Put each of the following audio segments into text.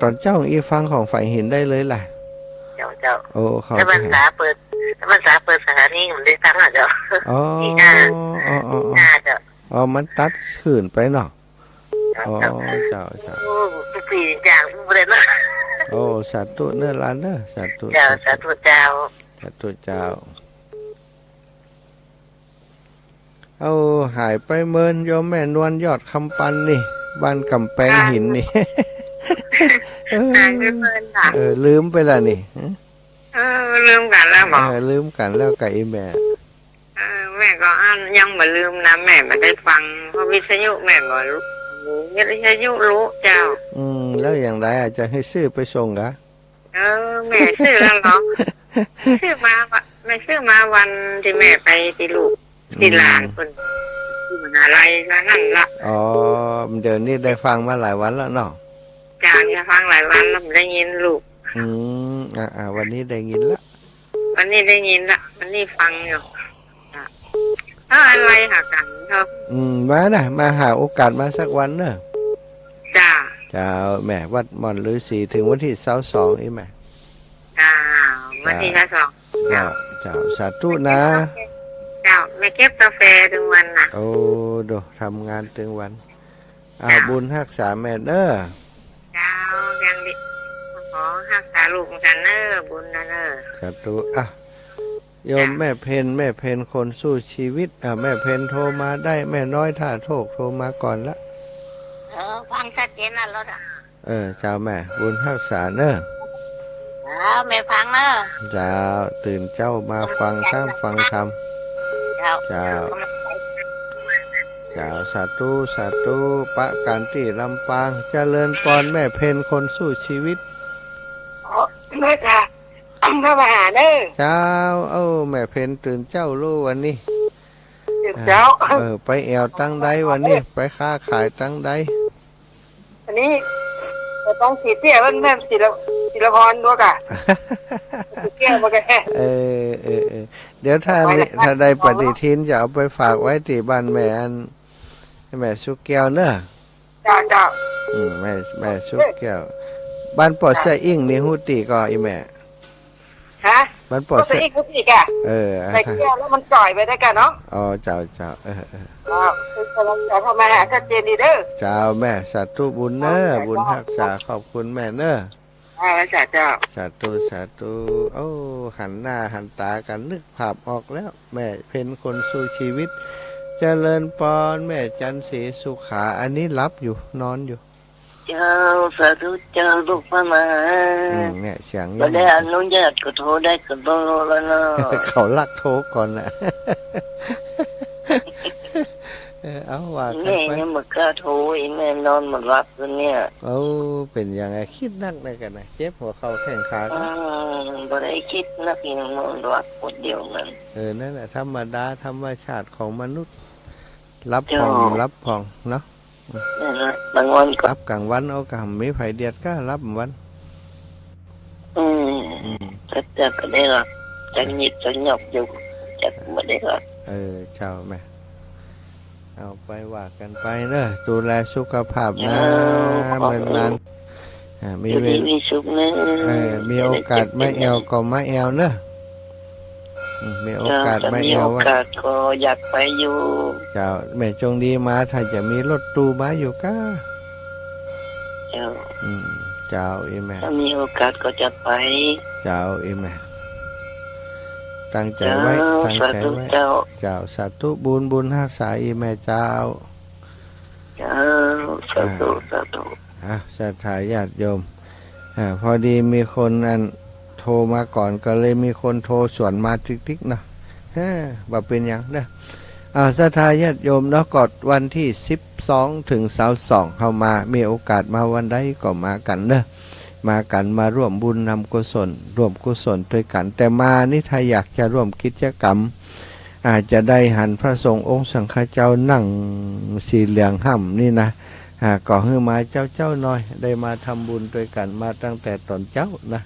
ตอนเจ้าอีฟังของฝ่ายหินได้เลยแหละเจ้าโอ้เขาถ้าภาษาเปิดสถานีผมได้ฟังอ่ะเจ้าอ๋อที่หน้าอ๋ออ๋อเจ้าอ๋อมันตัดขืนไปเนาะอ๋อเจ้าเจ้าเจ้าโอ้ปีอย่างผู้เรียนเนาะโอ้สาธุเนื้อล้านเนอะสาธุเจ้าสาธุเจ้าสาธุเจ้าเอาหายไปเมินโยมแม่นวลยอดคำปันนี่บ้านกำแพงหินนี่หายไปเมินค่ะลืมไปละนี่ลืมกันแล้วบอกลืมกันแล้วกับอีแม่แม่ก็ยังไม่ลืมนะแม่ไม่ได้ฟังเพราะวิทยุแม่ก็รู้วิทยุรู้เจ้าแล้วอย่างไรอาจจะให้ซื้อไปส่งกะแม่ซื้อแล้วเหรอซื้อมาแม่ซื้อมาวันที่แม่ไปที่ลูกที่ลานคนที่มหาลัยนั่นละอ๋อเดี๋ยวนี้ได้ฟังมาหลายวันแล้วเนาะจ้าได้ฟังหลายวันแล้วได้ยินลูกวันนี้ได้ยินละวันนี้ได้ยินละวันนี้ฟังอยู่อะไรหากันครับมานะมาหาโอกาสมาสักวันเนอะจ้าแม่วัดมอนฤาษีถึงวันที่22อีแม่วันที่22เจ้าสาธุนะเจ้าไม่เก็บกาแฟถึงวันนะโอ้ดูทำงานถึงวันบุญรักษาแม่เนอะเจ้ายังดิขอรักษาลูกกันเนอะบุญนะเนอะสาธุโยมแม่เพนคนสู้ชีวิตแม่เพนโทรมาได้แม่น้อยท่าโทษโทรมาก่อนละฟังชัดเจนนะรถเจ้าแม่บุญรักษาเนอะแม่ฟังเนอะเจ้าตื่นเจ้ามาฟังข้ามฟังธรรมเจ้าสาธุปะการที่ลำปางเจริญพรแม่เพนคนสู้ชีวิตแม่จ้าพระมหาเนอะเจ้าแม่เพนตื่นเจ้ารู้วันนี้เจ้าไปแอวตั้งใดวันนี้ไปค้าขายตั้งใดอันนี้จะต้องสีเตี้ยแม่ศิลพรด้วยก่ะเตี้ยมาแค่เดี๋ยวถ้าได้ปฏิทินจะเอาไปฝากไว้ที่บ้านแม่สุกแก้วเนอะเจ้าแม่สุกแก้วบ้านปอดเสอิ่งนี่ฮู้ตีก็อีแม่ฮะบ้านปอดเสอิ่งฮู้ตีแกใส่แก้วแล้วมันจ่อยไปได้กันเนาะอ๋อเจ้าคือกำลังจะเข้ามาหาชัดเจนดีเด้อเจ้าแม่สาธุบุญเนอะบุญรักษาขอบคุณแม่เนอะเจ้าสาธุหันหน้าหันตากันนึกภาพออกแล้วแม่เพนคนสู้ชีวิตเจริญพรแม่จันศรีสุขาอันนี้รับอยู่นอนอยู่เจ้าสาธุเจ้าลูกพระมหาเนี่ยเสียงไม่ได้อนุญาตก็โทรได้ก็โทรแล้วเนาะเขาลักโทรก่อนนะเอาว่ากันไปแม่ยังไม่กล้าโทรแม่นอนหมดรับแล้วเนี่ยเป็นยังไงคิดนักได้กันนะเจ็บหัวเข่าแข้งขาบ่ได้คิดนักยังนอนรับคนเดียวมันนั่นแหละธรรมดาธรรมชาติของมนุษย์รับผ่องเนาะบางวันรับกลางวันเอากลางมีไผเดียดก็รับวันก็ได้หรอกจะหยิบจะหยอกอยู่จะไม่ได้หรอกเจ้าแม่เอาไปว่ากันไปเนอะดูแลสุขภาพนะเหมือนนั้นมีโอกาสไม่แอวก็ไม่แอวเนอะมีโอกาสไม่แอวว่าก็อยากไปอยู่เจ้าแม่จงดีมาถ้าจะมีรถตู้มาอยู่ก็เจ้าแม่ถ้ามีโอกาสก็จะไปเจ้าแม่ตั้งใจไว้เจ้าสาธุบุญรักษาแม่เจ้าสาธุศรัทธาญาติโยมพอดีมีคนโทรมาก่อนก็เลยมีคนโทรสวนมาทิกๆนะว่าเป็นอย่างนะศรัทธาญาติโยมเนาะกดวันที่12ถึง22เข้ามามีโอกาสมาวันใดก็มากันเนอะมากันมาร่วมบุญนำกุศลร่วมกุศลด้วยกันแต่มานี่ถ้าอยากจะร่วมกิจกรรมอาจจะได้หันพระสงฆ์องค์สังฆเจ้านั่งสีเหลืองห่ำนี่นะก็ให้มาเจ้าน้อยได้มาทำบุญด้วยกันมาตั้งแต่ตอนเจ้านะ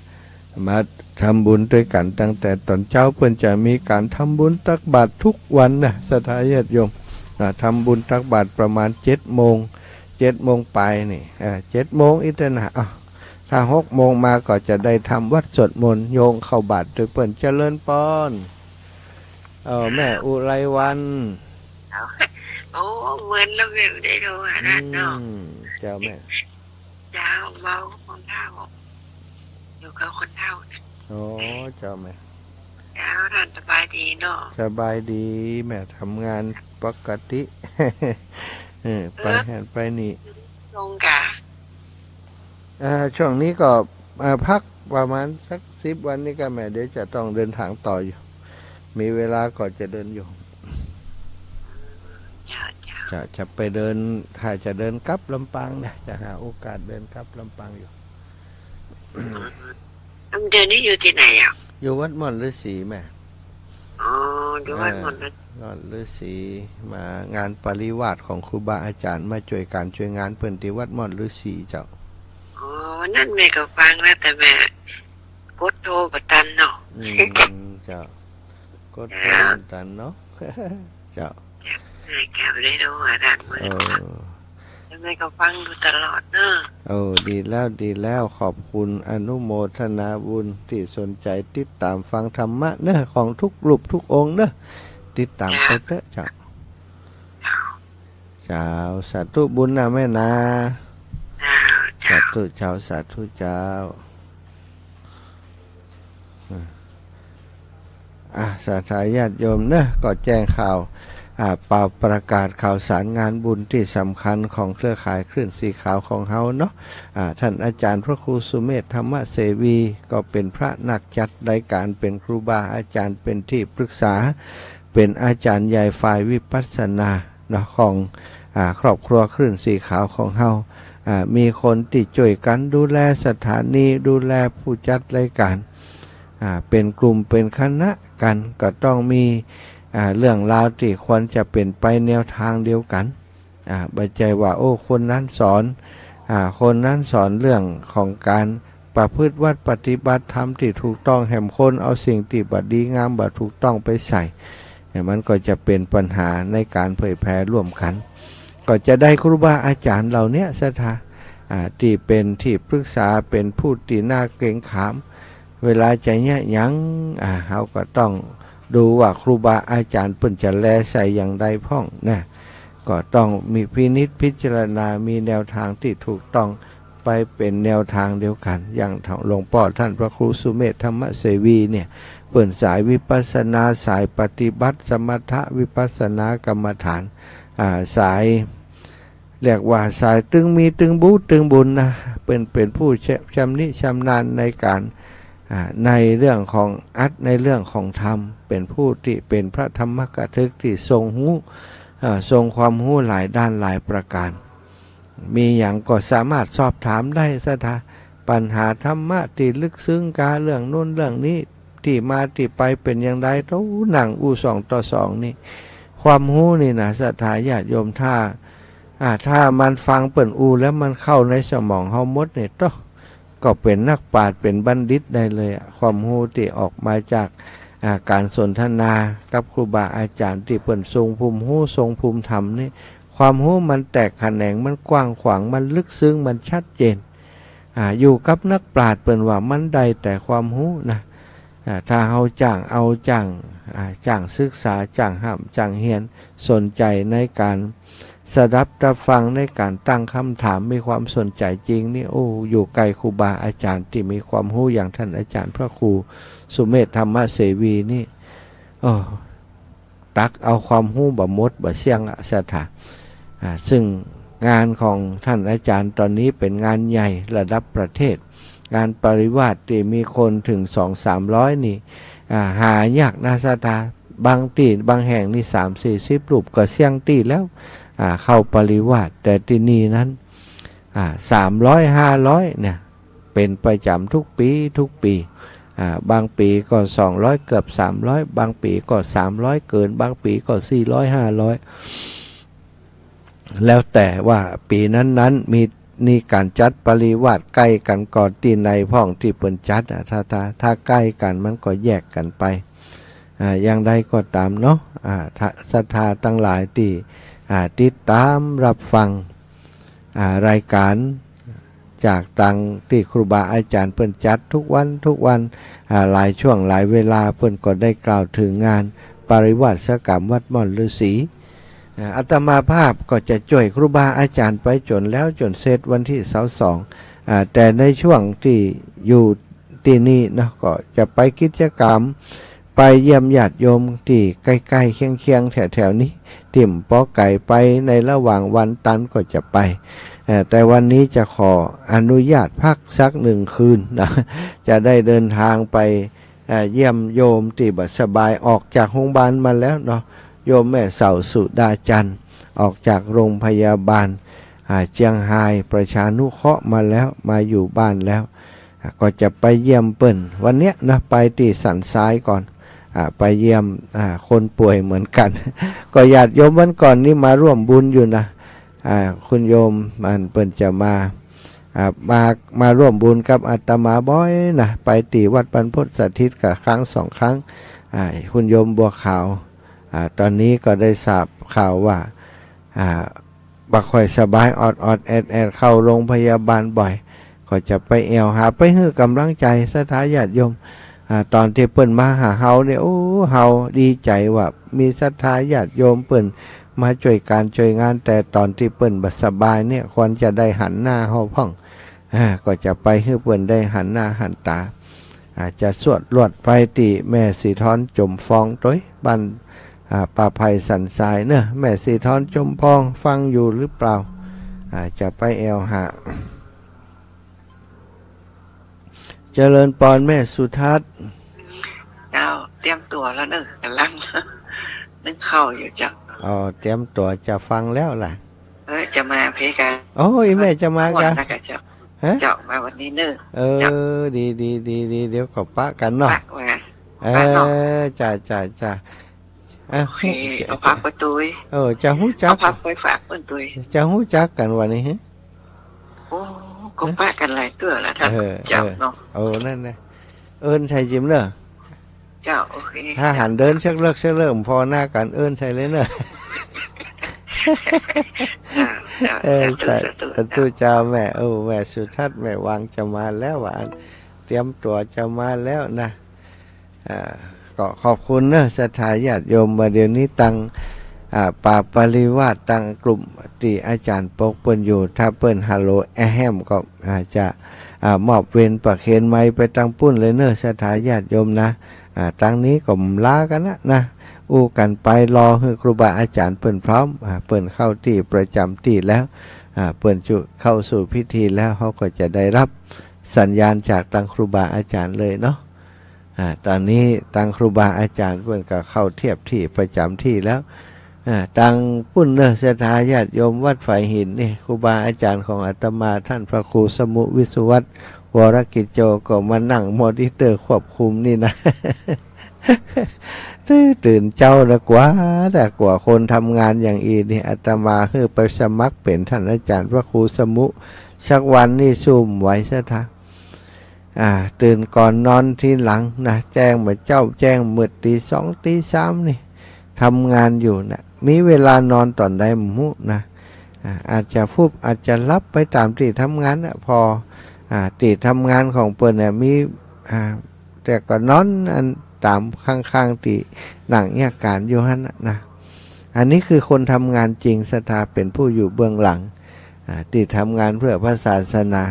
มาทำบุญด้วยกันตั้งแต่ตอนเจ้าเพื่อนจะมีการทำบุญตักบาตรทุกวันนะศรัทธาญาติโยมทำบุญตักบาตรประมาณ7 โมงปลายนี่7 โมงอิตนะ ถ้า6 โมงมาก็จะได้ทำวัดสวดมนต์โยงเข้าบาตรโดยเปิ่นเจริญปอนแม่อุไรวัน โอ้เหมือนเราแบบได้ดูอ่ะนะเนาะ เจ้าแม่ เจ้าเบาคนเฒ่าอยู่กับคนเฒ่าเนี่ย โอ้เจ้าแม่ เจ้าท่านสบายดีเนาะ สบายดีแม่ทำงานปกติ ไปหันไปนี่ ลงกะ ช่วงนี้ก็พักประมาณสัก10 วันนี้ก็แม่เดี๋ยวจะต้องเดินทางต่ออยู่ มีเวลาก็จะเดินอยู่ เจ้า จะไปเดินถ้าจะเดินกลับลำปางเนี่ยจะหาโอกาสเดินกลับลำปางอยู่ เดือนนี้อยู่ที่ไหนอ่ะ อยู่วัดม่อนฤาษีแม่ อ๋ออยู่วัดหมดเลย ม่อนฤาษีมางานปริวาสของครูบาอาจารย์มาช่วยการช่วยงานเพิ่นที่วัดม่อนฤาษีเจ้า อ๋อนั่นแม่ก็ฟังแล้วแต่แม่กดโทรประตันเนาะ เจ้าก็ตันเนาะ เจ้า แกไม่ได้ดูอ่ะด้านมือแม่ก็ฟังดูตลอดเนาะ ดีแล้วขอบคุณอนุโมทนาบุญที่สนใจติดตามฟังธรรมะเนอะของทุกรูปทุกองค์เนอะติดตามไปเถอะเจ้าสาธุบุญนะแม่นาสาธุเจ้าสาธุเจ้าสาธญาติโยมเนอะก็แจ้งข่าวเป่าประกาศข่าวสารงานบุญที่สำคัญของเครือข่ายคลื่นสีขาวของเฮาเนาะท่านอาจารย์พระครูสุเมธธรรมเสวีก็เป็นพระนักจัดรายการเป็นครูบาอาจารย์เป็นที่ปรึกษาเป็นอาจารย์ใหญ่ฝ่ายวิปัสสนาเนาะของครอบครัวคลื่นสีขาวของเฮามีคนที่ช่วยกันดูแลสถานีดูแลผู้จัดรายการเป็นกลุ่มเป็นคณะกันก็ต้องมีเรื่องราวที่ควรจะเป็นไปแนวทางเดียวกันบัจจัยว่าคนนั้นสอนคนนั้นสอนเรื่องของการประพฤติวัดปฏิบัติธรรมที่ถูกต้องแห่มคนเอาสิ่งที่บัดดีงามบัดถูกต้องไปใส่มันก็จะเป็นปัญหาในการเผยแพร่ร่วมกันก็จะได้ครูบาอาจารย์เหล่านี้ศรัทธาที่เป็นที่ปรึกษาเป็นผู้ที่น่าเกรงขามเวลาจะแยะยั้งเขาก็ต้องดูว่าครูบาอาจารย์เพิ่นจะแลใส่อย่างใดพ้องนะก็ต้องมีพินิจพิจารณามีแนวทางที่ถูกต้องไปเป็นแนวทางเดียวกันอย่างหลวงพ่อท่านพระครูสุเมธธรรมเสวีเนี่ยเปิ่นสายวิปัสสนาสายปฏิบัติสมถะวิปัสสนากรรมฐานสายเรียกว่าสายตึงมีตึงบูตึงบุญนะเป็นผู้ชำนิชำนาญในการในเรื่องของในเรื่องของธรรมเป็นผู้ที่เป็นพระธรรมกถึกที่ทรงหูทรงความหูหลายด้านหลายประการมีอย่างก็สามารถสอบถามได้สถาปัญหาธรรมะที่ลึกซึ้งกาเรื่องโน้นเรื่องนี้ที่มาที่ไปเป็นอย่างไรต้องนั่ง2 ต่อ 2นี่ความหูนี่นะสถาญาติโยมถ้ามันฟังเปิ่นแล้วมันเข้าในสมองเฮาหมดเนี่ยก็เป็นนักปราชญ์เป็นบัณฑิตได้เลยความรู้ที่ออกมาจากการสนทนากับครูบาอาจารย์ที่เปิ่นทรงภูมิรู้ทรงภูมิธรรมนี่ความรู้มันแตกแขนงมันกว้างขวางมันลึกซึ้งมันชัดเจนอยู่กับนักปราชญ์เปิ่นว่ามันได้แต่ความรู้นะถ้าเอาจ้างศึกษาจ้างห้ามจ้างเฮียนสนใจในการสดับรับฟังในการตั้งคำถามมีความสนใจจริงนี่อยู่ไกลครูบาอาจารย์ที่มีความรู้อย่างท่านอาจารย์พระครูสุเมธธรรมเสวีนี่ตักเอาความรู้บ่หมดบ่เสี่ยงสถาซึ่งงานของท่านอาจารย์ตอนนี้เป็นงานใหญ่ระดับประเทศงานปริวาสที่มีคนถึง200-300นี่หายากนะสถาบางที่บางแห่งนี่30-40 รูปก็เสี่ยงตีแล้วเข้าปริวาสแต่ที่นี่นั้น300-500เนี่ยเป็นประจำทุกปีบางปีก็200เกือบ300บางปีก็300เกินบางปีก็400-500แล้วแต่ว่าปีนั้นมีการจัดปริวาสใกล้กันก่อนที่ในพ้องที่เปิ้นจัดถ้าใกล้กันมันก็แยกกันไปอย่างใดก็ตามเนาะศรัทธาทั้งหลายที่ติดตามรับฟังรายการ จากตังที่ครูบาอาจารย์เปิ้นจัดทุกวันหลายช่วงหลายเวลาเปิ้นก็ได้กล่าวถึงงานปริวาสกรรมวัดม่อนฤาษีอาตมาภาพก็จะช่วยครูบาอาจารย์ไปจนแล้วจนเสร็จวันที่22แต่ในช่วงที่อยู่ที่นี่นะก็จะไปกิจกรรมไปเยี่ยมญาติโยมที่ใกล้ๆเคียงๆแถวๆนี้ติ่มปอไก่ไปในระหว่างวันตันก็จะไปแต่วันนี้จะขออนุญาตพักสัก1 คืนนะจะได้เดินทางไปเยี่ยมโยมที่บัดสบายออกจากโรงพยาบาลมาแล้วเนาะโยมแม่เสาสุดาจันทร์ออกจากโรงพยาบาลเจียงไฮ้ประชานุเคราะห์มาแล้วมาอยู่บ้านแล้วก็จะไปเยี่ยมเปิ้นวันเนี้ยนะไปที่สันซ้ายก่อนไปเยี่ยมคนป่วยเหมือนกัน ก็ญาติโยมวันก่อนนี้มาร่วมบุญอยู่นะคุณโยมมันเปิ้นจะมาร่วมบุญกับอาตมาบ่อยนะไปตีวัดบรรพตสถิตกับครั้ง2 ครั้งคุณโยมบัวขาวตอนนี้ก็ได้ทราบข่าวว่าบ่ค่อยสบายออดแอดเข้าโรงพยาบาลบ่อยก็จะไปแอวหาไปให้กำลังใจศรัทธาญาติโยมตอนที่เปิ้นมาหาเฮาเนี่ยโอ้เฮาดีใจว่ามีศรัทธาญาติโยมเปิ้นมาช่วยการช่วยงานแต่ตอนที่เปิ้นบ่สบายเนี่ยควรจะได้หันหน้าเฮาพ่องก็จะไปให้เปิ้นได้หันหน้าหันตาจะสวดลวดไปติแม่สีทอนจมฟองต้อยบ้านป่าไผ่สันทรายเนอะแม่สีทอนจมพองฟังอยู่หรือเปล่าจะไปแอวหาเจริญปอนแม่สุทัศน์เจ้าเตรียมตัวแล้วเนอะกำลังนึกเข้าอยู่จ้ะเตรียมตัวจะฟังแล้วล่ะจะมาเพกันโอ้ยแม่จะมากันเจ้ามาวันนี้เนอะดีเดี๋ยวก็ปะกันเนาะจ้าโอเคเอาพักไปตุยจะหู้จักเอาพักไปฝากเปิ้นตุยจะหู้จักกันวันนี้ฮะโอ้ก็ปะกันหลายเตื้อแล้วท่านเจ้าเนาะนั่นนะใช่จิมเนอะเจ้าโอเคถ้าหันเดินเชิกเลิกพอหน้ากันใช่เลยเนอะสาธุเจ้าแม่แม่สุทัศน์แม่วางจะมาแล้วหวานเตรียมตัวจะมาแล้วนะก็ขอบคุณเนอะศรัทธาญาติโยมมาเดี๋ยวนี้ตั้งป่าปริวาสตั้งกลุ่มที่อาจารย์ปกเปิ้นอยู่ถ้าเปิ้นฮัลโหลแฮมก็จะมอบเวรประเคนไม้ไปตั้งปุ้นเลยเนอะศรัทธาญาติโยมนะตั้งนี้ก็ลากันนะอู้กันไปรอให้ครูบาอาจารย์เปิ้นพร้อมเปิ้นเข้าที่ประจำที่แล้วเปิ้นจุเข้าสู่พิธีแล้วเขาก็จะได้รับสัญญาณจากทางครูบาอาจารย์เลยเนาะตอนนี้ทางครูบาอาจารย์เปิ้นก็เข้าเทียบที่ประจำที่แล้วทางปุ้นเนอะศรัทธาญาติโยมวัดฝ่ายหินนี่ครูบาอาจารย์ของอาตมาท่านพระครูสมุวิสุวัตรวรกิจโจก็มานั่งมอนิเตอร์ควบคุมนี่นะ ตื่นเจ้าละกว่าแต่กว่าคนทำงานอย่างอีนี่อาตมาคือไปสมัครเป็นท่านอาจารย์พระครูสมุสักวันนี่ซุ่มไว้ซะท่าตื่นก่อนนอนทีหลังนะแจ้งมาเจ้าแจ้งมืดตี2ตี3นี่ทำงานอยู่นะมีเวลานอนตอนใดมุนะอาจจะฟุบอาจจะรับไปตามที่ทำงานนะพอที่ทำงานของเปิ้นเนี่ยมีแต่ก็นอนตามข้างๆที่หนังเนี่ยการอยู่หั่นนะอันนี้คือคนทำงานจริงศรัทธาเป็นผู้อยู่เบื้องหลังที่ทำงานเพื่อพระศาสนา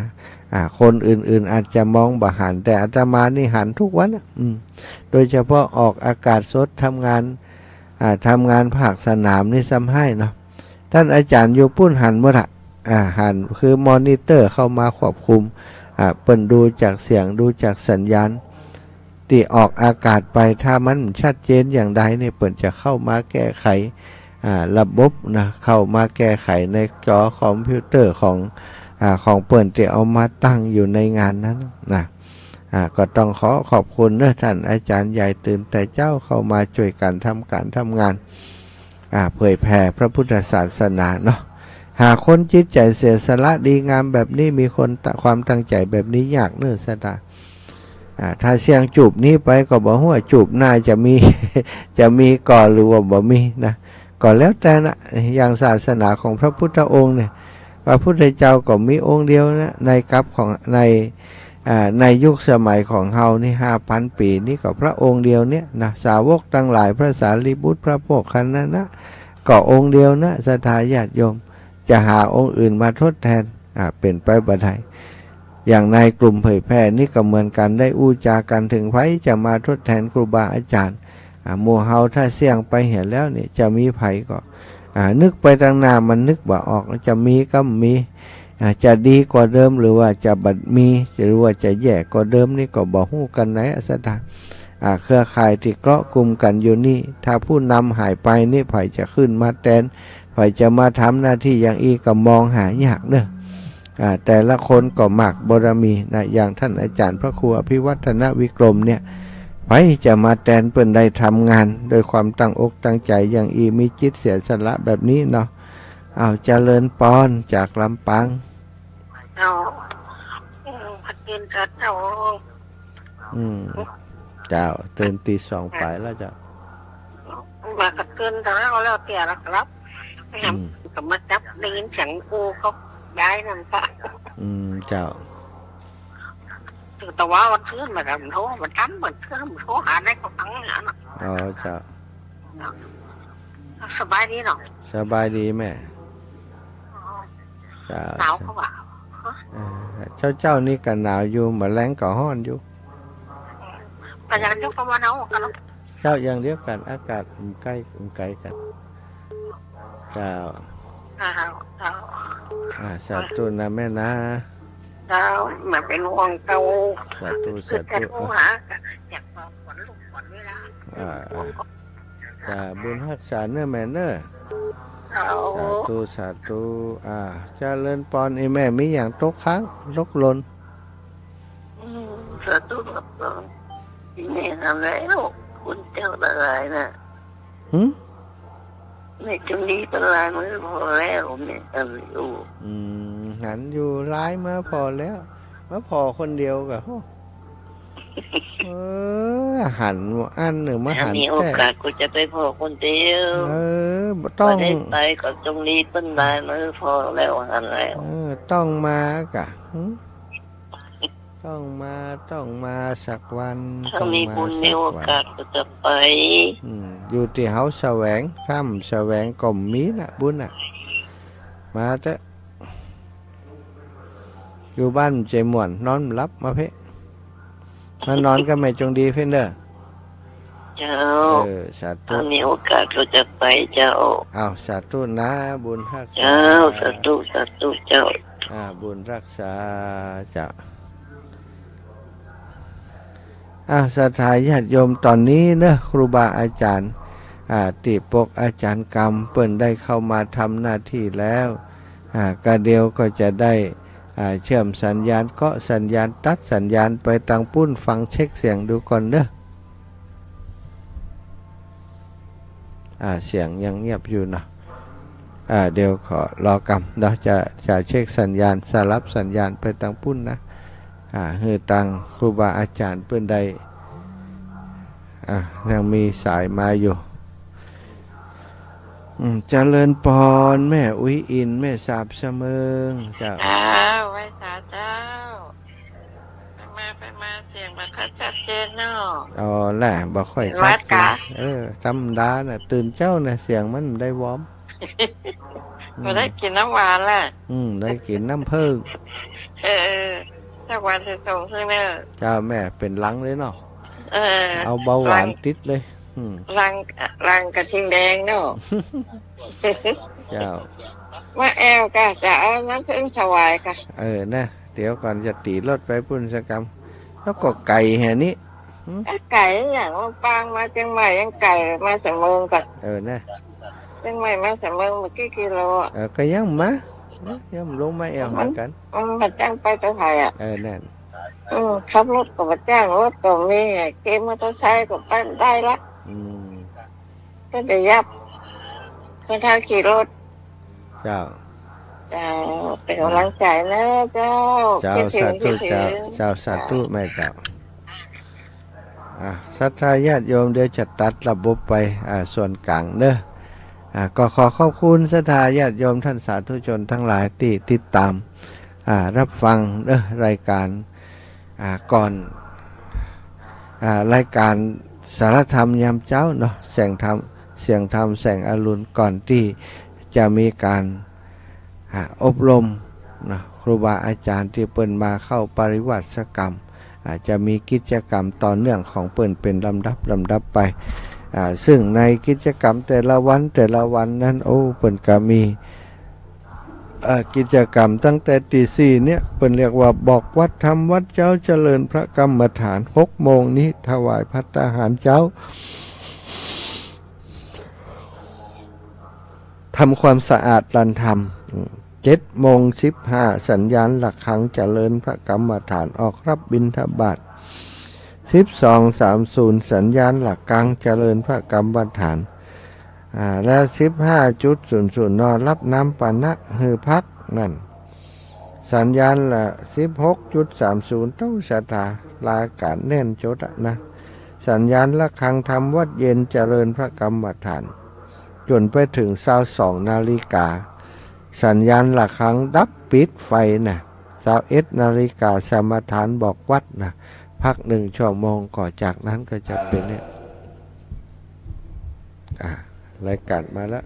คนอื่นๆอาจจะมองบ่หันแต่อาตมานี่หันทุกวันโดยเฉพาะออกอากาศสดทำงานภาคสนามนี่ซ้ำให้เนาะท่านอาจารย์อยู่ปุ้นหันเมื่อไหร่หันคือมอนิเตอร์เข้ามาควบคุมเปิ่นดูจากเสียงดูจากสัญญาณที่ออกอากาศไปถ้ามันชัดเจนอย่างใดเนี่ยเปิ่นจะเข้ามาแก้ไขระบบนะเข้ามาแก้ไขในจอคอมพิวเตอร์ของเปิ่นที่เอามาตั้งอยู่ในงานนั้นนะก็ต้องขอบคุณเนอะท่านอาจารย์ใหญ่ตื่นแต่เจ้าเข้ามาช่วยกันทำงานเผยแผ่พระพุทธศาสนาเนาะหากคนจิตใจเสียสละดีงามแบบนี้มีคนความตั้งใจแบบนี้ยากเนื้อสตาถ้าเสียงจูบนี้ไปก็บอกว่าจูบหน้าจะมีก่อนหรือว่าบ่มีนะก็แล้วแต่นะอย่างศาสนาของพระพุทธองค์เนี่ย พระพุทธเจ้าก็มีองค์เดียวนะในกัปของในยุคสมัยของเฮานี่5,000 ปีนี่ก็พระองค์เดียวเนี่ยนะสาวกทั้งหลายพระสารีบุตรพระโมคคัลลานะก็องค์เดียวนะศรัทธาญาติโยมจะหาองค์อื่นมาทดแทนเป็นไปบ่ได้อย่างในกลุ่มเผยแพร่นี่ก็เหมือนกันได้อู้จากันถึงไผจะมาทดแทนครูบาอาจารย์หมู่เฮาถ้าเสี่ยงไปเห็นแล้วนี่จะมีไผก็นึกไปทางหน้ามันนึกบ่ออกจะมีก็มีจะดีกว่าเดิมหรือว่าจะบัดมีหรือว่าจะแย่กว่าเดิมนี่ก็บอกฮู้กันไหนศรัทธาเครือข่ายที่เกาะกลุ่มกันอยู่นี่ถ้าผู้นำหายไปนี่ไผจะขึ้นมาแทนไผจะมาทำหน้าที่อย่างอีก็มองหายากเด้อแต่ละคนก็มากบารมีนะอย่างท่านอาจารย์พระครูอภิวัฒนวิกรมเนี่ยไผจะมาแทนเปิ้นได้ทำงานโดยความตั้งอกตั้งใจอย่างอีมีจิตเสียสละแบบนี้เนาะเจริญปอนจากลำปางพัดเกินจัดเจ้าเจ้าตื่นตี 2ไปแล้วเจ้ามากัดเกินแต่แล้วเตี่ยแล้วครับก็มาจับได้ยินเสียงกูเขาย้ายนั่นก็เจ้าแต่ว่าวันคืนมันโทรมันทำเหมือนคืนโทรหาได้ก็ฟังหาเนาะเจ้าสบายดีเนาะสบายดีแม่หนาวเขาว่าเจ้านี่ก็หนาวอยู่แมลงก็ร้อนอยู่แต่ยังเดียวกันว่าหนาวกันเจ้าอย่างเดียวกันอากาศใกล้กันเจ้าสาธุนะแม่นะเจ้ามาเป็นห่วงเจ้าสาธุอยากบอกขวัญลูกขวัญเวลาบุญรักษาเนื้อแม่เนื้อสาธุเจริญปอนไอแม่มีอย่างตกค้างตกหล่นสาธุกับแม่ทำแล้วคุณเจ้าอะไรนะไม่จงดีเป็นลายมือพอแล้วแม่ทำอยู่หันอยู่ร้ายมาพอแล้วมาพอคนเดียวกับหันอันหนึ่งมาหันมีโอกาสกูจะไปพอคนเดียวต้องไปก็จงดีเป็นลายมือพอแล้วหันแล้วต้องมากะต้องมาสักวันถ้ามีบุญมีโอกาสก็จะไปอยู่ที่เฮาแสวงแสวงก่อมมีน่ะบุญน่ะมาเถอะอยู่บ้านใจม่วนนอนรับมาเพ่มานอนก็ไม่จงดีเพ่นเด้อเจ้าสาธุถ้ามีโอกาสก็จะไปเจ้าสาธุนะบุญรักษาเจ้าสาธุเจ้าบุญรักษาเจ้าศรัทธาญาติโยมตอนนี้เนอะครูบาอาจารย์ติปกอาจารย์กรรมเปิ้นได้เข้ามาทำหน้าที่แล้วกะเดียวก็จะได้เชื่อมสัญญาณเกาะสัญญาณตัดสัญญาณไปทางปุ้นฟังเช็คเสียงดูก่อนเนอะเสียงยังเงียบอยู่นะเดี๋ยวขอรอกรรมเราจะเช็คสัญญาณสลับสัญญาณไปทางปุ้นนะคือตังครูบาอาจารย์เพื่อนใดยังมีสายมาอยู่เจริญปอนแม่อุ้ยอินแม่สาบเสมิงเจ้าไว้สาเจ้าไปมาเสียงมันชัดเจนเนาะแหละบ่ค่อยชัดธรรมดาน่ะตื่นเจ้าน่ะเสียงมันได้วอมก็ได้กินน้ำหวานแหละได้กินน้ำผึ้งสักวันจะส่งซึ่งเนี่ยเจ้าแม่เป็นลังเลยเนาะเอาเบาหวานติดเลยลังกระทิงแดงเนาะเจ้าว่าแอลกะจะเอาน้ำผึ้งถวายกะนะเดี๋ยวก่อนจะตีรถไปปุณสกรรมแล้วก็ไก่แห่นี้ไก่อย่างว่าปางมาเชียงใหม่ยังไก่มาสมงกันนะเชียงใหม่มาสมงเมื่อกี้กิโลก็ยังมายังลงมาแอลหากันมาจ้างไปตัวไทยนั่นขับรถก็มาจ้างรถก็มีเกมมอเตอร์ไซค์ก็ไปได้ละก็จะยับคนทางขี่รถเจ้าเป็นกำลังใจนะเจ้าสาธุเจ้าสาธุแม่เจ้าศรัทธาญาติโยมเดี๋ยวจะตัดระบบไปส่วนกลางเด้อ ก็ขอขอบคุณศรัทธาญาติโยมท่านสาธุชนทั้งหลายที่ติดตามรับฟังรายการก่อนรายการสารธรรมยามเช้าเนาะเสียงธรรมแสงอรุณก่อนที่จะมีการอบรมนะครูบาอาจารย์ที่เปิ่นมาเข้าปริวัติกรรมจะมีกิจกรรมต่อเนื่องของเปิ่นเป็นลำดับไปซึ่งในกิจกรรมแต่ละวันนั้นเปิ่นก็มีกิจกรรมตั้งแต่ตี 4เนี่ยเปิ่นเรียกว่าบอกวัดธรรมวัดเจ้าเจริญพระกรรมฐาน 6 โมงนี้ถวายภัตตาหารเจ้าทำความสะอาดลานธรรม7:15สัญญาณหลักขังเจริญพระกรรมฐานออกรับบิณฑบาต12:30สัญญาณหลักกลางเจริญพระกรรมฐานและ 15:00 นอนรับน้ำปานะหือพักนั่นสัญญาณละ 16:30ต้องสถาลาการแน่นจดนะสัญญาณละครังทำวัดเย็นเจริญพระกรรมฐานจนไปถึง22 นาฬิกาสัญญาณละครังดับปิดไฟนะ21 นาฬิกาสมทานบอกวัดนะพัก1 ชั่วโมงก่อนจากนั้นก็จะเป็นเนี่ยรายการมาแล้ว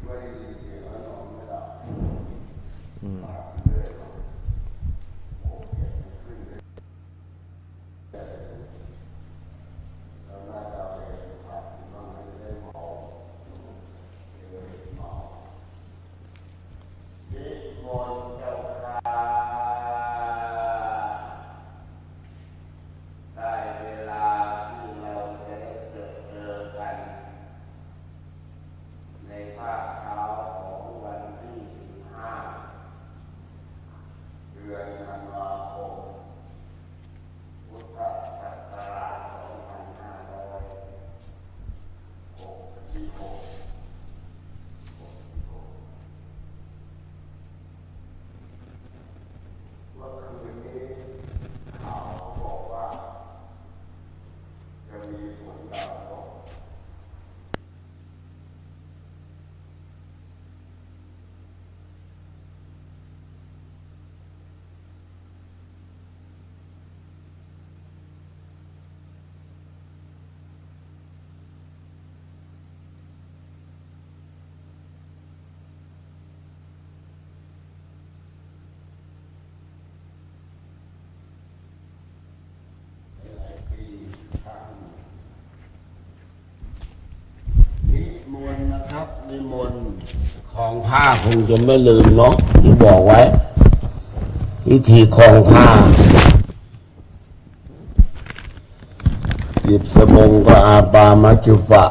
นะครับนิมนต์ของผ้าคงจะไม่ลืมเนาะที่บอกไว้วิธีคล้องผ้าหยิบสมงก็อาปามัจจุปะ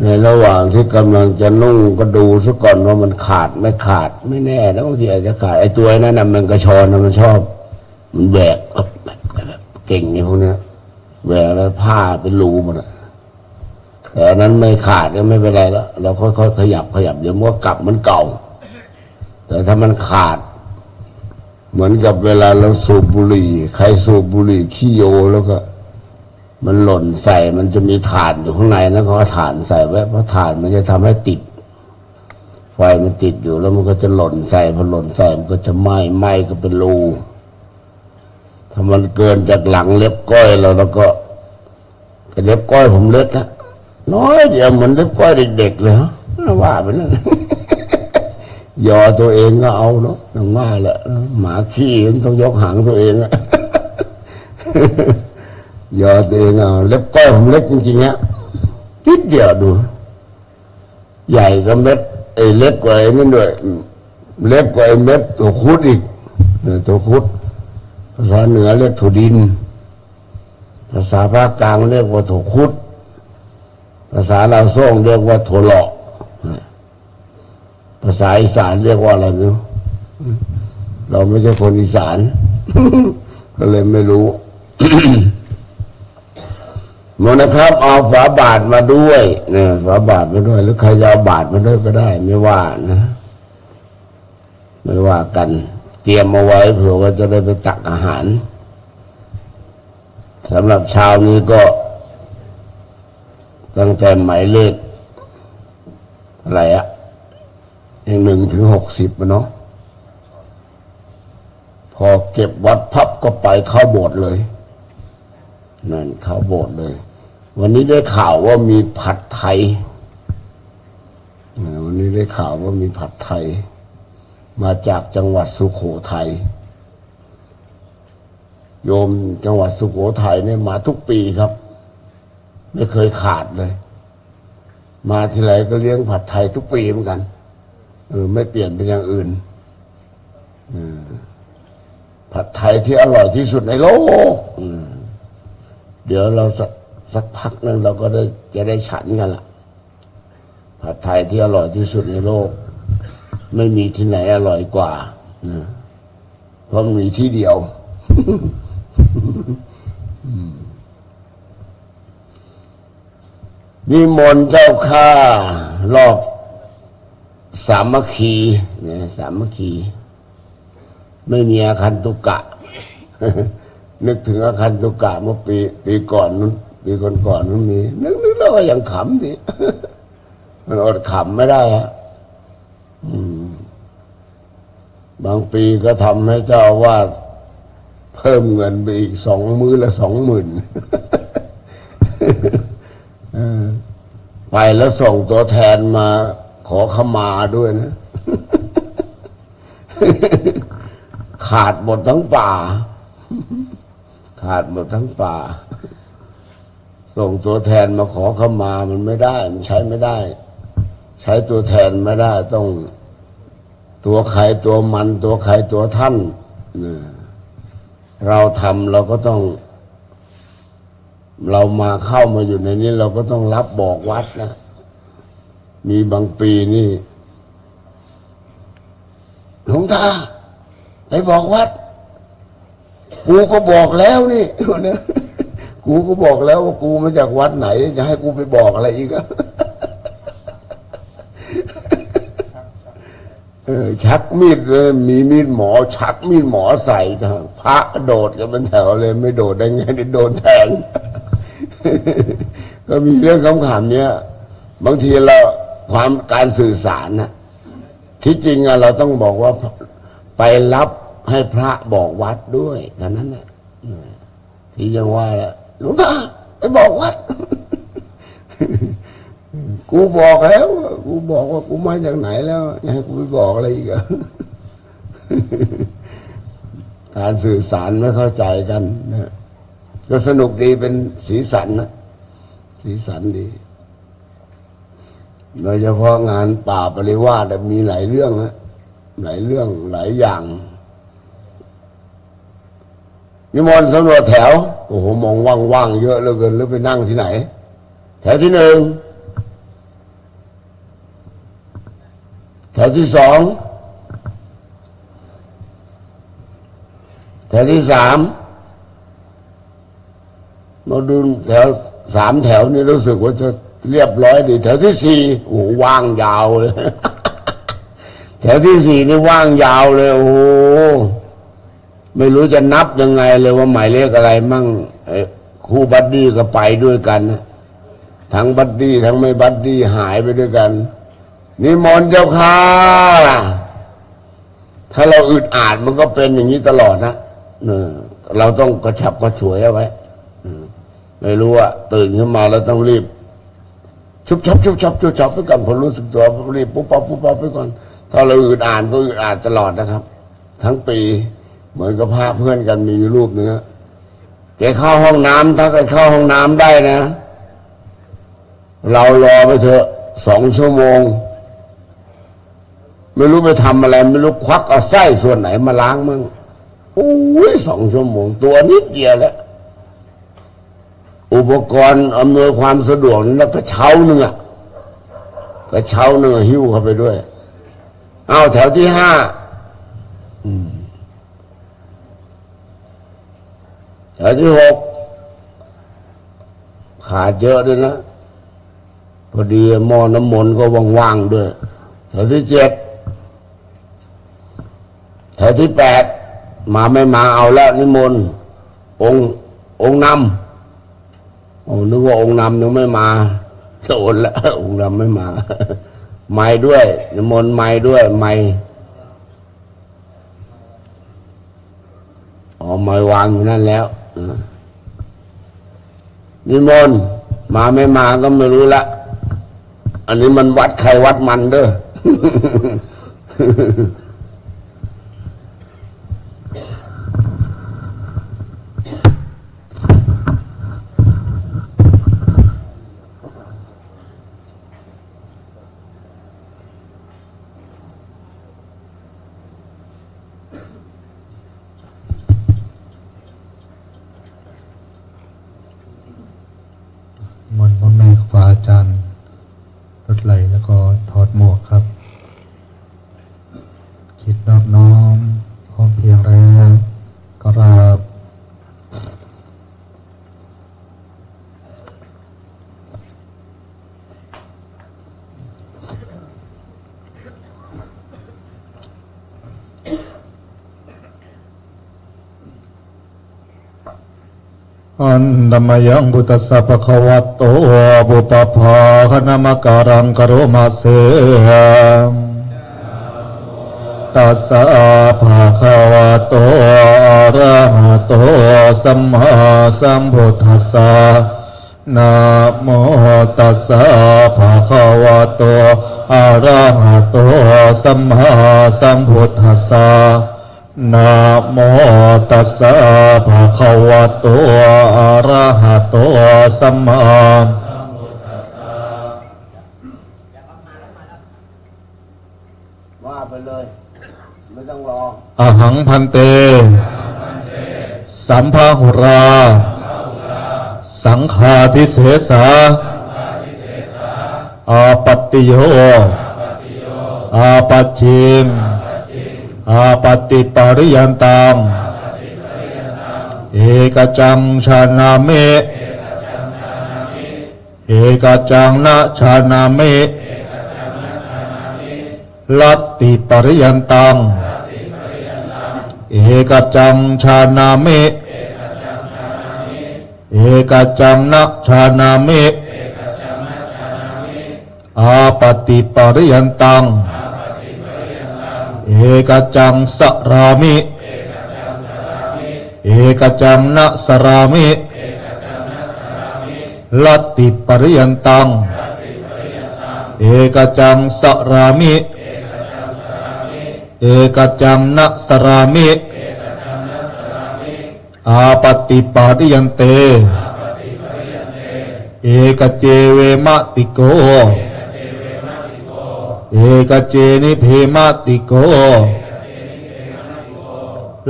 ในระหว่างที่กำลังจะนุ่งก็ดูซะก่อนว่ามันขาดไม่ขาดไม่แน่นะบางทีอาจจะขาดไอ้ตัวนั้นน่ะมันกระชอนมันชอบมันแหวกเก่งไอ้พวกนี้แหวกแล้วผ้าเป็นรูหมดอะแต่นั้นไม่ขาดก็ไม่เป็นไรแล้วเราค่อยๆขยับเดี๋ยวมันก็กลับเหมือนเก่าแต่ถ้ามันขาดเหมือนกับเวลาเราสูบบุหรี่ใครสูบบุหรี่ขี้โยแล้วก็มันหล่นใส่มันจะมีถ่านอยู่ข้างในแล้วก็ถ่านใส่ไว้เพราะถ่านมันจะทำให้ติดไฟมันติดอยู่แล้วมันก็จะหล่นใส่พอหล่นใส่มันก็จะไหม้ก็เป็นรูถ้ามันเกินจากหลังเล็บก้อยเราแล้วก็เล็บก้อยผมเล็กอะน้อยเดียวเหมือนเล็บก้อยเด็กๆเลยฮะว่าไปนั่น ยอตัวเองก็เอาเนาะต้องว่าแหละหมาขี้ต้องยกหางตัวเองอะ ยอตัวเองเอาเล็บก้อยผมเล็กจริงๆฮะนิดเดียวดูใหญ่ก็เม็ดเล็กกว่าไอ้นั่นด้วยเล็กกว่าไอ้เม็ดตัวคุดอีกตัวคุดภาษาเหนือเรียกถั่วดินภาษาภาคกลางเรียกว่าถั่วคุดภาษาลาวซ่งเรียกว่าถั่วหลอกภาษาอีสานเรียกว่าอะไรไม่รู้เราไม่ใช่คนอีสาน ก็เลยไม่รู้ หมดนะครับเอาฝาบาทมาด้วยเนี่ยฝาบาทมาด้วยหรือใครจะเอาบาทมาด้วยก็ได้ไม่ว่านะไม่ว่ากันเตรียมเอาไว้เผื่อว่าจะได้ไปตักอาหารสำหรับเช้านี้ก็ตั้งแต่หมายเลข อะไรอะ1 ถึง 60เนาะพอเก็บวัดพับก็ไปเข้าโบสถ์เลยนั่นเข้าโบสถ์เลยวันนี้ได้ข่าวว่ามีผัดไทยวันนี้ได้ข่าวว่ามีผัดไทยมาจากจังหวัดสุโขทัยโยมจังหวัดสุโขทัยเนี่ยมาทุกปีครับไม่เคยขาดเลยมาทีไรก็เลี้ยงผัดไทยทุกปีเหมือนกันไม่เปลี่ยนเป็นอย่างอื่นผัดไทยที่อร่อยที่สุดในโลกเดี๋ยวเราสักพักนึงเราก็จะได้ฉันกันละผัดไทยที่อร่อยที่สุดในโลกไม่มีที่ไหนอร่อยกว่าเพราะมันมีที่เดียวนิมนต์เจ้าข้ารอบสามัคคีเนี่ยสามัคคีไม่มีอาคันตุกะ นึกถึงอาคันตุกะเมื่อปีก่อนนู้นปีก่อนนู้นมีนึกแล้วก็ยังขำดิ มันอดขำไม่ได้ฮะบางปีก็ทำให้เจ้าอาวาสเพิ่มเงินไปอีกมื้อละ 20,000 ไปแล้วส่งตัวแทนมาขอขมาด้วยนะ ขาดหมดทั้งป่าขาดหมดทั้งป่าส่งตัวแทนมาขอขมามันไม่ได้มันใช้ไม่ได้ใช้ตัวแทนไม่ได้ต้องตัวใครตัวมันตัวใครตัวท่านเราทำเราก็ต้องเรามาเข้ามาอยู่ในนี้เราก็ต้องรับบอกวัดนะมีบางปีนี่หลวงตาไปบอกวัดกูก็บอกแล้วนี่นะกูก็บอกแล้วว่ากูมาจากวัดไหนจะให้กูไปบอกอะไรอีกอะชักมีดเลยมีมีดหมอชักมีดหมอใส่พระโดดกันเป็นแถวเลยไม่โดดได้ไงได้โดนแทง ก็มีเรื่องคำถามเนี้ยบางทีเราการสื่อสารนะที่จริงอะเราต้องบอกว่าไปรับให้พระบอกวัดด้วยเท่านั้นแหละที่ยังว่าแหละหลวงตาไปบอกวัด กูบอกแล้วกูบอกว่ากูมาจากไหนแล้วจะให้กูไปบอกอะไรอีกอะ การสื่อสารไม่เข้าใจกันนะก็สนุกดีเป็นสีสันนะสีสันดีโดยเฉพาะงานป่าปริวาสมีหลายเรื่องนะหลายเรื่องหลายอย่างนิมนต์สำรวจแถวโอ้โหมองว่างๆเยอะเหลือเกินแล้วไปนั่งที่ไหนแถวที่ 1แถวที่ 2แถวที่ 3มาดูแถว3แถวนี่รู้สึกว่าจะเรียบร้อยดีแถวที่ 4โอ้ว่างยาวเลย แถวที่ 4นี่ว่างยาวเลยโอ้ไม่รู้จะนับยังไงเลยว่าหมายเลขอะไรมั่งคู่บัดดี้ก็ไปด้วยกันนะทั้งบัดดี้ทั้งไม่บัดดี้หายไปด้วยกันนิมนต์เจ้าค่ะถ้าเราอึดอัดมันก็เป็นอย่างนี้ตลอดนะเราต้องกระฉับกระฉวยเอาไว้ไม่รู้ว่าตื่นขึ้นมาแล้วต้องรีบชุบชับไปก่อนพอรู้สึกตัวรีบปุ๊บปั๊บไปก่อนถ้าเราอึดอัดก็อึดอัดตลอดนะครับทั้งปีเหมือนกับพาเพื่อนกันมีรูปเนื้อแกเข้าห้องน้ำถ้าแกเข้าห้องน้ำได้นะเรารอไปเถอะ2 ชั่วโมงไม่รู้ไปทำอะไรไม่รู้ควักเอาไส้ส่วนไหนมาล้างมั่งโอ้ย2 ชั่วโมงตัวนิดเดียวแล้วอุปกรณ์อำนวยความสะดวกนี่แล้วก็เช้าหนึ่งหิ้วเข้าไปด้วยเอาแถวที่ 5แถวที่ 6ขาดเยอะด้วยนะพอดีหม้อน้ำมนต์ก็ว่างๆด้วยแถวที่ 7แถวที่ 8มาไม่มาเอาแล้วนิมนต์องค์นำนึกว่าองค์นำยังไม่มาโดนแล้วองค์นำไม่มา ไม้ด้วยนิมนต์ไม้ด้วยไม้อ๋อไม้วางอยู่นั่นแล้วนิมนต์มาไม่มาก็ไม่รู้ละอันนี้มันวัดใครวัดมันเด้อ มนต์พ่อแม่ครูบาอาจารย์ลดไหลแล้วก็ถอดหมวกครับจิตนอบน้อมพร้อมเพรียงแล้วกราบอันธรรมยังพุทธัสสะภะคะวะโตบุปผาคณมการังกโรมาเสตัสสะภะคะวะโตอะระหะโตสัมมาสัมพุทธัสสะนะโมตัสสะภะคะวะโตอะระหะโตสัมมาสัมพุทธัสสะนะโมตัสสะภะคะวะโตอะระหะโตสัมมาว่าไปเลยไม่ต้องรอ อะหังพันเตสัมภาหุราสังฆาทิเสสาอาปัตติโยอาปัจฉิงอาปฏิปริยันตังเอกจังชานามิเอกจังนะชานามิลัตติปริยันตังเอกจังชานามิเอกจังนะชานามิอาปฏิปริยันตังเอกจังสรามิเอกจังนะสรามิลัตติปริยันตังเอกจังสรามิเอกจังนะสรามิอาปฏิปาริยันเตเอกเจเวมติโกเอกเจนิเพมติโก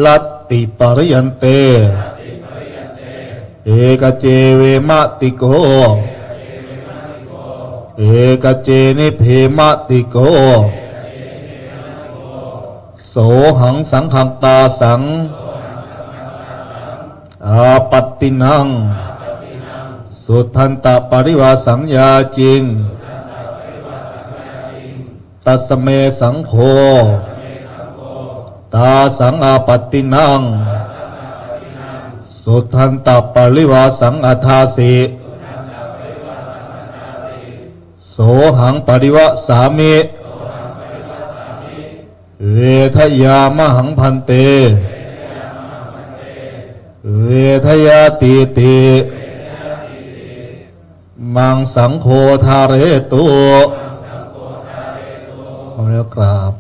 ลัตติปริยันเตเอกเจเวมติโกเอกเจนิเพมติโกโสหังสังฆังตาสังอาปัตตินังสุทันตปริวาสังยาจริงตัสเมสังโฆตาสังอาปัตตินังสุทันตปริวาสังอาทาสิโสหังปริวะสามิเวทยามหังพันเตเวทยาติติมังสังโฆทาเรตุขอแล้วกราบ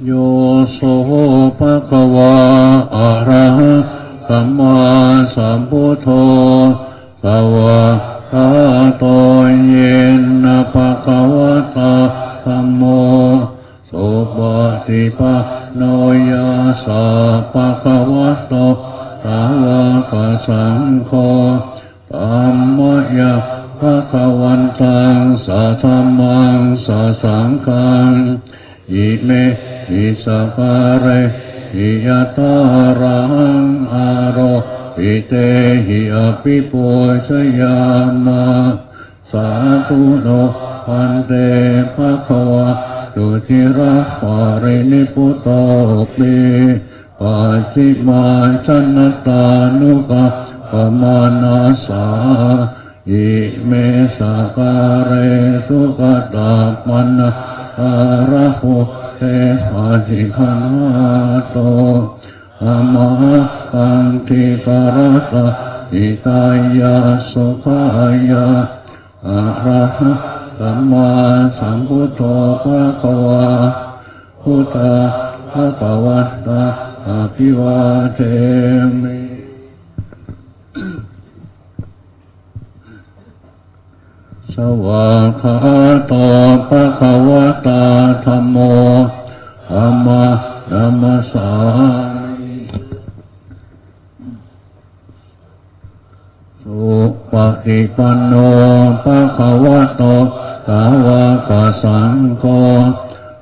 โยโสภะคะวะอะระหะสัมมาสัมพุทโธสวะคาโตเยนะภะคะวะตาธัมโมสุปฏิปันโนยะสะภะคะวะโตสาวกสังโฆธัมมยะภะคะวันตังสัทธัมมังสัสสังฆังอิเมหิสการเรหิยะตารังอารปิเตหิอภิปุชยามาสาธุโนพันเตภะคะวะตุทิระปารินิพุตโตปิปัจจิมาชนตานุกะปมานาสาอิเมสาการเรทุกตาปันนาอาระหุเตปาจิขณาโตอามาคันติการตาอิตายาสุขายาอะระหะสัมมาสัมพุทโธภะคะวะพุทธะภะคะวะตาอภิวาเทมิสวากขาโตภะคะวะตาธัมโมธัมมานัมสสามิสุปฏิปันโนภะคะวะโตสาวกสังโฆ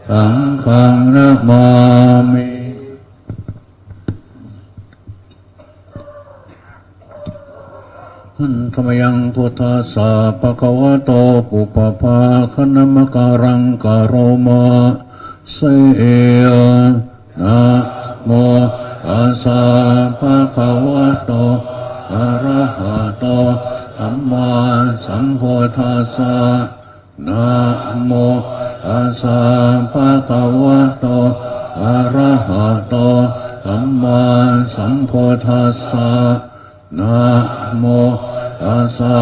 สังฆังนะมามิธรรมยังพุทธัสสะภะคะวะโตปุปภาคณมการังกโรมาเสยนะโมตัสสะภะคะวะโตอะระหะโตสัมมาสัมพุทธัสสะนะโมตัสสะภะคะวะโตอะระหะโตสัมมาสัมพุทธัสสะนะโมตัสสะ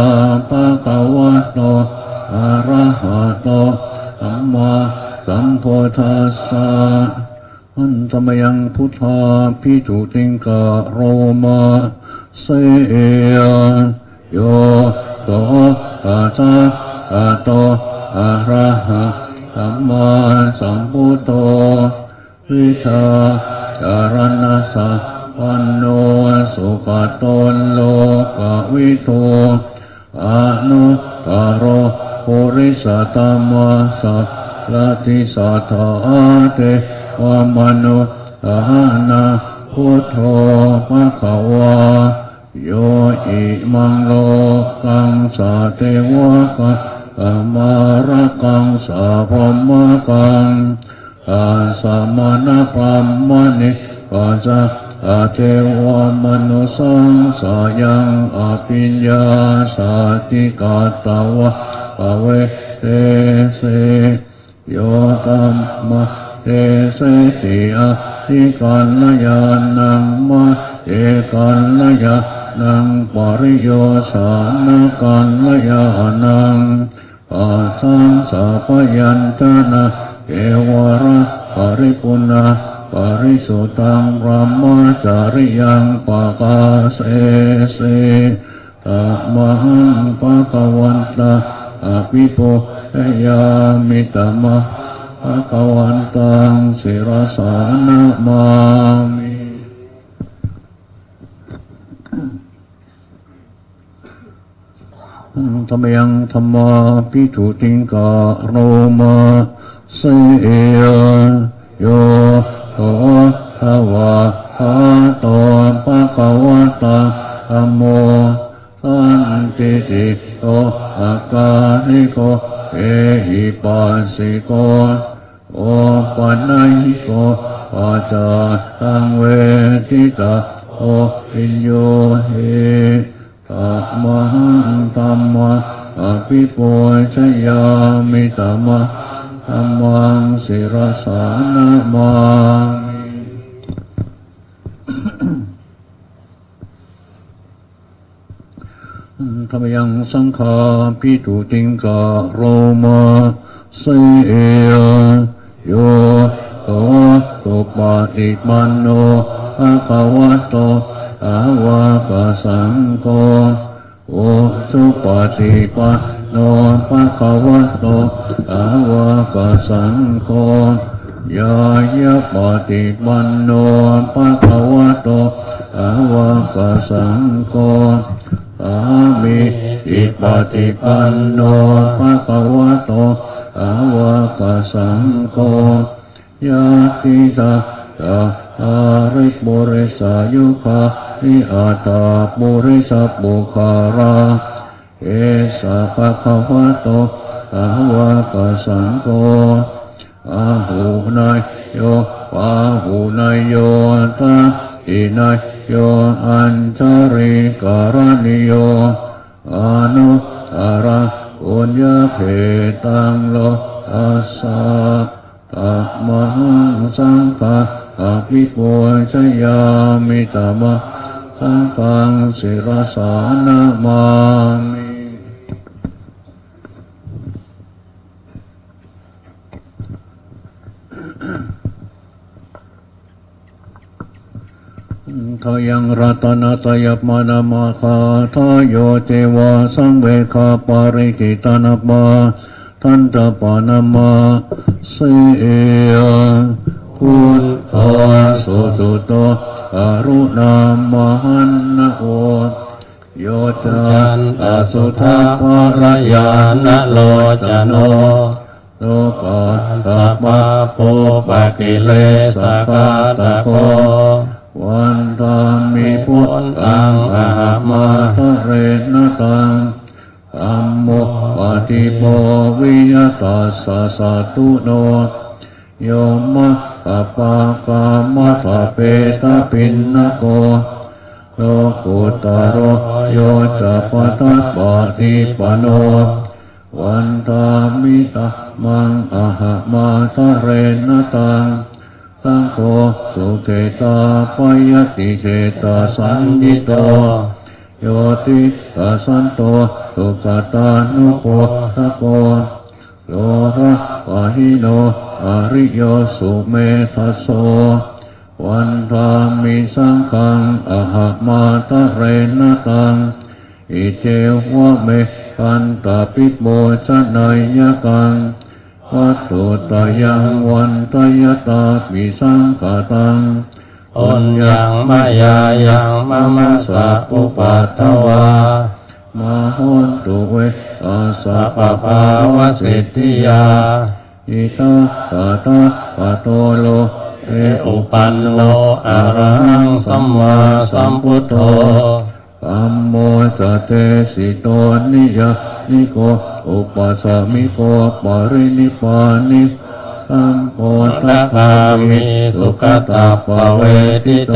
ภะคะวะโตอะระหะโตสัมมาสัมพุทธัสสะอันธรรมยังพุทธาภิกขุติงกะโรมาเสยโยโสภะคะวะโตอะระหะสัมมาสัมพุทโธวิชาจารณะสัพพันโนสุขโตโลกวิทูอนุตตโรปุริสตัมมาสัพพติสัทธาเตวมนุสหนาพุทโธภะคะวะโยอิมังโลกังสาเทวะกะมาระกังสาพมะกังอาสามนะพรหมณิปัสสะอาเทวมนุสังสายังอภิญญาสาติกาตาวะภเวเตเสโยตัมมะเตเสติอาทิกัลยานังมะเอกัลยานังปริโยสานกัลยานังปัทังสัพยัญชนะเกวระปริปุณาปริสุตังพรหมจาริยังปะกาเสเสตมหังภะคะวันตาอภิปุเตยามิตมะภะคะวันตังศิรสานะมามิธรรมยังธรรมาภิกขุติงกะโรมาเสยโยโตภะวะหะโตภะคะวะตาธัมโมสันติติโตอาการิโกเอหิปัสสิโกโอปันญิโกปัจจตังเวทิตาโอปิญโยเฮตัมมังธัมมะอภิปุชยามิตัมมะธัมมังศิรสานะมามิธรรมยังสังฆาภิกขุติงกะโรมาเสยโยโต โตสุปฏิปันโนภะคะวะโตสาวกสังโฆโอสุปฏิปันโนภะคะวะโตสาวกสังโฆยายะปฏิปันโนภะคะวะโตสาวกสังโฆสามิจิปฏิปันโนภะคะวะโตสาวกสังโฆยะติตาอาริปุริสายุคานิอาตาปุริสปุคาราเอสะภะคะวะโตสาวกสังโฆอาหูนายโยปาหูนายโยตาอินายโยอัญชริการณิโยอนุสาระปุญญเขตังโลอาสาตัมมังสังฆาอภิปุชยามิตมะสังฆังศิรสานามามิทยังรัตนาตยปมานามาคาทายโยเจวาสังเวคาปาริกิตานาปาทันตปานามาเสียพุทธาสุสุโตอรุณามหันนะโอโยจันตสุทัพพรยานะโลจโนโลกาตปะโพปะกิเลสกาตะโควันตามิพุทธังอะหะมาทะเรนตังธัมโมปฏิโมวิยตัสสะสะตุโนโยมะปะปะกามะปะเปตะปินนะโกโลกุตโรโยจะปะทัปปะทิปะโนวันตามิตะมังอะหะมาทะเรนตังสังโฆสุเขตาปยติเขตาสันญิโตโยติตาสันโตสุขตานุโภทะโกโลระปะหิโนอริโยสุเมทัสโสวันธามิสังฆังอะหะมาทะเรนตังอิเจวะเมปันตาปิโมชนายกังวัตถุตยังวันตยตาปิสังฆตังปุญญังมายายังมะมะสะอุปัตถวามโหตุเวตัสสะปะภาวะสิทธิยาอิตาตาตาปะโตโลเออุปันโนอะระหังสัมมาสัมพุทโธธัมโมจะเตสิโตนิยานิโกอุปัสสมิโกปรินิพพานิธัมโมทัคามิสุขตาภเวทิโต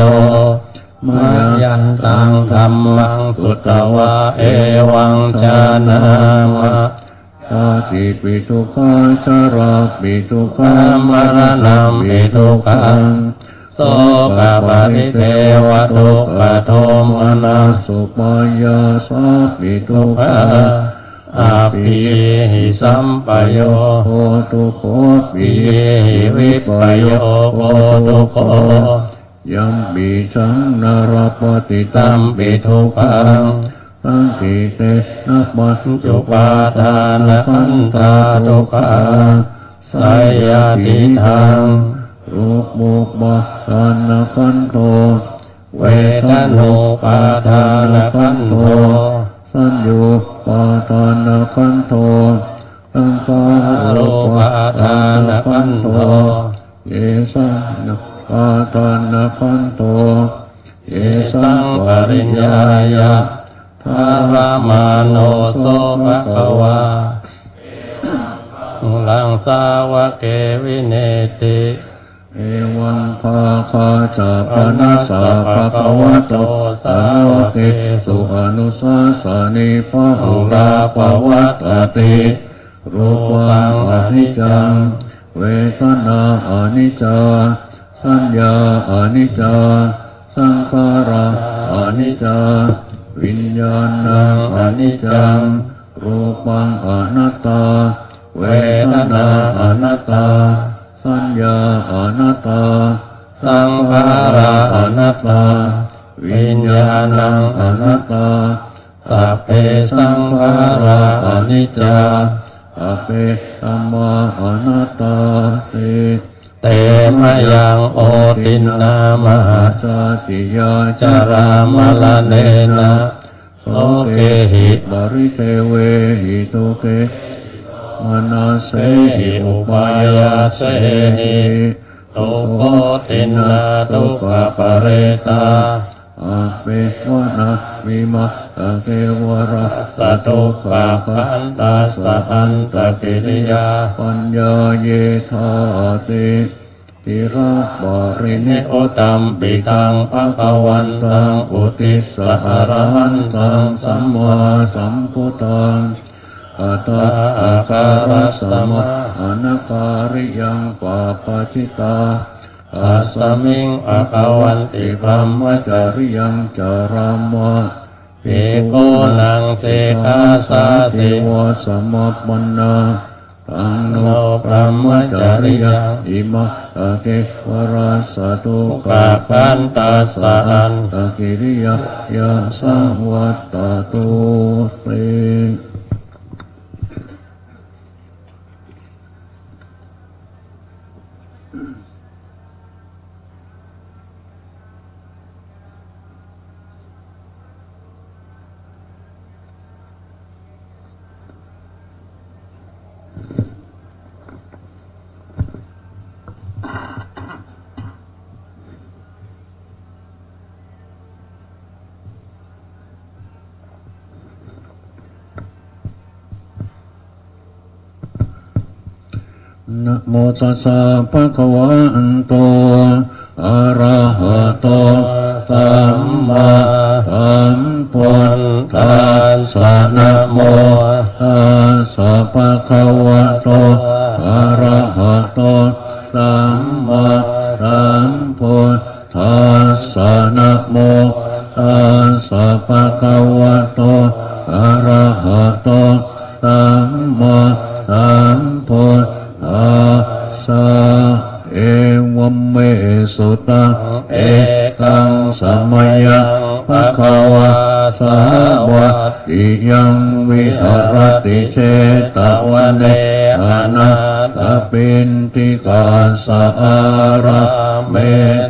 มายันตังธัมมังสุตวะเอวังชานามะตาติปิทุกขาชาราปิทุกขามรณะปิทุกขังโสกปาริเทวทุกขโทมนัสสุปายาสาปิทุกขาอาปิหิสัมปโยโหตุโคปิหิวิปโยโหตุโคยัมปิสังนารปฏิตัมปิทุกขังตั้งกิเตนะปัจจุปาทานขันธาทุกขาสายาติทังรูปมุปปาทานขันโตเวทนุปาทานขันโตสัญญูปาทานขันโตสังขารุปาทานขันโตเยสังปาทานขันโตเยสังปริญญายะทารมาโนโสภะคะวาลังสาวะเกวิเนติเอวังภาคาจะปนัสสะภะคะวะโตสาวกเกสุอนุสาสนิพะหุราปวัตติรูปังอนิจจังเวทนาอนิจจาสัญญาอนิจจาสังขาราอนิจจาวิญญาณังอนิจจังรูปังอนัตตาเวทนาอนัตตา สัญญาอนัตตาสังขาราอนัตตาวิญญาณังอนัตตาสัพเพสังขาราอนิจจาสัพเพธัมมาอนัตตาเตเตมะยังโอตินนามหาสติยาจารามลเนนะโสเกหิบริเตเวหิตุเกมนาเสหิอุปายาเสหิตุโคตินาตุกะปะเรตาอาเปวนาวิมัตตะเกวระสะตุกะขันตัสสะอันตะกิริยาปัญญาเยธาติติระบริณิโอตัมปิตังภะคะวันตังอุติสสะอรหันตังสัมมาสัมพุทธังอัตตาอาคารัสสมะอนาคาริยังปาปะจิตาอาสมิงอาคาวันติพรหมจาริยังจารามะภิกขุนังเสกาสาสิวะสมะปันนาตังโนพรหมจาริยังอิมะตะเกวราสตุกะขันตัสสะอันตะกิริยายาสังวัตตตุเตนะโมตัสสะภะคะวะโตอะระหะโตสัมมาสัมพุทธัสสะนะโมตัสสะภะคะวะโตอะระหะโตสัมมาสัมพุทธัสสะนะโมตัสสะภะคะวะโตอะระหะโตสัมมาสัมพุทธัสสะเอวเมสุตังเอกังสมัยะภะคะวะสาวะติยังวิหารติเชตวันเนอนาตปินติกาสาระเม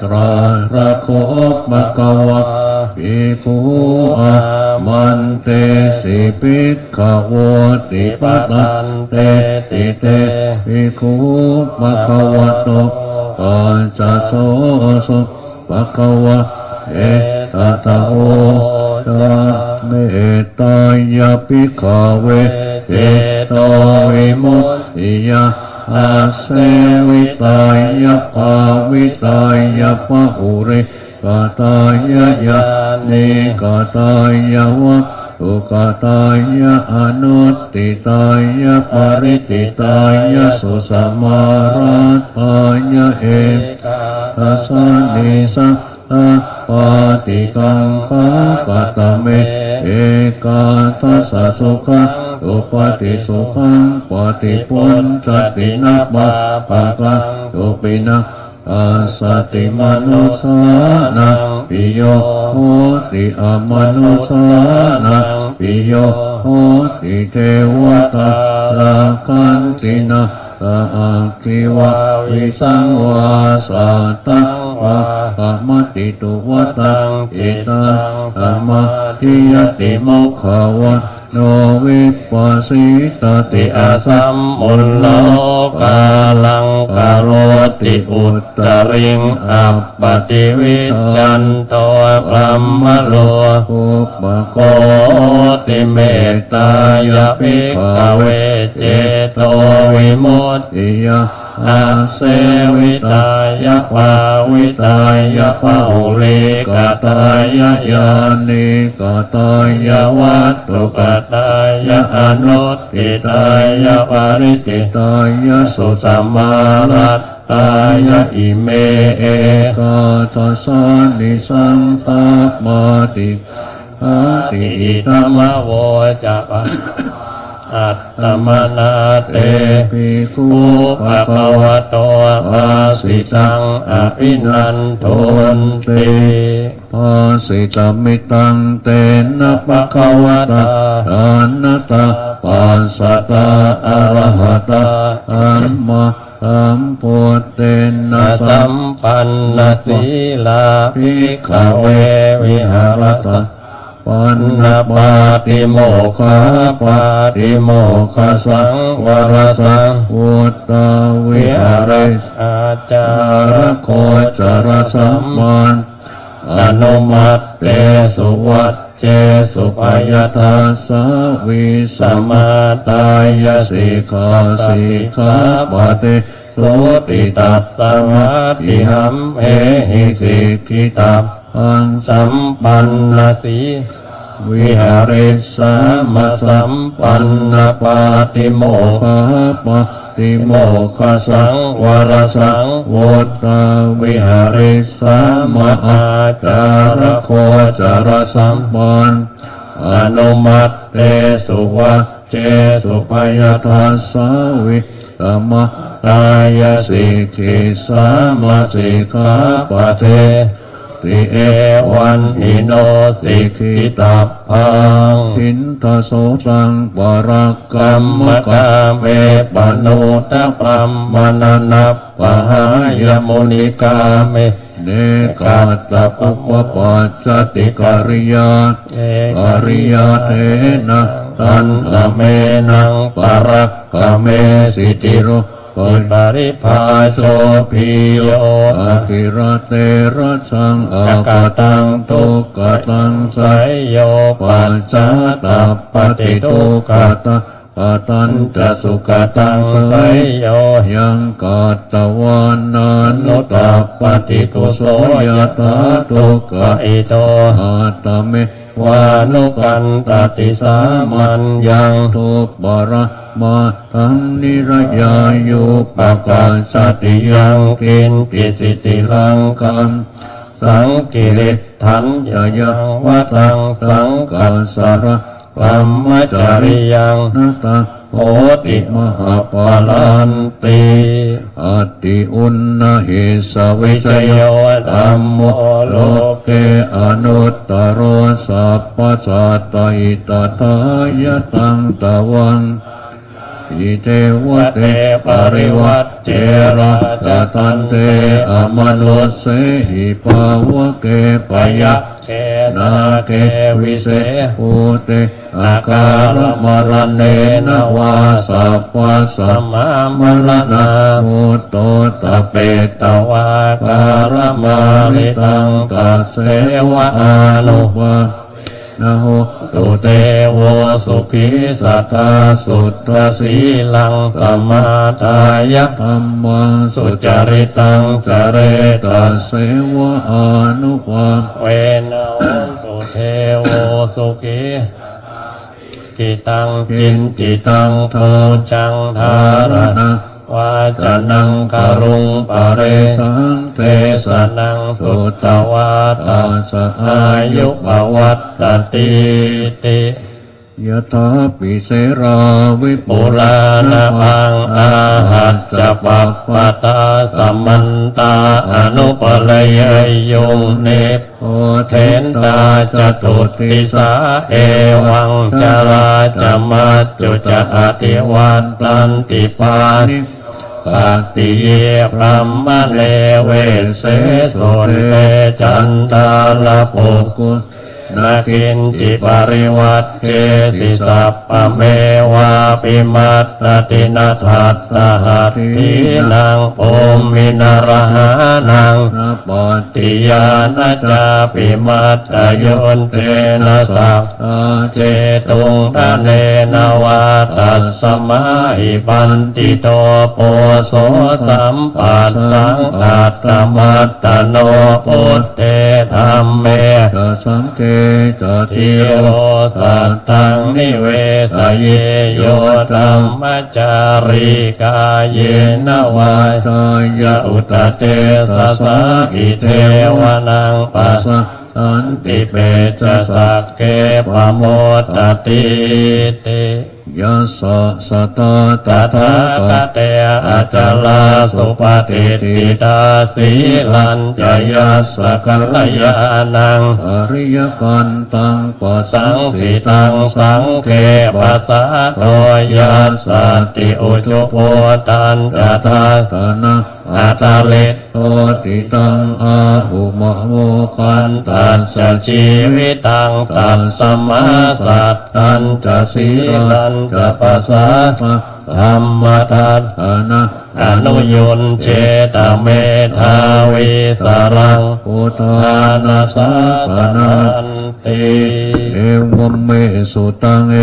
ตราระโคภะคะวะภิกขุอามันเตสิภิกขวติปตันเตติเตภิกขุภะคะวะโตปัญจโสสุภะคะวะเอตตะโอจาเมตตายาภิกขเวเตโตวิมุตติยาอาเสวิตายาภาวิตายาภะอุริกตายะยะเนกตายะวะตุกตายะอนุตติตายะปริติตายะสุสมาราทายะเอตัสสะนิสัตตะปาติกังคะกตเมเอกาทัสสะสุขังสุปฏิสุขังปฏิปุญจตินะมาปะกะสุปินะอาสติมนุสานังปิโยโหติอมนุสานังปิโยโหติเทวตาราคันตินะตาคิวะวิสังวาสัตตังวะปะมติตุวตังอิตังสมาธิยติโมขขาวะโนวิปัสสิตติอาสัมมุนโลกาลังกโรติอุตตริงอัปปติวิจันโตพรหมโลกุปโคติเมตตายาภิกขเวเจโตวิมุตติยาอาเสวิตายะภาวิตายะภาหุริกตายะญาณิกตายะวัตถุกตายะอนุตติตายะปริจิตายะสุสัมมารัตตายะอิเมเอกาทัสสานิสังสัพมาติอาติอิธรรมโวจะปะ อัตตมนาเต ภิกขุ ภะคะวะโตอาสิตังอภินันโทนติ ภาสิตมิตังเตนะภะคะวะตาอานัตตาปัสสตาอะระหะตาอัมมาสัมพุทเตนะสั สั ม มปันนสีลาภิกขเววิหารส ปัน น นะ ปาติโมกขปาติโมกขสังวรสัง พุทธาวิ วิ หา หาร ริ อาจา อาร ร โคจารสัมมัน อนุมัตเตสุวัตเจสุปายา ทั ทั ส ส สะวิส ส มา มาตายา สิ สิ กขาสิกขาปะเตโส โสติตัสสมาติหัมเหหิสิกขิตับ อังสั สั ม มปันนสี วิหาริสามาสัมปันนาปาติโมกขปะติโมกขสังวรสังวุตตาวิหาริสามาอาจารโคจารสัมปันอนุมัตเตสุวัจเจสุปยทัสสะวิตมะตายสิกขิสามาสิกขาปะเทติเอวันหิโนสิกขิตัพพังสินทโสตังวรกรรมกาเมปโนตปัมมนานัปปะหายมุนิกาเมเนกาตปุปปัจจติกริยาอริยเทนะตันหเมนังปรักขเมสิติโรปิปริภาโชพิโยอาคิระเตระชังอากตังตุกตังไสยโยปัจจตัปปติทุกขตาปตันจะสุขตังไสยโยยังกัตตวานานุตตัปปติตุโสยตาทุกข อิโต อาตเม วานุกันตติสามัญญัง ทุบระมาทังนิรยายุปกาสติยังกินติสิติรังคัม สังกิริทันยยังวัตังสังกัสสาระปัมมจาริยัง นาตา โหติมหาปาลันติ อติอุณนาหิสวิ วิ จ จ ย โย ธัมโมโลเกอนุตตโรสัพพสัตตหิตถายตังตวังอิเทวเตปริวัตเจระตตันเตอมนุสเสหิปาวะเกปยะ เก นาเกวิเศภูเตอาการมรณเนนวาสัพพะสั สั ม มมามรณา มุตโตตะเปต ต ว วา า การมาริตังตัสเสวะอานุ วะนะโหตุ ตุ เต เตโวสุขีสัตตาสุตตสีลังสมาทายะ ธัมมังสุ สุ จ จ ริ ริ ต ตัง จ จ เร เร ต ตั เสวะอานุภา เวนะโหตุเทโวสุขีกิตังจินจิตังโทจังทารณะวาจานังคารุงปะเร สังเท ส สะ นังสุตตวาต ตาสะอา อา ยุ ยุปวัตตติติ ยะถาปิเสราวิปุ ปุ รา รา ณ ณ พั พั ง ง อา อา หั หั จ จ จ จะ ปั ปั ป ป ปะ ปตาสัมมันตาอนุปลยโยเนป โอเท เท น น ตา ตา จ จ ตุ ตุ ติ ติ สา สาเอวังจาราจมาจุจะอติวันตันติปานิปาติเยพรหมเลเวเสสุนเตจันตาลโภกุนาคินจิปริวัตเจสิสัพพเมวาปิมัตตินาทัตตหัตถีนางโอมินารหานัง นาปอติ ติยานาจาปิมัตตโยนเตนะสัพ ตาเจ เจตุงทะเนนวาตัสสมาหิปันติโตโปโสสัมปัสสังอัตตมัตตโนพุทเตธัมเม จะสังเกจ ทิ ติโร โรสัตตังนิเวสเยโยธัมมจาริกายเยนวา จายะ อุตเตสสะอิเทวนังปัสสะ สันติ ติเปจะสักเกปะโมตติติ ยัสสะสะตาตถาคเตอาจาลาสุปฏิทิตาสีลัญจยัสสะกัลยาณังอริยกันตังปัสสังสิตังสังเขปัสสะโตยัสสติอุจุโพตันจตาธนะอาตาเลโตติตังอาหุมะโมคันตัสสะชีวิตังตัสสมาสัตตันจะสีลันจะปัสสะธรรมทัตถนะอนุยุนเจตเมธาวิสรังพุทธานาสาสนันติเอวเมสุตังเอ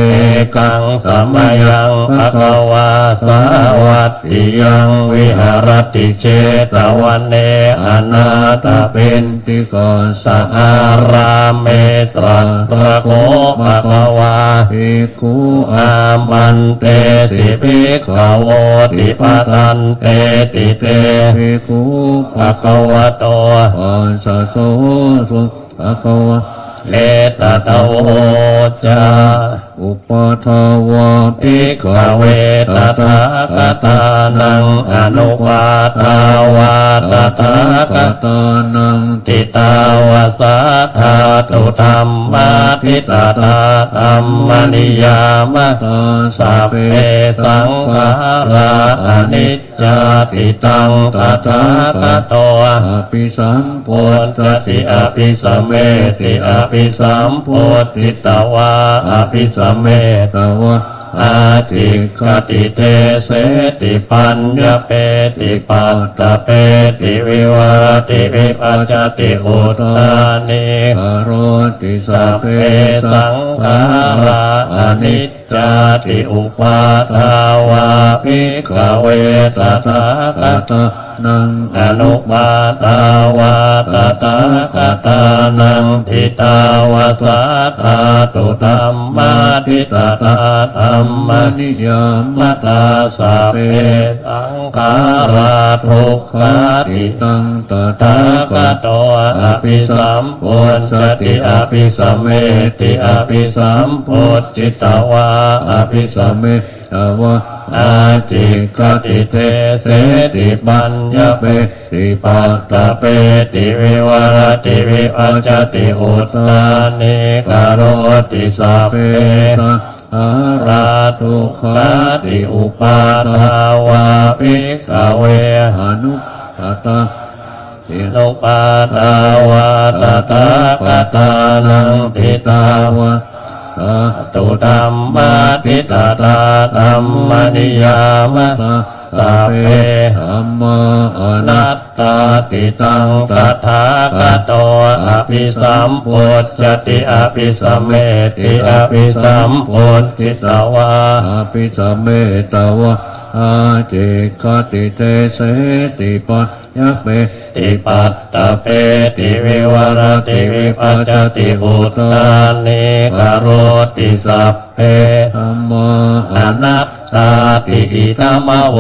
กังสัมมายังภควาสาวัตติยังวิหารติเจตวันเนอนาตเป็นติกรสอาราเมตรัตระโคภควาภิกขุอามันเตสิภิกขโวติปตันเตติเตภิกขุภควโตปัสสะโสสุภควะเลตตะโวจาอุปทาวะภิกขเวตถาคตานังอนุปาทาวะตถาคตานังติตาวะสัทธาตุธรรมาทิตตาธรรมนิยามตาสัพเพสังขาราอนิจจติตังตถาคตอภิสัมโพธิอภิสัมเมติอภิสัมโพธิตวาอภิสัมเมตวะอาทิคติเตเสติปัญญเปติปัตตเปติวิวรติวิปัจจติอุตตานิกโรติสัพเพสังขาราอนิจจติอุปาทาวาภิกขเวตถาคตานังอนุปาทาวาตถาคตานังทิตาวาสัทธาตุธัมมาทิตตาธัมมนิยามตาสัพเพสังขาราทุกขาติตังตถาคตอภิสัมโพธิอภิสัมเมติอภิสัมโพธิตวาอภิสัมเมตวะอาจิคติเตเสติปัญญเปติปัตตเปติวิวรติวิปัจจติอุตตานิกโรติสัพเพสังขาราทุกขาติอุปาทาวาภิกขเวอนุปตานุปาทาวาตถาคตานังทิตาวะตุธัมมาทิตตาธัมมนิยามสัพเพธัมมาอนัตตาติตังตถาคตอภิสัมโพธิอภิสัมเมติอภิสัมโพธิตวาอภิสัมเมตวะอาจิคติเตเสติปัญญเปติปัตตเปติวิวรติวิปัจจติอุตตานิกโรติสัพเพธัมมาอนัตตาติอิธัมมโว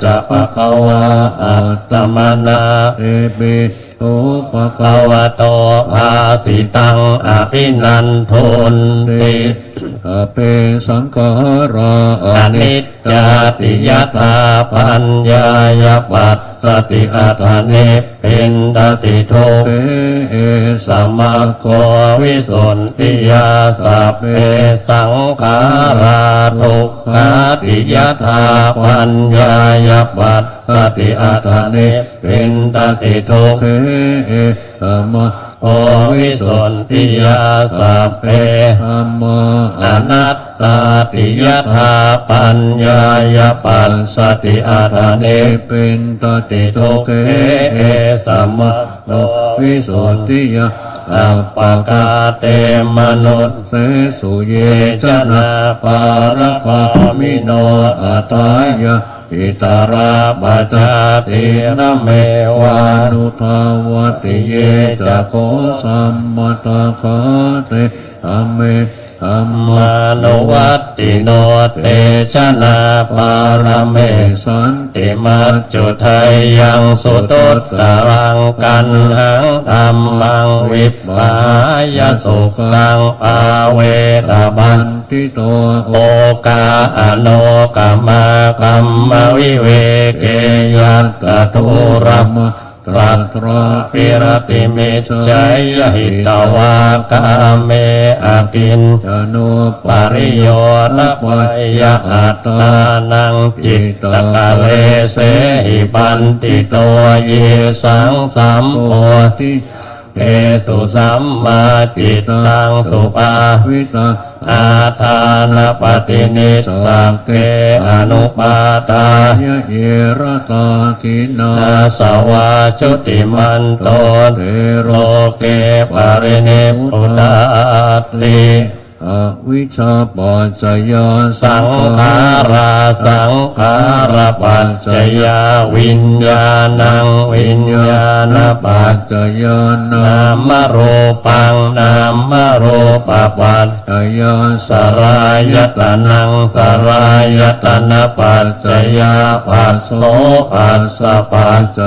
จะภควาอัตตมนาเอปิโตภควโตภาสิตังอภินันโทนติอเปสังขาราอนิจจติยตาปัญญายปัสสติอัตถเนเป็นดติโทเอสัมมาโควิสุนติยาสัพเพสังขาราทุกขาติยตาปัญญายปัสสติอัตถเนเป็นดติโทเอสัมมาโอวิสุนติยาสัพเพธัมมาอนัตตาติยถาปัญญายปัสสติอัตถเนเป็นตติโทเกสัมมาโอวิสุนติยาอัปปกาเตมนุสเสสุเยชนะปารคามิโนอัตตายะอิตาราปจาติระเมวานุภาวติเยจะโคสัมมตาคาเตธรรมเมธ ธัมมานุวัตติโนเตชะนาปารเมสันติมัจจุทัยยังสุตุตตรังกันหังธัมมังวิปปายสุขังปาเวตบันติโตโอกาอโนกัมมากัมมวิเวเกยัตตทุรัมตรัตราปิรติเมจัยหิตวากาเมอากินจโนปริโยนปัยยะอัตตานังจิตตะกะเลเสหิปันติโตเยสังสัมโพธิเอสุสัมมาจิตตังสุปาวิตาอาทานปฏินิสสังเกอนุปาตายะเยระตากินาสวาชุติมันโตเทโรเกปรินิพพุตติอวิชชาปัจจยาสังขาราสังขาราปัจจยาวิญญาณังวิญญาณปัจจยานามรูปังนามรูปปัจจยาสรายตนังสรายตนะปัจจยาปัสโสปัสสะปัจจ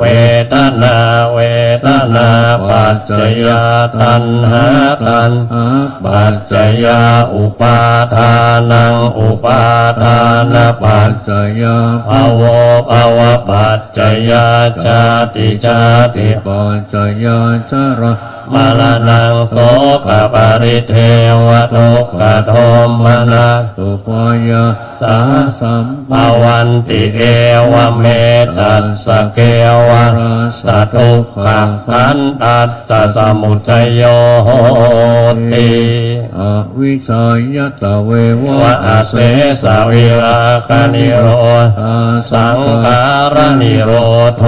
เวทนาเวทนาปัจจยาตัณหาตัณหาปัจจยาอุปาทานังอุปาทานปัจจยาภวภวปัจจยาชาติชาติปัจจยาชรามาลานังโสกปริเทวทุกขโทมนาตุปยาสาสัมภวันติเอวเมตัสสะเกวะสะทุกขังขันตัสสะสมุทัยโยโหติอวิชายตเววะอาเสสะวิราคานิโรธสังขารนิโรโท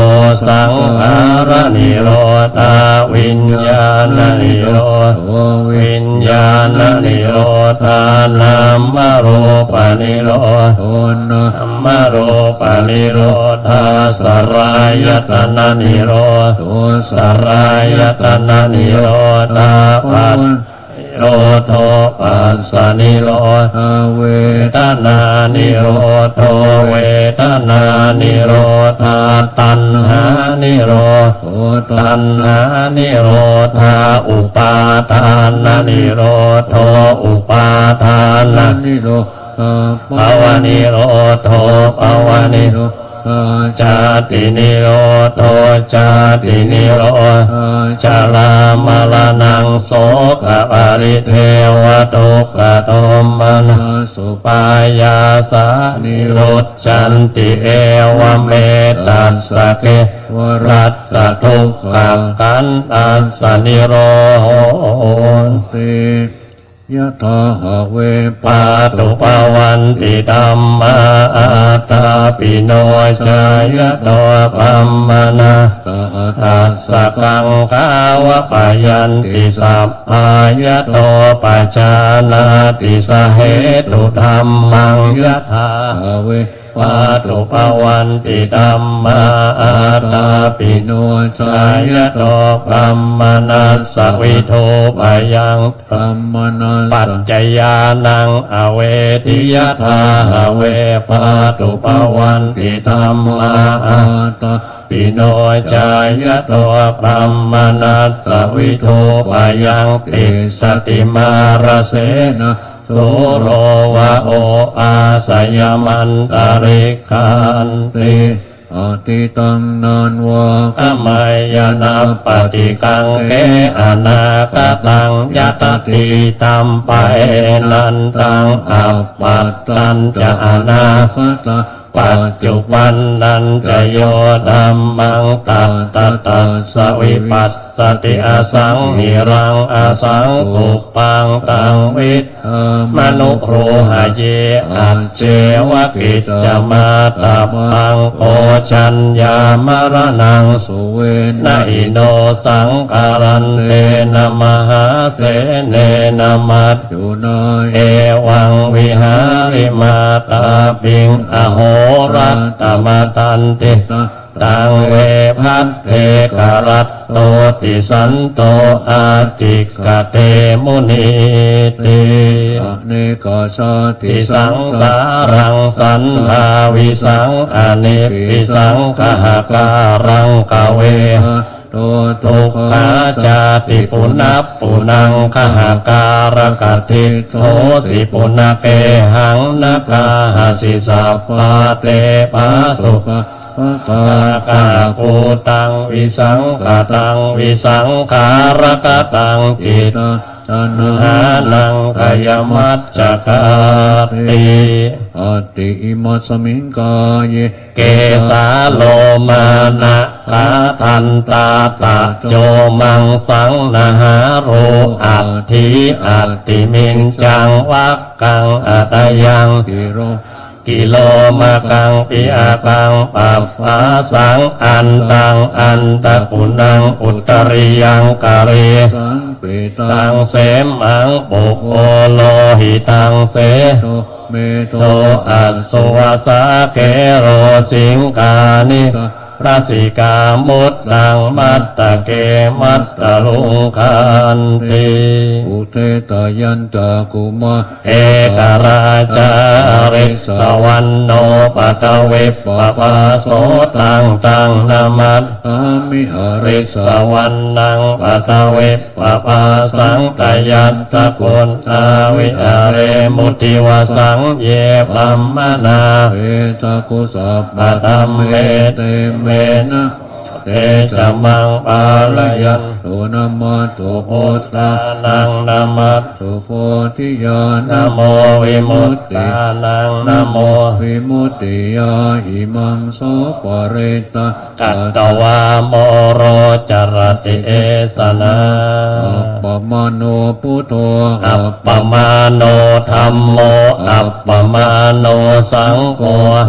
สังขารนิโรธาวิญญาณนิโรธวิญญาณนิโรธานามรูปนิโรธนามรูปนิโรธาสรายตนะนิโรธสรายตนะนิโรธาปัสโรโทปัสสะนิโรธาเวทนานิโรโทเวทนานิโรธาตัณหานิโรธตัณหานิโรธาอุปาทานนิโรโทอุปาทานนิโรธาภวนิโรโทภวนิโรชาตินิโรโทชาตินิโรชาลามลานังโสกปริเทวทุกขโทมนาสุปายาสานิโรธชันติเอวเมตัสสะเกวรัสสะทุกขังขันตัสสะนิโรติยะถาหะเวปาตุปวันติธัมมาอาตาปิโนจายะโตปัมมนะตัสสะกังคาวะปะยันติสัพพายะโตปัจจานาติสเหตุธัมมังยะถาหะเวปาตุปวันติธัมมาอาตาปิโนจายะโตปัมมนัสสวิโทปยังธัมมนัสปัจจยานังอเวทิยถาหะเวปาตุปวันติธัมมาอาตาปิโนจายะโตปัมมนัสสวิโทปยังติสติมาราเสนะโสโลวะโออาสยมันตริคันติอติตังนานวะขมายนาปฏิกังเกอนาคตังยตติตัมปะเอนันตังอัปปัตตันจะอนาคตปัจจุบันนันจะโยธัมมังตัตตะตัสสะวิปัสสติอสังหิรังอสังอุปังตังวิทมนุโคหะเยอัจเจวะกิจจมาตาปังโอชัญญามรณังสุเวนะอิโนสังการันเตนะมหาเสเนนะมัจจุนาเอวังวิหาริมาตาปิงอโหรัตตมตันติ ตังเวพัทเทกรัตโตติสันโตอาติกเตมุนีติอเนกชาติสังสารังสันภาวิสังอเนปิสังขหาการังกเวทุกขาจาติปุณปุนังขหาการกติโทสิปุณเกหังนาคาหาสิสัพพาเตปะสุขกากาปูตังวิสังกตังวิสังขารกตังจิตหานังกายมัจจคาติอติอิมัสมิงกายเกสาโลมานะคาทันตาตะโจมังสังนาหาโรอัตถิอัตติมินจังวักกังอัตยังกิโลมากังปิอากังปัปปะสังอันตังอันตะกุนังอุตริยังกะเรตังเสมังปุโอโลหิตังเสโตอัสสวาสาเคโรสิงกานิราสิกามุตตังมัตตะเกมัตตะลุงคันติอุเทตยันตะกุมาเอกราชาริสวรรณโนปะตะเวปปะปะโสตังตังนามัตอามิหริสวรรณังปะตะเวปปะปะสังตยันสกุลอาวิหาเรมุติวสังเยปัมมนาเอตะกุสัพพะธัมเมเตเมนะเตจามังปาลยันตุนามาตุโพธานังนามาตุโพธิญาณนะโมวิมุตตินังนะโมวิมุตติยาอิมังโสปะเรตะกัตตวาโมโรจรติเอสนาอัปปมาโนพุทโธอัปปมาโนธัมโมอัปปมาโนสังโฆ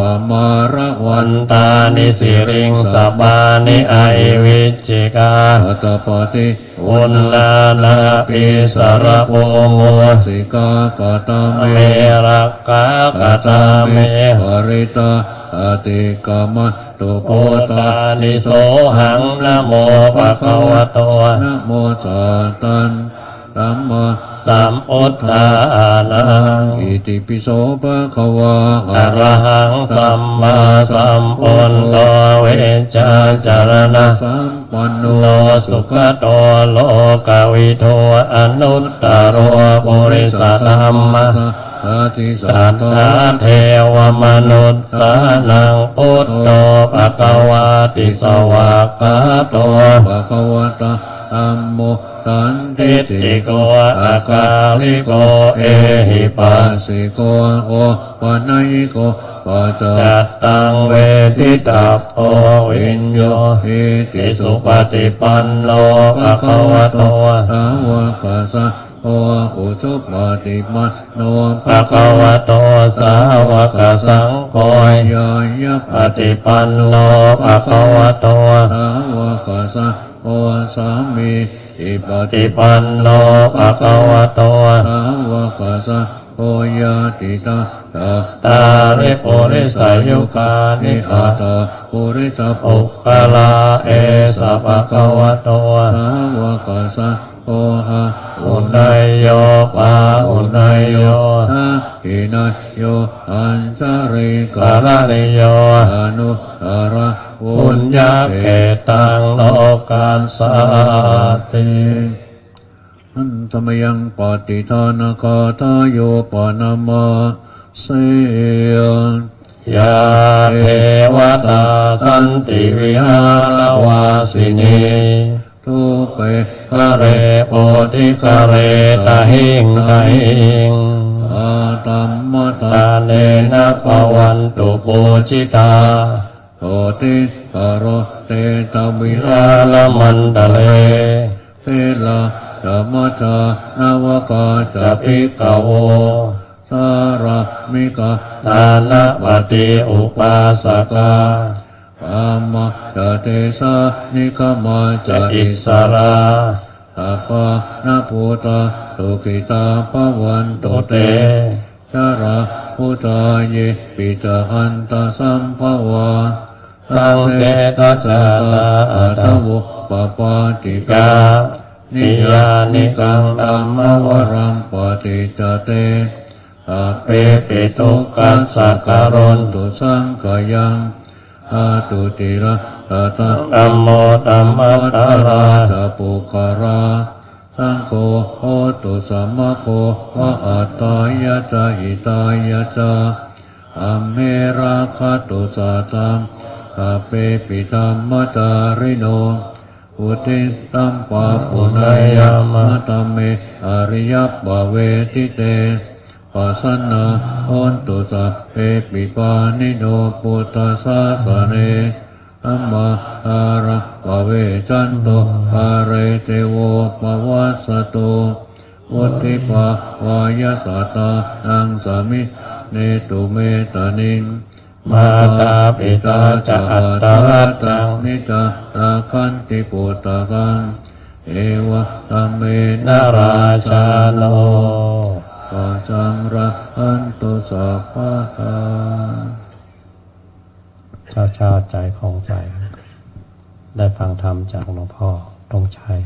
อัปปมาระวันตานิสิริงสบานิไอวิจิกาอัตตปฏิอุณลานาปิสารโพโมสิกากตาเมรักกากตาเมปริตาอติกามัตตุโพธานิโสหังนะโมภะคะวะโตนะโมสัตตันธัมมาสัมพุทธานังอิติปิโสภะคะวะอะระหังสัมมาสัมพุทโธเวชาจารณะสัมปันโนสุขโตโลกวิโทอนุตตโรปุริสธรรมสัทธาเทวมนุษย์สานังพุทโธภะคะวะติสวากขาโตภะคะวะตะธัมโมตันติติโกอาคาลิโกเอหิปัสสิโกโอปัญญิโกปัจจัตตังเวทิตาโพวิญโยหิติสุปฏิปันโนภะคะวะโตสาวกสัพโออุชุปฏิปันโนภะคะวะโตสาวกสังโฆยายะปฏิปันโนภะคะวะโตสาวกสังโฆสามีอิปฏิปันโนภะคะวะโตสาวกสังโฆยะติตาตาริปุริสายุคานิอัตตปุริสปุคคลาเอสะภะคะวะโตสาวกสังโฆหะอุนายโยปาอุนายโยทักขินายโยอัญจาริกาลนิโยอนุตระปุญญเขตังโลกัสสติอันธรรมยังปฏิทานคาทายโยปนามาเสยยาเทวตาสันติวิหารวาสินีทุเปคะเรโพธิคะเรตาหิงตาหิงอาตัมมตาเนนะปวันตุปูชิตาโพธิกโรเตตวิหารมันตะเลเทลาธรรมจานาวกาจะภิกขโวสารมิกาทานะปฏิอุปาสกาปามะตะเตสะนิคมาจะอิสราอาปะนะพุทธะตุกิตาปวันตุเตชาระพุทธาเยปิตาอันตสัมภวา สังเกตสัตตาอัตวุปปาติกานิยานิกังธัมมวรังปฏิจเตอาเปปิทุกขัสสะการนตุสังขยังอาตุติระธัมโมธัมมัตตาราจะปุคาราสังโฆโหตุสัมมาโควะอัตตายะจาหิตายะจาอัมเมราคตุสัตตังอาเปปิธัมมจาริโนอุทิตัมปะปุณายะมะตเมอริยบาเวทิเตปัสสนาโอนตุสัพเพปิปานิโนปุตตะสาสเนอัมมาอาระปะเวจันโตอาเรเตโวปวัสสโตอุทิปาวายสัตตานังสามิเนตุเมตานิงมาตาปิตาจะอัตตาตังนิจาราคันติปุตตะกังเอวะตัมเมนะราชาโนปัสสังรันตุสัพพะทาชาใจของใสได้ฟังธรรมจากหลวงพ่อธงชัย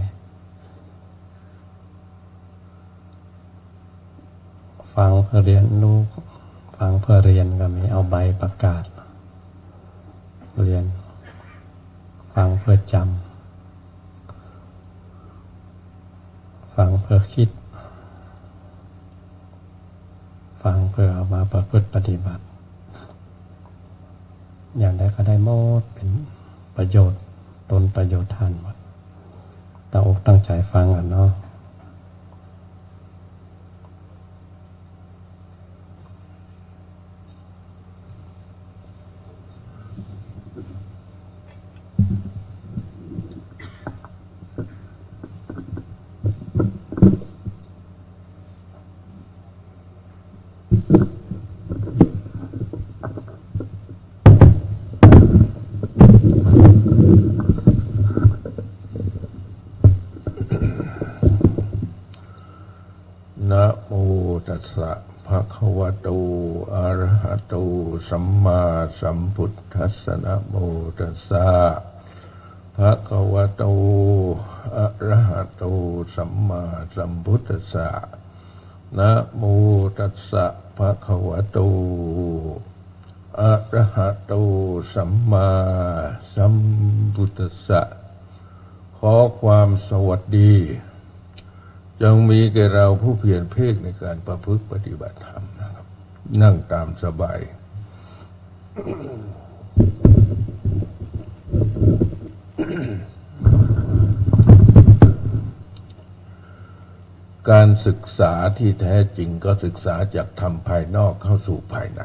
ฟังเพื่อเรียนรู้ฟังเพื่อเรียนก็มีเอาใบประกาศเรียนฟังเพื่อจำฟังเพื่อคิดฟังเพื่อเอามาประพฤติปฏิบัติอย่างใดก็ได้หมดเป็นประโยชน์ตนประโยชน์ท่านหมดตั้งอกตั้งใจฟังกันเนาะนะโมตัสสะภะคะวะโตอะระหะโตสัมมาสัมพุทธัสสะนะโมตัสสะภะคะวะโตอะระหะโตสัมมาสัมพุทธัสสะนะโมตัสสะภะคะวะโตอะระหะโตสัมมาสัมพุทธัสสะขอความสวัสดีจงมีแก่เราผู้เพียรเพ่งในการประพฤติปฏิบัติธรรมนะครับนั่งตามสบายการศึกษาที่แท้จริงก็ศึกษาจากธรรมภายนอกเข้าสู่ภายใน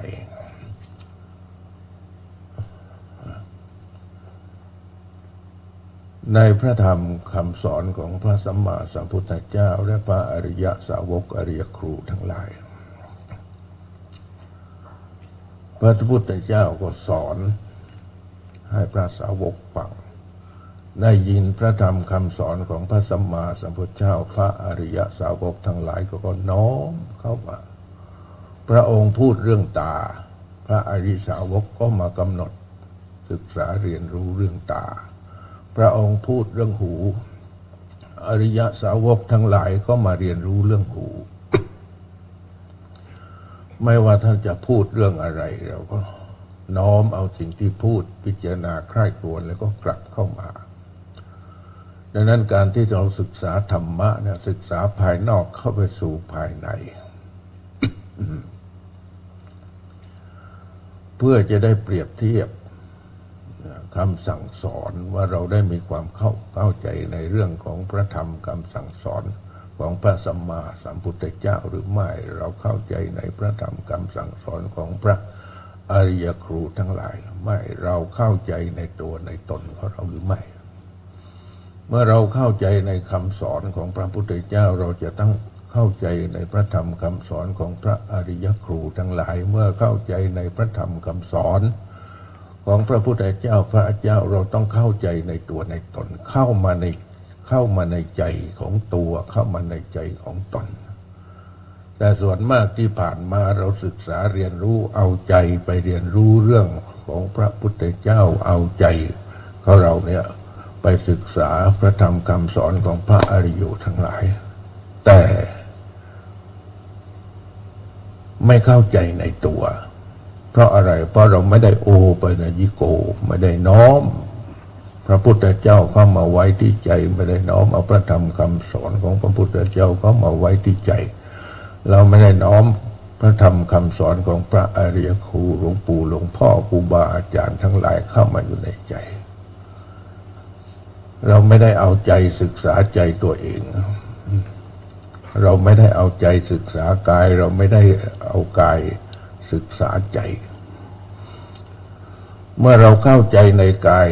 ในพระธรรมคำสอนของพระสัมมาสัมพุทธเจ้าและพระอริยสาวกอริยครูทั้งหลายพระพุทธเจ้าก็สอนให้พระสาวกฟังได้ยินพระธรรมคำสอนของพระสัมมาสัมพุทธเจ้าพระอริยสาวกทั้งหลายก็น้อมเข้ามาพระองค์พูดเรื่องตาพระอริยสาวกก็มากำหนดศึกษาเรียนรู้เรื่องตาพระองค์พูดเรื่องหูอริยสาวกทั้งหลายก็มาเรียนรู้เรื่องหู ไม่ว่าท่านจะพูดเรื่องอะไรเราก็น้อมเอาสิ่งที่พูดพิจารณาใคร่ครวญแล้วก็กลับเข้ามาดังนั้นการที่เราศึกษาธรรมะเนี่ยศึกษาภายนอกเข้าไปสู่ภายใน เพื่อจะได้เปรียบเทียบคำสั่งสอนว่าเราได้มีความเข้าใจในเรื่องของพระธรรมคำสั่งสอนของพระสัมมาสัมพุทธเจ้าหรือไม่เราเข้าใจในพระธรรมคำสั่งสอนของพระอริยครูทั้งหลายไม่เราเข้าใจในตัวในตนของเราหรือไม่เมื่อเราเข้าใจในคำสอนของพระพุทธเจ้าเราจะต้องเข้าใจในพระธรรมคำสอนของพระอริยครูทั้งหลายเมื่อเข้าใจในพระธรรมคำสอนของพระพุทธเจ้าพระเจ้าเราต้องเข้าใจในตัวในตนเข้ามาในใจของตัวเข้ามาในใจของตน แต่ส่วนมากที่ผ่านมาเราศึกษาเรียนรู้เอาใจไปเรียนรู้เรื่องของพระพุทธเจ้าเอาใจของเราเนี่ยไปศึกษาพระธรรมคำสอนของพระอริยทั้งหลายแต่ไม่เข้าใจในตัวเพราะอะไรเพราะเราไม่ได้โอไปในยิโกไม่ได้น้อมพระพุทธเจ้าเข้ามาไว้ที่ใจไม่ได้น้อมเอาพระธรรมคำสอนของพระพุทธเจ้าเข้ามาไว้ที่ใจเราไม่ได้น้อมพระธรรมคำสอนของพระอริยครูหลวงปู่หลวงพ่อครูบาอาจารย์ทั้งหลายเข้ามาอยู่ในใจเราไม่ได้เอาใจศึกษาใจตัวเองเราไม่ได้เอาใจศึกษากายเราไม่ได้เอากายศึกษาใจเมื่อเราเข้าใจในกาย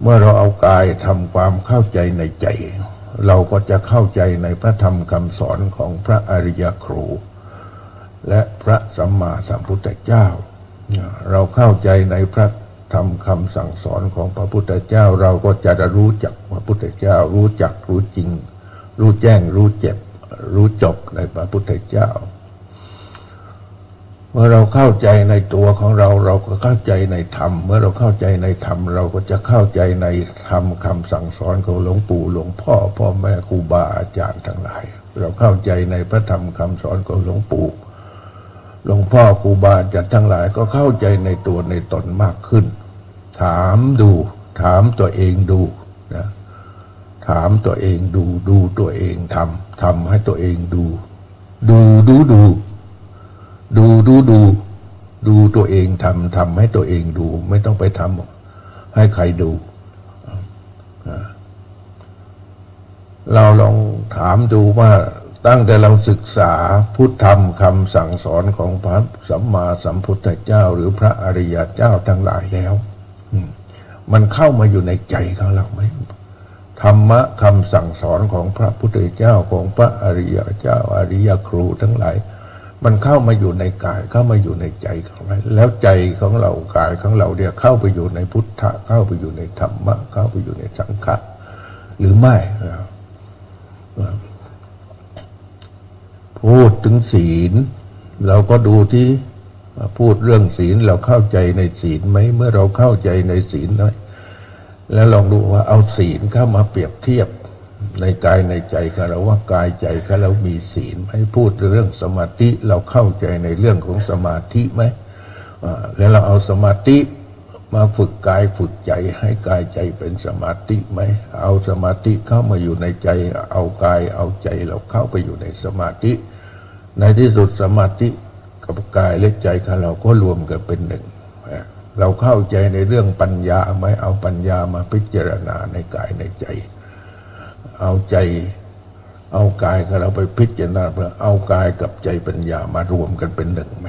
เมื่อเราเอากายทำความเข้าใจในใจเราก็จะเข้าใจในพระธรรมคำสอนของพระอริยครูและพระสัมมาสัมพุทธเจ้าเราเข้าใจในพระธรรมคำสั่งสอนของพระพุทธเจ้าเราก็จะรู้จักพระพุทธเจ้ารู้จักรู้จริงรู้แจ้งรู้เจ็บรู้จบในพระพุทธเจ้าเมื่อเราเข้าใจในตัวของเราเราก็เข้าใจในธรรมเมื่อเราเข้าใจในธรรมเราก็จะเข้าใจในธรรมคำสั่งสอนของหลวงปู่หลวงพ่อพ่อแม่ครูบาอาจารย์ทั้งหลายเราเข้าใจในพระธรรมคำสอนของหลวงปู่หลวงพ่อครูบาอาจารย์ทั้งหลายก็เข้าใจในตัวในตนมากขึ้นถามดูถามตัวเองดูนะถามตัวเองดูดูตัวเองทำให้ตัวเองดูดูตัวเองทำให้ตัวเองดูไม่ต้องไปทำให้ใครดูเราลองถามดูว่าตั้งแต่เราศึกษาพุทธธรรมคำสั่งสอนของพระสัมมาสัมพุทธเจ้าหรือพระอริยเจ้าทั้งหลายแล้วมันเข้ามาอยู่ในใจของเราไหมธรรมะคำสั่งสอนของพระพุทธเจ้าของพระอริยเจ้าอริยครูทั้งหลายมันเข้ามาอยู่ในกายเข้ามาอยู่ในใจของเราแล้วใจของเรากายของเราเนี่ยเข้าไปอยู่ในพุทธะเข้าไปอยู่ในธรรมะเข้าไปอยู่ในสังฆะหรือไม่พูดถึงศีลเราก็ดูที่พูดเรื่องศีลเราเข้าใจในศีลไหมเมื่อเราเข้าใจในศีลน้อยแล้วลองดูว่าเอาศีลเข้ามาเปรียบเทียบในกายในใจของเราว่ากายใจของเรามีศีลไหมพูดเรื่องสมาธิเราเข้าใจในเรื่องของสมาธิไหมแล้วเราเอาสมาธิมาฝึกกายฝึกใจให้กายใจเป็นสมาธิไหมเอาสมาธิเข้ามาอยู่ในใจเอากายเอาใจเราเข้าไปอยู่ในสมาธิในที่สุดสมาธิกับกายและใจของเราก็รวมกันเป็นหนึ่งเราเข้าใจในเรื่องปัญญาไหมเอาปัญญามาพิจารณาในกายในใจเอาใจเอากายของเราไปพิจารณาเพื่อเอากายกับใจปัญญามารวมกันเป็นหนึ่งไหม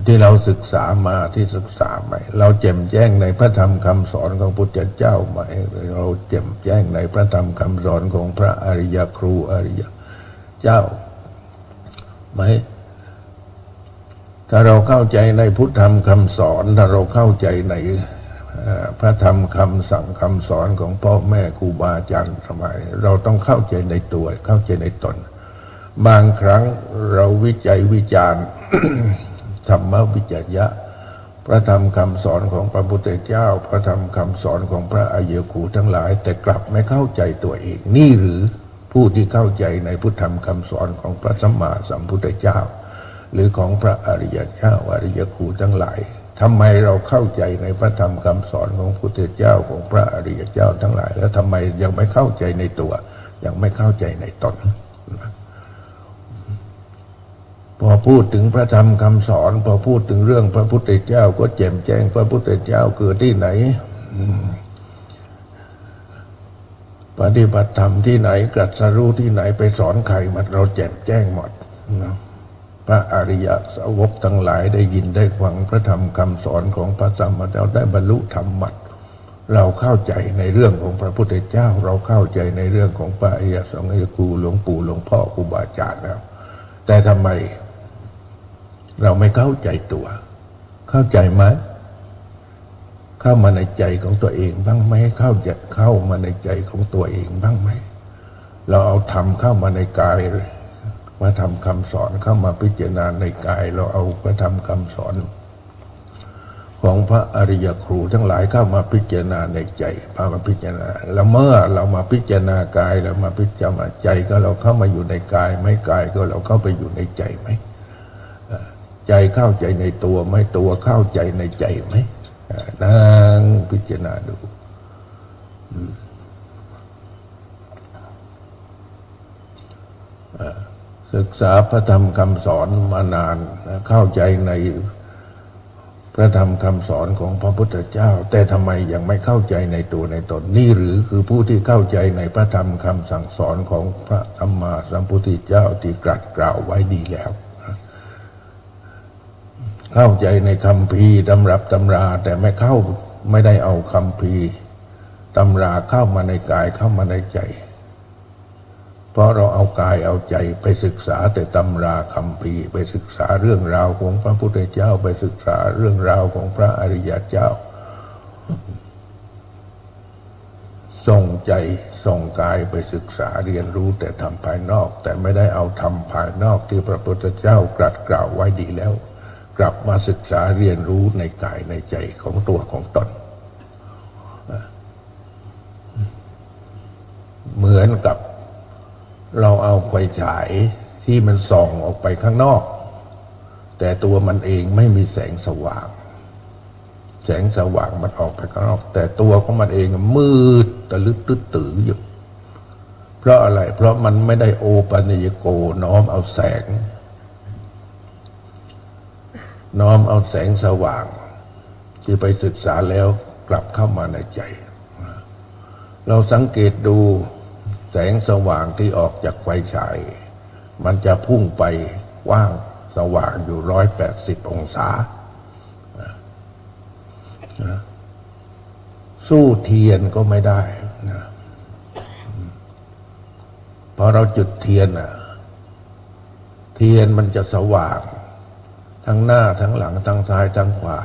ที่เราศึกษามาที่ศึกษาไหมเราแจ่มแจ้งในพระธรรมคำสอนของพุทธเจ้าไหมเราแจ่มแจ้งในพระธรรมคำสอนของพระอริยครูอริยเจ้าไหมถ้าเราเข้าใจในพุทธธรรมคำสอนถ้าเราเข้าใจในพระธรรมคำสั่งคำสอนของพ่อแม่ครูบาอาจารย์สมัยเราต้องเข้าใจในตัวเข้าใจในตนบางครั้งเราวิจัยวิจารณ์ ธรรมวิจยะพระธรรมคำสอนของพระพุทธเจ้าพระธรรมคำสอนของพระอริยครูทั้งหลายแต่กลับไม่เข้าใจตัวเองนี่หรือผู้ที่เข้าใจในพุทธธรรมคำสอนของพระสัมมาสัมพุทธเจ้าหรือของพระอริยเจ้าอริยครูทั้งหลายทำไมเราเข้าใจในพระธรรมคำสอนของพระพุทธเจ้าของพระอริยเจ้าทั้งหลายแล้วทำไมยังไม่เข้าใจในตัวยังไม่เข้าใจในตนพอพูดถึงพระธรรมคำสอนพอพูดถึงเรื่องพระพุทธเจ้าก็แจ่มแจ้งพระพุทธเจ้าเกิดที่ไหนปฏิบัติธรรมที่ไหนตรัสรู้ที่ไหนไปสอนใครมันเราแจ่มแจ้งหมดพระอริยสาวกทั้งหลายได้ยินได้ฟังพระธรรมคำสอนของพระสัมมาสัมพุทธเจ้าได้บรรลุธรรมหมดเราเข้าใจในเรื่องของพระพุทธเจ้าเราเข้าใจในเรื่องของพระอริยสงฆ์อริยครูหลวงปู่หลวงพ่อครูบาอาจารย์แล้วแต่ทำไมเราไม่เข้าใจตัวเข้าใจไหม เข้ามาในใจของตัวเองบ้างไหมเข้ามาในใจของตัวเองบ้างไหมเราเอาธรรมเข้ามาในกายเลยพระธรรมคำสอนเข้ามาพิจารณาในกายเราเอาพระธรรมคำสอนของพระอริยครูทั้งหลายเข้ามาพิจารณาในใจพามาพิจารณาแล้วเมื่อเรามาพิจารณากายเรามาพิจารณาใจก็เราเข้ามาอยู่ในกายไม่กายก็เราเข้าไปอยู่ในใจไหมใจเข้าใจในตัวไหมตัวเข้าใจในใจไหมนั่งพิจารณาดูศึกษาพระธรรมคำสอนมานานเข้าใจในพระธรรมคำสอนของพระพุทธเจ้าแต่ทำไมยังไม่เข้าใจในตัวในตนนี่หรือคือผู้ที่เข้าใจในพระธรรมคำสั่งสอนของพระสัมมาสัมพุทธเจ้าที่ตรัสกล่าวไว้ดีแล้วเข้าใจในคัมภีร์ตำรับตำราแต่ไม่ได้เอาคัมภีร์ตำราเข้ามาในกายเข้ามาในใจเพราะเราเอากายเอาใจไปศึกษาแต่ตำราคัมภีร์ไปศึกษาเรื่องราวของพระพุทธเจ้าไปศึกษาเรื่องราวของพระอริยเจ้าส่งใจส่งกายไปศึกษาเรียนรู้แต่ทำภายนอกแต่ไม่ได้เอาทำภายนอกที่พระพุทธเจ้ากรัสกล่าวไว้ดีแล้วกลับมาศึกษาเรียนรู้ในกายในใจของตัวของตนเหมือนกับเราเอาไฟฉายที่มันส่องออกไปข้างนอกแต่ตัวมันเองไม่มีแสงสว่างแสงสว่างมันออกไปข้างนอกแต่ตัวของมันเองมืดตะลึกตื้ออยู่เพราะอะไรเพราะมันไม่ได้โอปัญญโกน้อมเอาแสงน้อมเอาแสงสว่างที่ไปศึกษาแล้วกลับเข้ามาในใจเราสังเกตดูแสงสว่างที่ออกจากไฟฉายมันจะพุ่งไปกว้างสว่างอยู่180 องศาสู้เทียนก็ไม่ได้นะพอเราจุดเทียนเทียนมันจะสว่างทั้งหน้าทั้งหลังทั้งซ้ายทั้งขวา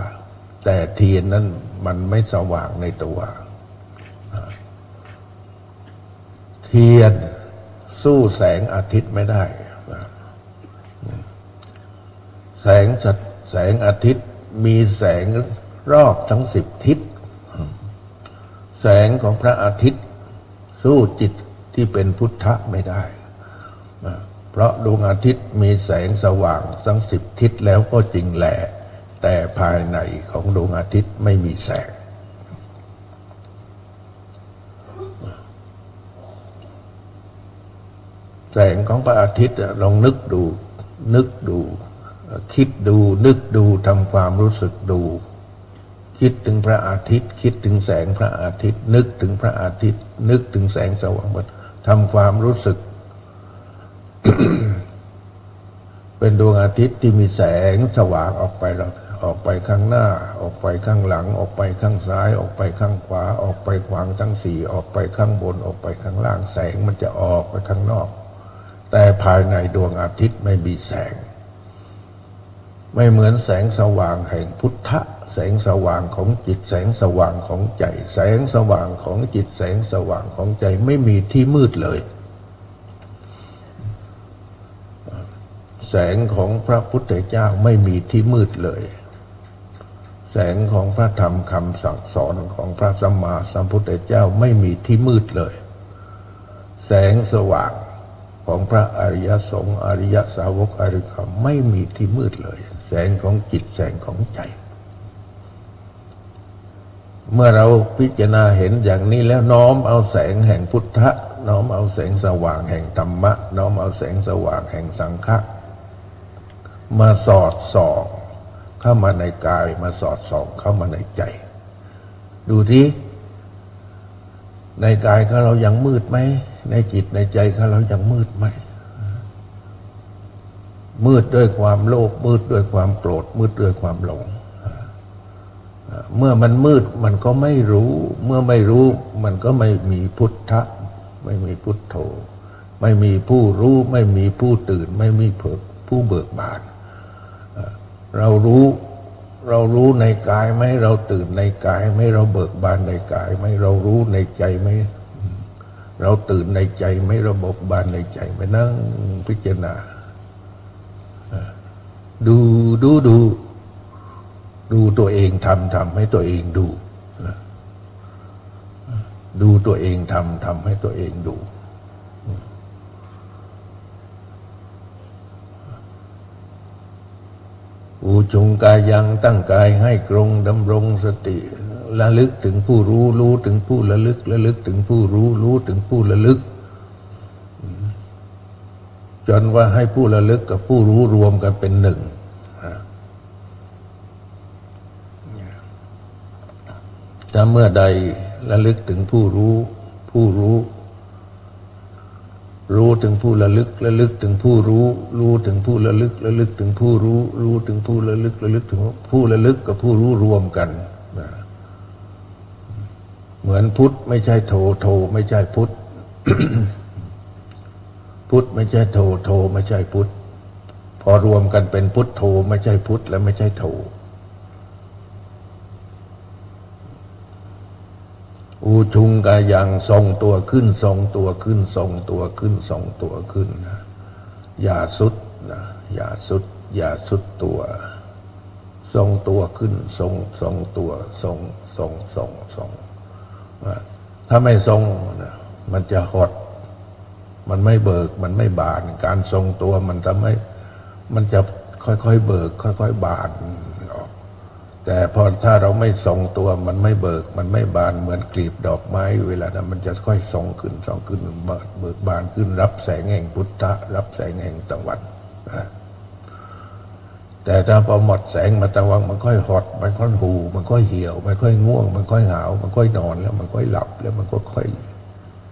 แต่เทียนนั้นมันไม่สว่างในตัวเทียนสู้แสงอาทิตย์ไม่ได้แสงอาทิตย์มีแสงรอบทั้ง10 ทิศแสงของพระอาทิตย์สู้จิตที่เป็นพุทธะไม่ได้เพราะดวงอาทิตย์มีแสงสว่างทั้ง10 ทิศแล้วก็จริงแหละแต่ภายในของดวงอาทิตย์ไม่มีแสงแสงของพระอาทิตย์ลองนึกดูคิดดูนึกดูทำความรู้สึกดูคิดถึงพระอาทิตย์คิดถึงแสงพระอาทิตย์นึกถึงพระอาทิตย์นึกถึงแสงสว่างทำความรู้สึก เป็นดวงอาทิตย์ที่มีแสงสว่างออกไปข้างหน้าออกไปข้างหลังออกไปข้างซ้ายออกไปข้างขวาออกไปขวางทั้ง4ออกไปข้างบนออกไปข้างล่างแสงมันจะออกไปข้างนอกแต่ภายในดวงอาทิตย์ไม่มีแสงไม่เหมือนแสงสว่างแห่งพุทธะแสงสว่างของจิตแสงสว่างของใจแสงสว่างของจิตแสงสว่างของใจไม่มีที่มืดเลยแสงของพระพุทธเจ้าไม่มีที่มืดเลยแสงของพระธรรมคำสั่งสอนของพระสัมมาสัมพุทธเจ้าไม่มีที่มืดเลยแสงสว่างของพระอริยสงฆ์อริยสาวกอริยธรรมไม่มีที่มืดเลยแสงของจิตแสงของใจเมื่อเราพิจารณาเห็นอย่างนี้แล้วน้อมเอาแสงแห่งพุทธะน้อมเอาแสงสว่างแห่งธรรมะน้อมเอาแสงสว่างแห่งสังฆะมาสอดส่องเข้ามาในกายมาสอดส่องเข้ามาในใจดูที่ในกายของเรายังมืดไหมในจิตในใจของเรายังมืดไหมมืดด้วยความโลภมืดด้วยความโกรธมืดด้วยความหลงเมื่อมันมืดมันก็ไม่รู้เมื่อไม่รู้มันก็ไม่มีพุทธะไม่มีพุทโธไม่มีผู้รู้ไม่มีผู้ตื่นไม่มีผู้เบิกบานเรารู้ เรารู้ในกายไหมเราตื่นในกายไหมเราเบิกบานในกายไหมเรารู้ในใจไหมเราตื่นในใจไหมเราเบิกบานในใจไหมนั่งพิจารณาดูตัวเองทำให้ตัวเองดูตัวเองทำให้ตัวเองดูอุจุงกายังตั้งกายให้ตรงดำรงสติระลึกถึงผู้รู้ถึงผู้ระลึกถึงผู้รู้ถึงผู้ระลึกจนว่าให้ผู้ระลึกกับผู้รู้รวมกันเป็นหนึ่งถ้าเมื่อใดระลึกถึงผู้รู้ถึงผู้ระลึกถึงผู้รู้ถึงผู้ระลึกถึงผู้รู้ถึงผู้ระลึกถึงผู้ระลึกกับผู้รู้รวมกันเหมือนพุทธไม่ใช่โทไม่ใช่พุทธ พุทธไม่ใช่โทไม่ใช่พุทธพอรวมกันเป็นพุทธโธไม่ใช่พุทธและไม่ใช่โธอุชุงกายังทรงตัวขึ้นทรงตัวขึ้นทรงตัวขึ้นทรงตัวขึ้นนะอย่าสุดนะอย่าสุดตัวทรงตัวขึ้นทรงตัวทรงถ้าไม่ทรงนะมันจะหดมันไม่เบิกมันไม่บานการทรงตัวมันทำให้มันจะค่อยๆเบิกค่อยๆบานออกแต่พอถ้าเราไม่ทรงตัวมันไม่เบิกมันไม่บานเหมือนกลีบดอกไม้เวลานั้นมันจะค่อยทรงขึ้นเบิกบานขึ้นรับแสงแห่งพุทธะรับแสงแห่งตะวันนะแต่ถ้าพอหมดแสงมาตะวันมันค่อยหดมันค่อยหูมันค่อยเหี่ยวมันค่อยง่วงมันค่อยหาวมันค่อยนอนแล้วมันค่อยหลับแล้วมันก็ค่อย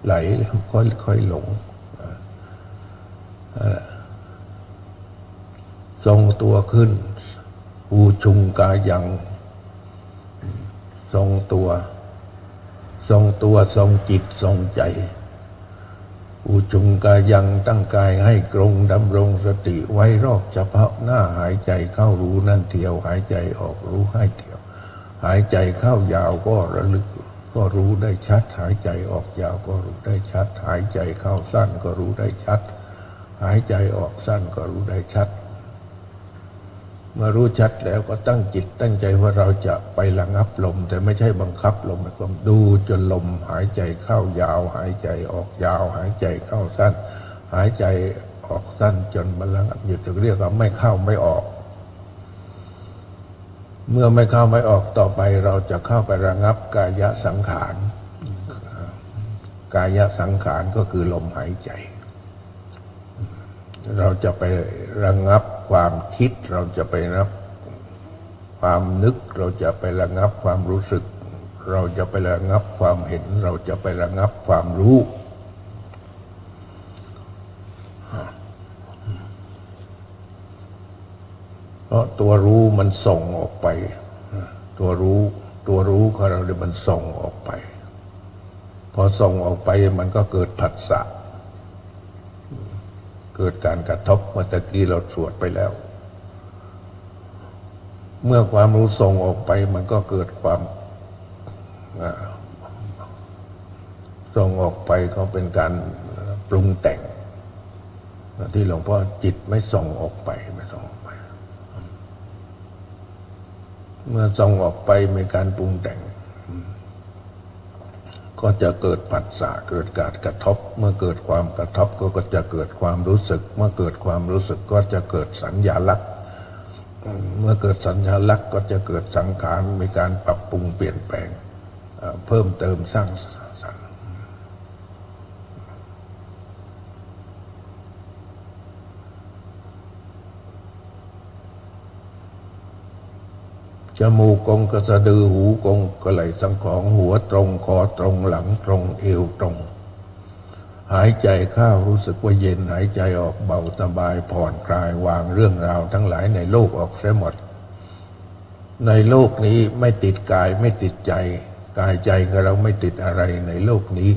ไหลแล้วค่อยหลงทรงตัวขึ้นอุชุงกายังทรงตัวทรงจิตทรงใจอุชุงกายังตั้งกายให้ตรงดำรงสติไว้รอบเฉพาะหน้าหายใจเข้ารู้นั่นเที่ยวหายใจออกรู้ให้เที่ยวหายใจเข้ายาวก็ระลึกก็รู้ได้ชัดหายใจออกยาวก็รู้ได้ชัดหายใจเข้าสั้นก็รู้ได้ชัดหายใจออกสั้นก็รู้ได้ชัดเมื่อรู้ชัดแล้วก็ตั้งจิตตั้งใจว่าเราจะไประงับลมแต่ไม่ใช่บังคับลมนะความดูจนลมหายใจเข้ายาวหายใจออกยาวหายใจเข้าสั้นหายใจออกสั้นจนมันระงับหยุดเรียกว่าไม่เข้าไม่ออกเมื่อไม่เข้าไม่ออกต่อไปเราจะเข้าไประงับกายสังขารกายสังขารก็คือลมหายใจเราจะไประงับความคิดเราจะไประงับความนึกเราจะไประงับความรู้สึกเราจะไประงับความเห็นเราจะไประงับความรู้เพราะตัวรู้มันส่งออกไปตัวรู้ของเราเนี่ยมันส่งออกไปพอส่งออกไปมันก็เกิดผัสสะเกิดการกระทบเมื่อตะกี้เราสวดไปแล้วเมื่อความรู้ส่งออกไปมันก็เกิดความส่งออกไปก็เป็นการปรุงแต่งที่หลวงพ่อจิตไม่ส่งออกไปไม่ส่งออกไปเมื่อส่งออกไปมีการปรุงแต่งก็จะเกิดผัสสะเกิดการกระทบเมื่อเกิดความกระทบก็จะเกิดความรู้สึกเมื่อเกิดความรู้สึกก็จะเกิดสัญญาลักษณ์เมื่อเกิดสัญญาลักษณ์ก็จะเกิดสังขารมีการปรับปรุงเปลี่ยนแปลงเพิ่มเติมสร้างสรรค์จมูกกงกระสะดือหูกงกระไหล่สังของหัวตรงคอตรงหลังตรงเอวตรงหายใจเข้ารู้สึกว่าเย็นหายใจออกเบาสบายผ่อนคลายวางเรื่องราวทั้งหลายในโลกออกเสียหมดในโลกนี้ไม่ติดกายไม่ติดใจกายใจของเราไม่ติดอะไรในโลกนี้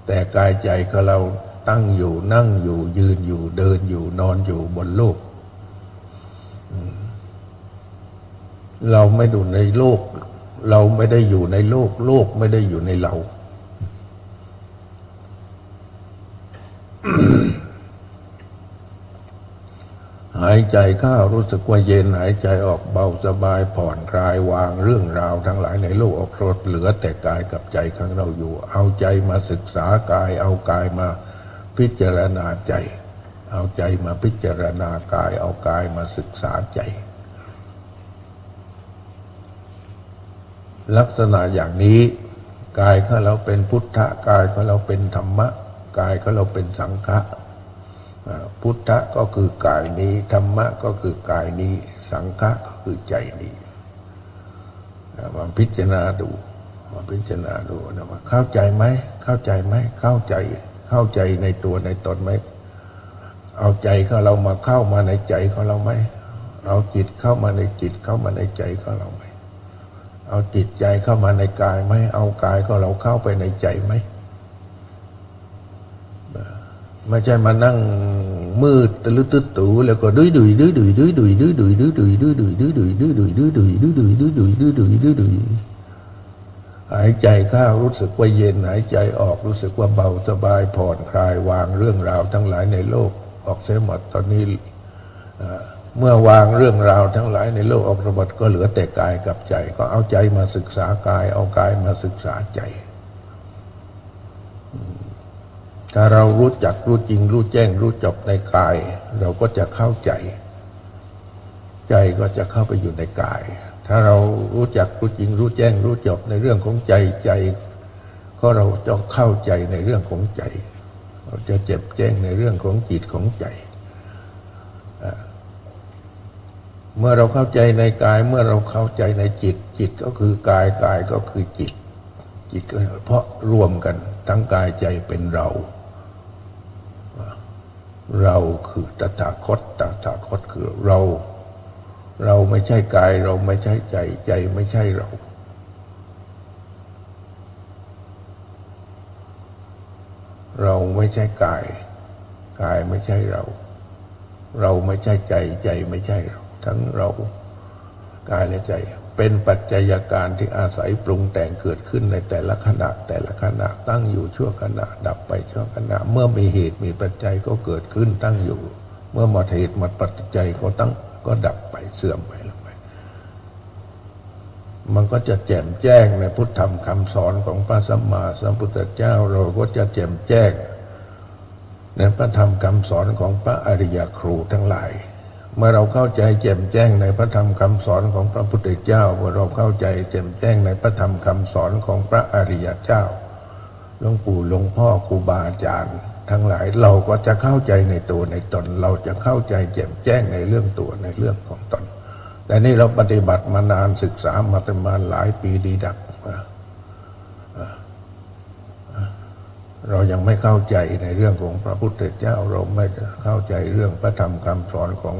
แต่กายใจของเราตั้งอยู่นั่งอยู่ยืนอยู่เดินอยู่นอนอยู่บนโลก เราไม่อยู่ในโลกเราไม่ได้อยู่ในโลกโลกไม่ได้อยู่ในเรา หายใจเข้ารู้สึกว่าเย็นหายใจออกเบาสบายผ่อนคลายวางเรื่องราวทั้งหลายในโลกออกรดเหลือแต่กายกับใจของเราอยู่เอาใจมาศึกษากายเอากายมาพิจารณาใจเอาใจมาพิจารณากายเอากายมาศึกษาใจลักษณะอย่างนี้กายของเราเป็นพุทธะกายของเราเป็นธรรมะกายของเราเป็นสังฆะพุทธะก็คือกายนี้ธรรมะก็คือกายนี้สังฆะก็คือใจนี้มาพิจารณาดูนะว่าเข้าใจไหมเข้าใจในตัวในตนไหมเอาใจของเรามาเข้ามาในใจของเราไหมเอาจิตเข้ามาในจิตเข้ามาในใจของเราไหมเอาจิตใจเข้ามาในกายไหมเอากายของเราเข้าไปในใจไหมไม่ใช่มานั่งมืดตะลึตึ๊ดตู่แล้วก็ดุยหายใจเข้ารู้สึกว่าเย็นหายใจออกรู้สึกว่าเบาสบายผ่อนคลายวางเรื่องราวทั้งหลายในโลกออกเสียหมดตอนนี้เมื่อวางเรื่องราวทั้งหลายในโลกออกหมดก็เหลือแต่กายกับใจก็เอาใจมาศึกษากายเอากายมาศึกษาใจถ้าเรารู้จักรู้จริงรู้แจ้งรู้จบในกายเราก็จะเข้าใจใจก็จะเข้าไปอยู่ในกายถ้าเรารู้จักรู้จริงรู้แจ้งรู้จบในเรื่องของใจใจก็เราจะเข้าใจในเรื่องของใจเราจะแจ่มแจ้งในเรื่องของจิตของใจเมื่อเราเข้าใจในกายเมื่อเราเข้าใจในจิตจิตก็คือกายกายก็คือจิตจิตก็เพราะรวมกันทั้งกายใจเป็นเราคือตถาคตคือเราไม่ใช่กายเราไม่ใช่ใจใจไม่ใช่เราไม่ใช่กายกายไม่ใช่เราไม่ใช่ใจใจไม่ใช่เราทั้งเรากายและใจเป็นปัจจัยการที่อาศัยปรุงแต่งเกิดขึ้นในแต่ละขณะตั้งอยู่ชั่วขณะดับไปชั่วขณะเมื่อมีเหตุมีปัจจัยก็เกิดขึ้นตั้งอยู่เมื่อหมดเหตุหมดปัจจัยก็ดับไปเสื่อมไปลงไปมันก็จะแจ่มแจ้งในพุทธธรรมคำสอนของพระสัมมาสัมพุทธเจ้าเราก็จะแจ่มแจ้งในพระธรรมคำสอนของพระอริยครูทั้งหลายเมื่อเราเข้าใจแจ่มแจ้งในพระธรรมคำสอนของพระพุทธเจ้าเมื่อเราเข้าใจแจ่มแจ้งในพระธรรมคำสอนของพระอริยเจ้าหลวงปู่หลวงพ่อครูบาอาจารย์ทั้งหลายเราก็จะเข้าใจในตัวในตนเราจะเข้าใจแจ่มแจ้งในเรื่องตัวในเรื่องของตนแต่นี่เราปฏิบัติมานานศึกษามาประมาณหลายปีดีดักเรายังไม่เข้าใจในเรื่องของพระพุทธเจ้าเราไม่เข้าใจเรื่องพระธรรมคำสอนของ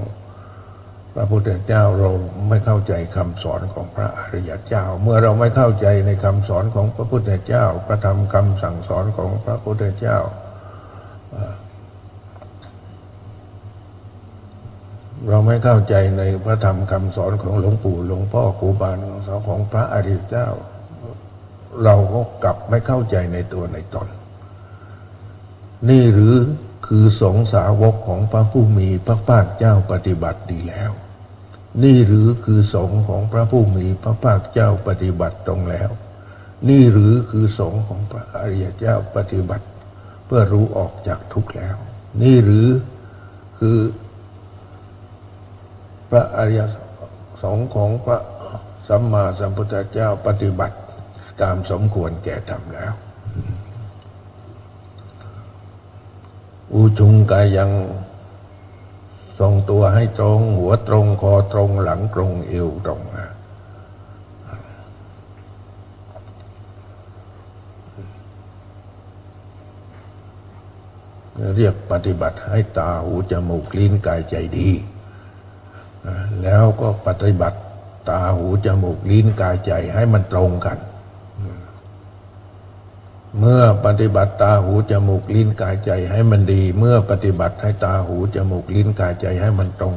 พระพุทธเจ้าเราไม่เข้าใจคำสอนของพระอริยเจ้าเมื่อเราไม่เข้าใจในคำสอนของพระพุทธเจ้าพระธรรมคำสั่งสอนของพระพุทธเจ้าเราไม่เข้าใจในพระธรรมคำสอนของหลวงปู่หลวงพ่อครูบาอาจารย์ของพระอริยเจ้าเราก็กลับไม่เข้าใจในตัวในตนนี่หรือคือสงฆ์สาวกของพระผู้มีพระภาคเจ้าปฏิบัติดีแล้วนี่หรือคือสงฆ์ของพระผู้มีพระภาคเจ้าปฏิบัติตรงแล้วนี่หรือคือสงฆ์ของพระอริยเจ้าปฏิบัติเพื่อรู้ออกจากทุกข์แล้วนี่หรือคือพระอริยสงฆ์ของพระสัมมาสัมพุทธเจ้าปฏิบัติตามสมควรแก่ธรรมแล้วอุชุงกายังทรงตัวให้ตรงหัวตรงคอตรงหลังตรงเอวตรงเรียกปฏิบัติให้ตาหูจมูกลิ้นกายใจดีแล้วก็ปฏิบัติตาหูจมูกลิ้นกายใจให้มันตรงกันเมื่อปฏิบัติตาหูจมูกลิ้นกายใจให้มันดีเมื่อปฏิบัติให้ตาหูจมูกลิ้นกายใจให้มันตรง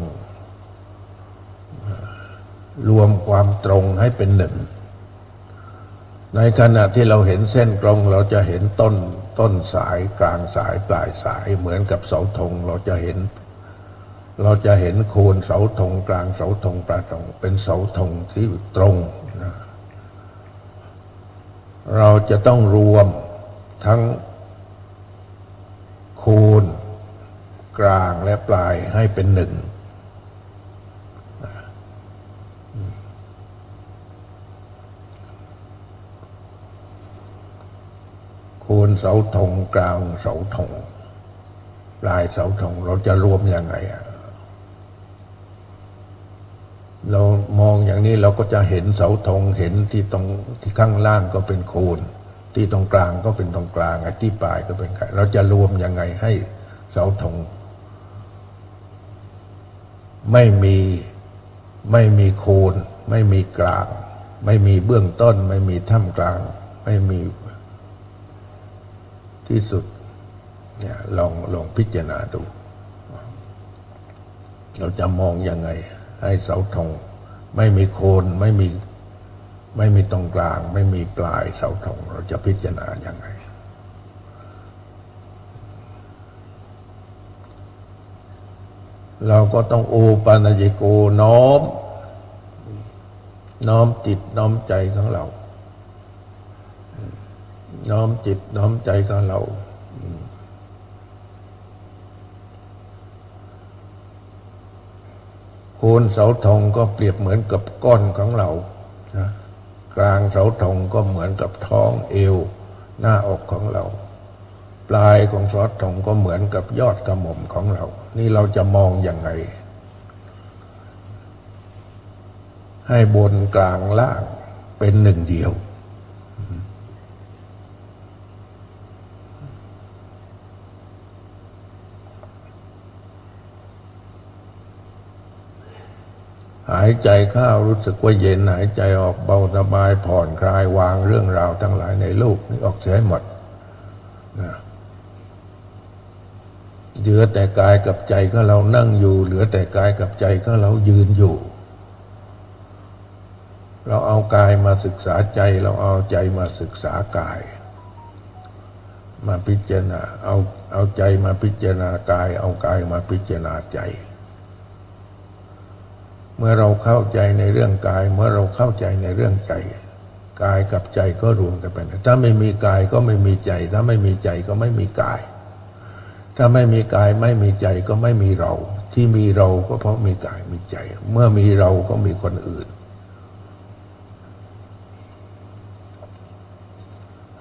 รวมความตรงให้เป็นหนึ่งในขณะที่เราเห็นเส้นตรงเราจะเห็นต้นสายกลางสายปลายสายเหมือนกับเสาธงเราจะเห็นโคนเสาธงกลางเสาธงปลายธงเป็นเสาธงที่ตรงนะเราจะต้องรวมทั้งโคนกลางและปลายให้เป็นหนึ่งโคนเสาธงกลางเสาธงปลายเสาธงเราจะรวมยังไงเรามองอย่างนี้เราก็จะเห็นเสาธงเห็นที่ตรงที่ข้างล่างก็เป็นโคนที่ตรงกลางก็เป็นตรงกลางที่ปลายก็เป็นเราจะรวมยังไงให้เสาธงไม่มีโคนไม่มีกลางไม่มีเบื้องต้นไม่มีท่ามกลางไม่มีที่สุดเนี่ยลองพิจารณาดูเราจะมองยังไงให้เสาธงไม่มีโคนไม่มีตรงกลางไม่มีปลายเสาธงเราจะพิจารณายังไงเราก็ต้องโอปาญญิโกน้อมจิตน้อมใจของเราน้อมจิตน้อมใจของเราโคนเสาธงก็เปรียบเหมือนกับก้อนของเรานะกลางเสาธงก็เหมือนกับท้องเอวหน้าอกของเราปลายของเสาธงก็เหมือนกับยอดกระหม่อมของเรานี่เราจะมองยังไงให้บนกลางล่างเป็นหนึ่งเดียวหายใจเข้ารู้สึกว่าเย็นหายใจออกเบาสบายผ่อนคลายวางเรื่องราวทั้งหลายในโลกนี้ออกเสียให้หมดนะเหลือแต่กายกับใจของเรานั่งอยู่เหลือแต่กายกับใจของเรายืนอยู่เราเอากายมาศึกษาใจเราเอาใจมาศึกษากายมาพิจารณาเอาใจมาพิจารณากายเอากายมาพิจารณาใจเมื่อเราเข้าใจในเรื่องกายเมื่อเราเข้าใจในเรื่องใจกายกับใจก็รวมกันไปถ้าไม่มีกายก็ไม่มีใจถ้าไม่มีใจก็ไม่มีกายถ้าไม่มีกายไม่มีใจก็ไม่มีเราที่มีเราก็เพราะมีกายมีใจเมื่อมีเราก็มีคนอื่น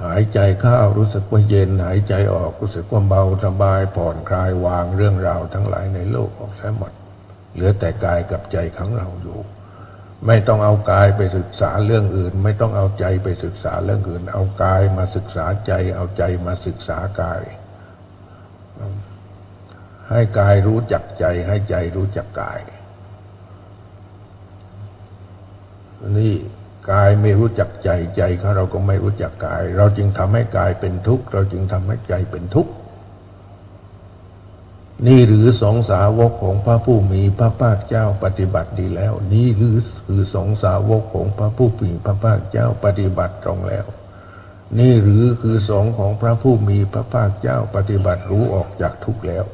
หายใจเข้ารู้สึกว่าเย็นหายใจออกรู้สึกว่าเบาสบายผ่อนคลายวางเรื่องราวทั้งหลายในโลกออกใช้หมดเหลือแต่กายกับใจของเราอยู่ไม่ต้องเอากายไปศึกษาเรื่องอื่นไม่ต้องเอาใจไปศึกษาเรื่องอื่นเอากายมาศึกษาใจเอาใจมาศึกษากายให้กายรู้จักใจให้ใจรู้จักกายนี่กายไม่รู้จักใจใจของเราก็ไม่รู้จักกายเราจึงทำให้กายเป็นทุกข์เราจึงทำให้ใจเป็นทุกข์นี่หรือสงสาวกของพระผู้มีพระภาคเจ้าปฏิบัติดีแล้วนี่คือสงสาวกของพระผู้มีพระภาคเจ้าปฏิบัติตรงแล้วนี่หรือคือสงฆ์ของพระผู้มีพระภาคเจ้าปฏิบัติรู้ออกจากทุกข์แล้ว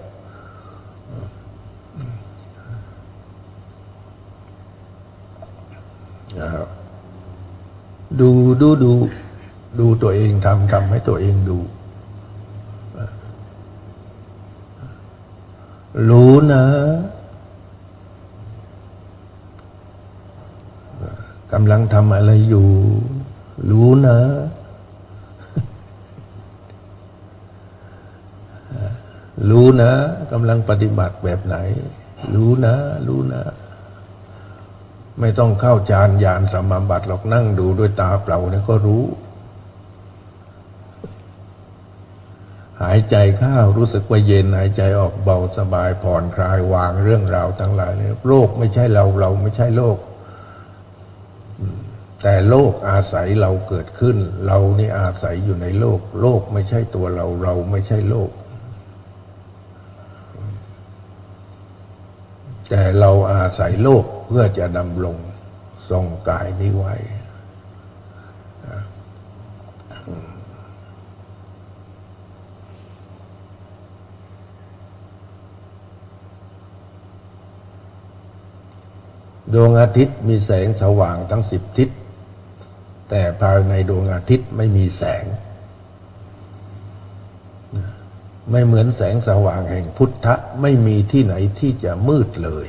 ดูตัวเองทำให้ตัวเองดูรู้นะกำลังทำอะไรอยู่รู้นะรู้นะกำลังปฏิบัติแบบไหนรู้นะไม่ต้องเข้าฌานญาณสมาบัติหรอกนั่งดูด้วยตาเปล่าเนี่ยก็รู้หายใจเข้ารู้สึกว่าเย็นหายใจออกเบาสบายผ่อนคลายวางเรื่องราวทั้งหลายเลยโลกไม่ใช่เราไม่ใช่โลกแต่โลกอาศัยเราเกิดขึ้นเรานี่อาศัยอยู่ในโลกโลกไม่ใช่ตัวเราไม่ใช่โลกแต่เราอาศัยโลกเพื่อจะดำรง ทรงกายนี้ไว้ดวงอาทิตย์มีแสงสว่างทั้ง10 ทิศแต่ภายในดวงอาทิตย์ไม่มีแสงไม่เหมือนแสงสว่างแห่งพุทธะไม่มีที่ไหนที่จะมืดเลย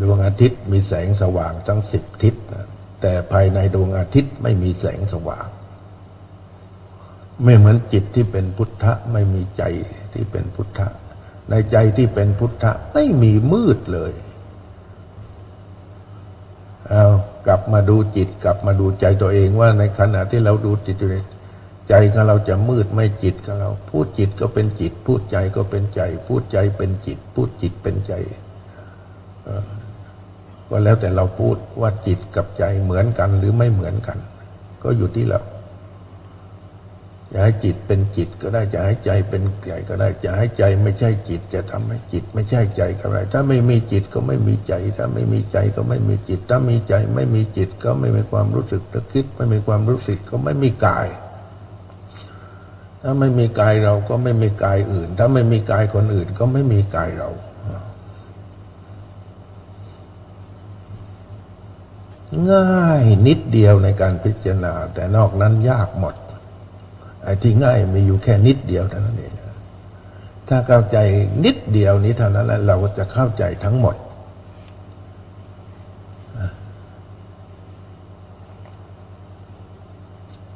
ดวงอาทิตย์มีแสงสว่างทั้ง10 ทิศแต่ภายในดวงอาทิตย์ไม่มีแสงสว่างไม่เหมือนจิตที่เป็นพุทธะไม่มีใจที่เป็นพุทธะในใจที่เป็นพุทธะไม่มีมืดเลยเอากลับมาดูจิตกลับมาดูใจตัวเองว่าในขณะที่เราดูจิตใจของเราจะมืดไม่จิตของเราพูดจิตก็เป็นจิตพูดใจก็เป็นใจพูดใจเป็นจิตพูดจิตเป็นใจก็แล้วแต่เราพูดว่าจิตกับใจเหมือนกันหรือไม่เหมือนกันก็อยู่ที่เราจะให้จิตเป็นจิตก็ได้จะให้ใจเป็นใจก็ได้จะให้ใจไม่ใช่จิตจะทำให้จิตไม่ใช่ใจก็ได้ถ้าไม่มีจิตก็ไม่มีใจถ้าไม่มีใจก็ไม่มีจิตถ้ามีใจไม่มีจิตก็ไม่มีความรู้สึกนึกคิดไม่มีความรู้สึกก็ไม่มีกายถ้าไม่มีกายเราก็ไม่มีกายอื่นถ้าไม่มีกายคนอื่นก็ไม่มีกายเราง่ายนิดเดียวในการพิจารณาแต่นอกนั้นยากหมดไอ้ที่ง่ายมีอยู่แค่นิดเดียวเท่านั้นเองถ้าเข้าใจนิดเดียวนี้เท่านั้นแหละเราก็จะเข้าใจทั้งหมด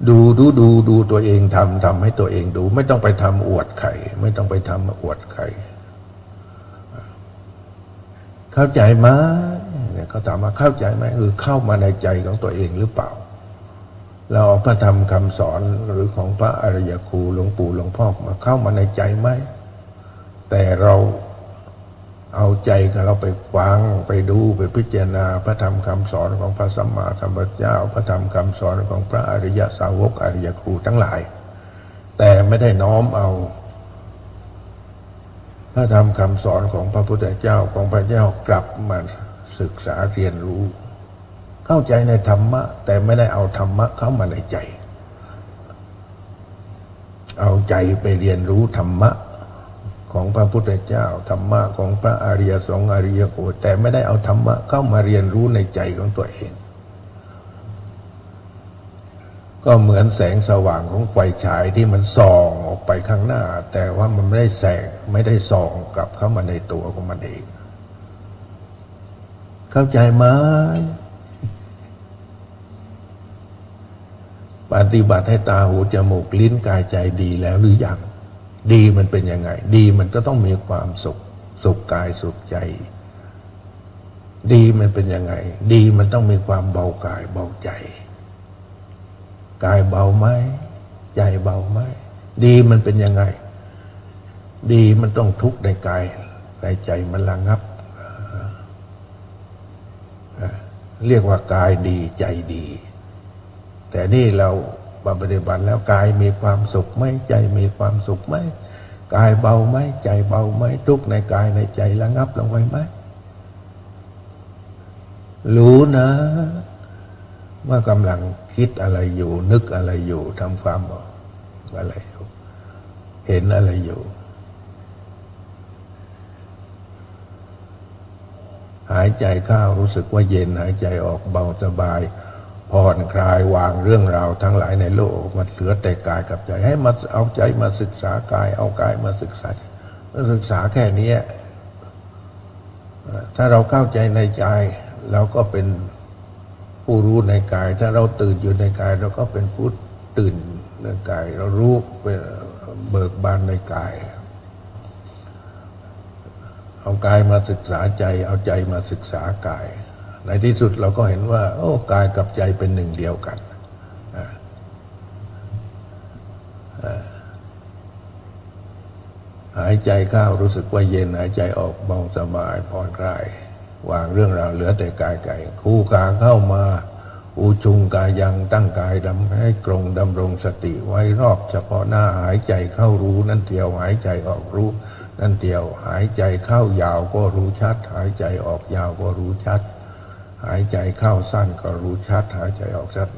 ดูตัวเองทำให้ตัวเองดูไม่ต้องไปทำอวดใครไม่ต้องไปทำอวดใครเข้าใจไหมเขาถามว่าเข้าใจไหมคือเข้ามาในใจของตัวเองหรือเปล่าเราเอาพระธรรมคำสอนหรือของพระอริยครูหลวงปู่หลวงพ่อมาเข้ามาในใจไหมแต่เราเอาใจของเราไปฟังไปดูไปพิจารณาพระธรรมคำสอนของพระสัมมาสัมพุทธเจ้าพระธรรมคำสอนของพระอริยสาวกอริยครูทั้งหลายแต่ไม่ได้น้อมเอาพระธรรมคำสอนของพระพุทธเจ้าของพระเจ้ากลับมาศึกษาเรียนรู้เข้าใจในธรรมะแต่ไม่ได้เอาธรรมะเข้ามาในใจเอาใจไปเรียนรู้ธรรมะของพระพุทธเจ้าธรรมะของพระอริยสงฆ์อริยโกแต่ไม่ได้เอาธรรมะเข้ามาเรียนรู้ในใจของตัวเองก็เหมือนแสงสว่างของไฟฉายที่มันส่องออกไปข้างหน้าแต่ว่ามันไม่ได้แสงไม่ได้ส่องกลับเข้ามาในตัวของมันเองเข้าใจไหมปฏิบัติให้ตาหูจมูกลิ้นกายใจดีแล้วหรือยังดีมันเป็นยังไงดีมันก็ต้องมีความสุขกายสุขใจดีมันเป็นยังไงดีมันต้องมีความเบากายเบาใจกายเบาไหมใจเบาไหมดีมันเป็นยังไงดีมันต้องทุกข์ในกายในใจมันระงับเรียกว่ากายดีใจดีแต่นี่เราปฏิบัติแล้วกายมีความสุขไหมใจมีความสุขไหมกายเบาไหมใจเบาไหมทุกข์ในกายในใจระงับลงไปไหมรู้นะว่ากำลังคิดอะไรอยู่นึกอะไรอยู่ทำความอะไรอยู่เห็นอะไรอยู่หายใจเข้ารู้สึกว่าเย็นหายใจออกเบาสบายผ่อนคลายวางเรื่องราวทั้งหลายในโลกมันเหลือแต่กายกับใจให้มาเอาใจมาศึกษากายเอากายมาศึกษาแค่นี้ถ้าเราเข้าใจในใจเราก็เป็นผู้รู้ในกายถ้าเราตื่นอยู่ในกายเราก็เป็นผู้ตื่นในกายเรารู้เป็นเบิกบานในกายเอากายมาศึกษาใจเอาใจมาศึกษากายในที่สุดเราก็เห็นว่าโอ้กายกับใจเป็นหนึ่งเดียวกันหายใจเข้ารู้สึกว่าเย็นหายใจออกเบาสบายผ่อนคลายวางเรื่องราวเหลือแต่กายไก่คู่กางเข้ามาอุชุงกายังตั้งกายดำให้ตรงดำรงสติไว้รอบเฉพาะหน้าหายใจเข้ารู้นั่นเดียวหายใจออกรู้นั่นเดียวหายใจเข้ายาวก็รู้ชัดหายใจออกยาวก็รู้ชัด หายใจเข้าสั้นก็รู้ชัดหายใจออกชัด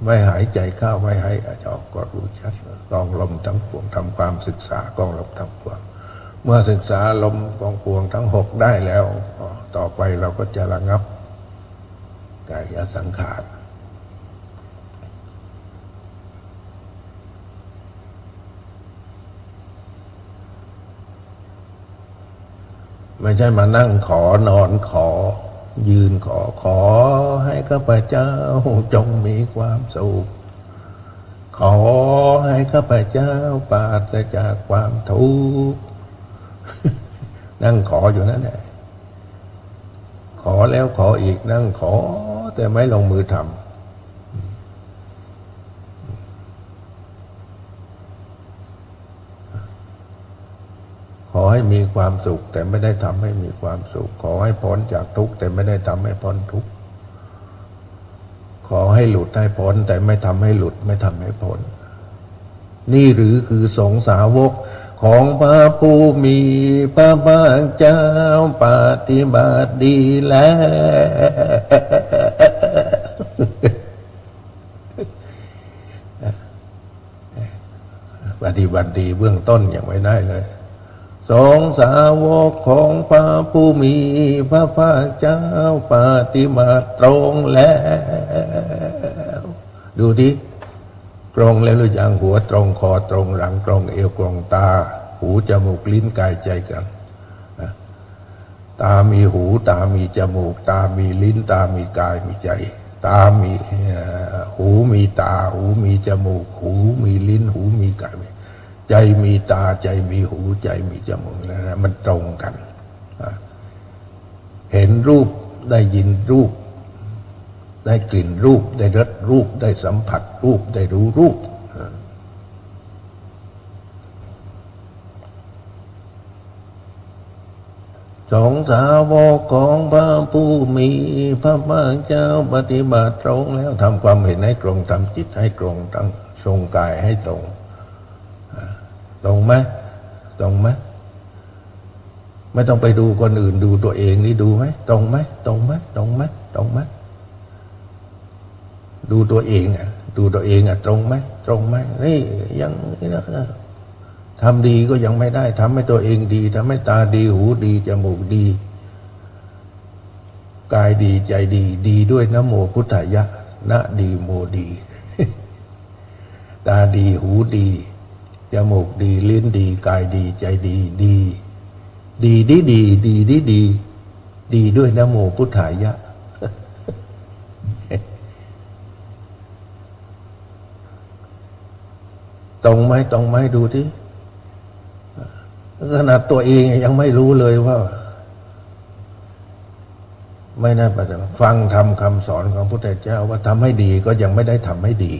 ไม่หายใจเข้าไม่หายใจออกก็รู้ชัดกองลมทั้งปวงทำความศึกษากองลมทั้งปวงเมื่อศึกษาลมกองปวงทั้งหกได้แล้วต่อไปเราก็จะระงับกายสังขารไม่ใช่มานั่งขอนอนขอยืนขอให้ข้าพเจ้าจงมีความสุขขอให้ข้าพเจ้าปราศจากความทุกข์ นั่งขออยู่นั่นแหละขอแล้วขออีกนั่งขอแต่ไม่ลงมือทำขอให้มีความสุขแต่ไม่ได้ทำให้มีความสุขขอให้พ้นจากทุกข์แต่ไม่ได้ทำให้พ้นทุกข์ขอให้หลุดให้พ้นแต่ไม่ทำให้หลุดไม่ทำให้พ้นนี่หรือคือสงฆ์สาวกของพระผู้มีพระภาคเจ้าปฏิบัติดีแล้วปฏิบัติดีเบื้องต้นยังไม่ได้เลยสงฆ์สาวกของพระผู้มีพระภาคเจ้าปฏิบัติตรงแล้วดูดิตรงแล้วหรือยังหัวตรงคอตรงหลังตรงเอวตรงตาหูจมูกลิ้นกายใจกันตามีหูตามีจมูกตามีลิ้นตามีกายมีใจตามีหูมีตาหูมีจมูกหูมีลิ้นหูมีกายใจมีตาใจมีหูใจมีจมูกนะมันตรงกันเห็นรูปได้ยินรูปได้กลิ่นรูปได้รสรูปได้สัมผัสรูปได้รู้รูปสงฆ์สาวกของพระผู้มีพระภาคเจ้าปฏิบัติตรงแล้วทำความเห็นให้ตรงทำจิตให้ตรงตั้งทรงกายให้ตรงตรงไหมตรงไหมไม่ต้องไปดูคนอื่นดูตัวเองนี่ดูไหมตรงไหมตรงไหมตรงไหมตรงไหมดูตัวเองดูตัวเองตรงไหมตรงไหมนี่ยังทำดีก็ยังไม่ได้ทำให้ตัวเองดีทำให้ตาดีหูดีจมูกดีกายดีใจดีดีด้วยนะโมพุทธายะนะดีโมดี ตาดีหูดีจมูกดีลิ้นดีกายดีใจดีดีดีดีดีดีดีดีดีด้วยนะโมพุทธายะ ตรงไหมตรงไหมดูที่ขนาดตัวเองยังไม่รู้เลยว่าไม่น่าปฏิบัติฟังธรรมคำสอนของพระพุทธเจ้าว่าทำให้ดีก็ยังไม่ได้ทำให้ดี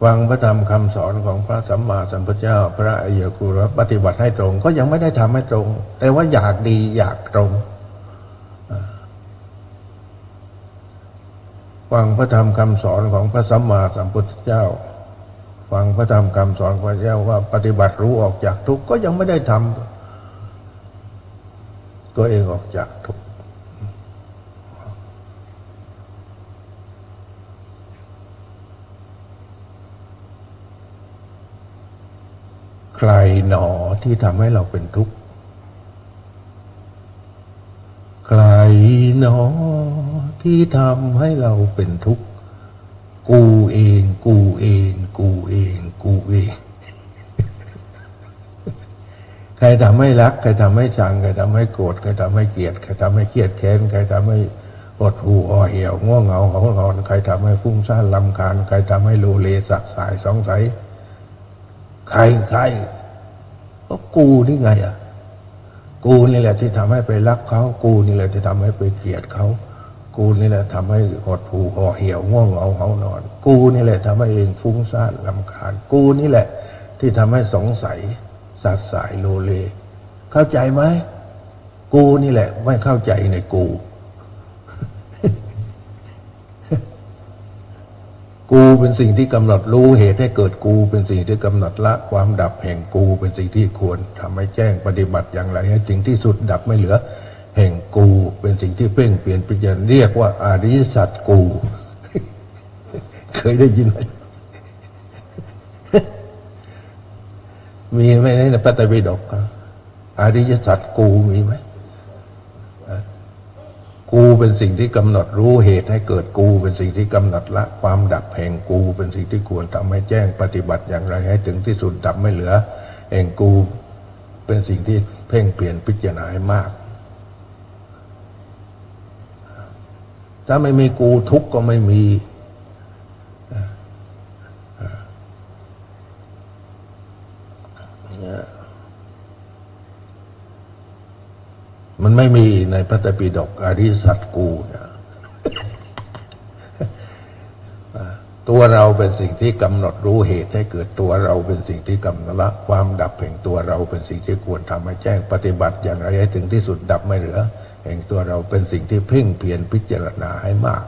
ฟังพระธรรมคำสอนของพระสัมมาสัมพุทธเจ้าพระอริยกุลปฏิบัติให้ตรงก็ยังไม่ได้ทำให้ตรงแต่ว่าอยากดีอยากตรงฟังพระธรรมคำสอนของพระสัมมาสัมพุทธเจ้าฟังพระธรรมคำสอนของพระเจ้าว่าปฏิบัติรู้ออกจากทุกข์ก็ยังไม่ได้ทำตัวเองออกจากทุกข์ใครหนอที่ทำให้เราเป็นทุกข์ใครหนอที่ทำให้เราเป็นทุกข์กูเองกูเองกูเองกูเอง ใครทำให้รักใครทำให้ชังใครทำให้โกรธใครทำให้เกลียดใครทำให้เครียดแค้นใครทำให้หดหู่ห่อเหี่ยวง่วงเหงาหอนอนใครทำให้ฟุ้งซ่านรำคาญใครทำให้โลเลสักสายสงสัยใครก็กูนี่ไงกูนี่แหละที่ทำให้ไปรักเขากูนี่แหละที่ทำให้ไปเกลียดเขากูนี่แหละทำให้หดหู่ห่อเหี่ยวง่วงเหงาหอนอนกูนี่แหละทำให้เองฟุ้งซ่านรำคาญกูนี่แหละที่ทำให้สงสัยสักสายโลเลเข้าใจไหมกูนี่แหละไม่เข้าใจในกู กูเป็นสิ่งที่กำหนดรู้เหตุให้เกิดกูเป็นสิ่งที่กำหนดละความดับแห่งกูเป็นสิ่งที่ควรทำให้แจ้งปฏิบัติอย่างไรให้ถึงที่สุดดับไม่เหลือ แห่งกูเป็นสิ่งที่เพ่งเปลี่ยนพิจารณาเรียกว่าอริยสัจกู เคยได้ยินไหม มีไหมในพระไตรปิฎกอริยสัจกูมีไหมกูเป็นสิ่งที่กำหนดรู้เหตุให้เกิดกูเป็นสิ่งที่กำหนดละความดับแห่งกูเป็นสิ่งที่ควรทำให้แจ้งปฏิบัติอย่างไรให้ถึงที่สุดดับไม่เหลือแห่งกูเป็นสิ่งที่เพ่งเปลี่ยนพิจารณาให้มากถ้าไม่มีกูทุกข์ก็ไม่มีมันไม่มีในพระไตรปิฎกอริยสัจกูเนี่ยตัวเราเป็นสิ่งที่กำหนดรู้เหตุให้เกิดตัวเราเป็นสิ่งที่กำหนดละความดับแห่งตัวเราเป็นสิ่งที่ควรทำให้แจ้งปฏิบัติอย่างไรให้ถึงที่สุดดับไม่เหลือแห่งตัวเราเป็นสิ่งที่เพ่งเพียรพิจารณาให้มาก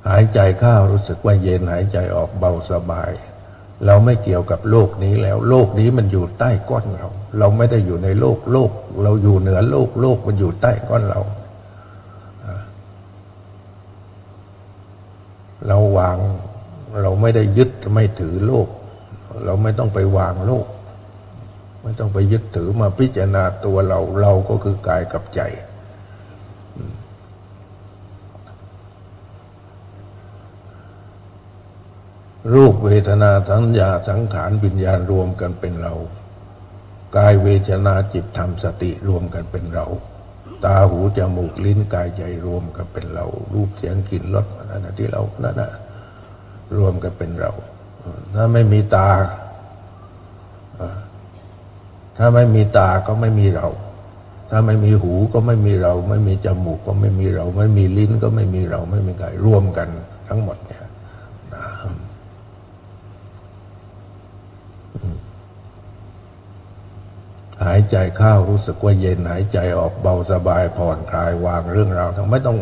หายใจเข้ารู้สึกว่าเย็นหายใจออกเบาสบายเราไม่เกี่ยวกับโลกนี้แล้วโลกนี้มันอยู่ใต้ก้นเราเราไม่ได้อยู่ในโลกโลกเราอยู่เหนือโลกโลกมันอยู่ใต้ก้นเราเราวางเราไม่ได้ยึดไม่ถือโลกเราไม่ต้องไปวางโลกไม่ต้องไปยึดถือมาพิจารณาตัวเราเราก็คือกายกับใจรูปเวทนาสัญญาสังขารวิญญาณรวมกันเป็นเรากายเวทนาจิตธรรมสติรวมกันเป็นเราตาหูจมูกลิ้นกายใจรวมกันเป็นเรารูปเสียงกลิ่นรสนั่นที่เรานั่นนะรวมกันเป็นเราถ้าไม่มีตาถ้าไม่มีตาก็ไม่มีเราถ้าไม่มีหูก็ไม่มีเราไม่มีจมูกก็ไม่มีเราไม่มีลิ้นก็ไม่มีเราไม่มีกายรวมกันทั้งหมดเนี่ยหายใจเข้ารู้สึกว่าเย็นหายใจออกเบาสบายผ่อนคลายวางเรื่องราวทั้งไม่ต้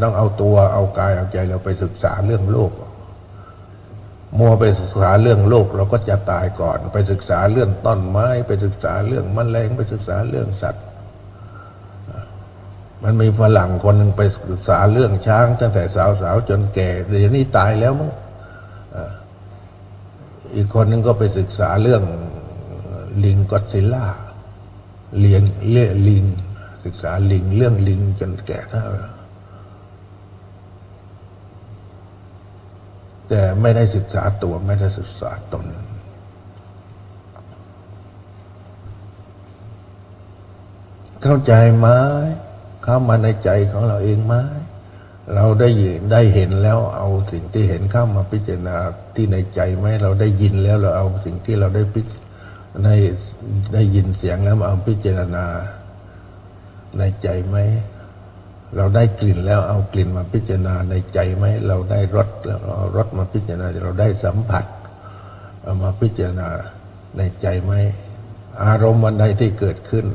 องเอาตัวเอากายเอาใจเราไปศึกษาเรื่องโลกมัวไปศึกษาเรื่องโลกเราก็จะตายก่อนไปศึกษาเรื่องต้นไม้ไปศึกษาเรื่องแมลงไปศึกษาเรื่องสัตว์มันมีฝรั่งคนหนึ่งไปศึกษาเรื่องช้างตั้งแต่สาวๆจนแก่เดี๋ยวนี้ตายแล้วมั้งอีกคนหนึ่งก็ไปศึกษาเรื่องลิงก็อดซิลล่าเลี้ยงลิงศึกษาลิงเรื่องลิงจนแก่เท่าแต่ไม่ได้ศึกษาตัวไม่ได้ศึกษาตนเข้าใจไหมเข้ามาในใจของเราเองไหมเราได้เห็นแล้วเอาสิ่งที่เห็นเข้ามาพิจารณาที่ในใจไหมเราได้ยินแล้วเราเอาสิ่งที่เราได้ยินเสียงแล้วมาเอาพิจารณาในใจไหมเราได้กลิ่นแล้วเอากลิ่นมาพิจารณาในใจไหมเราได้รสแล้วเอารสมาพิจารณาเราได้สัมผัสเอามาพิจารณาในใจไหมอารมณ์อันใดที่เกิดขึ้น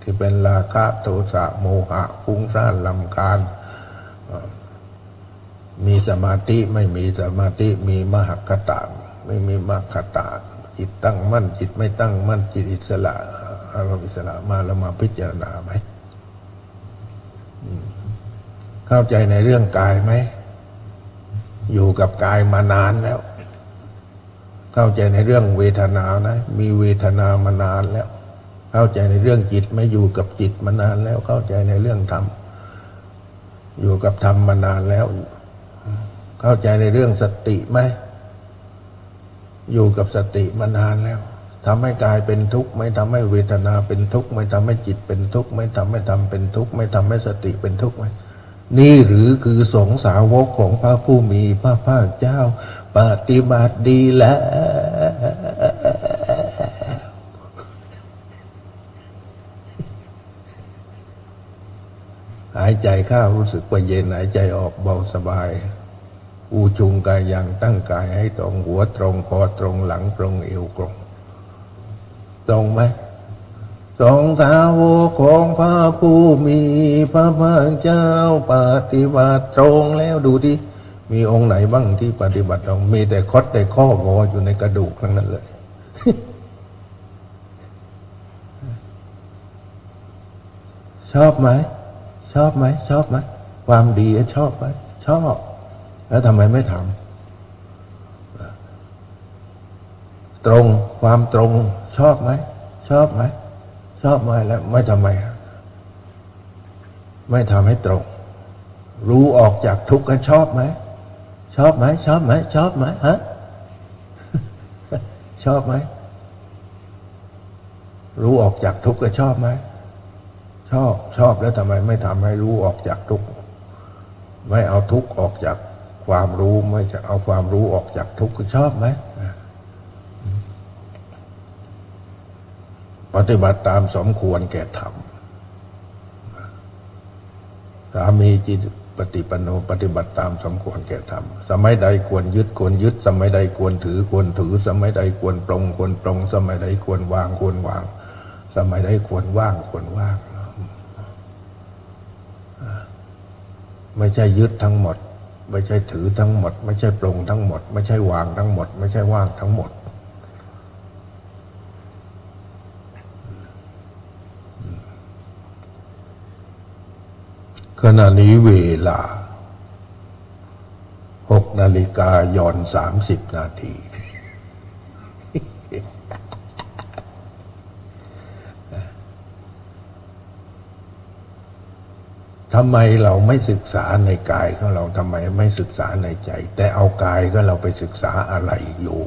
ที่เป็นราคะโทสะโมหะฟุ้งซ่านรำคาญมีสมาธิไม่มีสมาธิมีมหคตาไม่มีมหคตาจิตตั้งมั่นจิตไม่ตั้งมั่นจิตอิสระอารมณ์อิสระมาแล้วมาพิจารณาไหมเข้าใจในเรื่องกายไหมอยู่กับกายมานานแล้วเข้าใจในเรื่องเวทนานะมีเวทนามานานแล้วเข้าใจในเรื่องจิตไม่อยู่กับจิตมานานแล้วเข้าใจในเรื่องธรรมอยู่กับธรรมมานานแล้วเข้าใจในเรื่องสติไหมอยู่กับสติมานานแล้วทำให้กายเป็นทุกข์ไม่ทำให้เวทนาเป็นทุกข์ไม่ทำให้จิตเป็นทุกข์ไม่ทำให้ธรรมเป็นทุกข์ไม่ทำให้สติเป็นทุกข์ไหมนี่หรือคือสงฆ์สาวกของพระผู้มีพระภาคเจ้าปฏิบัติดีแล้วหายใจเข้ารู้สึกว่าเย็นหายใจออกเบาสบายอูจุงกายยังตั้งกายให้ตรงหัวตรงคอตรงหลังตรงเอวตรงตรงไหมตรงสาวกของพระผู้มีพระภาคเจ้าปฏิบัติตรงแล้วดูดิมีองค์ไหนบ้างที่ปฏิบัติตรงมีแต่คดแต่ข้องออยู่ในกระดูกทั้งนั้นเลย ชอบไหมชอบไหมชอบไหมความดีชอบไหมชอบแล้วทำไมไม่ทำตรงความตรงชอบไหมชอบไหมชอบไหมแล้วไม่ทำไมไม่ทำให้ตรงรู้ออกจากทุกข์ก็ชอบไหมชอบไหมชอบไหมชอบไหมฮะ ชอบไหมรู้ออกจากทุกข์ก็ชอบไหมชอบแล้วทำไมไม่ทำให้รู้ออกจากทุกข์ไม่เอาทุกข์ออกจากความรู้ไม่จะเอาความรู้ออกจากทุกข์ก็ชอบไหมปฏิบัติตามสมควรแก่ธรรมสามีจิตปฏิปันโนปฏิบัติตามสมควรแก่ธรรมสมัยใดควรยึดควรยึดสมัยใดควรถือควรถือสมัยใดควรปรงควรปรงสมัยใดควรวางควรวางสมัยใดควรว่างควรว่างไม่ใช่ยึดทั้งหมดไม่ใช่ถือทั้งหมดไม่ใช่ปรงทั้งหมดไม่ใช่วางทั้งหมดไม่ใช่ว่างทั้งหมดขณะนี้เวลา6:30 ย้อน30 นาที ทำไมเราไม่ศึกษาในกายของเราทำไมไม่ศึกษาในใจแต่เอากายก็เราไปศึกษาอะไรอยู่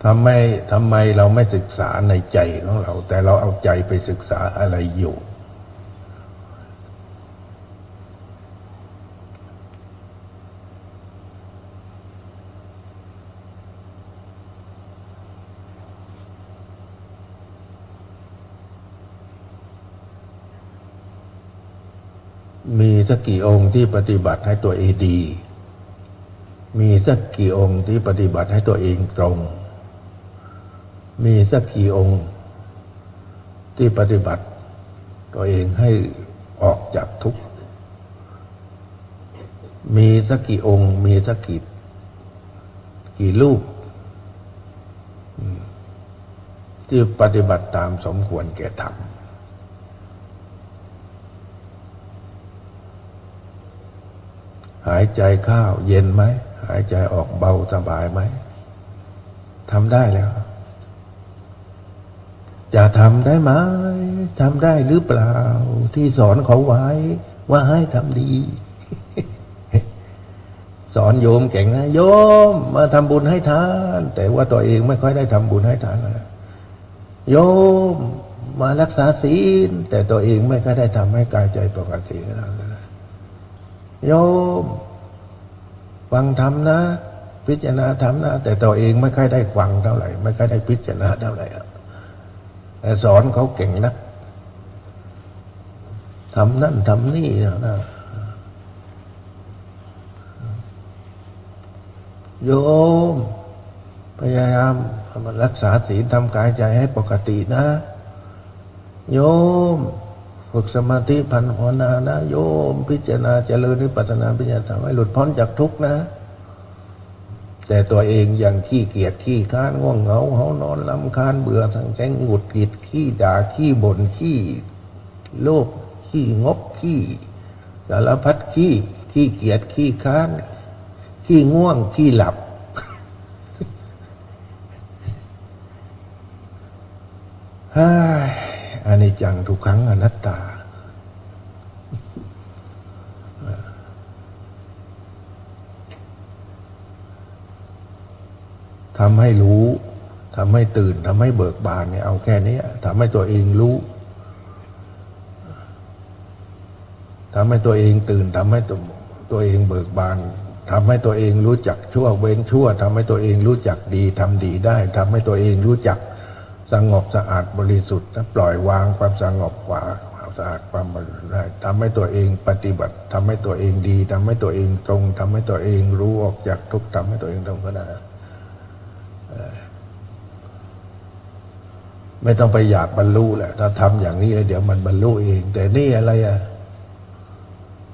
ทำไมเราไม่ศึกษาในใจของเราแต่เราเอาใจไปศึกษาอะไรอยู่มีสักกี่องค์ที่ปฏิบัติให้ตัวเองดีมีสักกี่องค์ที่ปฏิบัติให้ตัวเองตรงมีสักกี่องค์ที่ปฏิบัติตัวเองให้ออกจากทุกข์มีสักกี่องค์มีสักกี่รูปที่ปฏิบัติตามสมควรแก่ธรรมหายใจเข้าเย็นไหมหายใจออกเบาสบายไหมทำได้แล้วจะทำได้ไหมทำได้หรือเปล่าที่สอนเขาไว้ว่าให้ทำดี สอนโยมเก่งนะโยมมาทำบุญให้ทานแต่ว่าตัวเองไม่ค่อยได้ทำบุญให้ทานนะโยมมารักษาศีลแต่ตัวเองไม่ค่อยได้ทำให้กายใจปกตินะโยมฟังธรรมนะพิจารณาธรรมนะแต่ตัวเองไม่ค่อยได้ฟังเท่าไหร่ไม่ค่อยได้พิจารณาเท่าไหร่แต่สอนเขาเก่งนักทำนั่นทำนี่นะโยมพยายามรักษาศีลทำกายใจให้ปกตินะโยมฝึกสมาธิภาวนานะโยมพิจารณาเจริญวิปัสสนาพิจารณาทำให้หลุดพ้นจากทุกข์นะแต่ตัวเองยังขี้เกียจขี้ค้านง่วงเหงาเฮานอนรำคาญเบื่อสังแจ้งหงุดหงิดขี้ด่าขี้บ่นขี้โลภขี้งกขี้สารพัดขี้เกียจขี้ค้านขี้ง่วงขี้หลับ อนิจจังทุกขังอนัตตาทำให้รู้ทำให้ตื่นทำให้เบิกบานเนี่ยเอาแค่นี้ทำให้ตัวเองรู้ทำให้ตัวเองตื่นทำให้ตัวเองเบิกบานทำให้ตัวเองรู้จักชั่วเว้นชั่วทำให้ตัวเองรู้จักดีทำดีได้ทำให้ตัวเองรู้จักสงบสะอาดบริสุทธิ์ปล่อยวางความสงบความสะอาดความบริสุทธิ์ได้ทำให้ตัวเองปฏิบัติทำให้ตัวเองดีทำให้ตัวเองตรงทำให้ตัวเองรู้ออกจากทุกข์ทำให้ตัวเองตรงก็ได้ไม่ต้องไปอยากบรรลุแหละถ้าทำอย่างนี้เดี๋ยวมันบรรลุเองแต่นี่อะไร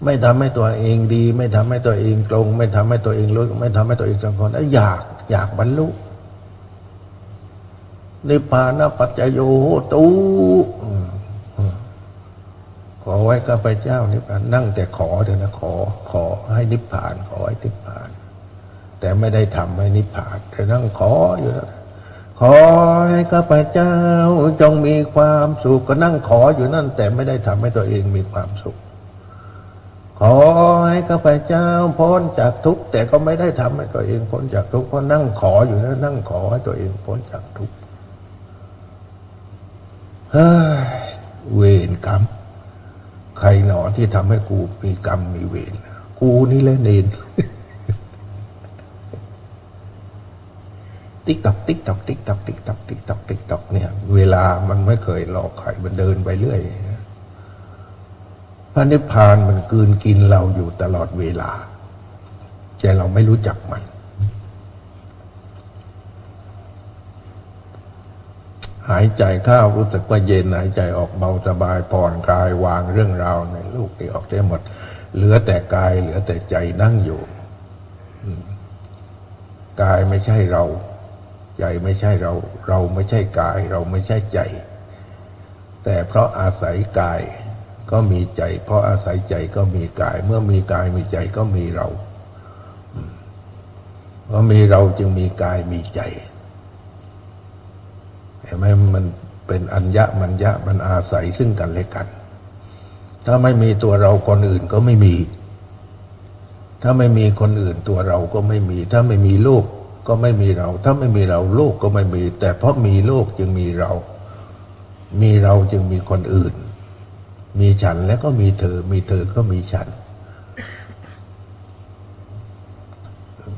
ไม่ทำให้ตัวเองดี ไม่ทำให้ตัวเองตรง ไม่ทำให้ตัวเองรู้ไม่ทำให้ตัวเองสังคนอยากบรรลุนิพพานปัจจโยโหตุขอไว้ข้าพเจ้านิพพานนั่งแต่ขอเถอะนะขอให้นิพพานขอให้นิพพานแต่ไม่ได้ทำให้นิพพานแต่นั่งขออยู่นะขอให้ข้าพเจ้าจงมีความสุขก็นั่งขออยู่นั่นแต่ไม่ได้ทำให้ตัวเองมีความสุขขอให้ข้าพเจ้าพ้นจากทุกข์แต่ก็ไม่ได้ทำให้ตัวเองพ้นจากทุกข์เพราะนั่งขออยู่นะนั่งขอให้ตัวเองพ้นจากทุกข์เฮ้ยเวรกรรมใครหนอที่ทำให้กูมีกรรมมีเวรกูนี่แหละเนรติ๊กตอกติ๊กตอกติ๊กตอกติ๊กตอกติ๊กตอกติ๊กตอกเนี่ยเวลามันไม่เคยหลอกใครมันเดินไปเรื่อยพระนิพพานมันกลืนกินเราอยู่ตลอดเวลาแต่เราไม่รู้จักมันหายใจเข้ารู้สึกว่าเย็นหายใจออกเบาสบายผ่อนคลายวางเรื่องราวในโลกนี้ออกได้หมดเหลือแต่กายเหลือแต่ใจนั่งอยู่กายไม่ใช่เราใจไม่ใช่เราเราไม่ใช่กายเราไม่ใช่ใจแต่เพราะอาศัยกายก็มีใจเพราะอาศัยใจก็มีกายเมื่อมีกายมีใจก็มีเราเพราะมีเราจึงมีกายมีใจเห็นไหมมันเป็นอัญญมัญญะมันอาศัยซึ่งกันและกันถ้าไม่มีตัวเราคนอื่นก็ไม่มีถ้าไม่มีคนอื่นตัวเราก็ไม่มีถ้าไม่มีโลกก็ไม่มีเราถ้าไม่มีเราโลกก็ไม่มีแต่เพราะมีโลกจึงมีเรามีเราจึงมีคนอื่นมีฉันแล้วก็มีเธอมีเธอก็มีฉัน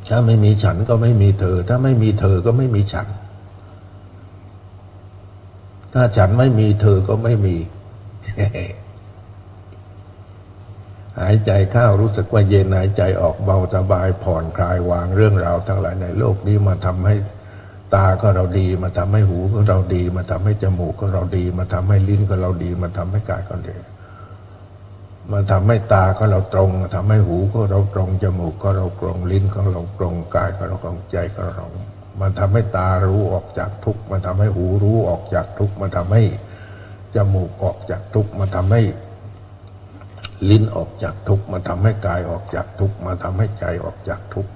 ถ้าไม่มีฉันก็ไม่มีเธอถ้าไม่มีเธอก็ไม่มีฉันถ้าฉันไม่มีเธอก็ไม่มี หายใจเข้ารู้สึกว่าเย็นหายใจออกเบาสบายผ่อนคลายวางเรื่องราวทั้งหลายในโลกนี้มาทำให้ตาก็เราดีมาทำให้หูก็เราดีมาทำให้จมูกก็เราดีมาทำให้ลิ้นก็เราดีมาทำให้กายก็ดีมาทำให้ตาก็เราตรงมาทำให้หูก็เราตรงจมูกก็เราตรงลิ้นก็เราตรงกายก็เราตรงใจก็เรามันทำให้ตารู้ออกจากทุกข์มันทำให้หูรู้ออกจากทุกข์มันทำให้จมูกออกจากทุกข์มันทำให้ลิ้นออกจากทุกข์มันทำให้กายออกจากทุกข์มันทำให้ใจออกจากทุกข์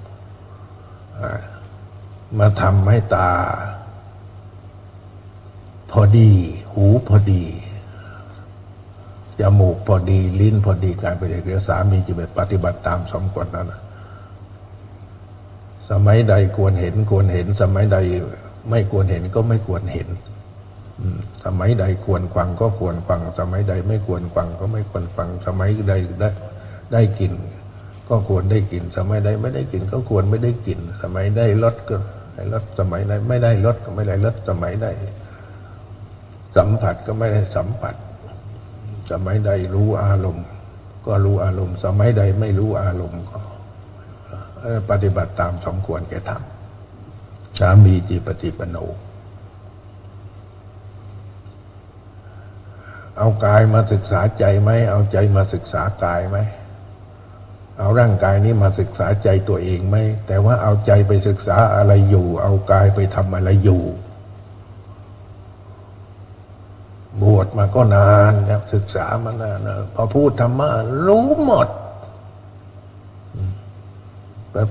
มาทำให้ตาพอดีหูพอดีจมูกพอดีลิ้นพอดีกายไปเรื่อยๆสามีจะไปปฏิบัติตามสมควรนั้นสมัยใดควรเห็นสมัยใดไม่ควรเห็นก็ไม่ควรเห็นสมัยใดควรฟังก็ควรฟังสมัยใดไม่ควรฟังก็ไม่ควรฟังสมัยใดได้กินก็ควรได้กินสมัยใดไม่ได้กินก็ควรไม่ได้กินสมัยได้ลดก็ให้ลดสมัยใดไม่ได้ลดก็ไม่ได้ลดสมัยใดสัมผัสก็ไม่ได้สัมผัสสมัยใดรู้อารมณ์ก็รู้อารมณ์สมัยใดไม่รู้อารมณ์ก็ปฏิบัติตามสมควรแก่ธรรมสามีจิปฏิปโนเอากายมาศึกษาใจไหมเอาใจมาศึกษากายไหมเอาร่างกายนี้มาศึกษาใจตัวเองไหมแต่ว่าเอาใจไปศึกษาอะไรอยู่เอากายไปทำอะไรอยู่บวชมาก็นานครับศึกษามานานพอพูดธรรมะรู้หมด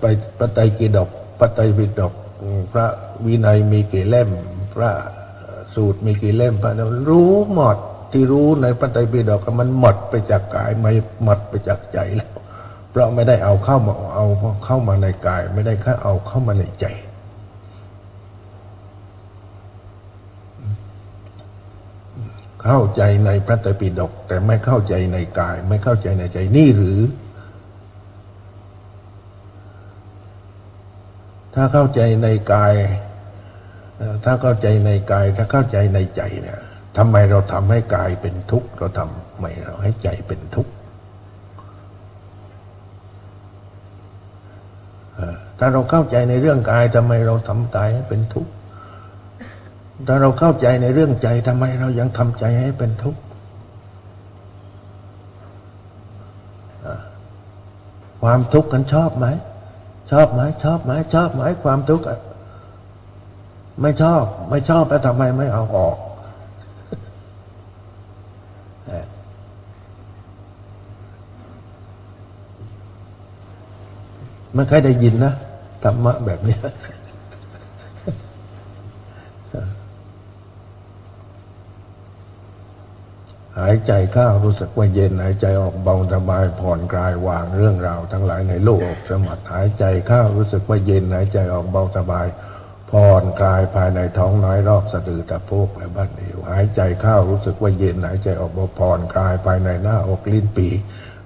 ไปพระไตรปิฎกพระไตรปิฎกพระวินัยมีกี่เล่มพระสูตรมีกี่เล่มพระรู้หมดที่รู้ในพระไตรปิฎกมันหมดไปจากกายไม่หมดไปจากใจแล้วเพราะไม่ได้เอาเข้ามาในกายไม่ได้แค่เอาเข้ามาในใจเข้าใจในพระไตรปิฎกแต่ไม่เข้าใจในกายไม่เข้าใจในใจนี่หรือถ้าเข้าใจในกายถ้าเข้าใจในกายถ้าเข้าใจในใจเนี่ยทำไมเราทำให้กายเป็นทุกข์เราทำไมเราให้ใจเป็นทุกข์ถ้าเราเข้าใจในเรื่องกายทำไมเราทำกายให้เป็นทุกข์ถ้าเราเข้าใจในเรื่องใจทำไมเรายังทำใจให้เป็นทุกข์ ความทุกข์กันชอบไหมชอบไหมชอบไหมชอบไหมความทุกข์ไม่ชอบแล้วทำไมไม่เอาออกไม่เคยได้ยินนะธรรมะแบบนี้หายใจเข้ารู้สึกว่าเย็นหายใจออกเบาสบายผ่อนคลายวางเรื่องราวทั้งหลายในโลกออกสมัดหายใจเข้ารู้สึกว่าเย็นหายใจออกเบาสบายผ่อนคลายภายในท้องน้อยรอบสะดือตะโพกและบั้นเอวหายใจเข้ารู้สึกว่าเย็นหายใจออกเบาผ่อนคลายภายในหน้าอกลิ้นปี่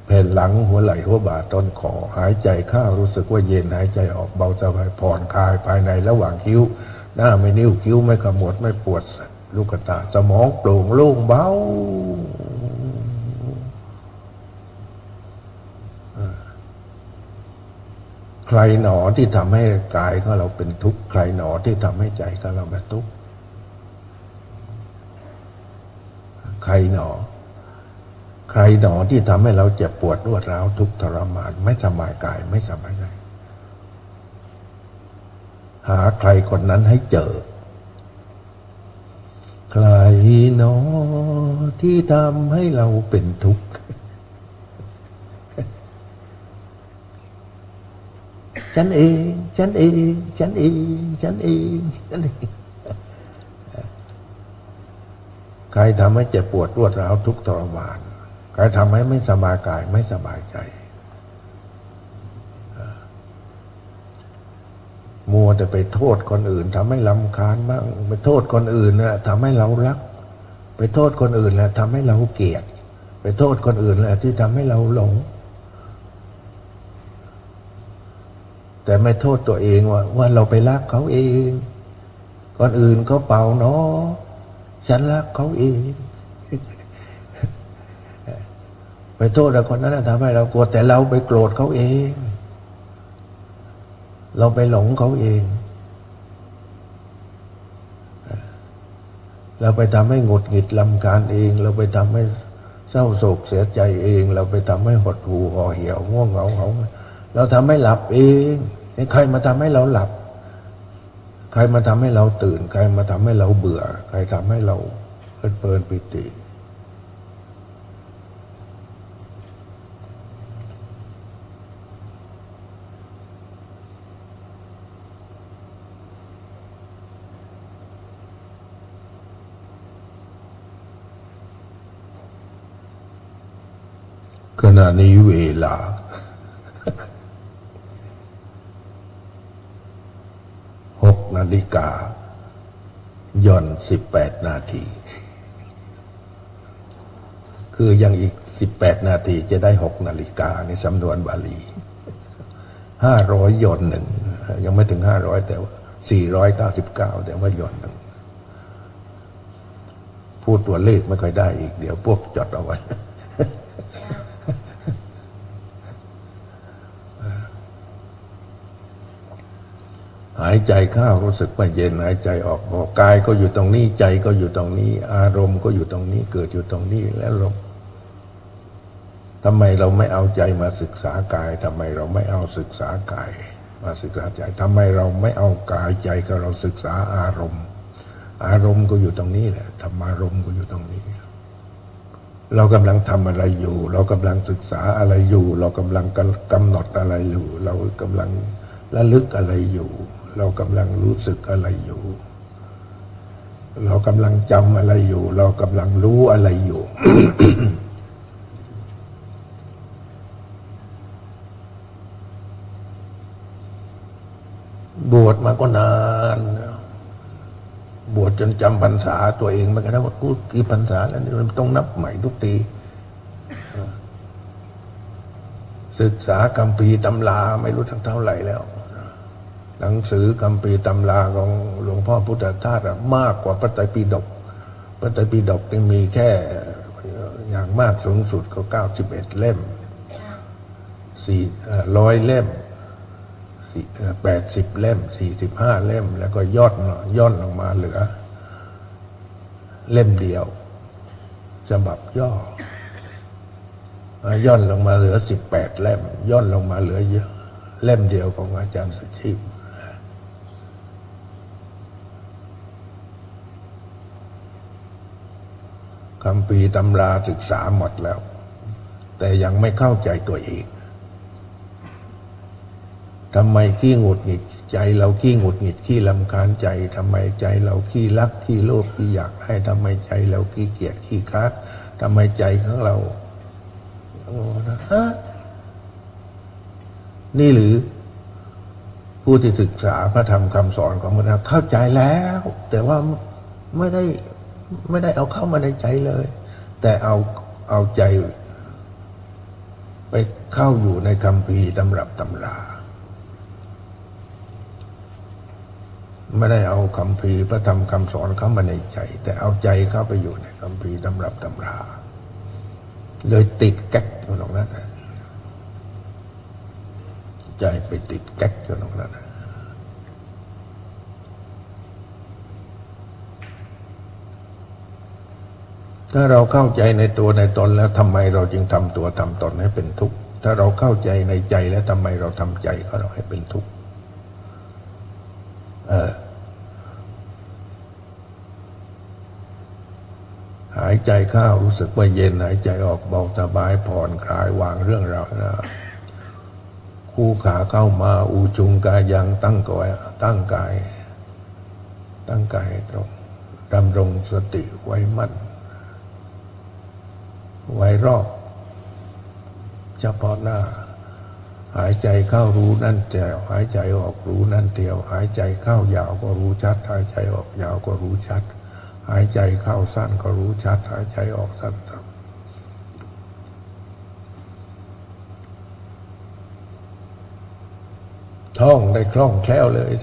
แผ่นหลังหัวไหล่หัวบ่าต้นคอหายใจเข้ารู้สึกว่าเย็นหายใจออกเบาสบายผ่อนคลายภายในระหว่างคิ้วหน้าไม่นิ้วคิ้วไม่ขมวดไม่ปวดลูกตาสมองโปร่งโล่งเบาใครหนอที่ทำให้กายของเราเป็นทุกข์ใครหนอที่ทำให้ใจของเราเป็นทุกข์ใครหนอที่ทำให้เราเจ็บปวดรวดร้าวทุกข์ทรมานไม่สบายกายไม่สบายใจหาใครคนนั้นให้เจอใครหนอที่ทำให้เราเป็นทุกข์ฉันเองใครทำให้เจ็บปวดรวดร้าวทุกข์ทรมานใครทำให้ไม่สบายกายไม่สบายใจมัวแต่ไปโทษคนอื่นทำให้รำคาญบ้างไปโทษคนอื่นนะทำให้เรารักไปโทษคนอื่นแล้วทำให้เราเกลียดไปโทษคนอื่นแล้วที่ทำให้เราหลงแต่ไม่โทษตัวเองว่าเราไปรักเขาเองคนอื่นเขาเป่าเนาะฉันรักเขาเองไปโทษคนนั้นทำให้เราโกรธแต่เราไปโกรธเขาเองเราไปหลงเขาเองเราไปทำให้หงุดหงิดรำคาญเองเราไปทำให้เศร้าโศกเสียใจเองเราไปทำให้หดหู่ห่อเหี่ยวง่วงเหงาเราทำให้หลับเองใครมาทำให้เราหลับใครมาทำให้เราตื่นใครมาทำให้เราเบื่อใครทำให้เราเพลินปิติขณะนี้เวลา6 นาฬิกาย่อน18 นาทีคือยังอีก18 นาทีจะได้6 นาฬิกาในสำนวนบาลี500ย่อนหนึ่งยังไม่ถึง500แต่ว่า499แต่ว่าย่อนหนึ่งพูดตัวเลขไม่ค่อยได้อีกเดี๋ยวพวกจดเอาไว้หายใจเข้ารู้สึกว่าเย็นหายใจออกกายก็อยู่ตรงนี้ใจก็อยู่ตรงนี้อารมณ์ก็อยู่ตรงนี้เกิดอยู่ตรงนี้แล้วลมทำไมเราไม่เอาใจมาศึกษากายทำไมเราไม่เอาศึกษากายมาศึกษาใจทำไมเราไม่เอากายใจก็เราศึกษาอารมณ์อารมณ์ก็อยู่ตรงนี้แหละธรรมารมณ์ก็อยู่ตรงนี้เรากำลังทำอะไรอยู่เรากำลังศึกษาอะไรอยู่เรากำลังกำหนดอะไรอยู่เรากำลังระลึกอะไรอยู่เรากำลังรู้สึกอะไรอยู่เรากำลังจำอะไรอยู่เรากำลังรู้อะไรอยู่ บวชมาก็นานบวชจนจำพรรษาตัวเองไม่ได้ว่ากูกี่พรรษาแล้วนี่มันต้องนับใหม่ทุกทีศึกษาคัมภีร์ตำราไม่รู้ทั้งเท่าไหร่แล้วหนังสือคัมภีร์ตำราของหลวงพ่อพุทธทาสมากกว่าพระไตรปิฎกพระไตรปิฎกนี่มีแค่อย่างมากสูงสุดก็91 เล่ม100 เล่ม80 เล่ม45 เล่มแล้วก็ย่อนลงมาเหลือเล่มเดียวฉบับย่อ ย่นลงมาเหลือ18 เล่มย่นลงมาเหลือเล่มเดียวของอาจารย์สุชีพคัมภีร์ตำราศึกษาหมดแล้วแต่ยังไม่เข้าใจตัวเองทำไมขี้หงุดหงิดใจเราขี้หงุดหงิดขี้รำคาญใจทำไมใจเราขี้รักขี้โลภขี้อยากให้ทำไมใจเราขี้เกียจขี้ค้านทำไมใจของเรานี่หรือผู้ที่ศึกษาพระธรรมคำสอนของพระพุทธเจ้าเข้าใจแล้วแต่ว่าไม่ได้เอาเข้ามาในใจเลย แต่เอาใจไปเข้าอยู่ในคัมภีร์ตำรับตำราไม่ได้เอาคัมภีร์พระธรรมคำสอนเข้ามาในใจแต่เอาใจเข้าไปอยู่ในคัมภีร์ตำรับตำราเลยติดแก๊กอยู่ตรงนั้นใจไปติดแก๊กอยู่ตรงนั้นถ้าเราเข้าใจในตัวในตนแล้วทำไมเราจึงทำตัวทำตนให้เป็นทุกข์ถ้าเราเข้าใจในใจแล้วทำไมเราทำใจของเราให้เป็นทุกข์หายใจเข้ารู้สึกว่าเย็นหายใจออกเบาสบายผ่อนคลายวางเรื่องราวนะคู่ขาเข้ามาอูจุงกายังตั้งกายตั้งกายตรงดำรงสติไว้มั่นไว้รอบเฉพาะหน้าหายใจเข้ารู้นั่นแจ๋วหายใจออกรู้นั่นเตียวหายใจเข้ายาวก็รู้ชัดหายใจออกยาวก็รู้ชัดหายใจเข้าสั้นก็รู้ชัดหายใจออกสั้นท่องได้คล่องแคล่วเลย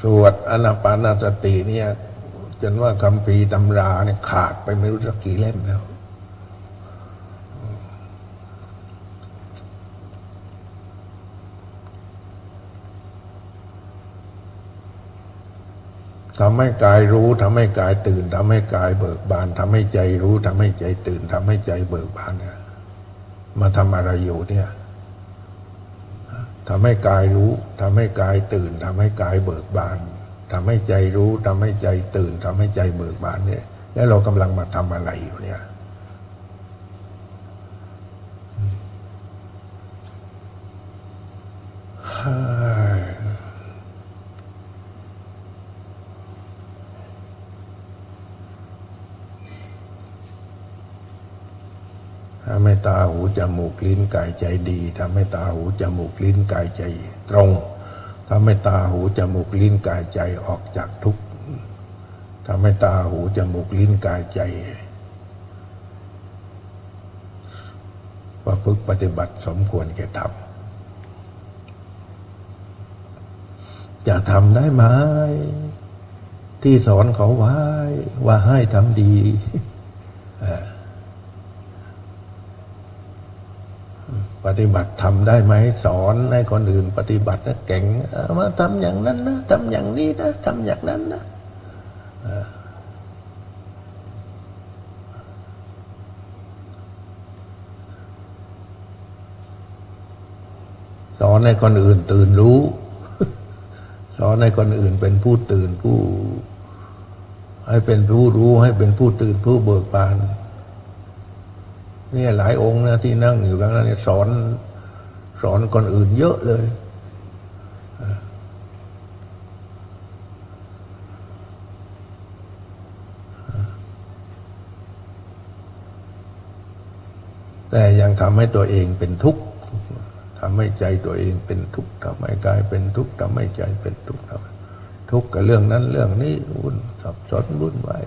สวดอานาปานสติเนี่ยจนว่าคัมภีร์ตำราเนี่ยขาดไปไม่รู้สักกี่เล่มแล้วทำให้กายรู้ทำให้กายตื่นทำให้กายเบิกบานทำให้ใจรู้ทำให้ใจตื่นทำให้ใจเบิกบานเนี่ยมาทำอะไรอยู่เนี่ยทำให้กายรู้ทำให้กายตื่นทำให้กายเบิกบานทำให้ใจรู้ทำให้ใจตื่นทำให้ใจเบิกบานเนี่ยแล้วเรากำลังมาทำอะไรอยู่เนี่ยทำให้ตาหูจมูกลิ้นกายใจดีทำให้ตาหูจมูกลิ้นกายใจตรงทำให้ตาหูจมูกลิ้นกายใจออกจากทุกข์ทำให้ตาหูจมูกลิ้นกายใจประพฤติปฏิบัติสมควรแก่ธรรมจะทำได้ไหมที่สอนเขาไว้ว่าให้ทำดีปฏิบัติทำได้ไหมสอนให้คนอื่นปฏิบัตินะเก่งมาทำอย่างนั้นนะทำอย่างนี้นะทำอย่างนั้นนะสอนให้คนอื่นตื่นรู้สอนให้คนอื่นเป็นผู้ตื่นผู้ให้เป็นผู้รู้ให้เป็นผู้ตื่นผู้เบิกบานนี่หลายองค์นะที่นั่งอยู่ข้างนั้นสอนคนอื่นเยอะเลยแต่ยังทำให้ตัวเองเป็นทุกข์ทำให้ใจตัวเองเป็นทุกข์ทำให้กายเป็นทุกข์ทำให้ใจเป็นทุกข์ทุกข์กับเรื่องนั้นเรื่องนี้วุ่นสับสนวุ่นวาย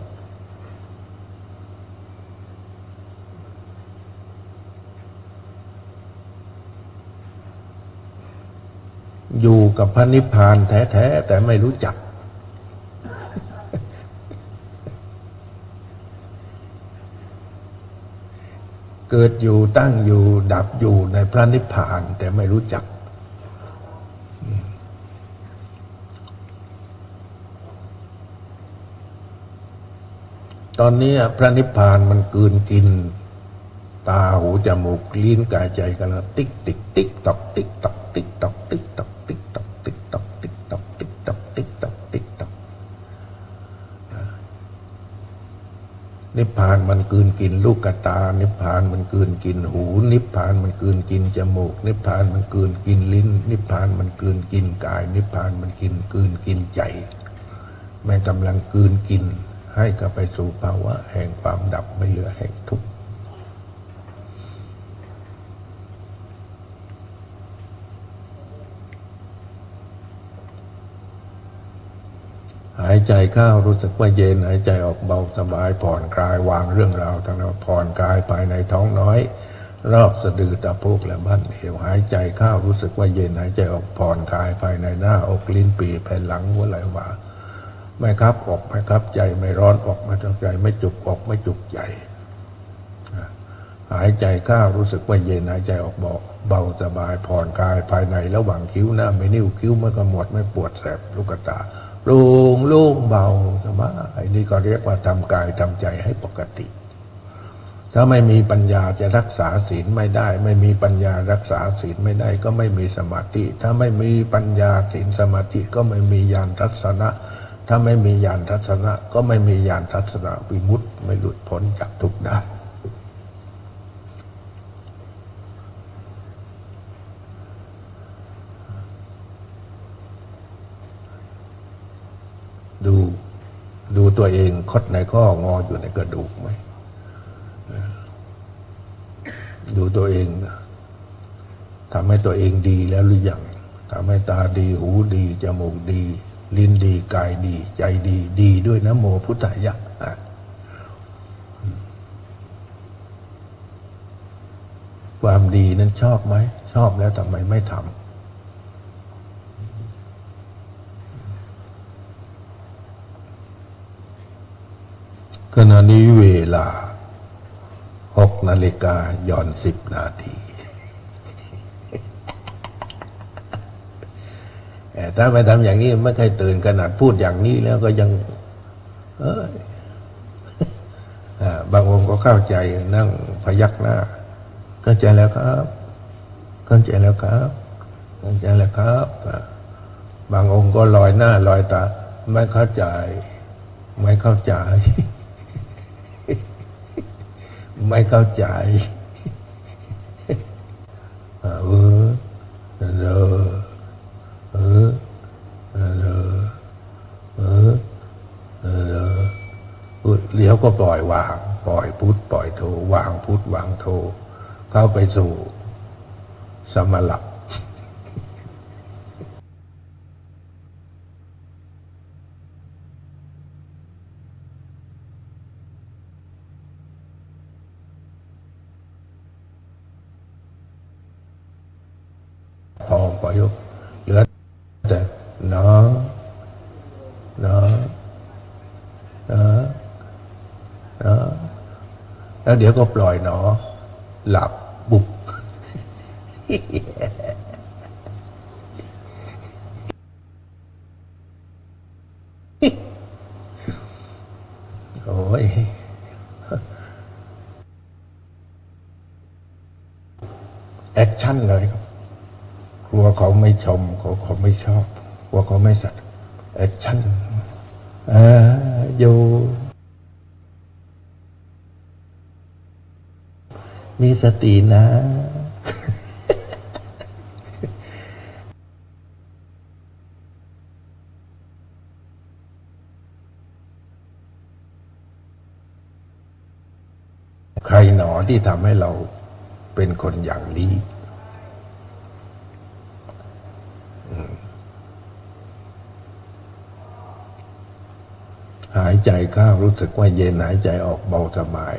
อยู่กับพระนิพพานแท้ๆแต่ไม่รู้จักเกิดอยู่ตั้งอยู่ดับอยู่ในพระนิพพานแต่ไม่รู้จักตอนนี้พระนิพพานมันกลืนกิน ตาหูจมูกลิ้นกายใจกันแล้วติ๊กติ๊กติ๊กตอกติ๊กตอกติ๊กตอกติ๊กตอกติ๊กตอกติ๊กตอกติ๊กตอกติ๊กตอกติ๊กตอกติ๊กตอกนิพพานมันกลืนกินลูกตานิพพานมันกลืนกินหูนิพพานมันกลืนกินจมูกนิพพานมันกลืนกินลิ้นนิพพานมันกลืนกินกายนิพพานมันกลืนกินใจแม่กำลังกลืนกินให้กับไปสู่ภาวะแห่งความดับไม่เหลือแห่งทุกข์หายใจเข้ารู้สึกว่าเย็นหายใจออกเบาสบายผ่อนคลายวางเรื่องราวทั้งนั้นผ่อนคลายภายในท้องน้อยรอบสะดือตะโพกและบั้นเอวหายใจเข้ารู้สึกว่าเย็นหายใจออกผ่อนคลายภายในหน้าอกลิ้นปี่แผ่นหลังหัวไหล่บ่าไม่ครับออกไม่ครับใจไม่ร้อนออกไม่ใจไม่จุกออกไม่จุกใจหายใจเข้ารู้สึกว่าเย็นหายใจออกเบาสบายผ่อนคลายภายในระหว่างคิ้วหน้าไม่นิ้วคิ้วไม่ขมวดไม่ปวดแสบลูกตาโล่งเบาสบายนี่ก็เรียกว่าทำกายทำใจให้ปกติถ้าไม่มีปัญญาจะรักษาศีลไม่ได้ไม่มีปัญญารักษาศีลไม่ได้ก็ไม่มีสมาธิถ้าไม่มีปัญญาศีลสมาธิก็ไม่มีญาณทัศนะถ้าไม่มีญาณทัศนะก็ไม่มีญาณทัศนะวิมุตติไม่หลุดพ้นจากทุกข์ได้ดูตัวเองคดในข้องออยู่ในกระดูกไหมดูตัวเองทำให้ตัวเองดีแล้วหรือยังทำให้ตาดีหูดีจมูกดีลิ้นดีกายดีใจดีด้วยนะโมพุทธายะความดีนั้นชอบไหมชอบแล้วทำไมไม่ทำขณะนี้เวลา6 นาฬิกาย่อน10 นาทีถ้าไม่ทำอย่างนี้ไม่เคยตื่นขนาดพูดอย่างนี้แล้วก็ยังบางองค์ก็เข้าใจนั่งพยักหน้าเข้าใจแล้วครับเข้าใจแล้วครับเข้าใจแล้วครับบางองค์ก็ลอยหน้าลอยตาไม่เข้าใจไม่เข้าใจไม่เข้าใจเดี๋ยวก็ปล่อยวางปล่อยพุทธปล่อยโทวางพุทธวางโทเข้าไปสู่สมถะพอประโยคเหลือแต่เนาะแล้วเดี๋ยวก็ปล่อยหนอหลับบุบโอ้ยแอคชั่นเลยครับกลัวเขาไม่ชมเขาไม่ชอบกลัวเขาไม่สัตย์แอคชั่นอยู่มีสตินะ ใครหนอที่ทำให้เราเป็นคนอย่างนี้ หายใจเข้ารู้สึกว่าเย็นหายใจออกเบาสบาย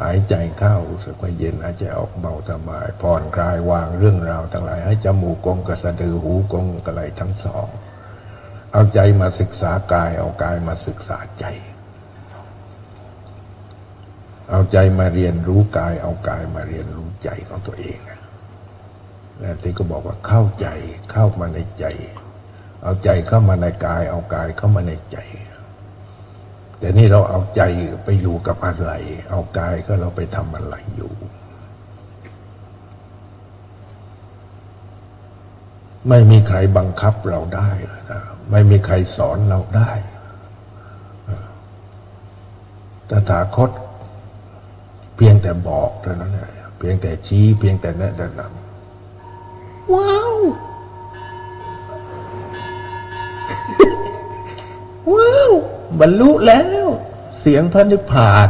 หายใจเข้ารู้สึกว่าเย็นหายใจออกเบาสบายผ่อนคลายวางเรื่องราวทั้งหลายให้จมูกกงกระสะดือหูกงกระไหลทั้งสองเอาใจมาศึกษากายเอากายมาศึกษาใจเอาใจมาเรียนรู้กายเอากายมาเรียนรู้ใจของตัวเองและที่ก็บอกว่าเข้าใจเข้ามาในใจเอาใจเข้ามาในกายเอากายเข้ามาในใจ แต่นี่เราเอาใจไปอยู่กับอะไรเอากายก็เราไปทำอะไรอยู่ไม่มีใครบังคับเราได้นะไม่มีใครสอนเราได้ตถาคตเพียงแต่บอกเท่านั้นเองเพียงแต่ชี้เพียงแต่แนะนำว้าว ว้าวบรรลุแล้วเสียงพระนิพพาน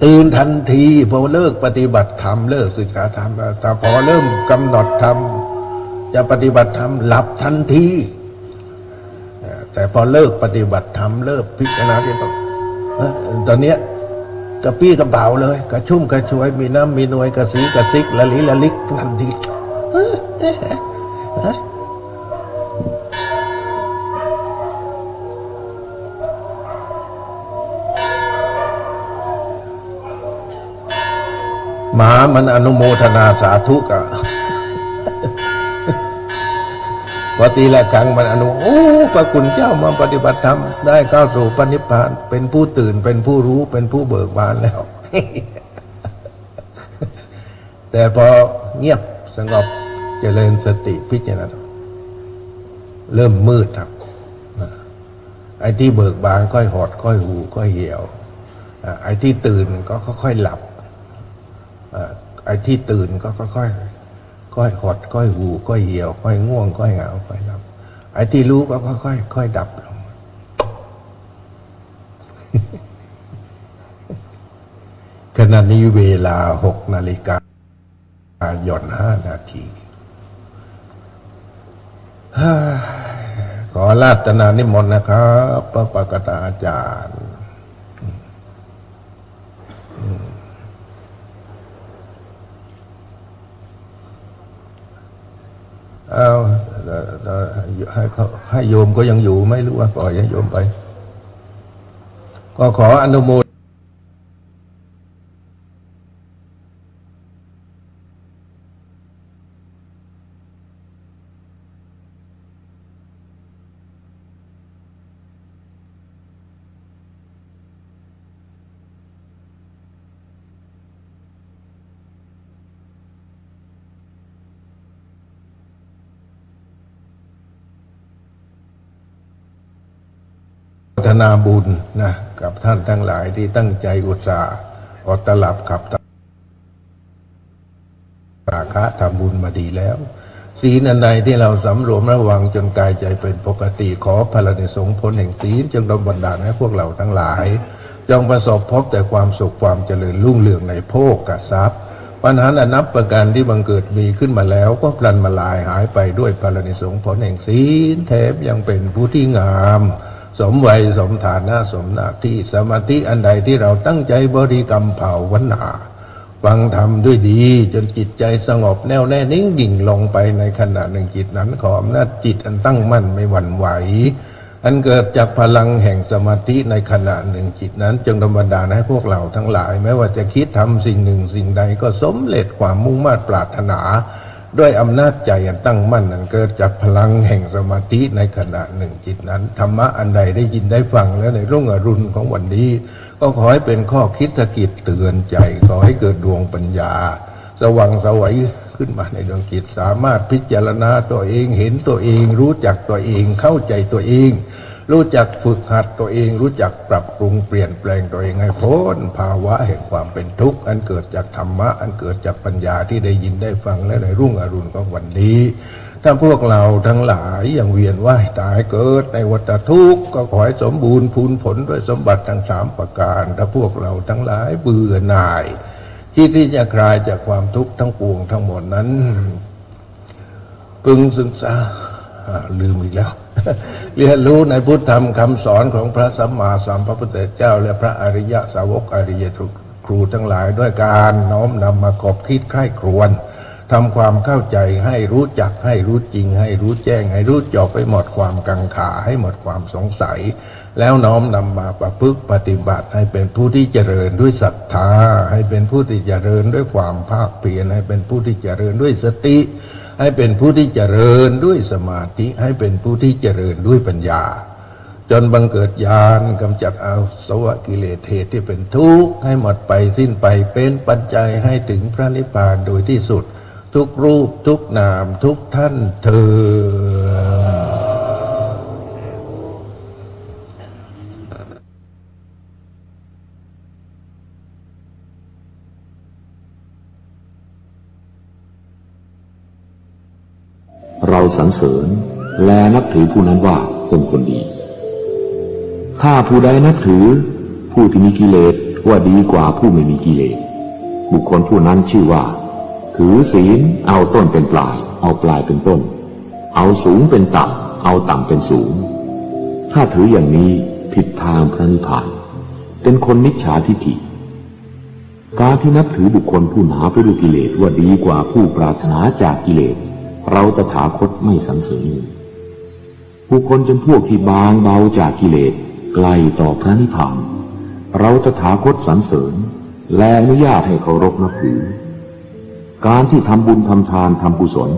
ตื่นทันทีพอเลิกปฏิบัติธรรมเลิกศึกษาธรรมแต่พอเริ่มกำหนดธรรมจะปฏิบัติธรรมหลับทันทีแต่พอเลิกปฏิบัติธรรมเลิกพิจารณาที่ตอนเนี้ยกระปี้กระเป๋าเลยกระชุ่มกระชวยมีน้ำมีนวลกระสีกระซิกละลิละลิกทันทีหมามันอนุโมทนาสาธุกะพอตีละครั้งมันอนุโอ้พระคุณเจ้ามาปฏิบัติธรรมได้เข้าสู่ปณิพพานเป็นผู้ตื่นเป็นผู้รู้เป็นผู้เบิกบานแล้ว แต่พอเงียบสงบเจริญสติพิจารณาเริ่มมืดครับไอ้ที่เบิกบานค่อยหดค่อยหูค่อยเหี่ยวไอ้ที่ตื่นก็ค่อยหลับไอ้ที่ตื่นก็ค่อยหดค่อยหูค่อยเหี่ยวค่อยง่วงค่อยเหงาค่อยหลับไอ้ที่รู้ก็ค่อยดับลงขณะนี้เวลา6 นาฬิกาหย่อน5 นาทีขอราตนานิมนต์นะครับพระปกตาอาจารย์เอาให้โยมก็ยังอยู่ไม่รู้ว่าปล่อยให้โยมไปก็ขออนุโมทนาบุญนะกับท่านทั้งหลายที่ตั้งใจอุตส่าห์อดตลับขับตาคะทำบุญมาดีแล้วศีลอันใดที่เราสำรวมระวังจนกายใจเป็นปกติขอพระนิสงส์ผลแห่งศีลจงดลบันดาลให้พวกเราทั้งหลายจงประสบพบแต่ความสุขความเจริญรุ่งเรืองในโภคทรัพย์ปัญหาอันนับประการที่บังเกิดมีขึ้นมาแล้วก็พลันมาลายหายไปด้วยพระนิสงส์ผลแห่งศีลแถมยังเป็นผู้ที่งามสมวัยสมฐานะสมหน้าที่สมาธิอันใดที่เราตั้งใจบริกรรมภาวนาฟังธรรมด้วยดีจนจิตใจสงบแน่วแน่นิ่งดิ่งลงไปในขณะหนึ่งจิตนั้นขออำนาจจิตอันตั้งมั่นไม่หวั่นไหวอันเกิดจากพลังแห่งสมาธิในขณะหนึ่งจิตนั้นจงดลบันดาลให้พวกเราทั้งหลายแม้ว่าจะคิดทำสิ่งหนึ่งสิ่งใดก็สำเร็จความมุ่งมั่นปรารถนาด้วยอำนาจใจอันตั้งมั่นนั้นเกิดจากพลังแห่งสมาธิในขณะหนึ่งจิตนั้นธรรมะอันใดได้ยินได้ฟังแล้วในรุ่งอรุณของวันนี้ก็ขอให้เป็นข้อคิดสะกิดเตือนใจขอให้เกิดดวงปัญญาสว่างไสวขึ้นมาในดวงจิตสามารถพิจารณาตัวเองเห็นตัวเองรู้จักตัวเองเข้าใจตัวเองรู้จักฝึกหัดตัวเองรู้จักปรับปรุงเปลี่ยนแปลงตัวเองให้พ้นภาวะแห่งความเป็นทุกข์อันเกิดจากธรรมะอันเกิดจากปัญญาที่ได้ยินได้ฟังและในรุ่งอรุณของวันนี้ถ้าพวกเราทั้งหลายยังเวียนว่ายตายเกิดในวัฏทุกข์ก็ขอให้สมบูรณ์พูนผลด้วยสมบัติทั้ง3 ประการถ้าพวกเราทั้งหลายเบื่อหน่ายที่จะคลายจากความทุกข์ทั้งปวงทั้งหมดนั้นพึงศึกษาลืมอีกแล้วเรียนรู้ในพุทธธรรมคำสอนของพระสัมมาสัมพุทธเจ้าและพระอริยสาวกอริยครูทั้งหลายด้วยการน้อมนำมาคบคิดใคร่ครวญทำความเข้าใจให้รู้จักให้รู้จริงให้รู้แจ้งให้รู้จบไปหมดความกังขาให้หมดความสงสัยแล้วน้อมนำมาประพฤติปฏิบัติให้เป็นผู้ที่เจริญด้วยศรัทธาให้เป็นผู้ที่เจริญด้วยความภาคเพียรให้เป็นผู้ที่เจริญด้วยสติ ให้เป็นผู้ที่เจริญด้วยสมาธิให้เป็นผู้ที่เจริญด้วยปัญญาจนบังเกิดญาณกำจัดอาสวะกิเลสเหตุที่เป็นทุกข์ให้หมดไปสิ้นไปเป็นปัจจัยให้ถึงพระนิพพานโดยที่สุดทุกรูปทุกนามทุกท่านเถิด เราสรรเสริญและนับถือผู้นั้นว่าเป็นคนดีถ้าผู้ใดนับถือผู้ที่มีกิเลสว่าดีกว่าผู้ไม่มีกิเลสบุคคลผู้นั้นชื่อว่าถือศีลเอาต้นเป็นปลายเอาปลายเป็นต้นเอาสูงเป็นต่ำเอาต่ำเป็นสูงถ้าถืออย่างนี้ผิดทางพระนิพพานเป็นคนมิจฉาทิฏฐิการที่นับถือบุคคลผู้หนาไปด้วยกิเลสว่าดีกว่าผู้ปรารถนาจากกิเลสเราตถาคตไม่สรรเสริญบุคคลจำพวกที่บางเบาจากกิเลสใกล้ต่อพระนิพพานเราตถาคตสรรเสริญและอนุญาตให้เคารพนับถือการที่ทำบุญทำทานทำกุศล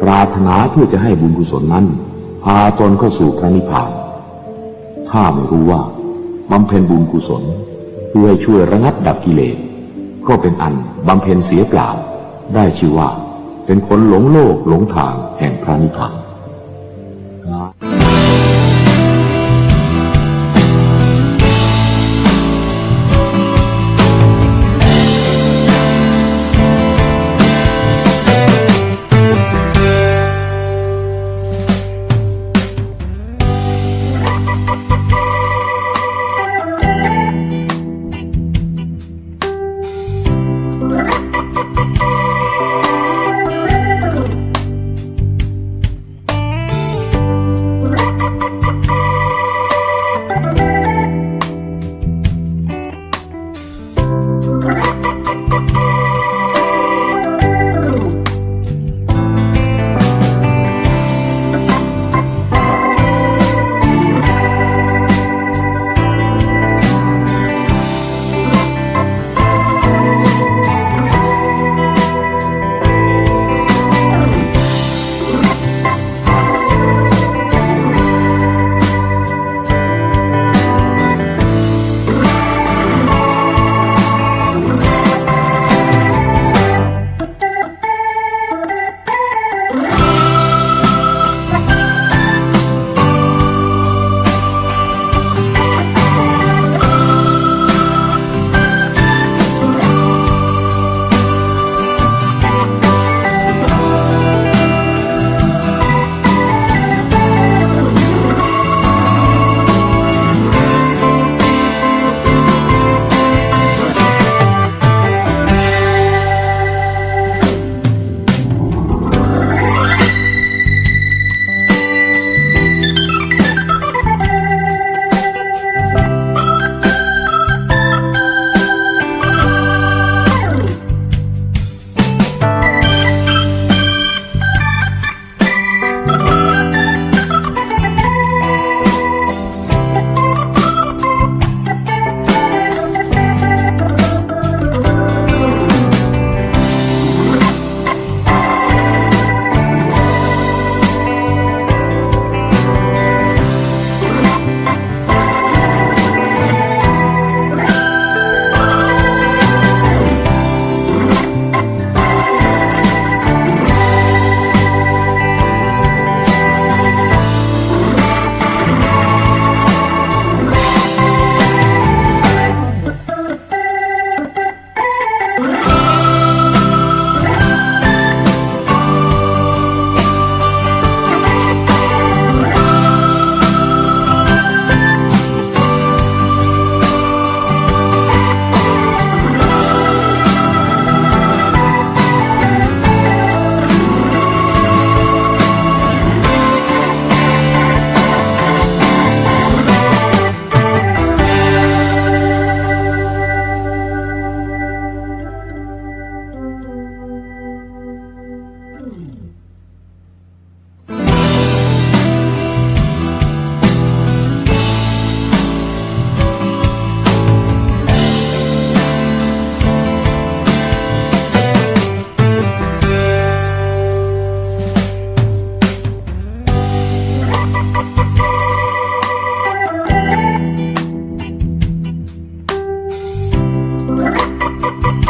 ปรารถนาเพื่อจะให้บุญกุศลนั้นพาตนเข้าสู่พระนิพพานถ้าไม่รู้ว่าบำเพ็ญบุญกุศลเพื่อช่วยระงับดับกิเลสก็เป็นอันบำเพ็ญเสียเปล่าได้ชื่อว่าเป็นคนหลงโลกหลงทางแห่งพระนิพพาน อ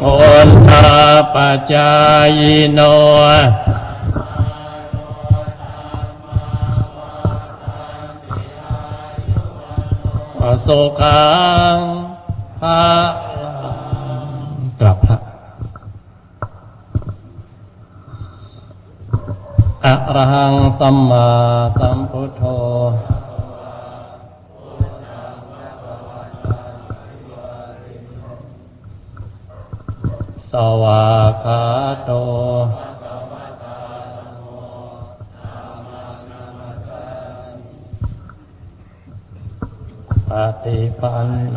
โอนทาปัจจายโนอสุขังภะกลับพระอะระหังสัมมาสัมพุทโธสวากขาโตปฏิปันโน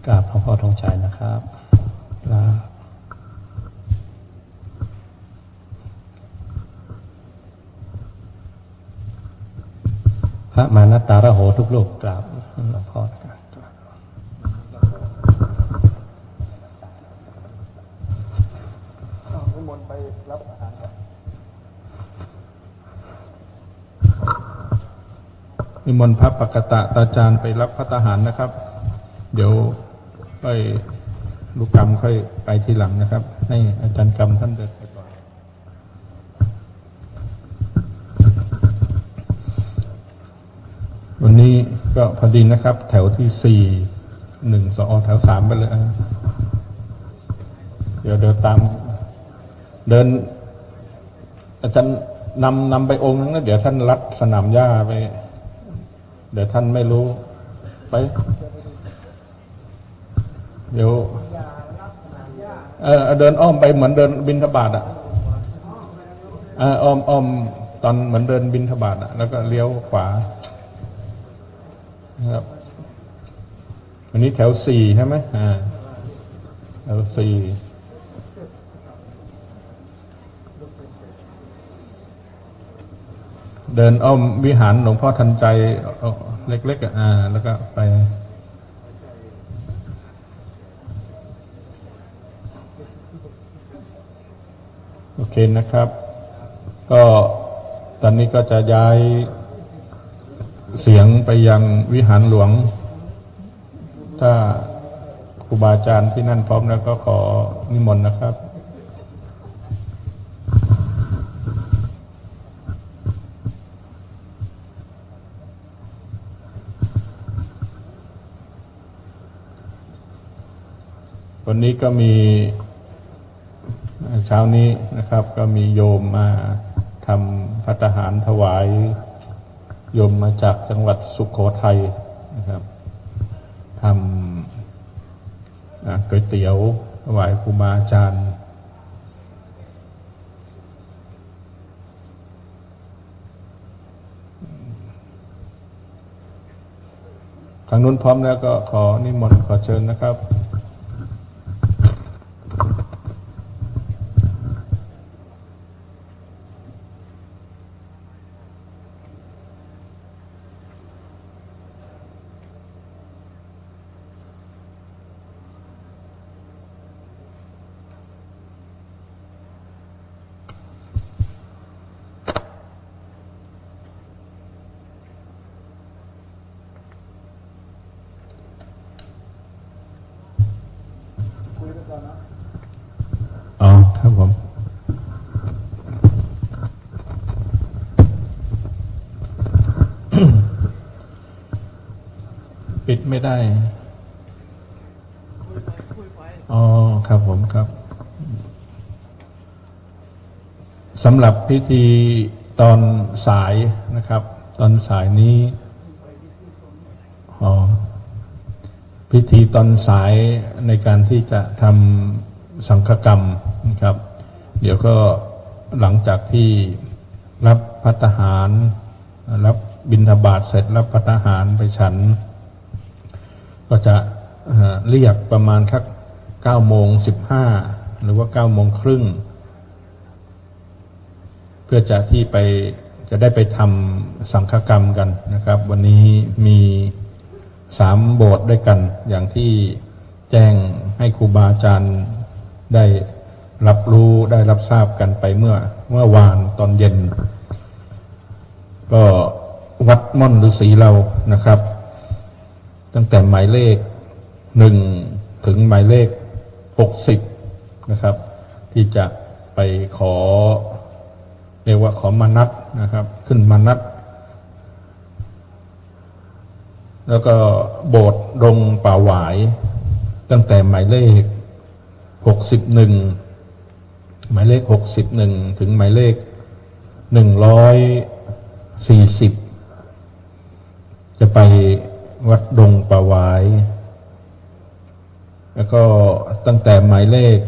กราบหลวงพ่อธงชัยนะครับพระมานัตตาระโหทุกลูกกราบหลวงพ่อนิมนต์พระปกตะตาจารย์ไปรับพระทหารนะครับเดี๋ยวค่อยลูกกรรมค่อยไปทีหลังนะครับให้อาจารย์กรรมท่านเดินไปก่อนวันนี้ก็พอดีนะครับแถวที่4 1 2แถว3ไปเลยเดี๋ยวเดินตามเดินอาจารย์นำไปองค์นึงนะเดี๋ยวท่านลัดสนามหญ้าไปเดี๋ยวท่านไม่รู้ไปเดี๋ยวเดินอ้อมไปเหมือนเดินบิณฑบาตอ้อมตอนเหมือนเดินบิณฑบาตแล้วก็เลี้ยวขวานะครับวันนี้แถว4ใช่ไหมแถว4เดินอ้อมวิหารหลวงพ่อทันใจเล็กๆแล้วก็ไปโอเคนะครับก็ตอนนี้ก็จะย้ายเสียงไปยังวิหารหลวงถ้าครูบาอาจารย์ที่นั่นพร้อมแล้วก็ขอนิมนต์นะครับวันนี้ก็มีเช้านี้นะครับก็มีโยมมาทำภัตตาหารถวายโยมมาจากจังหวัดสุโขทัยนะครับทำก๋วยเตี๋ยวถวายครูบาอาจารย์ทางนู้นพร้อมแล้วก็ขอนิมนต์ขอเชิญนะครับครับผมปิดไม่ได้ครับผมครับสำหรับพิธีตอนสายนะครับตอนสายนี้พิธีตอนสายในการที่จะทำสังฆกรรมนะครับเดี๋ยวก็หลังจากที่รับภัตตาหารรับบิณฑบาตเสร็จรับภัตตาหารไปฉันก็จะเรียกประมาณสัก9:15หรือว่า9:30เพื่อจะได้ไปทำสังฆกรรมกันนะครับวันนี้มี3 โบสถ์ด้วยกันอย่างที่แจ้งให้ครูบาอาจารย์ได้รับรู้ได้รับทราบกันไปเมื่อวานตอนเย็นก็ วัดม่อนฤาษีเรานะครับ ตั้งแต่หมายเลข1ถึงหมายเลข60นะครับ ที่จะไปขอเรียกว่าขอมานัดนะครับ ขึ้นมานัด แล้วก็โบสถ์ดงป่าหวายตั้งแต่หมายเลข61หมายเลข61ถึงหมายเลข140จะไปวัดดงป่าหวายแล้วก็ตั้งแต่หมายเลข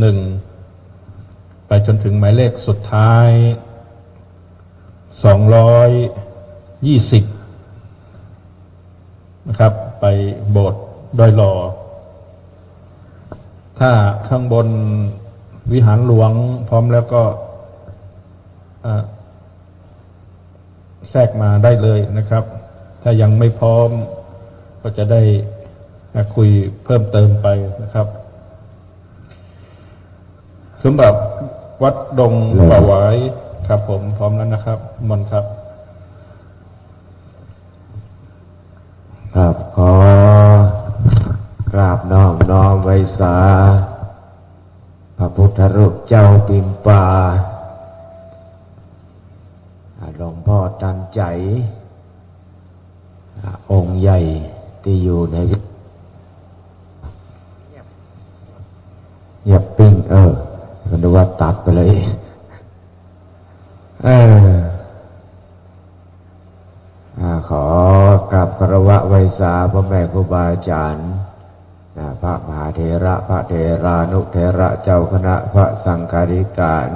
141ไปจนถึงหมายเลขสุดท้าย220นะครับไปโบสถ์ดอยหล่อถ้าข้างบนวิหารหลวงพร้อมแล้วก็แทรกมาได้เลยนะครับถ้ายังไม่พร้อมก็จะได้คุยเพิ่มเติมไปนะครับสำหรับวัดดงป่าหวายครับผมพร้อมแล้วนะครับมนครับครับขอกราบน้อมไว้สาพระพุทธรูปเจ้าปิ่นป่าหลวงพ่อตันใจองค์ใหญ่ที่อยู่ในอย่าปิ้งกันดูว่าตัดไปเลยขอกราบคารวะไว้สาพ่อแม่ครูบาอาจารย์พระมหาเถระพระเถรานุเถระเจ้าคณะพระสังฆาธิการ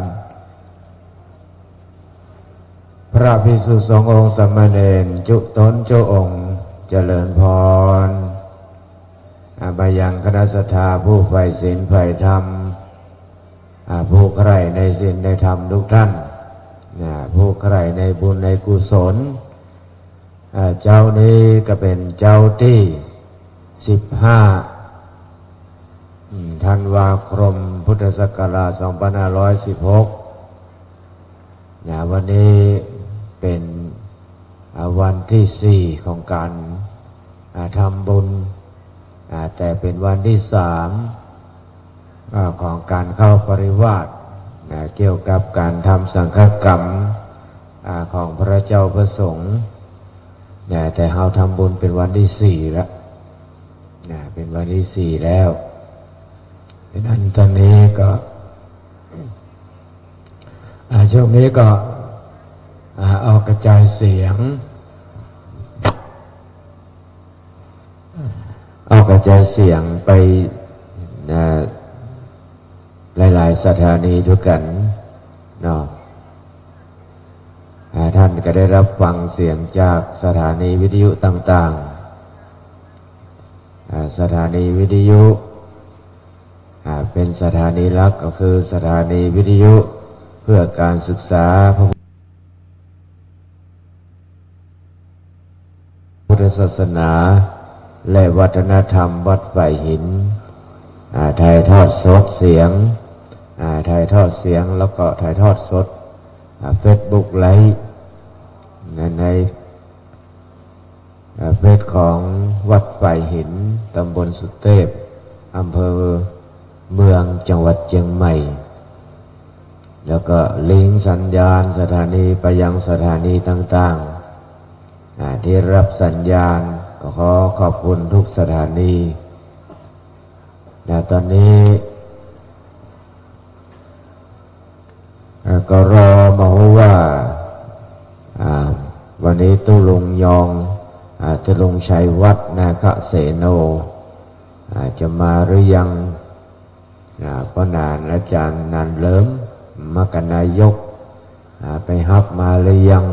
พระภิกษุสงฆ์องค์สามเณรจุตนเจ้าองค์เจริญพรมายังคณะสัทธาผู้ใฝ่ศีลใฝ่ธรรมผู้ใคร่ในศีลในธรรมทุกท่านผู้ใคร่ในบุญในกุศลเจ้านี้ก็เป็นเจ้าที่15ธันวาคมพุทธศักราช2516วันนี้เป็นวันที่4ของการทำบุญแต่เป็นวันที่3ของการเข้าปริวาสเกี่ยวกับการทำสังฆกรรมของพระเจ้าพระสงฆ์แต่เราทำบุญเป็นวันที่4แล้วเป็นวันที่4แล้วดังนั้นตอนนี้ก็ช่วงนี้ก็เอากระจายเสียงไปหลายๆสถานีด้วยกันเนาะท่านก็ได้รับฟังเสียงจากสถานีวิทยุต่างๆสถานีวิทยุเป็นสถานีหลักก็คือสถานีวิทยุเพื่อการศึกษาพระพุทธศาสนาและวัฒนธรรมวัดไผ่หินถ่ายทอดสดเสียงแล้วก็ถ่ายทอดสดเฟซบุ๊กไลฟ์ในเฟซของวัดไผ่หินตำบลสุเทพอำเภอเมืองจังหวัดเชียงใหม่แล้วก็ลิงก์สัญญาณสถานีไปยังสถานีต่างๆที่รับสัญญาณก็ขอขอบคุณทุกสถานีตอนนี้ก็รอมาว่าวันนี้ตุลุงยองตุลุงชัยวัฒน์นาคเสโนจะมาหรือยังก็นานอาจารย์นันเลิมมกนายกไปฮับมาหรือยัง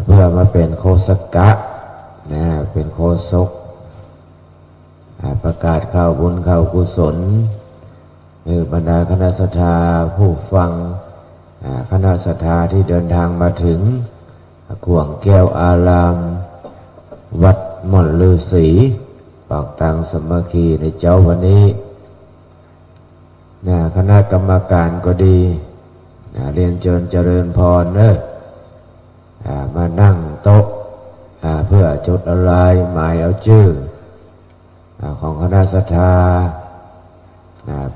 เพื่อมาเป็นโฆษกะเป็นโฆษกประกาศข่าวบุญข่าวกุศลบรรดาคณะสัทธาผู้ฟังคณะสัทธาที่เดินทางมาถึงขวงแก้วอารามวัดม่อนฤาษีปากตังสมัคคีในเจ้าวันนี้คณะกรรมการก็ดี เรียนเชิญเจริญพรเนอะมานั่งโต๊ะเพื่อจดอะไรหมายเอาชื่อของคณะศรัทธา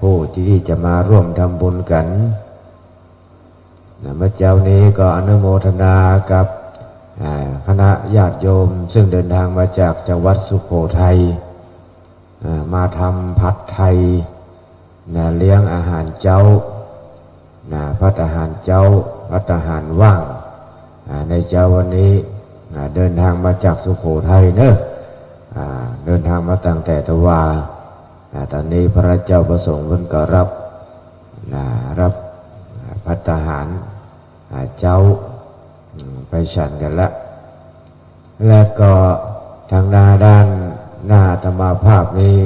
ผู้ที่จะมาร่วมทำบุญกันเมื่อเจ้านี้ก็อนุโมทนากับคณะญาติโยมซึ่งเดินทางมาจากจังหวัดสุโขทัยมาทำผัดไทยเลี้ยงอาหารเจ้าพัดอาหารเจ้าพัดอาหารว่างในเจ้าวันนี้เดินทางมาจากสุโขทัยเนอะเดินทางมาตั้งแต่ตะวาตอนนี้พระเจ้าประสงค์เพิ่นก็รับภัตตาหารเจ้าไปฉันกันละแล้วก็ทางด้านหน้าธรรมาภาพนี้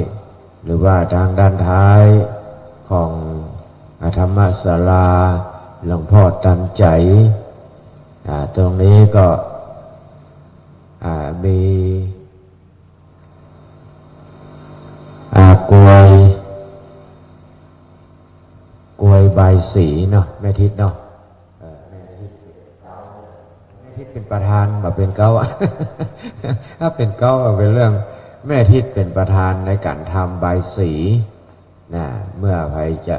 หรือว่าทางด้านท้ายของธรรมศาลาหลวงพ่อตันใจตรงนี้ก็มีกล้วยใบสีเนาะแม่ทิศเนาะแม่ทิศเป็นประธานมาเป็นเก้า ถ้าเป็นเก้าเป็นเรื่องแม่ทิศเป็นประธานในการทำใบสีเมื่อใครจะ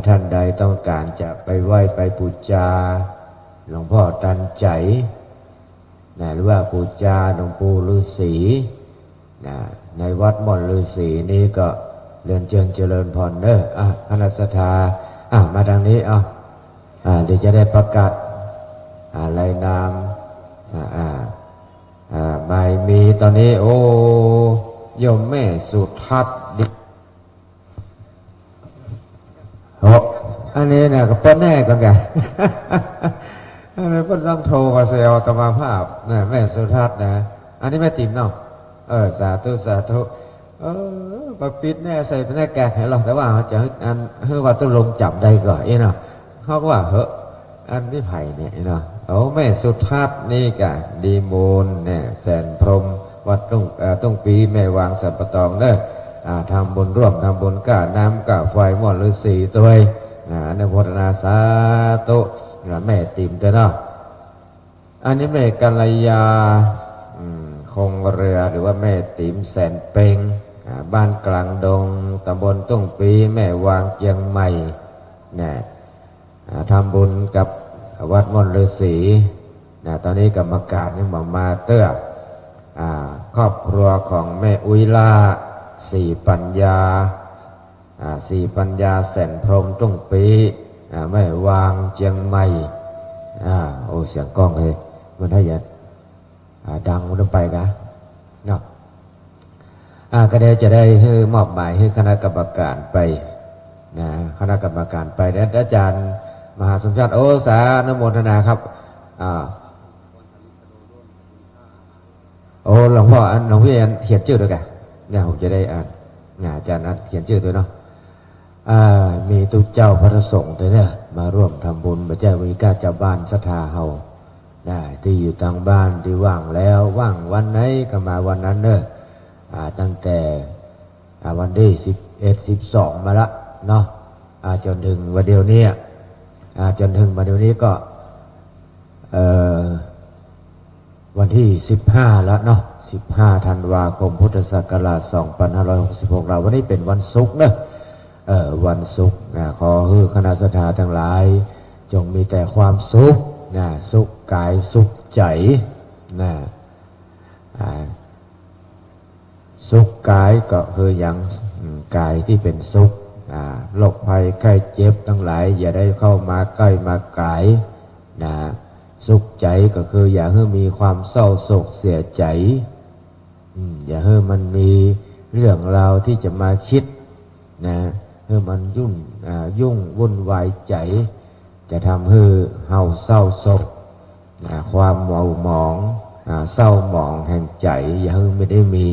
ท่านใดต้องการจะไปไหว้ไปบูชาหลวงพ่อตันใจหรือว่าบูชาหลวงปู่ฤาษีในวัดม่อนฤาษีนี้ก็เรียนเชิญเจริญพรเนอะคณะศรัทธามาทางนี้เดี๋ยวจะได้ประกาศรายนามไม่มีตอนนี้โอ้โยมแม่สุทัศน์อันนี้เนี่ยก็ป้นแน่กันกัน อันนี้ป้นต้องโทรกับเซลตมาภาพแม่สุทัศน์นะอันนี้แม่ติ๋มเนาะสาธุสาธุปะปิดแน่ใส่แน่แกะให้เราแต่ว่าจะอันคือว่าต้องลงจับได้ก่อนเนาะเขาก็ว่าอันนี้ไผ่เนี่ยเนาะแม่สุทัศน์นี่กะดีมูลเนี่ยแสนพรหมวัดตุ้งปีแม่วางสัมปตองเนอะทำบุญร่วมทำบุญก้าน้ำก้าไฟม่อนฤาษีตัวอนุโมทนาสาธุแม่ติ๋มตัวเนาะอันนี้แม่กัลยาคงเรือหรือว่าแม่ติ๋มแสนเปงบ้านกลางดงตำบลตุ้งปีแม่วางเจียงใหม่ทำบุญกับวัดม่อนฤาษีตอนนี้กรรมการนี่มาเตื้อครอบครัวของแม่อุ้ยล่าสี่ปัญญาแสนพรหมตุ้งปีแม่วางเจียงใหม่โอ้เสียงกล้องเลยมันให้ยันดังมันไปกะเนาะก็ได้จะได้ให้มอบหมายให้คณะกรรมการไปคณะกรรมการไปและอาจารย์มหาสมชาติสานุโมทนาครับหลวงพ่อหลวงพี่เขียนชื่อด้วยกันเนี่ยผมจะได้อาจารย์เขียนชื่อด้วยเนาะมีตุเจ้าพระสงฆ์ตัวเนี่ยมาร่วมทำบุญพระเจ้าวิกาเจ้าบ้านศรัทธาเฮาที่อยู่ทางบ้านที่ว่างแล้วว่างวันไหนก็มาวันนั้นเนอะตั้งแต่วันที่11-12มาละเนาะจนถึงวันเดียวนี้จนถึงวันเดียวนี้ก็วันที่15แล้วเนาะ15 ธันวาคมพุทธศักราช2566เราวันนี้เป็นวันศุกร์เนอะวันศุกร์ขอให้คณะศรัทธาทั้งหลายจงมีแต่ความสุขสุขกายสุขใจสุขกายก็คืออย่างกายที่เป็นสุขโรคภัยไข้เจ็บทั้งหลายอย่าได้เข้ามาใกล้มาไกลสุขใจก็คืออย่าให้มีความเศร้าโศกเสียใจอย่าให้มันมีเรื่องราวที่จะมาคิดให้มันยุ่งวุ่นวายใจจะทำให้เฮาเศร้าโศกความเมาหมองเศร้าหมองแห่งใจอย่าให้ไม่ได้มี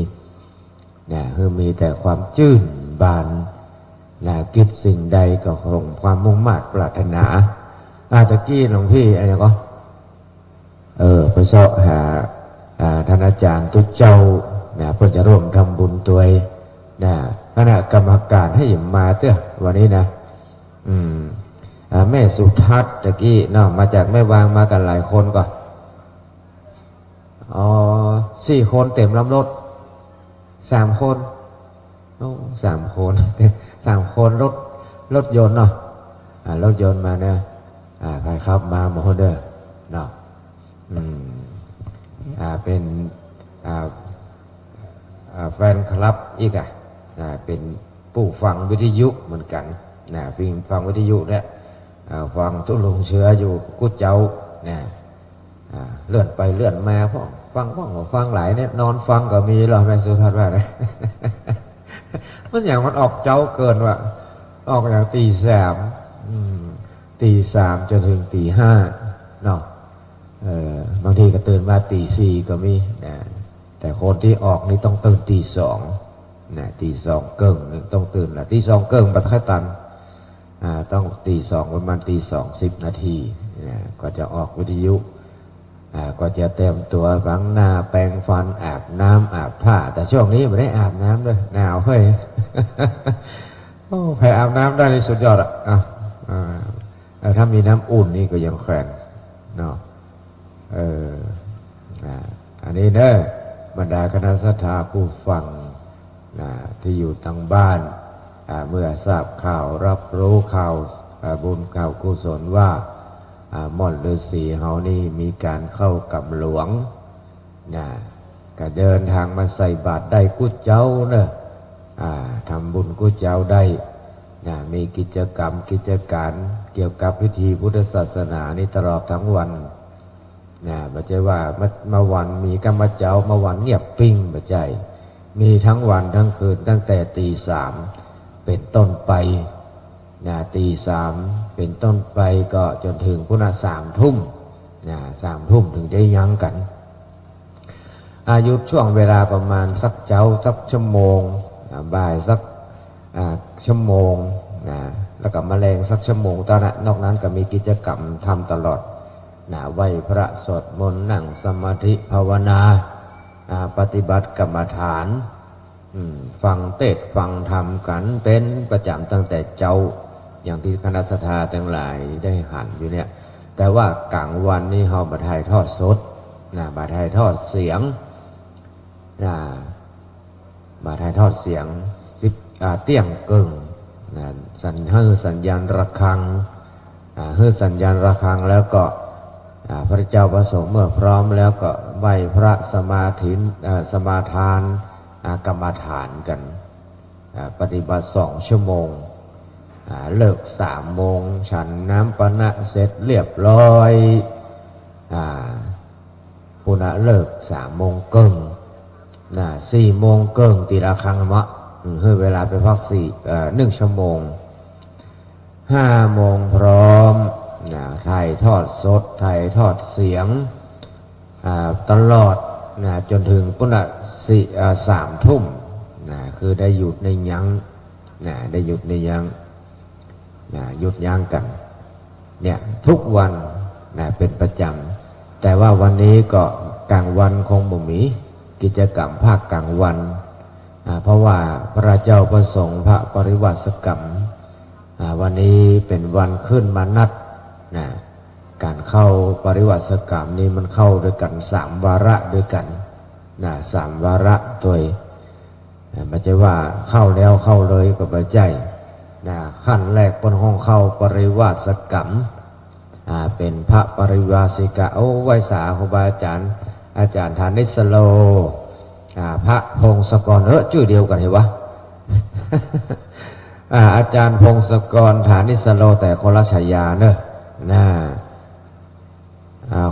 ให้มีแต่ความชื่นบานคิดสิ่งใดก็คงความมุ่งมั่นปรารถนาตะกี้หลวงพี่อะไรก็ไปเสาะหาท่านอาจารย์ทุกเจ้าเพื่อจะร่วมทำบุญตัวคณะกรรมการให้มาเถอะวันนี้นะ แม่สุทัศน์ตะกี้เนาะมาจากแม่วางมากันหลายคนก่อน4 คนเต็มลำรถ3 คน3 คน3 คนรถยนต์เนาะรถยนต์มาเนี่ยใครขับมาโมโหเดอร์เนาะเป็นแฟนคลับอีกเป็นผู้ฟังวิทยุเหมือนกันฟังวิทยุเนี่ยฟังทุลงเชื้ออยู่กุดเจ้าเลื่อนไปเลื่อนมาฟังหลายเนี่ยนอนฟังก็มีหรอแม่สุทัศน์ว่าเลยมันอย่างมันออกเจ้าเกินว่ะออกอย่างตี 3จนถึงตี 5เนาะบางทีก็ตื่นมาตี 4ก็มีแต่คนที่ออกนี่ต้องตื่นตี 2ตี 2 เกิงต้องตื่นละตี 2 เกิงบัดค่อยตันต้องตี 2ประมาณตี 2 10 นาทีก็จะออกวิทยุก็จะเต็มตัวล้างหน้าแปรงฟันอาบน้ำอาบผ้าแต่ช่วงนี้ไม่ได้อาบน้ำเลยหนาวเฮ้ย ใครอาบน้ำได้ในสุดยอดถ้ามีน้ำอุ่นนี่ก็ยังแข็งเนาะอันนี้เนอะบรรดาคณะศรัทธาผู้ฟังที่อยู่ทางบ้านเมื่อทราบข่าวรับรู้ข่าวบุญข่าวกุศลว่าม่อนฤาษีเฮานี่มีการเข้ากับหลวงก็เดินทางมาใส่บาตรได้กุศเจ้าเนอะทำบุญกุศเจ้าได้มีกิจกรรมกิจการเกี่ยวกับพิธีพุทธศาสนานี่ตลอดทั้งวันไม่ใช่ว่ามาวันมีกรรมเจ้ามาวันเงียบปิ้งไม่ใช่มีทั้งวันทั้งคืนตั้งแต่ตี 3เป็นต้นไปตี 3เป็นต้นไปก็จนถึงพุทธ3 ทุ่ม3 ทุ่มถึงได้ยั้งกันอายุช่วงเวลาประมาณสักชั่วโมงบ่ายสักชั่วโมงแล้วก็แมลงสักชั่วโมงตอนนั้นนอกนั้นก็มีกิจกรรมทำตลอดไหว้พระสวดมนต์นั่งสมาธิภาวนาปฏิบัติกรรมฐานฟังเทศน์ฟังธรรมกันเป็นประจำตั้งแต่เจ้าอย่างที่คณะศรัทธาทั้งหลายได้หันอยู่เนี่ยแต่ว่ากลางวันนี่เขามาถ่ายทอดสดมาถ่ายทอดเสียงมาถ่ายทอดเสียงเตี้ยงเกิงสัญญาณระฆังสัญญาณระฆังแล้วก็พระเจ้าประสงค์เมื่อพร้อมแล้วก็ไหว้พระสมาทานกรรมฐานกันปฏิบัติ2 ชั่วโมงเลิก3 โมงฉันน้ำปะนะเสร็จเรียบร้อยปุณะเลิก3 โมงเกิง4 โมงเกิงตีระฆังมะให้เวลาไปพัก1 ชั่วโมง5 โมงพร้อมถ่ายทอดสดถ่ายทอดเสียงตลอดจนถึงปุณะ3 ทุ่มคือได้หยุดในยั้งได้หยุดในยั้งหยุดยั้งกันเนี่ยทุกวันเป็นประจำแต่ว่าวันนี้ก็กลางวันคงบ่มีกิจกรรมภาคกลางวันเพราะว่าพระเจ้าประสงค์พระปริวาสกรรมวันนี้เป็นวันขึ้นมานัดการเข้าปริวาสกรรมนี้มันเข้าด้วยกัน3 วาระด้วยกัน3 วาระตัวไม่ใช่ว่าเข้าแล้วเข้าเลยก็ไม่ใช่ขั้นแรกบนห้องเข้าปริวาสกรรมเป็นพระปริวาสิกะไวยสาครูบาอาจารย์ฐานิสโลพระพงศกรชื่อเดียวกันเหรอวะ อาจารย์พงศกรฐานิสโลแต่คนละฉายาเนอะ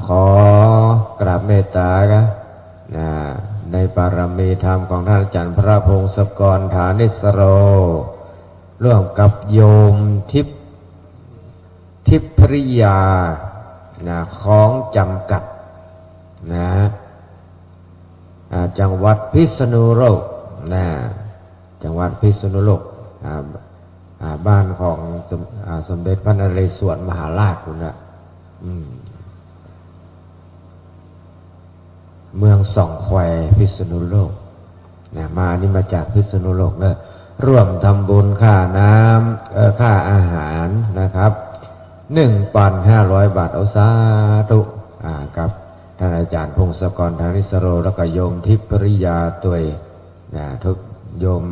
ขอกราบเมตตาในปารมีธรรมของท่านอาจารย์พระพงศกรฐานิสโลร่วมกับโยมทิพภริยาของจำกัดจังหวัดพิษณุโลกจังหวัดพิษณุโลกบ้านของสมเด็จพระนเรศวรมหาราชคุณเมืองสองแควพิษณุโลกมานี่มาจากพิษณุโลกเนอะร่วมทำบุญค่าน้ำค่าอาหารนะครับ 1,500 บาทเอาสาธุกับท่านอาจารย์พงศกร ธนิสโรแล้วก็โยมทิพริยาตัวยทุกโยม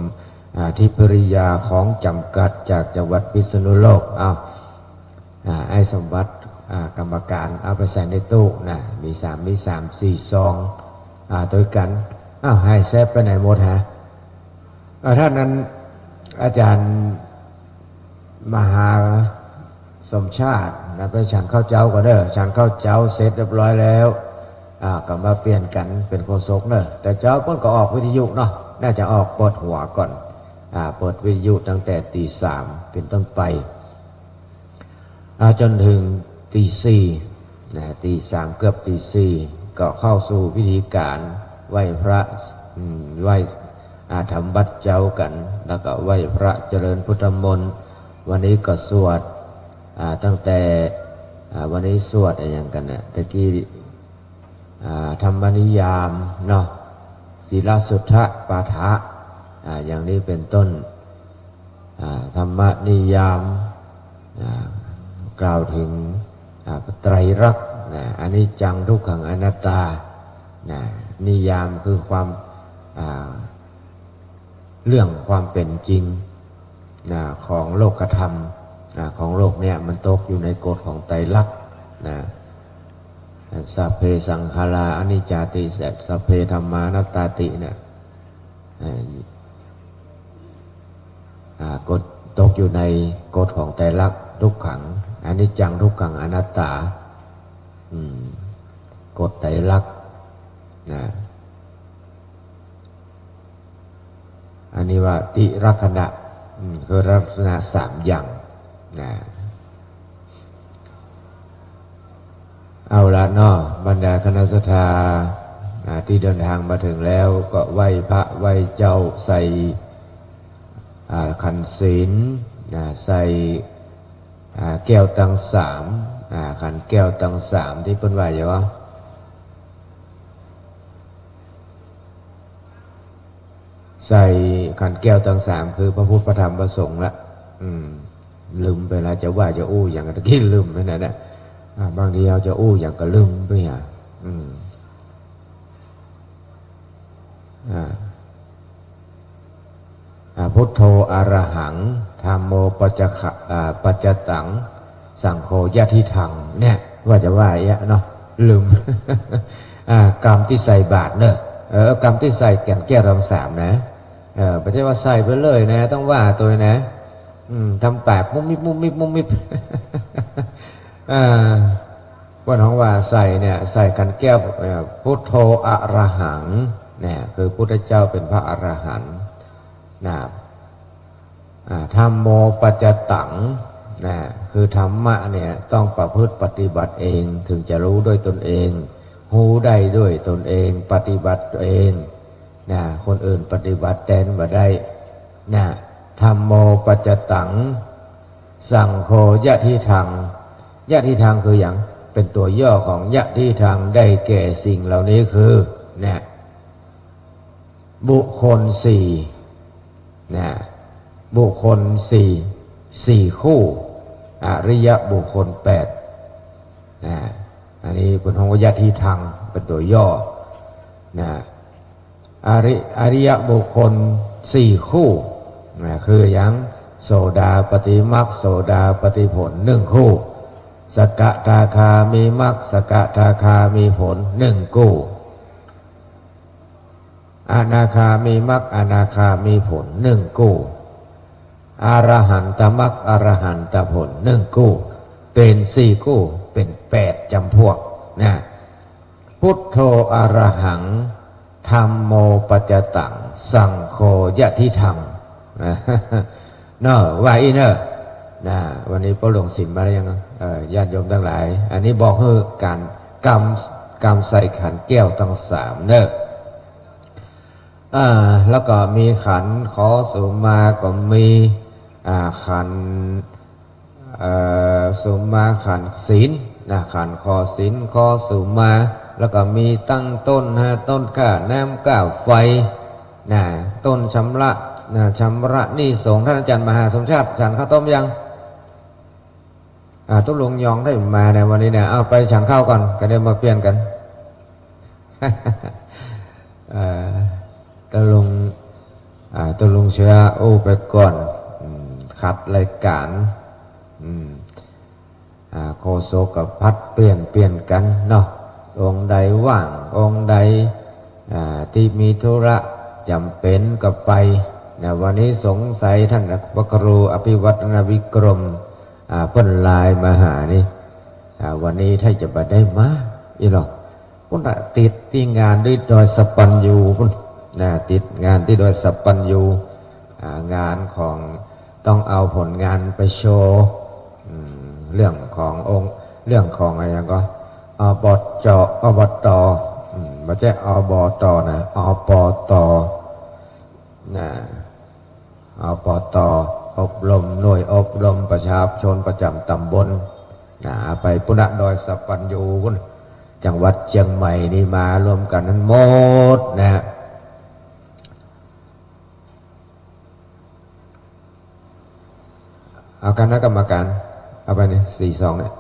ทิพริยาของจำกัดจากจังหวัดพิษณุโลกไอ้สมบัติกรรมการเอาไปใส่ในตู้มี4 ซองตัวกันให้แซฟไปไหนหมดฮะท่านนั้นอาจารย์มหาสมชาติไปฉันข้าวเจ้าก็เด้อฉันข้าวเจ้าเสร็จเรียบร้อยแล้วก็มาเปลี่ยนกันเป็นโฆษกเนอะแต่เจ้าเพิ่นก็ออกวิทยุเนาะน่าจะออกเปิดหัวก่อนเปิดวิทยุตั้งแต่ตี 3เป็นต้นไปจนถึงตี 4ตี 3เกือบตี 4ก็เข้าสู่พิธีการไหว้พระไหว้ทำบัตรเจ้ากันแล้วก็ไหว้พระเจริญพุทธมนต์วันนี้ก็สวดตั้งแต่วันนี้สวดอะไรอย่างกันเนี่ยตะกี้ธรรมนิยามเนาะศีลสุทธปาฐะอย่างนี้เป็นต้นธรรมนิยามกล่าวถึงไตรลักษณ์อนิจจังทุกขังอนัตตานิยามคือความเรื่องความเป็นจริงของโลกธรรมของโลกเนี่ยมันตกอยู่ในกฎของไตรลักษณ์สัพเพสังขาราอนิจจาติสัพเพธัมมานัตตาติเนี่ยกฎตกอยู่ในกฎของไตรลักษณ์ทุกขังอนิจจังทุกขังอนัตตากฎไตรลักษณ์อันนี้ว่าติลักขณะคือลักษณะ3 อย่างเอาละเนาะบรรดาคณะสัตยาที่เดินทางมาถึงแล้วก็ไหว้พระไหว้เจ้าใส่ขันศีลใส่แก้วตัง3ขันแก้วตัง3ที่เพิ่นว่าอย่างว่าใส่ขันแก้วตัง3คือพระพุทธพระธรรมพระสงฆ์ละลืมไปแล้วจะว่าจะอู้อย่างตะกี้ลืมไปนั่นแหละบางทีเราจะอู้อย่างก็ลืมไปพุทโธอรหังธัมโมปัจจตังสังโฆยะทิทังเนี่ยว่าจะว่าเนาะลืมกรรมที่ใส่บาตรเนอะกรรมที่ใส่แก้วตัง3นะไม่ใช่ว่าใส่ไปเลยนะต้องว่าตัวนะทำปากมุ้มมิบมุ้มมิบมุ้มมิบว่าน้องว่าใส่เนี่ยใส่ขันแก้วพุทโธอรหังเนี่ยคือพุทธเจ้าเป็นพระอรหันต์ธัมโมปัจจตังคือธรรมะเนี่ยต้องประพฤติปฏิบัติเองถึงจะรู้ด้วยตนเองหูได้ด้วยตนเองปฏิบัติตัวเองคนอื่นปฏิบัติแทนบ่ได้ธัมโมปัจจตังสังโฆยะทิทังยะทิทังคืออย่างเป็นตัวย่อของยะทิทังได้แก่สิ่งเหล่านี้คือบุคคล4บุคคล4คู่อริยบุคคล8อันนี้เป็นของยะทิทังเป็นตัวย่ออริยบุคคล4คู่คืออย่างโสดาปฏิมรรคโสดาปฏิผล1คู่สกทาคามีมรรคสกทาคามีผล1คู่อนาคามีมรรคอนาคามีผล1คู่อรหันตมรรคอรหันตผล1คู่เป็น4คู่เป็น8จำพวกพุทโธอรหังธัมโมปัจจตังสังโฆยะทิทังเนอะว่าอีเนอะวันนี้พระหลวงศิลป์มาแล้วยังญาติโยมทั้งหลายอันนี้บอกคือการกำใส่ขันแก้วทั้ง3เนอะแล้วก็มีขันขอสุมาก็มีขันสุมาขันศีลขันขอศีลขอสุมาแล้วก็มีตั้งต้นต้นข้าน้ำก้าวไฟต้นชำระหนี้สงฆ์ท่านอาจารย์มหาสมชาติฉันข้าวต้มยัง ตุลุงยองได้มาในวันนี้เนี่ยเอาไปฉันข้าวก่อนก็ได้มาเปลี่ยนกัน ตุลุงเชื้อโอ้ไปก่อนขัดรายการโคโซกับพัดเปลี่ยนกันเนาะองค์ใดว่างองค์ใดที่มีธุระจำเป็นก็ไปนะวันนี้สงสัยท่านพระครูอภิวัฒนวิกรมเพิ่นไลน์มาหานี่วันนี้ถ้าจะมาได้มาอีหรอกพุ่นติดที่งานด้วยดอยสปันยูพุ่นติดงานที่ดอยสปันยูงานของต้องเอาผลงานไปโชว์เรื่องขององค์เรื่องของอะไรอย่างก็อบจไม่ใช่อบตนะอบตอบตอบรมหน่วยอบรมประชาชนประจำตำบลไปปุณดอยสปันยูจังหวัดเชียงใหม่นี่มารวมกันนั้นหมดนะเอาคณะกรรมการเอาไปเนี่ย42เนี่ย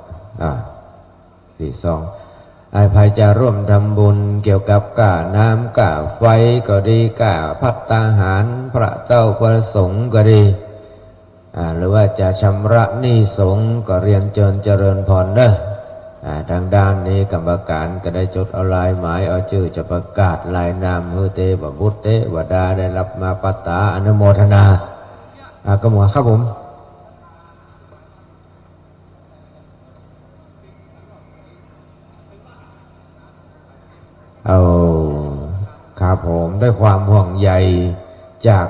42ใครจะร่วมทำบุญเกี่ยวกับก่าน้ำก่าไฟก็ดีก่าภัตตาหารพระเจ้าประสงค์ก็ดีหรือว่าจะชำระหนี้สงฆ์ก็เรียนเจริญพรเด้อทางด้านนี้กรรมการก็ได้จดเอาลายหมายเอาชื่อจะประกาศลายนามฮือเตบบุตเตวดาได้รับมาปัตตาอนุโมทนาก็หมดครับผมเอาครับผมด้วยความห่วงใยจาก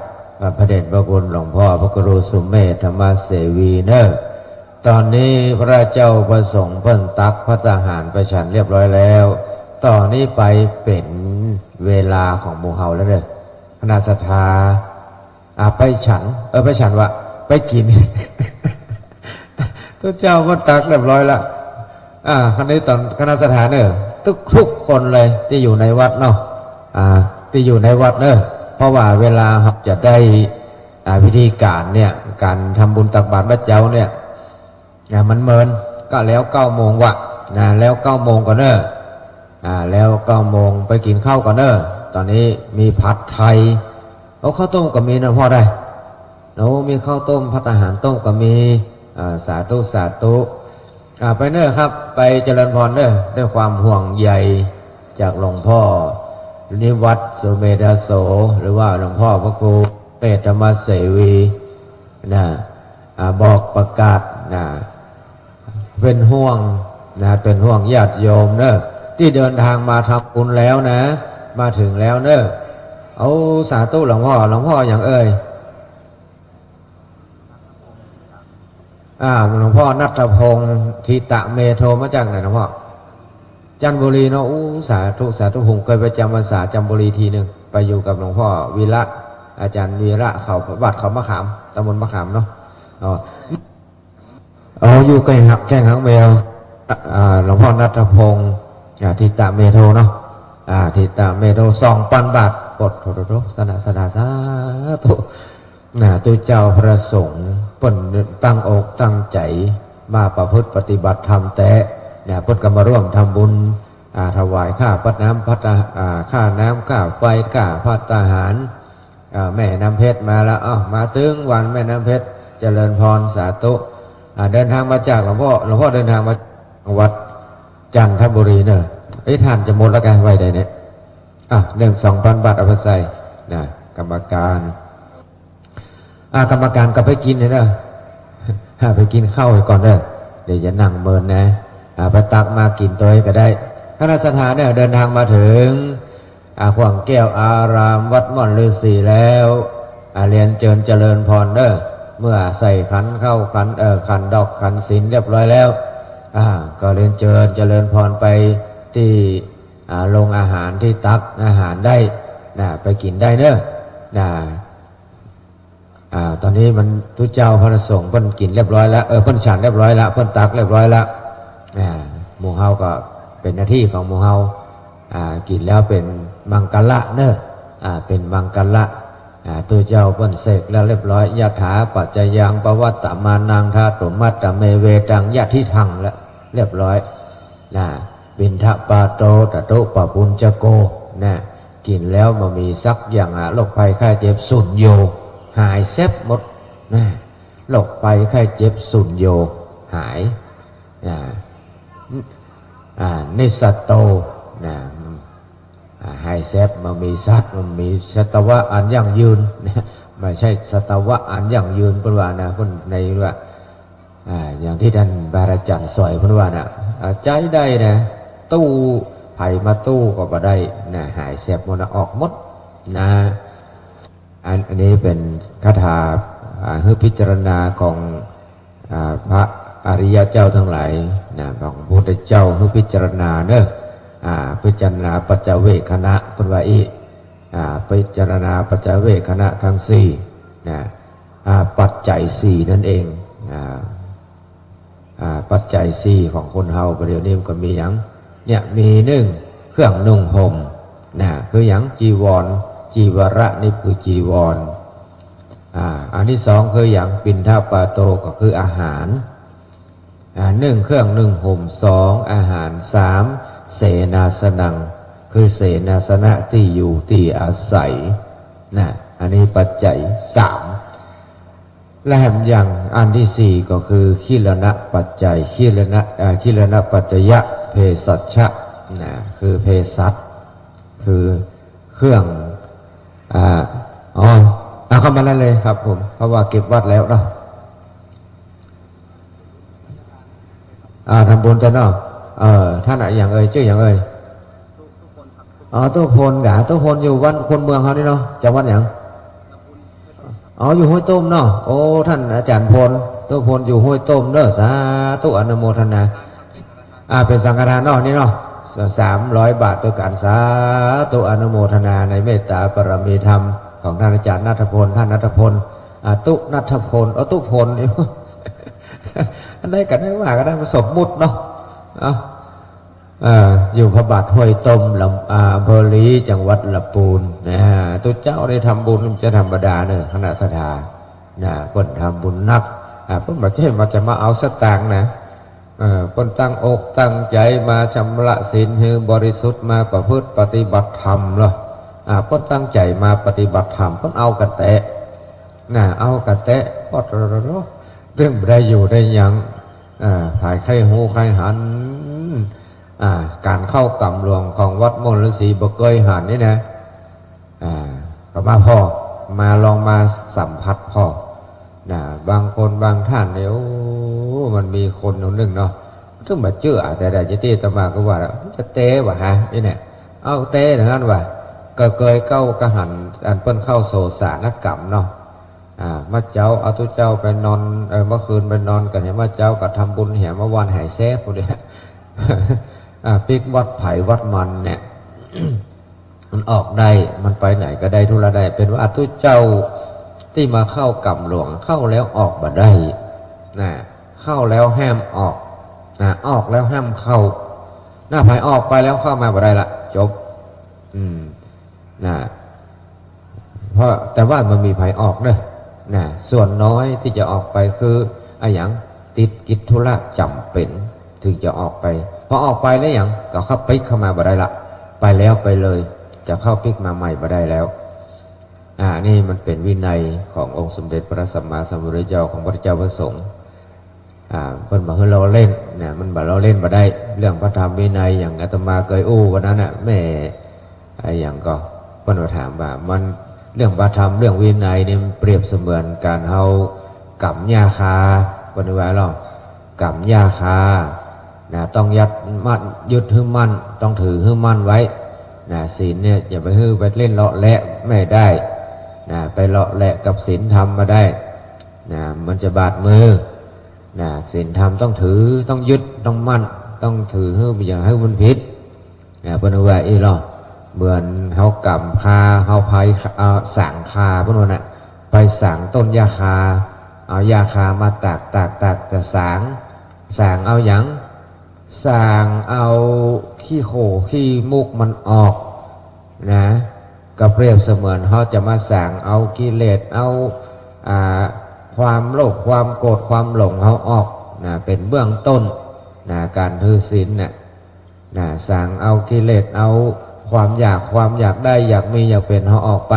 พระเดชพระคุณหลวงพ่อพระครูสุเมธธรรมเสวีเนอร์ตอนนี้พระเจ้าประสงค์เพิ่นตักพระทหารไปฉันเรียบร้อยแล้วตอนนี้ไปเป็นเวลาของหมู่เฮาแล้วเด้อคณะศรัทธาไปฉันไปฉันวะไปกิน พระเจ้าก็ตักเรียบร้อยแล้วคณะนี้ตอนคณะศรัทธาเนอทุกคนเลยที่อยู่ในวัดเนาะที่อยู่ในวัดเนอะเพราะว่าเวลาเราจะได้พิธีการเนี่ยการทำบุญตักบาตรพระเจ้าเนี่ยมันเมินก็แล้ว9 โมงวะแล้ว9 โมงก่อนเนอะแล้ว9 โมงไปกินข้าวก่อนเนอะตอนนี้มีผัดไทยข้าวต้มก็มีนะพ่อได้มีข้าวต้มภัตตาหารต้มก็มีสาธุไปเนอะครับไปเจริญพรเนอะด้วยความห่วงใยจากหลวงพ่อนิวัฒน์สุเมธโสหรือว่าหลวงพ่อพระครูเปตธรรมเสวีบอกประกาศเป็นห่วงเป็นห่วงญาติโยมเนอะที่เดินทางมาทำบุญแล้วนะมาถึงแล้วเนอะเอาสาธุหลวงพ่ออย่างเอ่ยหลวงพ่อณัฐพงศ์ทิตะเมโทมาจากไหนหลวงพ่อจันทบุรีเนาะสาธุผมเคยไปจำพรรษาจันทบุรีทีหนึ่งไปอยู่กับหลวงพ่อวีระอาจารย์วีระเขาวัดเขามะขามตำบลมะขามเนาะอยู่ใกล้แข้งหางแมวหลวงพ่อณัฐพงศ์ทิตะเมโทเนาะทิตะเมโท2,000 บาทปลดโทสนาสาธุตัวเจ้าพระสงฆ์เพิ่นตั้งอกตั้งใจมาประพฤติปฏิบัติธรรมแต่เพิ่นก็มาร่วมทำบุญถวายค่าพัดน้ำค่าน้ำค่าไฟค่าภัตตาหารแม่น้ำเพชรมาแล้วมาถึงวันแม่น้ำเพชรเจริญพรสาธุเดินทางมาจากหลวงพ่อเดินทางมาวัดจันทบุรีเนอะท่านจะหมดแล้วกันไว้ใดเนี่ย2,000 บาทเอาไปใส่กรรมการก็ไปกินเลยเนอะไปกินข้าวก่อนเนอะเดี๋ยวจะนั่งเมินนะไปตักมากินตัวก็ได้คณะสัตยาเนี่ยเดินทางมาถึงขวางแก้วอารามวัดม่อนฤาษีแล้วเรียนเจริญพรเนอะเมื่อใส่ขันเข้าขันดอกขันศีลเรียบร้อยแล้วก็เรียนเจริญพรไปที่โรงอาหารที่ตักอาหารได้ไปกินได้เนอะตอนนี้มันทุเจ้าพระสงฆ์เพิ่นกินเรียบร้อยแล้วเพิ่นฉันเรียบร้อยแล้วเพิ่นตักเรียบร้อยแล้วหมู่เฮาก็เป็นหน้าที่ของหมู่เฮากินแล้วเป็นมังกรละเนอะเป็นมังกรละ ตัวเจ้าเปิ้นเสกแล้วเรียบร้อยยะถาปัจจยังปวัตตมานังธาตุมัตตเมเวตังยะทิทังแล้วเรียบร้อยนะบินทปาโตตะโตปะปุญจโกนะกินแล้วมันมีสักอย่างโรคภัยไข้เจ็บสุญโยหายแซบหมดนะโรคภัยไข้เจ็บสุญโยหายนิสัตโตนะหายแซบมันมีสัตว์มันมีสัตวะอันยั่งยืนนะไม่ใช่สัตวะอันยั่งยืนเป็นว่านะคนในว่าอย่างที่ท่านบาราจันทร์สอยเป็นว่านะใจได้นะตู้ไผ่มาตู้ก็บ่ได้นะหายแสบมันออกหมดนะอันนี้เป็นคาถาให้พิจารณาของพระอริยเจ้าทั้งหลายนะของพระพุทธเจ้าให้พิจารณาเนอะพิจารณาปัจจเวคขณะเป็นว่าอีพิจารณาปัจจเวคขณะทั้งสี่นะปัจจัยสี่นั่นเองปัจจัยสี่ของคนเฮาประเดี๋ยวนี้มันก็มีอย่างเนี่ยมีหนึ่งเครื่องนุ่งห่มนะคืออย่างจีวรจีวระนี่คือจีวรอันที่สองคืออย่างปิณฑปาโตก็คืออาหารหนึ่งเครื่องนุ่งห่มสองอาหารสามเสนาสนังคือเสนาสนะที่อยู่ที่อาศัยนะอันนี้ปัจจัยสามและแถมอย่างอันที่สี่ก็คือขีลนะปัจจัยขีลนะปัจจยะเภสัชชะนะคือเภสัชคือเครื่องเข้ามาแล้วเลยครับผมเพราะว่าเก็บวัดแล้วเนาะทำบุญจะเนาะท่านอะไรอย่างชื่ออย่างตู้พลกะตู้พลอยู่วัดคนเมืองเขานี่เนาะจังหวัดอย่างอยู่ห้วยต้มเนาะโอ้ท่านอาจารย์พลตู้พลอยู่ห้วยต้มเด้อสาธุอนุโมทนาเป็นสังฆทานเนาะนี่เนาะ300 บาทตัวการสาธุอนุโมทนาในเมตตาปรมีธรรมของท่านอาจารย์ณัฐพลท่านณัฐพลตุณัฐพลตุพลอันใดกันได้ว่าก็ได้สมมุติเนาะอยู่พระบาทห้วยต้มอำเภอลีจังหวัดลำพูนนะตัวเจ้าได้ทำบุญจะธรรมดาเนอะคณะศรัทธาเพิ่นทำบุญนักเพิ่นมาเช่นมาจะมาเอาสตางค์นะเพิ่นตั้งอกตั้งใจมาชำระศีลให้บริสุทธิ์มาประพฤติปฏิบัติธรรมเหรอเพิ่นตั้งใจมาปฏิบัติธรรมเพิ่นเอากระแตะเอากระแตะปอดเรื่องได้อยู่ได้ยังภายไข้หูไข้หันการเข้ากรรมหลวงของวัดมนต์ฤาษีบกเกยหันนี่นะก็มาพ่อมาลองมาสัมผัสพ่อบางคนบางท่านเนี่ยมันมีคนหนึ่งเนาะถึงมาเชื่อแต่ได้จะตีตมาก็ว่าจะเตะวะฮะนี่เนี่ยเอาเตะอย่างนั้นวะก็เกยเก้ากระหันอันเปิ้นเข้าโศสานกรรมเนาะมาเจ้าเอาทุเจ้าไปนอนเมื่อคืนไปนอนกันเนี่ยมาเจ้าก็ทำบุญเหี่ยเมื่อวานหายแซ่บพวกนี้ปิกวัดไผ่วัดมันเนี่ย มันออกได้มันไปไหนก็ได้ทุระได้เป็นว่าทุเจ้าที่มาเข้ากรรมหลวงเข้าแล้วออกมาได้เข้าแล้วห้ามออกออกแล้วห้ามเข้าหน้าไผ่ออกไปแล้วเข้ามาบ่ได้ละจบเพราะแต่ว่ามันมีไผ่ออกเนอะส่วนน้อยที่จะออกไปคืออย่างติดกิจธุระจำเป็นถึงจะออกไปพอออกไปแล้วอย่างก็เข้าปิกเข้ามาบ่ได้ละไปแล้วไปเลยจะเข้าปิกมาใหม่บ่ได้แล้วนี่มันเป็นวินัยขององค์สมเด็จพระสัมมาสัมพุทธเจ้าของพระเจ้าพระสงฆ์เพิ่นบอกให้เราเล่นมันบอกเราเล่นบ่ได้เรื่องพระธรรมวินัยอย่างอาตมาเคยวันนั้นแม่อย่างก็เพิ่นมาถามว่ามันเรื่องพระธรรมเรื่องวินัยนี่มันเปรียบเสมือนการเฮากำหญ้าคาเพิ่นว่าหรอกำหญ้าคาต้องยัดมัดยึดให้มั่นต้องถือให้มั่นไว้ศีลเนี่ยอย่าไปไปเล่นเลาะแหละไม่ได้ไปเลาะแหละกับศีลธรรมมาได้มันจะบาดมือศีลธรรมต้องถือต้องยึดต้องมั่นต้องถือให้อย่าให้มันผิดเพิ่นว่าหรอเหมือนเฮากำคาเฮาไผสางคาเพิ่นว่าไปสางต้นยาคาเอายาคามาตากจะสางเอาหยังสางเอาขี้โคขี้มุกมันออก ก็เปรียบเสมือนเขาจะมาสั่งเอากิเลสเอาความโลภความโกรธความหลงเขาออกนะเป็นเบื้องต้นนะการถือศีลเนี่ยนะสั่งเอากิเลสเอาความอยากได้อยากมีอยากเป็นเขาออกไป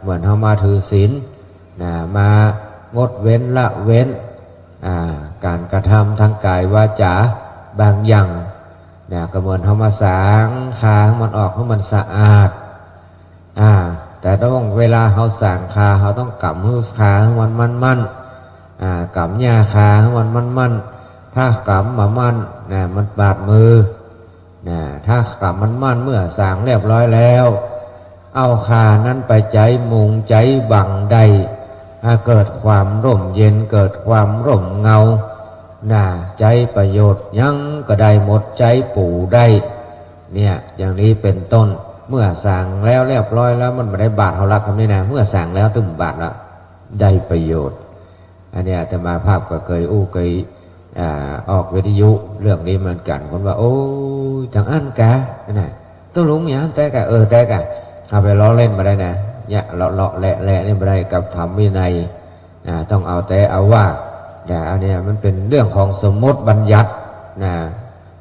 เหมือนเขามาถือศีลนะมางดเว้นละเว้นการกระทำทางกายวาจาบางอย่างเนี่ยก็เหมือนเขามาสางขามันออกให้มันสะอาดแต่ต้องเวลาเขาสางขาเขาต้องกำมือขาให้มันกำหญ้าขาให้มันมันถ้ากำมามันเนี่ยมันบาดมือเนี่ยถ้ากำมันเมื่อสางเรียบร้อยแล้วเอาขานั้นไปใจมุงใจบังใดเกิดความร่มเย็นเกิดความร่มเงาใจประโยชน์ยังก็ได้หมดใจปู่ได้เนี่ยอย่างนี้เป็นต้นเมื่อสั่งแล้วเรียบร้อยแล้วมันไม่ได้บาดเขารักคำนี้นะเมื่อสั่งแล้วตึมบาดละได้ประโยชน์อันนี้อาตมาภาพก็เคยออกวิทยุเรื่องนี้เหมือนกันคนว่าโอ้จังอันกะนะตัวลุงอย่างแต่กะแต่กะเอาไปล้อเล่นมาได้นะเนี่ยเลาะแหละนี่ไม่ได้กับธรรมวินัยต้องเอาแต่เอาว่าแต่อันนี้มันเป็นเรื่องของสมมติบัญญัติ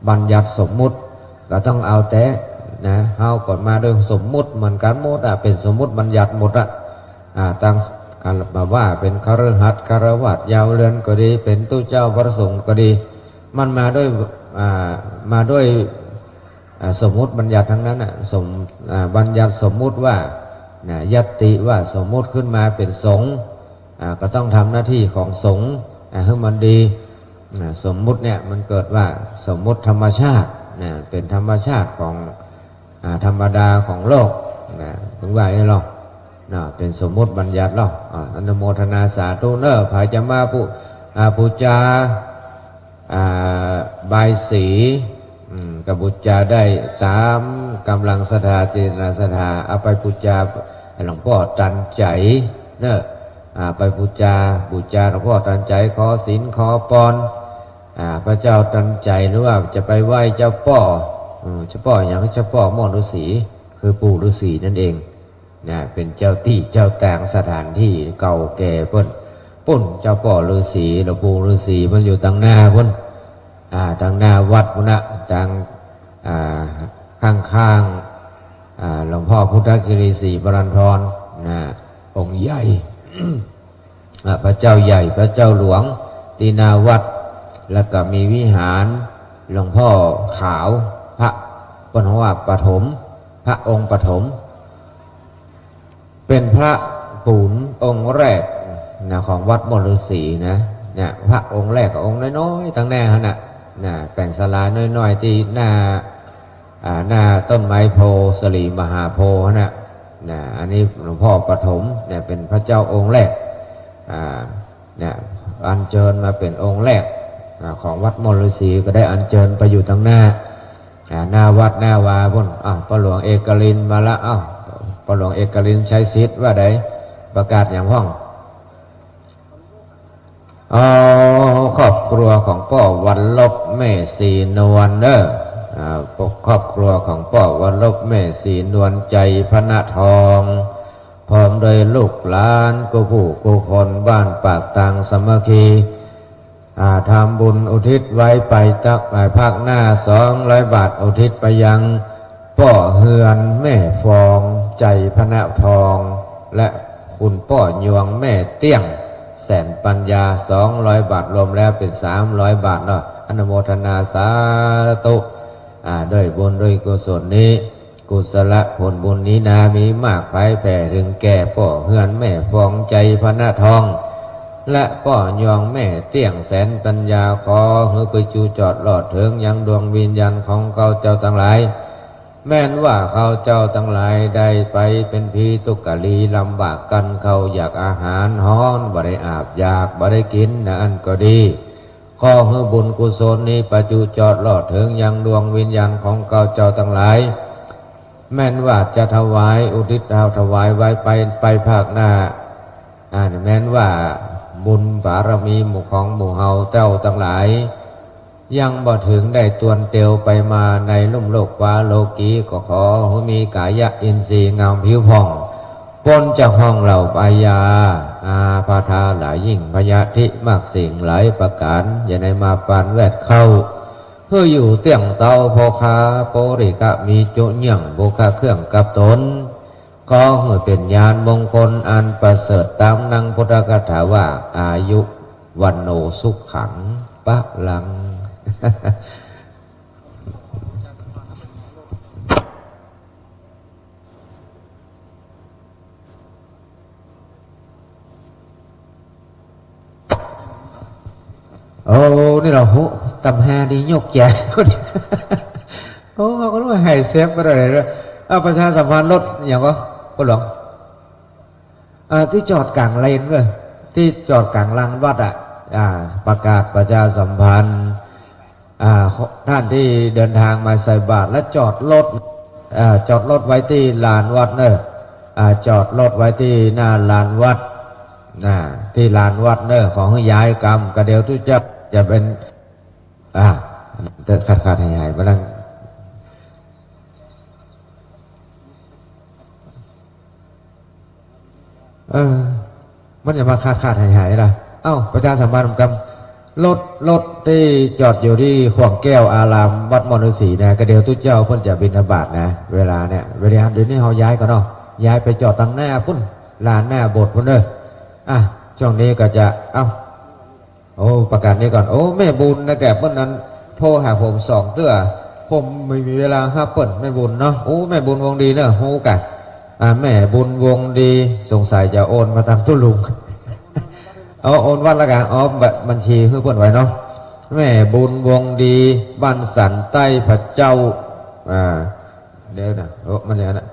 บัญญัติสมมุติก็ต้องเอาแต่เฮาก่อนมาด้วยสมมุติเหมือนกันหมดเป็นสมมุติบัญญัติหมดตั้งการแบบว่าเป็นคฤหัสถ์คฤหัสถ์ยาวเรือนก็ดีเป็นตู้เจ้าพระสงฆ์ก็ดีมันมาด้วยสมมุติบัญญัติทั้งนั้นบัญญัติสมมุติว่ายัตติว่าสมมุติขึ้นมาเป็นสงฆ์ก็ต้องทำหน้าที่ของสงฆ์ให้มันดีสมมุติเนี่ยมันเกิดว่าสมมุติธรรมชาติเป็นธรรมชาติของธรรมดาของโลกถึงว่าไอ้หรอกเป็นสมมุติบัญญัติหรอกอนุโมทนาสาธุเนอภายจะมาปูจาบายสีกับบูชาได้ตามกำลังศรัทธาเจตนาศรัทธาเอาไปบูชาหลวงพ่อตันใจเนอะไปบูชาหลวงพ่อตันใจขอศีลขอพรพระเจ้าตันใจหรือว่าจะไปไหว้เจ้าป่ออย่างเจ้าป่อม่อนฤาษีคือปู่ฤาษีนั่นเองเป็นเจ้าที่เจ้าแต่งสถานที่เก่าแก่ปุ่นเจ้าป่อฤาษีหลวงปู่ฤาษีมันอยู่ทางหน้าทางหน้าวัดพุทธทางข้างหลวงพ่อพุทธกิริศรีบรันทรองค์ใหญ่ พระเจ้าใหญ่พระเจ้าหลวงตีนาวัดแล้วก็มีวิหารหลวงพ่อขาวพระปฐมว่าปฐมพระองค์ปฐมเป็นพระปูนองค์แรกของวัดมฤษีเนี่ยพระองค์แรกกับองค์น้อยๆตั้งแน่ฮะแป่งศาลาน้อยๆที่หน้าต้นไม้โพสลีมหาโพอันนี้หลวงพ่อปฐมเนี่ยเป็นพระเจ้าองค์แรกเนี่ยอัญเชิญมาเป็นองค์แรกของวัดมฤษีก็ได้อัญเชิญไปอยู่ทางหน้าวัดหน้าวาบนพระหลวงเอกลินมาละพระหลวงเอกลินใช้สิทธิ์ว่าใดประกาศอย่างห้องครอบครัวของพ่อวันลบแม่สีนวลครอบครัวของพ่อวันลบแม่สีนวลใจพระทองพร้อมโดยลูกหลานกูผู้กูคนบ้านปากตังสามัคคีทำบุญอุทิศไว้ไปตักภาคหน้า200 บาทอุทิศไปยังพ่อเฮือนแม่ฟองใจพระทองและคุณพ่อยวงแม่เตี้ยงแสนปัญญา200 บาทรวมแล้วเป็น300 บาทเนาะอนุโมทนาสาธุด้วยบุญด้วยกุศลนี้กุศลผลบุญนี้มีมากไปแผ่ถึงแก่พ่อเฮือนแม่ฟองใจพระทองและพ่อยองแม่เตี้ยงแสนปัญญาขอให้ไปจูจอดหลอดถึงยังดวงวิญญาณของเขาเจ้าทั้งหลายแม้นว่าเขาเจ้าทั้งหลายได้ไปเป็นพีตุกะลีลำบากกันเขาอยากอาหารฮ้อนบ่ได้อาบอยากบ่ได้กินอันก็ดีขอให้บุญกุศลนี้ประจุจอดหลอดถึงยังดวงวิญญาณของเขาเจ้าทั้งหลายแม้นว่าจะถวายอุทิศถวายไว้ไปภาคหน้าแม้นว่าบุญบารมีหมู่ของหมู่เฮาเจ้าทั้งหลายยังบ่ถึงได้ตวนเตียวไปมาในลุ่มโลกฟ้าโลกีก็ขอให้มีกายะอินทรีย์งามผิวผ่อง ปนจากห้องเหล่าปายาอาพาธาหลายยิ่งพยาธิมากสิ่งหลายประการอย่าในมาปานแวดเข้าเพื่ออยู่เตียงเตาพอคาโปริกะมีโจเยี่ยงโบคาเครื่องกับตนก็เมื่อเป็นญาณมงคลอันประเสริฐตามนังพุทธคาถาว่าอายุวันโนสุขขังปะลัง โอ้นี่เราหูตำแหดียกแย่คนโอ้เขาก็รู้ให้เซฟไปเลยเอาประชาสัมพันธ์รถอย่างก็คนหลงที่จอดกลางเลนเลยที่จอดกลางลานวัดประกาศประชาสัมพันธ์ท่านที่เดินทางมาใส่บาตรและจอดรถไว้ที่ลานวัดเนอะจอดรถไว้ที่หน้าลานวัดที่ลานวัดเนอะของย้ายกรรมกระเดียวทุกจะเป็นขาดหายมาลังมันจะมาขาดหายล่ะเอ้าประชาสัมพันธ์กรรมรถที่จอดอยู่ที่ขวงแก้วอารามวัดมณฑสีนะกระเดียวทุกเจ้าเพิ่นจะบิณฑบาตนะเวลาเนี่ยเวลาเดี๋ยวนี้เขาย้ายกันเนาะย้ายไปจอดตั้งหน้าพุ่นลานหน้าโบสถ์พุ่นเด้อช่วงนี้ก็จะประกาศนี้ก่อนโอ้แม่บุญนะแกเพิ่นนั้นโทรหาผม2 เตื้อผมไม่มีเวลาครับเปิ้นแม่บุญเนาะโอ้แม่บุญวงดีเนอะโหกะแม่บุญวงดีสงสัยจะโอนมาทางตุลุง โอนวัดละกันบัญชีเพื่อเปิ้นไว้เนาะแม่บุญวงดีบ้านสันใต้พระเจ้าเดี๋ยวนะมันอย่างนั้น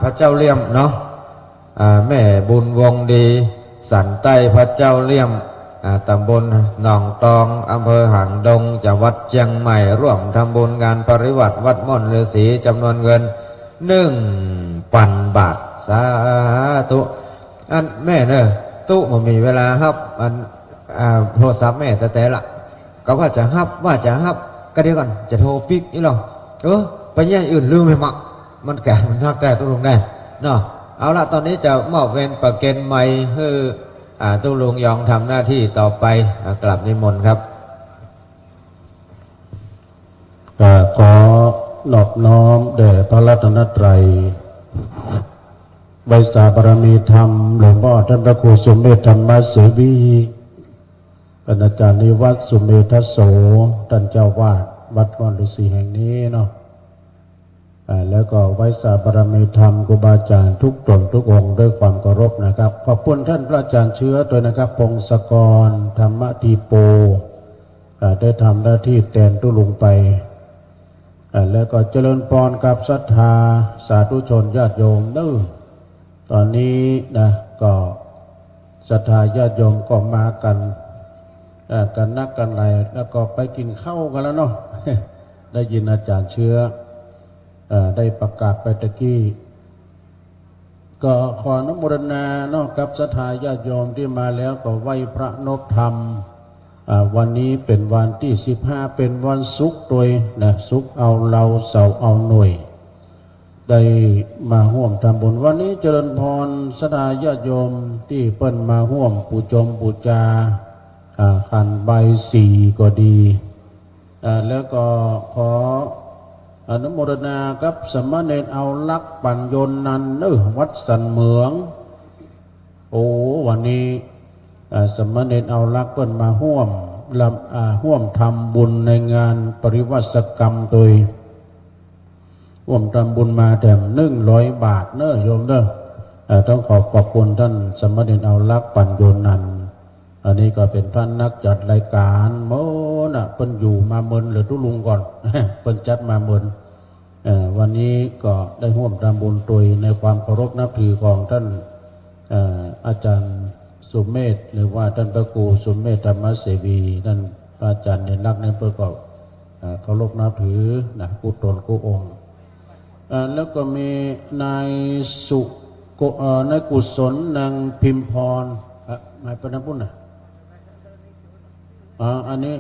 พระเจ้าเลี่ยมเนาะแม่บุญวงดีสันใต้พระเจ้าเลี่ยมตำบลหนองตองอำเภอหางดงจังหวัดเชียงใหม่ร่วมทำบุญงานปริวัติวัดม่อนฤาษีจำนวนเงิน1,000 บาทสาธุแม่เนอะตู้มันมีเวลาครับโทรศัพท์แม่แต่ละก็ว่าจะฮับก็เดี๋ยวก่อนจะโทรปิกนี่หรอไปแย่อื่นลืมไปมักมันแก่มันทักได้ตู้ลงได้เนาะเอาละตอนนี้จะมอบเวรประเกณฑ์ใหม่ให้ตู้ลุงยองทำหน้าที่ต่อไปกลับนิมนต์ครับขอนอบน้อมแด่พระรัตนตรัยใบสาบารมีธรรมหลวงพ่อท่านพระครูสุเมธธรรมเสวีอาจารย์นิวัฒน์สุเมธโสท่านเจ้าวาดวัดม่อนฤาษีแห่งนี้เนาะแล้วก็ไว้สาบารมีธรรมครูบาอาจารย์ทุกตนทุกองค์ด้วยความเคารพนะครับขอบคุณท่านพระอาจารย์เชื้อด้วยนะครับพงศกรธรรมทีโปได้ทำหน้าที่แทนตุลุงไปแล้วก็เจริญพรกับศรัทธาสาธุชนญาติโยมตอนนี้นะก็ศรัทธาญาติโยมก็มากันนักกันไหลแล้วก็ไปกินข้าวกันแล้วเนาะ ได้ยินอาจารย์เชื้อได้ประกาศไปตะกี้ก็ขออนุโมทนาเนาะกับศรัทธาญาติโยมที่มาแล้วก็ไหว้พระนพธรรมวันนี้เป็นวันที่15เป็นวันศุกร์โดยนะศุกร์เอาเราเสาร์เอาหน่วยได้มาร่วมทำบุญวันนี้เจริญพรศรัทธาญาติโยมที่เปิ้นมาร่วมปูจมปูจาขันใบสีก็ดีแล้วก็ขออนุโมทนากับสมณเณรเอาลักษ์ปัญญนนันวัดสันเหมืองวันนี้สมณเณรเอาลักษ์เปิ้นมาร่วมทำบุญในงานปริวัติกรรมโดยร่วมทำบุญมาแต่100 บาทเนอะโยมเนอะต้องขอบคุณท่านสมณเณรเอาลักษ์ปัญญนนันอันนี้ก็เป็นท่านนักจัดรายการเปิ้นอยู่มาเมินหรือตุลุงก่อน เปิ้นจัดมาเมินวันนี้ก็ได้ร่วมทำบุญโดยในความเคารพนับถือของท่านอาจารย์สุเมธหรือว่าท่านพระครูสุเมธธรรมเสวีท่านอาจารย์เด่นรักในเพื่อก็เคารพนับถือนะกุศลกุองค์แล้วก็มีนายนายกุศลนางพิมพรหมายเป็นน้ำพุ่นนะอันนี้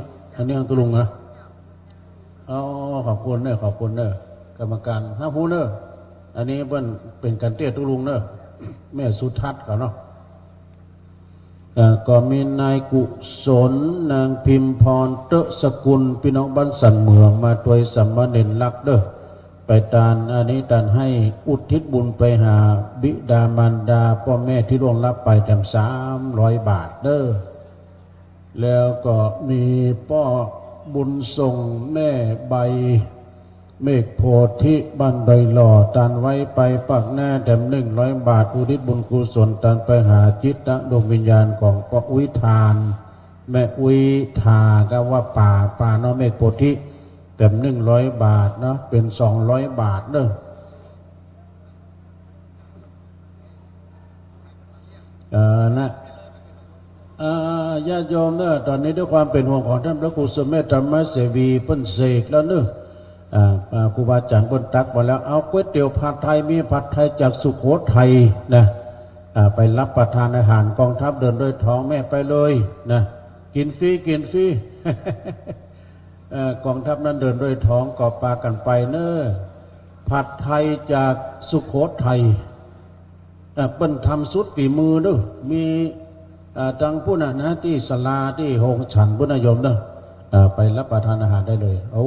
อังตุลุงนะขอบคุณเนอะกรรมการห้าผู้เนอะ อันนี้เพิ่นเป็นกันเตี้ยทุลุงเนอะแม่สุทัศน์เขาเนาะก็มีนายกุศลนางพิมพรเตอะสกุลพี่น้องบ้านสันเมืองมาตัวยสัมมาเนรลักเด้อไปตานอันนี้ตานให้อุทิศบุญไปหาบิดามารดาพ่อแม่ที่ล่วงลับไปแถม300 บาทเด้อแล้วก็มีพ่อบุญส่งแม่ใบเมฆโพธิบ้านดอยหล่อตานไว้ไปปักหน้าแถม100 บาทอุทิศบุญกุศลตานไปหาจิตดวงวิญญาณของพ่ออุ้ยทานแม่อุ้ยทาก็ว่าป่าเนาะเมฆโพธิแถม100 บาทเนาะเป็น200 บาทเด้อนะญาติโยมเนอะตอนนี้ด้วยความเป็นห่วงของท่านพระครูสุเมธธรรมเสวีเพิ่นเสกแล้วเนอะครูบาอาจารย์เพิ่นตักมาแล้วเอาก๋วยเตี๋ยวผัดไทยมีผัดไทยจากสุโขทัยนะไปรับประทานอาหารกองทัพเดินด้วยท้องแม่ไปเลยนะกินฟรีกินฟรี กองทัพนั้นเดินด้วยท้องกอบปลากันไปเนอะผัดไทยจากสุโขทัยเปิ้นทำสุดฝีมือเนอะมีจังผู้น่ะนะที่ศาลาที่โฮงฉันพุทธนิยมเนอะไปรับประทานอาหารได้เลยโอ้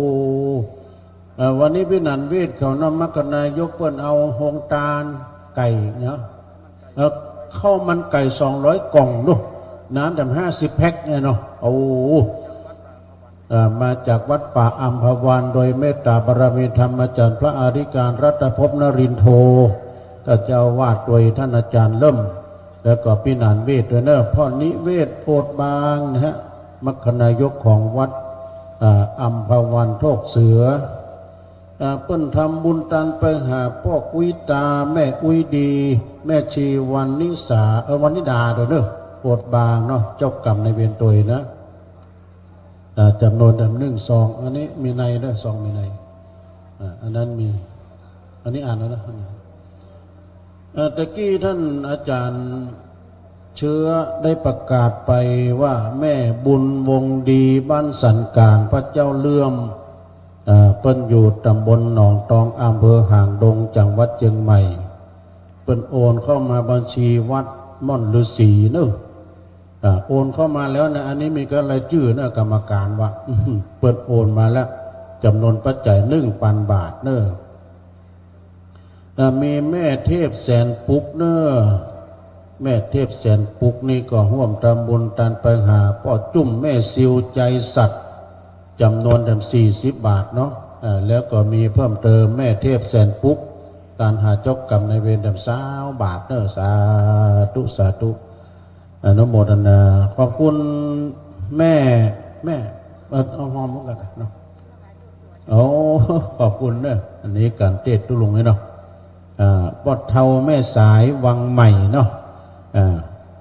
วันนี้พี่นันเวทเขานำมัคคนายกเปิ้นเอาโฮงตาลไก่เนาะข้าวมันไก่200 กล่องเนอะน้ำดำ50 แพ็คเนี่ยเนาะโอ้มาจากวัดป่าอัมพวันโดยเมตตาบารมีธรรมอาจารย์พระอธิการรัตภพนรินโทท่านเจ้าวาดโดยท่านอาจารย์เลิ่มแล้วก็พี่นานเวทด้วยเนอะพ่อนิเวศโอดบางนะฮะมัคคนายกของวัดอัมพวันโทกเสือเปิ้นทำบุญตันไปหาพ่อกุ้ยตาแม่กุ้ยดีแม่ชีวันนิสาวันนิดาด้วยเนอะโอดบางเนาะเจ้ากรรมในเวรตัวนะจำนวน1 2อันนี้มีในด้วย2มีในอันนั้นมีอันนี้อ่านแล้วนะตะกี้ท่านอาจารย์เชื้อได้ประกาศไปว่าแม่บุญวงดีบ้านสันกลางพระเจ้าเลื่อมเปิ้นอยู่ตำบลหนองตองอำเภอหางดงจังหวัดเชียงใหม่เปิ้นโอนเข้ามาบัญชีวัดม่อนฤาษีเนอะโอนเข้ามาแล้วนะอันนี้มีก็รายชื่อนะกรรมการว่าเปิดโอนมาแล้วจำนวนปัจจัย1,000 บาทเนอะมีแม่เทพแสนปุกเนอะแม่เทพแสนปุกนี่ก็ร่วมทำบุญตันไปหาพ่อจุ่มแม่ซิวใจสัตว์จำนวน40 บาทเนาะแล้วก็มีเพิ่มเติมแม่เทพแสนปุกการหาเจ้ากรรมในเวร20 บาทเนอะสาธุสาธุอนุโมทนาขอบคุณแม่เอาหอมกันเนาะโอ้ขอบคุณเนอะอันนี้การเทศตุลุงเนาะปอดเทาแม่สายวังใหม่เนาะ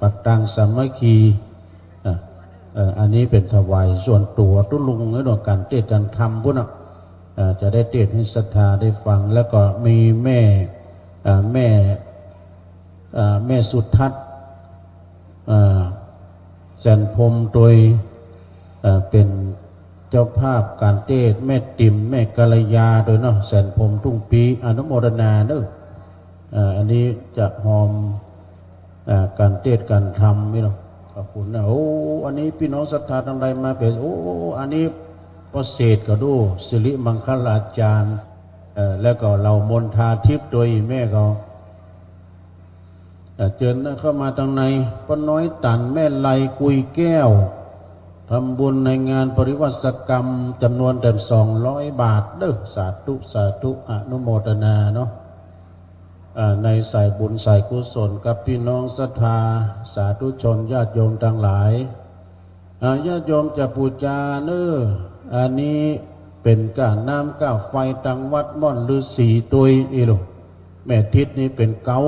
ปักตังสามัคคีอันนี้เป็นถวายส่วนตัวตุลุงเนาะการเทศการทำพวกเนาะจะได้เทศให้ศรัทธาได้ฟังแล้วก็มีแม่สุทัศน์แสนพรมโดยเป็นเจ้าภาพการเทศแม่ติ่มแม่กัลยาโดยเนาะแสนพรมทุ่งปีอนุโมทนาเนอะอันนี้จะหอมการเทศการทำนี่เนาะขอบคุณนะโอ้อันนี้พี่น้องศรัทธาทั้งหลายมาเป็นโอ้อันนี้ประเสริฐก็ดูสิริมังคลาจารย์แล้วก็เรามนทาทิพย์โดยแม่เขาเจิญเข้ามาทางในป้าน้อยตันแม่ไลกุยแก้วทำบุญในงานปริวัติกรรมจำนวน200 บาทเด้อสาธุสาธุอนุโมทนาเนาะในสายบุญสายกุศลกับพี่น้องศรัทธาสาธุชนญาติโยมทั้งหลายญาติโยมจะปูจาเนออันนี้เป็นก้าน้ำก้าไฟตังวัดม่อนฤาษีตุยอีหลงแม่ทิศนี้เป็นเก้า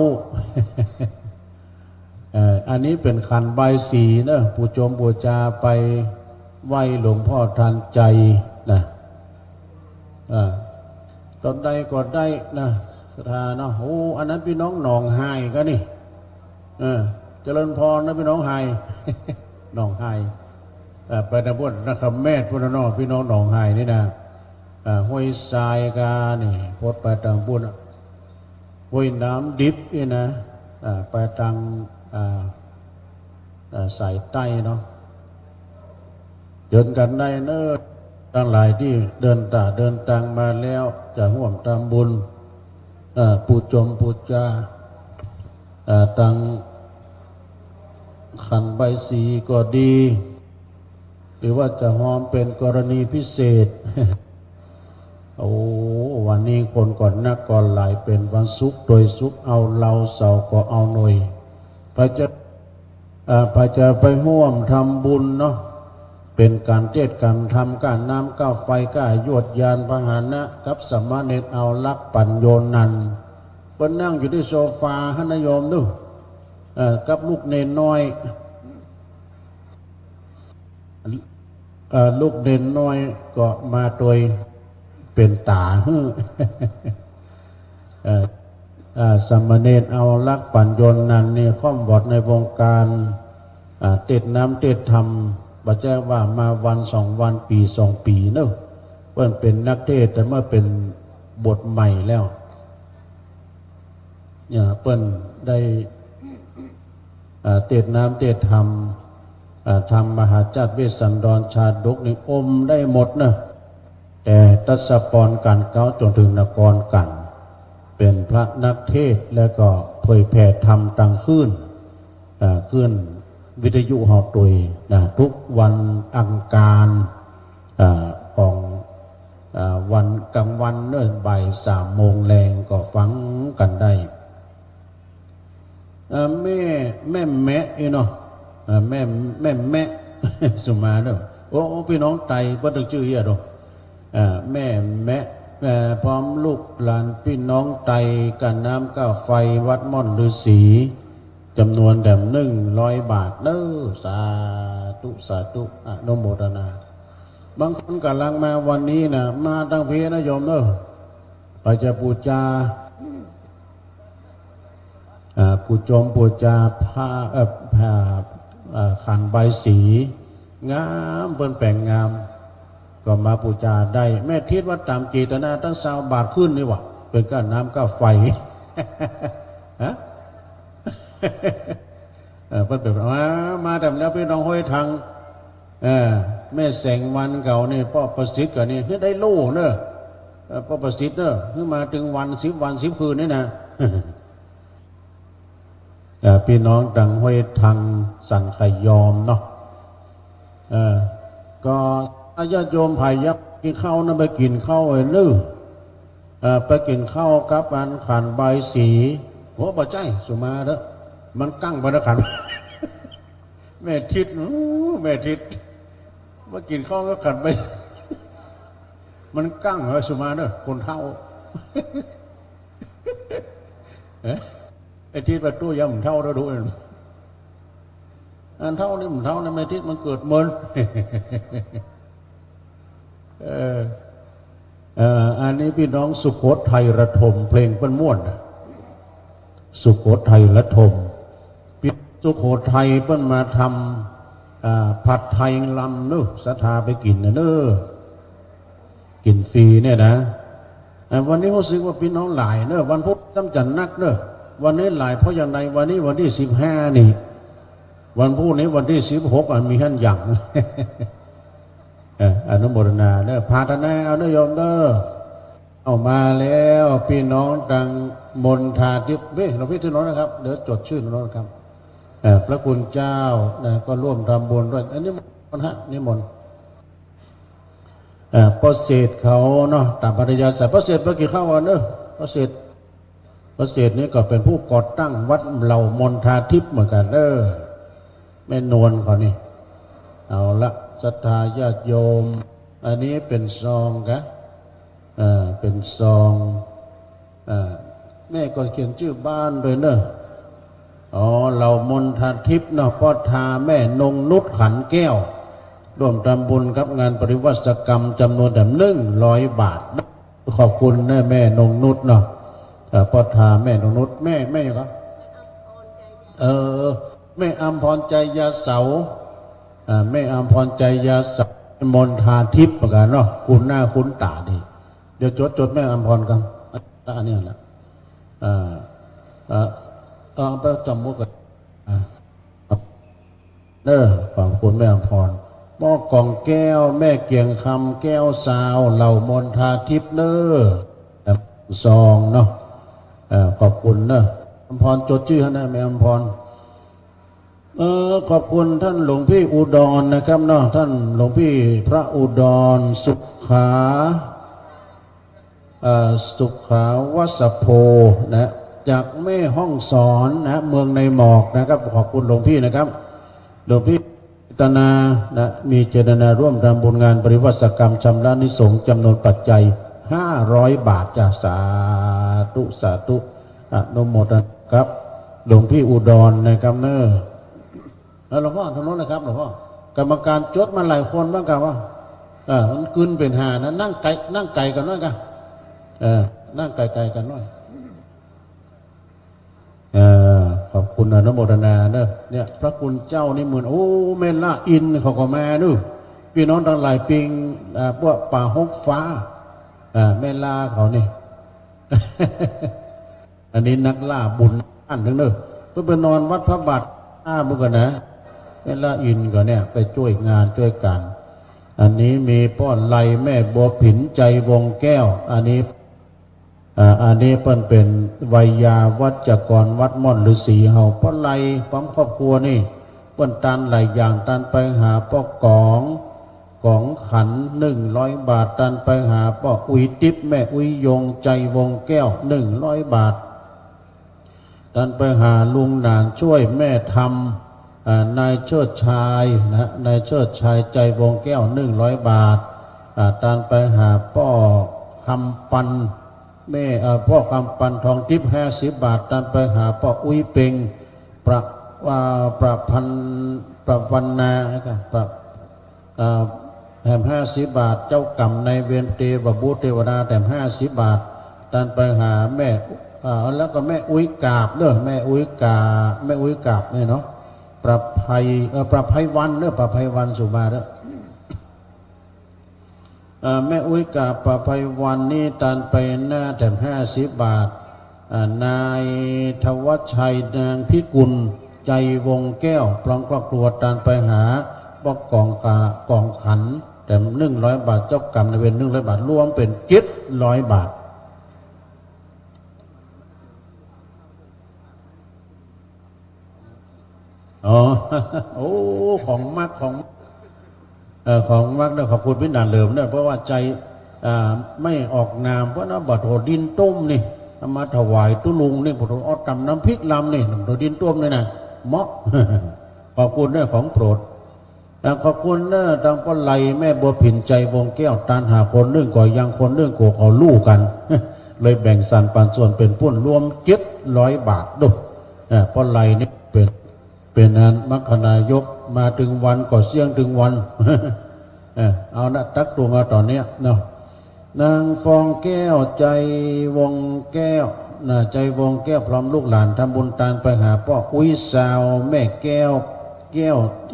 อันนี้เป็นขันใบสีนะผู้ชมบูชาไปไหว้หลวงพ่อทันใจนะตอนใดก็ได้นะศรัทธาเนาะโอ้อันนั้นพี่น้องหนองไห้ก็นี่เจริญพรนะพี่น้องไห้ หนองไห้ไปนะพวกนะครับแม่พวกน้องพี่น้องหนองไห้นี่นะห้วยทรายกานี่พดไปต่างบุญ ห้วยน้ำดิบนี่นะไปทางสายใต้เนาะเดินกันได้เนอะทั้งหลายที่เดินทางมาแล้วจะร่วมทำบุญปูจมปูจาทางขันใบสีก็ดีหรือว่าจะหอมเป็นกรณีพิเศษ โอ้วันนี้คนก่อนนักก่อนหลายเป็นวันศุกร์โดยศุกร์เอาเราเสาร์ก็เอาหน่อยพระจะไปร่วมทำบุญเนาะเป็นการเทศน์การทำการน้ำก้าวไฟก้ายวดยานพาหนะกับสมณเณรเอาลักปัญโยนันเพิ่นนั่งอยู่ที่โซฟาให้นายโยมดูกับลูกเนนน้อยลูกเนนน้อยก็มาโดยเป็นตาสมณเณรเอาลักปัญโยนันนี่ข้อมบทในวงการเทศน้ำเทศธรรมบัจเจ้ว่ามาวัน2 วันปี2 ปีเนอะเพิ่นเป็นนักเทศแต่เมื่อเป็นบทใหม่แล้วเพิ่นได้เทศน้ำเทศธรรมทำมหาจัดเวสสันดรชาดกนี่อมได้หมดเนอะแต่ทัศปรกันเก้าจนถึงนครกันเป็นพระนักเทศแล้วก็เผยแผ่ธรรมต่างขึ้นวิทยุหอตุยทุกวันอังคารของวันกลางวันเนื่อบ่าย3 โมงแรงก็ฟังกันได้แม่แม่เนาะแม่สุมาเนาะโอ้พี่น้องไตบ่ต้องชื่อเหี้ยดอกแม่แม่พร้อมลูกหลานพี่น้องไตกันน้ำก้าวไฟวัดม่อนฤาษีจำนวนแบบ100 บาทเด้อสาธุอนุโมทนาบางคนกำลังมาวันนี้นะมาตั้งเพนะโยมเด้อไปจะปูจาปูจมปูจาผ้าขันใบสีงามเปิ้นแปลงงามก็มาปูจาได้แม่ทิศว่าตามเจตนาตั้ง20 บาทขึ้นนี่วะเป็นก้าน้ำก้าไฟฮะเพิ่นเป็นมาแต่แล้วพี่น้องห้อยทางแม่แสงวันเก่านี่พ่อประสิทธิ์ก็นี่คือได้ลูกเนอะพ่อประสิทธิ์เนอะคือมาถึงวัน10 วัน10 คืนนี่นะพี่น้องดังห้อยทางสันไขยอมเนาะก็ญาติโยมไผ่ยักกินข้าวนะไปกินข้าวไอ้ลื้อไปกินข้าวกับอันขันใบสีหัวบ่ใจสุมาเด้อมันกั้งไปนะขัน แม่ทิศมากินข้าวก็ขันไป มันกั้งเหรอสุมาเด้อคนเท่า ไอ้ทิศประตูยำเท่าแล้วดูอันเท่านี่มันเท่านะแม่ทิศมันเกิดเมิน อันนี้พี่น้องสุโขทัยระทมเพลงเปิ้นม่วนสุโขทัยระทมสุโขทัยเปิ้นมาทำผัดไทยลำเนอะศรัทธาไปกินเนอะกินฟรีเนี่ยนะวันนี้เขาซื้อว่าพี่น้องหลายเนอะวันพุธตั้มจันนักเนอะวันนี้หลายเพราะอย่างไรวันนี้วันที่15นี่วันพุธนี้วันที่16มีหั่นอย่าง อนุโมทนาเนอะพาธนาเอาเนอะโยมเนอะเอามาแล้วพี่น้องดังมนทาทิพย์เราพี่ที่น้องนะครับเดี๋ยวจดชื่อน้องครับพระคุณเจ้าก็ร่วมทำบุญด้วยอันนี้มันนิมนต์พระเศษเขาเนาะตามปัญญาสายพระเศษเมื่อกี้เข้าวันเนอะพระเศษนี้ก็เป็นผู้ก่อตั้งวัดเหล่ามนทาทิพย์เหมือนกันเนอะแม่นวลเขานี่เอาละศรัทธาญาติโยมอันนี้เป็นซองกะเป็นซองแม่ก็เขียนชื่อบ้านด้วยเนอะเหล่ามนทาทิพย์เนาะพ่อทาแม่นงนุชขันแก้วร่วมทำบุญกับงานปริวัติกรรมจำนวน100 บาทขอบคุณแม่นงนุชเนาะพ่อทาแม่นงนุชแม่ครับแม่อัมพรใจยาเสาแม่อัมพรใจยาเสามนทาทิพย์เหมือนกันเนาะคุณหน้าคุณตาดีเดี๋ยวจดแม่อัมพรกันอันนี้แหละ ไปจำมุกกันขอบคุณแม่อภรหม้อกล่องแก้วแม่เกียงคำแก้วสาวเหล่ามนทาทิพย์ซองเนาะขอบคุณอภรจดชื่อนะแม่อภรขอบคุณท่านหลวงพี่อุดรนะครับเนาะท่านหลวงพี่พระอุดรสุขาวัสโพนะจากแม่ห้องสอนนะเมืองในหมอกนะครับขอบคุณหลวงพี่นะครับหลวงพี่ตนานะมีเจตนาร่วมทำบุญงานปริวัติกรรมชำระนิสงฆ์จำนวนปัจจัย500 บาทจ้าสาธุสาธุอนุโมทนาครับหลวงพี่อุดรนะครับเนอะหลวงพ่อทางโน้นนะครับหลวงพ่อกรรมการจดมาหลายคนบ้างกันว่ามันกึนเป็นหานะนั่งไก่กันน้อยกันนั่งไก่กันน้อยขอบคุณอนุโมทนาเนอะเนี่ยพระคุณเจ้านี่เหมือนโอ้เมนล่าอินเขาก็มาดูพี่น้องทั้งหลายปิงพวกป่าฮกฟ้าเมนล่าเขานี่ อันนี้นักล่าบุญอันหนึ่งเนอะเพื่อไปนอนวัดพระบาทบุกันนะเมนล่าอินก็เนี่ยไปช่วยงานช่วยกันอันนี้มีป้อนไลแม่บัวผินใจวงแก้วอันนี้เพิ่นเป็นวัยยาวัจกรวัดม่อนฤาษีเฮาป้อนไลพร้อมครอบครัวนี่เพิ่นตันหลายอย่างตันไปหาป้อกองขัน100 บาทตันไปหาป้ออุยติ๊บแม่อุยยงใจวงแก้ว100 บาทตันไปหาลุงหนานช่วยแม่ทำนายเชิดชายนะนายเชิดชายใจวงแก้ว100 บาทตันไปหาป้อคำปันแม่พ่อคำปันทองทิพย์50 บาทตันไปหาป้ออุ้ยเปงประพันนาครับแถม50 บาทเจ้ากรรมในเวียนเทวบุตรเทวดาแถม50 บาทตันไปหาแม่แล้วก็แม่อุ้ยกาบเด้อแม่อุ้ยกาบเนี่ยเนาะประภัยวันเด้อประภัยวันสุมาเด้อแม่อุ้ยกาบประภัยวันนี่ตันไปหน้าแถม50 บาทนายทวัชชัยนางพิกุลใจวงแก้วพร้อมครอบครัวตันไปหาบอกกองขันแต่100 บาทเจ้ากรรมในเวร100 บาทรวมเป็น700 บาทโอ้ของมากของมากเนี่ยขอบคุณพี่นานเหลิมเนี่ยเพราะว่าใจไม่ออกนามเพราะน้ำบัดโหดินต้มนี่มาถวายตุลุงนี่ผมเอาตำน้ำพริกลำนี่โหดินต้มนี่นะเหมาะ ขอบคุณเนี่ยของโปรดขอบคุณเนี่ยทางป้อนไลแม่บัวผินใจวงแก้วตานหาคนเรื่องก่อยังคนเรื่องโกเอาลู่กัน เลยแบ่งสรรปันส่วนเป็นพุ่นรวม700 บาทด้วยป้อนไลนี่เป็นนั้นมัคคณายกมาถึงวันก็เสี่ยงถึงวัน เอานะตักตวงเอาตอนนี้เนาะนางฟองแก้วใจวงแก้วใจวงแก้วพร้อมลูกหลานทำบุญตานไปหาพ่ออุ้ยสาวแม่แก้ว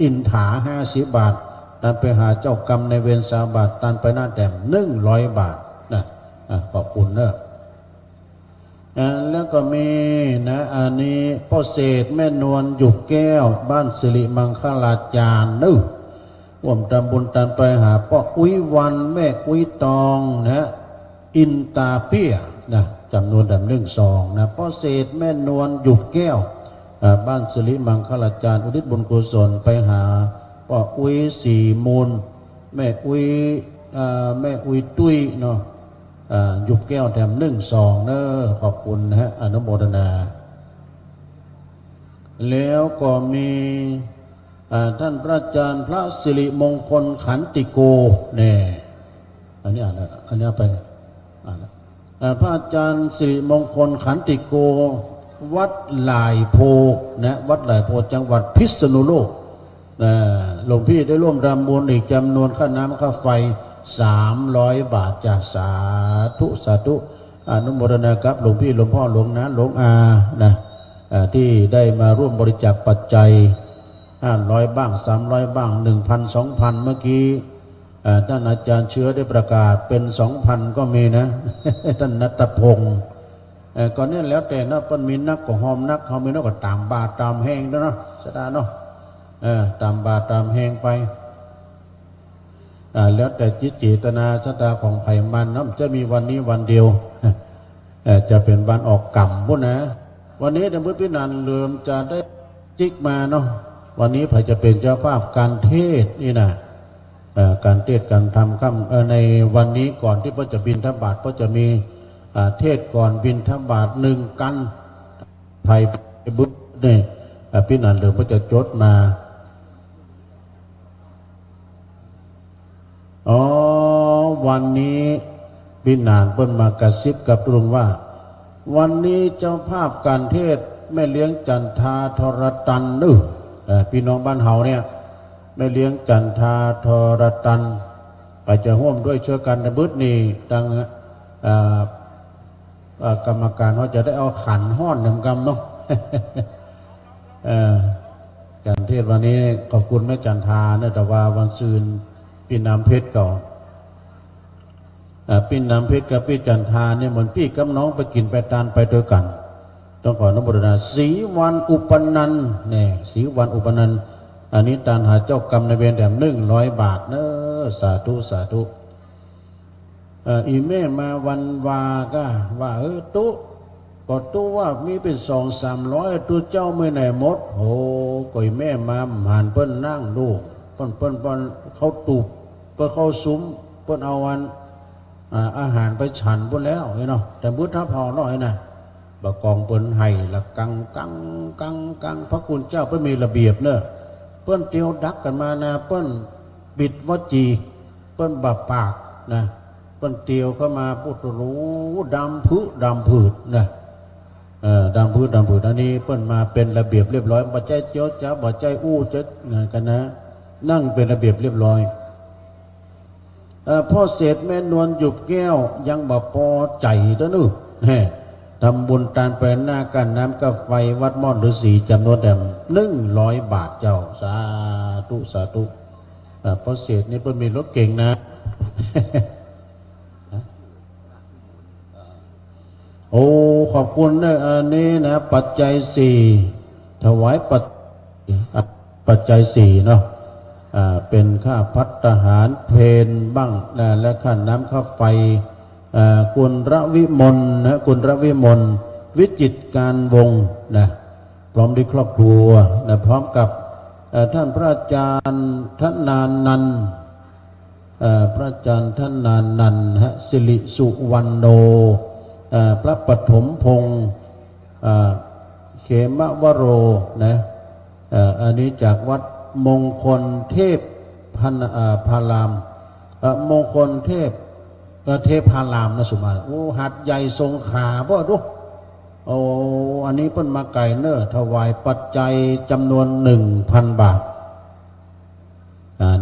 อินถา50 บาทตันไปหาเจ้ากรรมในเวร3 บาทตันไปหน้าแต้ม100 บาทนะขอบคุณเนอะแล้วก็มีนะอันนี้พ่อเศษแม่นวลหยุกแก้วบ้านสิริมังคลาจารย์ร่วมทำบุญตันไปหาพ่ออุ้ยวันแม่อุ้ยตองนะอินตาเปี้ยนะจำนวน1 นะพ่อเศษแม่นวลหยุกแก้วบ้านสิริมังคลาจารย์อุทิศบุญกุศลไปหาพ่ออุ้ยสีมูลแม่อุ้ยตุ้ยเนาะหยุกแก้วแถม1 เนอะขอบคุณนะฮะอนุโมทนาแล้วก็มีท่านพระอาจารย์พระสิริมงคลขันติโกเนี่ยอันนี้ไปพระอาจารย์สิริมงคลขันติโกวัดหลายโพนะวัดหลายโพจังหวัดพิษณุโลกหลวงพี่ได้ร่วมรำบุญอีกจำนวนค่าน้ำค่าไฟ300 บาทจากสาธุอนุโมทนาครับหลวงพี่หลวงพ่อหลวงน้าหลวงอานะที่ได้มาร่วมบริจาคปัจจัย500บ้าง300บ้าง 1,000 2,000 เมื่อกี้ท่านอาจารย์เชื้อได้ประกาศเป็น 2,000 ก็มีนะ ท่านณัฐพงศ์ ก่อนนี้แล้วแต่เนาะเปิ้นมีนักก็หอมนักเขามีนักก็ตามบาตามแห้งเนาะสะดาเนาะตามบาตามแห้งไปแล้วแต่จิตเจตนาสะดาของไผ่มันเนาะจะมีวันนี้วันเดียวจะเป็นวันออกกรรมพุ่นนะวันนี้เดี๋ยวพี่นันเริ่มจะได้จิกมาเนาะวันนี้ไผ่จะเป็นเจ้าภาพการเทศนี่นะการเทศการทำค่ำในวันนี้ก่อนที่พระจะบิณฑบาตพระจะมีเทศก่อนบิณฑบาต1 กันไผ่บุตรเนี่ยพี่นันเริ่มพระจะจดมาวันนี้พี่นานเปิ้นมากระซิบกับลุงว่าวันนี้เจ้าภาพการเทศแม่เลี้ยงจันทาธรตันพี่น้องบ้านเฮาเนี่ยแม่เลี้ยงจันทาธรตันไปจะร่วมด้วยเชื่อกันในบึ้ดนี่ตั้งกรรมการว่าจะได้เอาขันห้อนหนึ่งกำเนาะการเทศวันนี้ขอบคุณแม่จันทาเนื่องจากว่าวันซืนพี่น้ำเพชรก่อนพี่น้ำเพชรกับพี่จันทาเนี่ยเหมือนพี่กับน้องไปกินไปทานไปด้วยกันต้องขออนุโมทนาศรีวันอุปนันท์เนี่ยศรีวันอุปนันท์อันนี้ตานหาเจ้ากรรมในเวรแด่100 บาทเนอะสาธุสาธุอีแม่มาวันวาก็ว่าตุ๊ก็ตู้ว่ามีเป็น200-300ตู้เจ้าไม่ไหนหมดโอ้ก่อยแม่มาหันเปิ้นนั่งดูเปิ้นเขาตูบเปิ้นเข้าซุ้มเปิ้นเอาวันอาหารไปฉันเปิ้นแล้วเนาะแต่บุตรทัพพอน้อยนะบะกองเปิ้นไห้ละกังพระคุณเจ้าเปิ้นมีระเบียบเนอะเปิ้นเตียวดักกันมานะเปิ้นบิดวจีเปิ้นบะปากนะเปิ้นเตียวเข้ามาพูดรู้ดำผืดนะดำพืชอันนี้เปิ้นมาเป็นระเบียบเรียบร้อยบ่ใจเจียวจ้าบ่ใจอู้จะกันนะนั่งเป็นระเบียบเรียบร้อยพ่อเศษแม่นวลหยุบแก้วยังบ่พอใจตัวนึทำบุญตานไปหน้ากันน้ำกับไฟวัดม่อนฤาษีจำนวน100 บาทเจ้าสาธุสาธุพ่อเศษนี่เปิ้นมีรถเก่งนะโอ้ขอบคุณนะอันนี้นะปัจจัย4ถวายปัจจัย4เนาะเป็นค่าภัตตาหารเพลบ้างนะและค่าน้ำค่าไฟคุณระวิมลนะคุณระวิมลวิจิตรการวงนะพร้อมด้วยครอบครัวนะพร้อมกับท่านพระอาจารย์ธนานันท์พระอาจารย์ธนานันท์สิริสุวรรณโนพระปฐมพงศ์เขมวโรนะอันนี้จากวัดมงคลเทพพารามมงคลเทพพารามนะสุมาโอ้หัดใหญ่ทรงขาบ่ดูโอ้อันนี้เพิ่นมาไก่เนอถวายปัจจัยจำนวน 1,000 บาท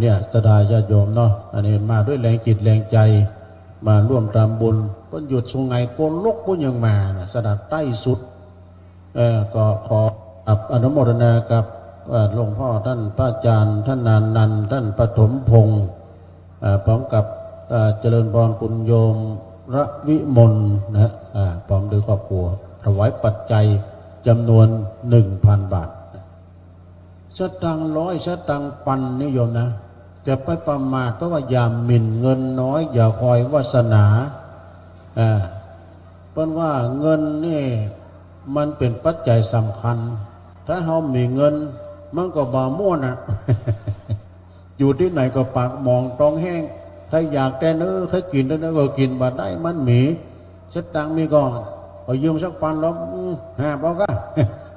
เนี่ยสดาญาติโยมเนาะอันนี้มาด้วยแรงจิตแรงใจมาร่วมทำบุญเพิ่นหยุดสุงไงโกนลกพุ่นยังมานะสดับใต้สุดก็ขออนุโมทนากับหลวงพ่อท่านพระอาจารย์ท่านนันท์ท่านปฐมพงศ์พร้อมกับเจริญพรคุณโยมระวิมลนะพร้อมด้วยครอบครัวถวายปัจจัยจำนวน 1,000 บาทสตังค์100สตังค์ปันนิยมนะจะไปประมาทเพราะว่าอย่าหมิ่นเงินน้อยอย่าคอยวาสนาเพราะว่าเงินนี่มันเป็นปัจจัยสำคัญถ้าเรามีเงินมันก็บ่ม่วนอยู่ที่ไหนก็ปากมองต้องแห้งใครอยากแต่เนื้อใครกินแต่เนื้อก็กินบ่ได้มันหมีสตังค์มีก่อนเอายืมสักพันแล้วบอกก็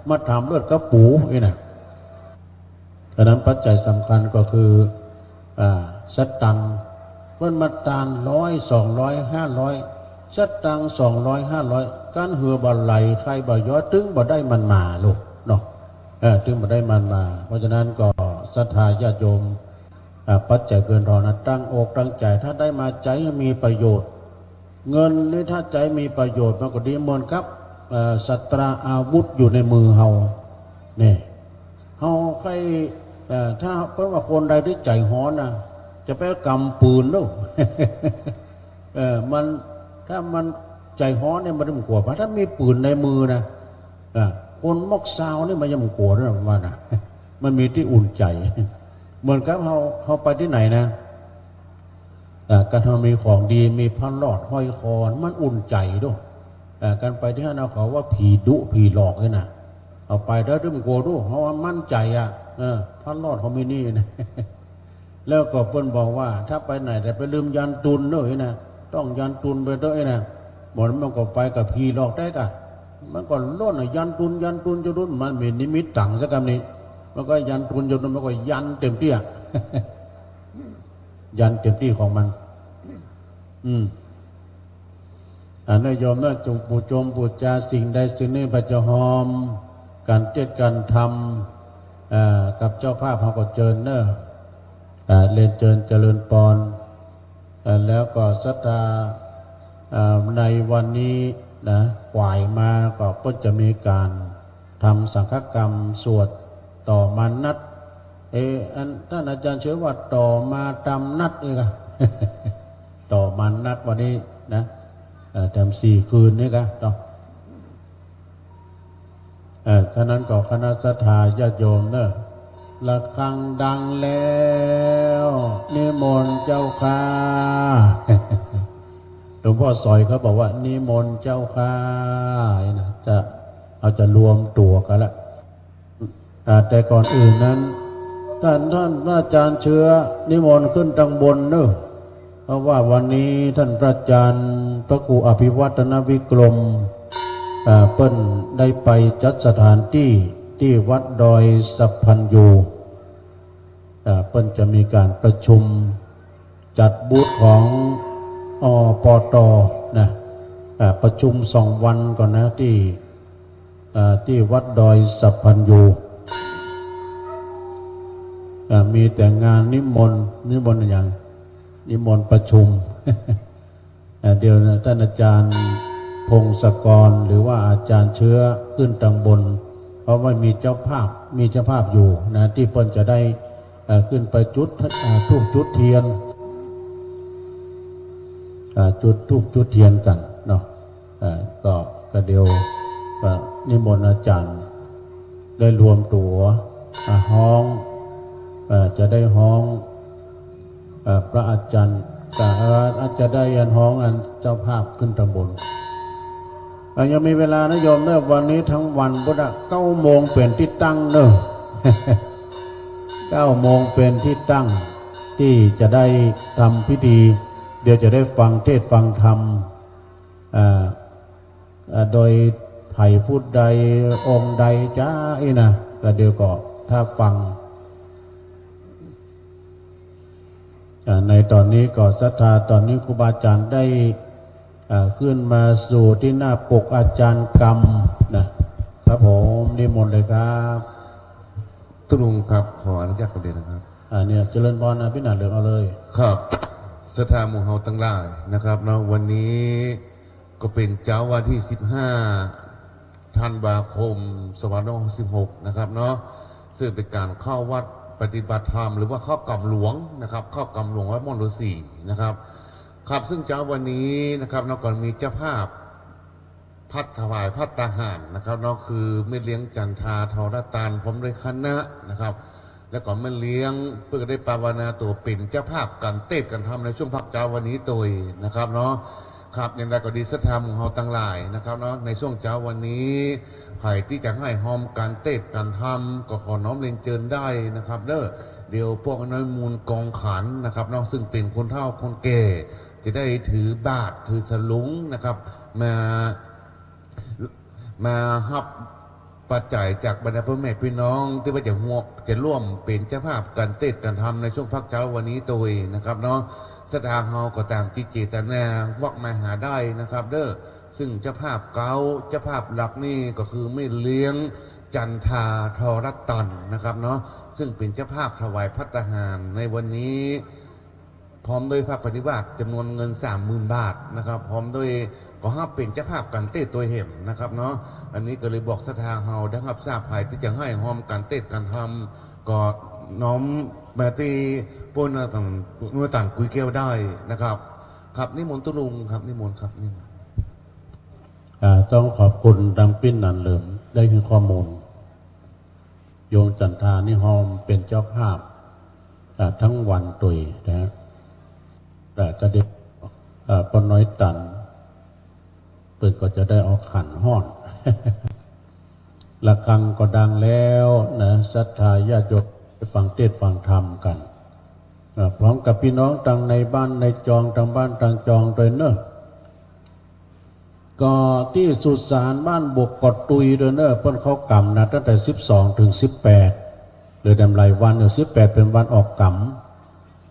มาถามเลือดกระปูนี่นะดังนั้นปัจจัยสำคัญก็คือสตังค์เพิ่นมาตาน100 200 500สตังค์200 500การเหือบ่ไหลใครบ่ย้อตึงบ่ได้มันมาลูกเนาะตึงบ่ได้มันมาเพราะฉะนั้นก็ศรัทธาญาติโยมปัจจัยเกินรอนะตั้งอกตั้งใจถ้าได้มาใจมีประโยชน์เงินนี่ถ้าใจมีประโยชน์มันก็ดีเหมือนครับศัตราอาวุธอยู่ในมือเฮาเนี่ยเฮาใครถ้าเพราะว่าคนใดที่ใจฮ้อนนะจะไปกำปืนลูกมันถ้ามัน ใจฮ้อนเนี่ยมันไม่กลัวเพราะถ้ามีปืนในมือนะคนมกซาวนี่มันยังกลัวนะว่านะมันมีที่อุ่นใจเหมือนกับเขาไปที่ไหนนะการทำมีของดีมีพันหลอดห้อยคอมันอุ่นใจด้วยการไปที่นั่นเขาว่าผีดุผีหลอกเลยนะเอาไปแล้วดึงโกดูเพราะว่ามั่นใจพันหลอดเขาไม่นี่นะแล้วก็เพิ่นบอกว่าถ้าไปไหนแต่ไปลืมยันตุนด้วยนะต้องยันตุนไปด้วยนะบอกมันก็ไปกับผีหลอกได้กะมันก็ล้นยันตุนจะรุ่นมันมีนิมิตต่างสักคำนี้มันก็ยันตุนจนมันก็ยันเต็มที่ยันเต็มที่ของมันนายโยมน่าจงปูจาสิ่งใดสิ่งนี้พระเจ้าหอมการเทศการทำกับเจ้าภาพเขาก็เจิญเนอะเรียนเจิญเจริญปอนแล้วก็ศรัทธาในวันนี้นะกวายมาก็จะมีการทำสังฆกรรมสวดต่อมานัดท่านอาจารย์เชื่อว่าต่อมาตามนัดเองต่อมานัดวันนี้นะแต่4 คืนนี่กันต่อฉะนั้นก็คณะศรัทธาญาติโยมเนอะระฆังดังแล้วนิมนต์เจ้าค่ะหลวงพ่อสอยเขาบอกว่านิมนต์เจ้าค่ะนะจะรวมตัวกันละแต่ก่อนอื่นนั้นท่านอาจารย์เชื้อนิมนต์ขึ้นทางบนเนอะเพราะว่าวันนี้ท่านพระอาจารย์พระครูอภิวัตนวิกรมเปิ้นได้ไปจัดสถานที่วัดดอยสัพพัญญูเปิ้นจะมีการประชุมจัดบูธของปตนะประชุม2 วันก่อนนะที่วัดดอยสัพพัญญูมีแต่งานนิมนต์อย่างนิมนต์ประชุม เดี๋ยวนะท่านอาจารย์พงศกรหรือว่าอาจารย์เชื้อขึ้นทางบนเพราะว่ามีเจ้าภาพอยู่นะที่เพิ่นจะได้ขึ้นไปจุดธูปจุดเทียนจุดธูปจุดเทียนกันเนาะก็เดี๋ยวนิมนต์อาจารย์ได้รวมตัวห้องจะได้ห้องพระอาจารย์อาจจะได้ยันห้องเจ้าภาพขึ้นทางบนยังมีเวลานะโยมเนอะวันนี้ทั้งวันพุทธ9 โมงเป็นที่ตั้งเนอะ 9 โมงเป็นที่ตั้งที่จะได้ทำพิธีเดี๋ยวจะได้ฟังเทศฟังธรรมโดยไผ่พูดใดองค์ใดจ้านะก็เดี๋ยวก็ถ้าฟังในตอนนี้ก็ศรัทธาตอนนี้ครูบาอาจารย์ได้ขึ้นมาสู่ที่หน้าปกอาจารย์กรรมนะครับผมนิมนต์เลยครับตุลุงครับขออนุญาตประเด็นนะครับเนี่ยเจริญพรพี่หนาเหลืองเอาเลยครับศรัทธาหมู่เฮาตั้งหลายนะครับเนาะวันนี้ก็เป็นเจ้าวันที่15 ธันวาคม 2566นะครับเนาะซึ่งเป็นการเข้าวัดปฏิบัติธรรมหรือว่าเข้ากรรมหลวงนะครับเข้ากรรมหลวงวัดม่อนฤาษีนะครับครับซึ่งเจ้าวันนี้นะครับนอกจากมีเจ้าภาพพัดถวายพัดตาหารนะครับนอกคือไม่เลี้ยงจันทาทรตาลพร้อมด้วยคณะนะครับแล้วก็ไม่เลี้ยงเพื่อได้ปาวนาตัวเป็นเจ้าภาพการเต้นกันทำในช่วงพักเจ้าวันนี้ตัวนะครับเนาะครับอย่างไรก็ดีศรัทธาของเราตั้งหลายนะครับเนาะในช่วงเจ้าวันนี้ใครที่จะให้หอมการเต้นการทำก็ขอน้อมเรียนเชิญได้นะครับเดี๋ยวพวกน้อยมูลกองขันนะครับเนาะซึ่งเป็นคนเฒ่าคนแก่จะได้ถือบาตรถือสลุงนะครับมาฮับปัจจัยจากบรรดาพ่อแม่พี่น้องที่ว่าจะร่วมเป็นเจ้าภาพการเต้นการทำในช่วงพักเช้าวันนี้ตัวเองนะครับเนาะศรัทธาเฮาก็ตามจิตเจตนาวักมาหาได้นะครับซึ่งเจ้าภาพเก่าเจ้าภาพหลักนี่ก็คือไม่เลี้ยงจันทาทรตันนะครับเนาะซึ่งเป็นเจ้าภาพถวายภัตตาหารในวันนี้พร้อมด้วยภาคปฏิบัติจำนวนเงิน 30,000 บาทนะครับพร้อมด้วยก็ห้าเป็นเจ้าภาพการเต้นตัวเห็มนะครับเนาะอันนี้ก็เลยบอกศรัทธาเฮาได้รับทราบภายที่จะให้หอมการเต้นการทำก็น้อมมาตีพวกนัวต่างกุยเกลได้นะครับครับนิมนต์ตุลุงครับนิมนต์ครับนิมนต์ ต้องขอบคุณดังปิ้นนันเหลิมได้คือข้อมูลโยมจันทานิหอมเป็นเจ้าภาพทั้งวันตุยนะแต่จะเด็กปนน้อยตันเปิดก็จะได้เอาขันห้อน ละกังก็ดังแล้วนะศรัทธาญาติโยมฟังเทศน์ฟังธรรมกันพร้อมกับพี่น้องต่างในบ้านในจองต่างบ้านต่างจองโดยเนอะก็ที่สุสานบ้านบกกอดตุยโดยเนอะเพิ่นเขากำนะตั้งแต่12 ถึง 18เลยดำไรวัน18เป็นวันออกก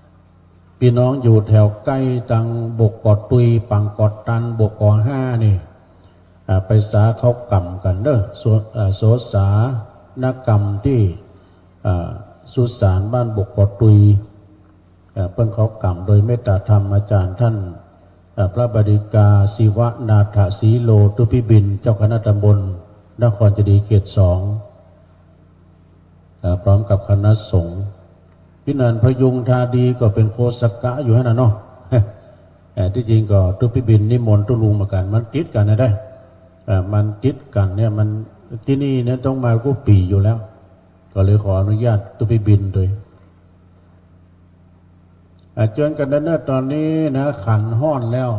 ำพี่น้องอยู่แถวใกล้ตังบกกอดตุยปังกอดตันบกกอ5นี่ไปสาเขากำกันเด้อโสสานกรรมที่สุสานบ้านบกกอดตุยเพิ่นเขากำโดยเมตตาธรรมอาจารย์ท่านพระบดิกาศิวนาถสีโลตุพิบินเจ้าคณะตำบลนครเจดีย์เขต 2พร้อมกับคณะสงฆ์พี่นันพยุงทาดีก็เป็นโคสกะอยู่ให้นะเนาะที่จริงก็ตุพิบินนิมนต์ตุลุงมากันมันติดกันนะได้มันติดกันเนี่ยมันที่นี่เนี่ยต้องมากู้ปีอยู่แล้วก็เลยขออนุญาตตุพิบินโดยจนกันนั้นตอนนี้นะขันห้อนแล้ว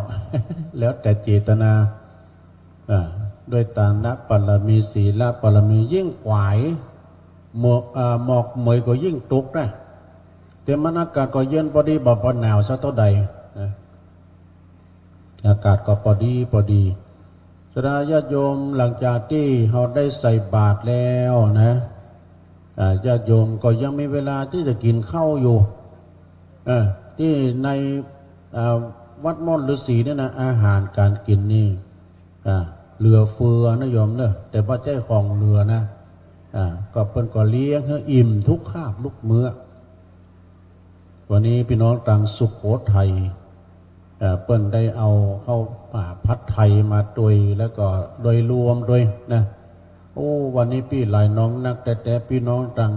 แล้วแต่เจตนาด้วยตานะปรมีศีลปรมียิ่งขวายหมอกเหมยก็ยิ่งตกได้แต่มันอากาศก็เย็นพอดีบ่พอหนาวซะเท่าใดนะอากาศก็พอดีสดาญาติโยมหลังจากที่เราได้ใส่บาตรแล้วนะญาติโยมก็ยังมีเวลาที่จะกินข้าวอยู่ที่ในวัดม่อนฤาษีเนี่ยนะอาหารการกินนี่เรือเฟือนะโยมเนอะแต่ว่าใจของเรือนะก็เพิ่นก็เลี้ยงให้อิ่มทุกคาบทุกมื้อวันนี้พี่น้องต่างสุโขทัยเปิ้นได้เอาเข้าพัดไทยมาโดยแล้วก็โดยรวมโดยนะโอ้วันนี้พี่หลายน้องนักแต่พี่น้องต่าง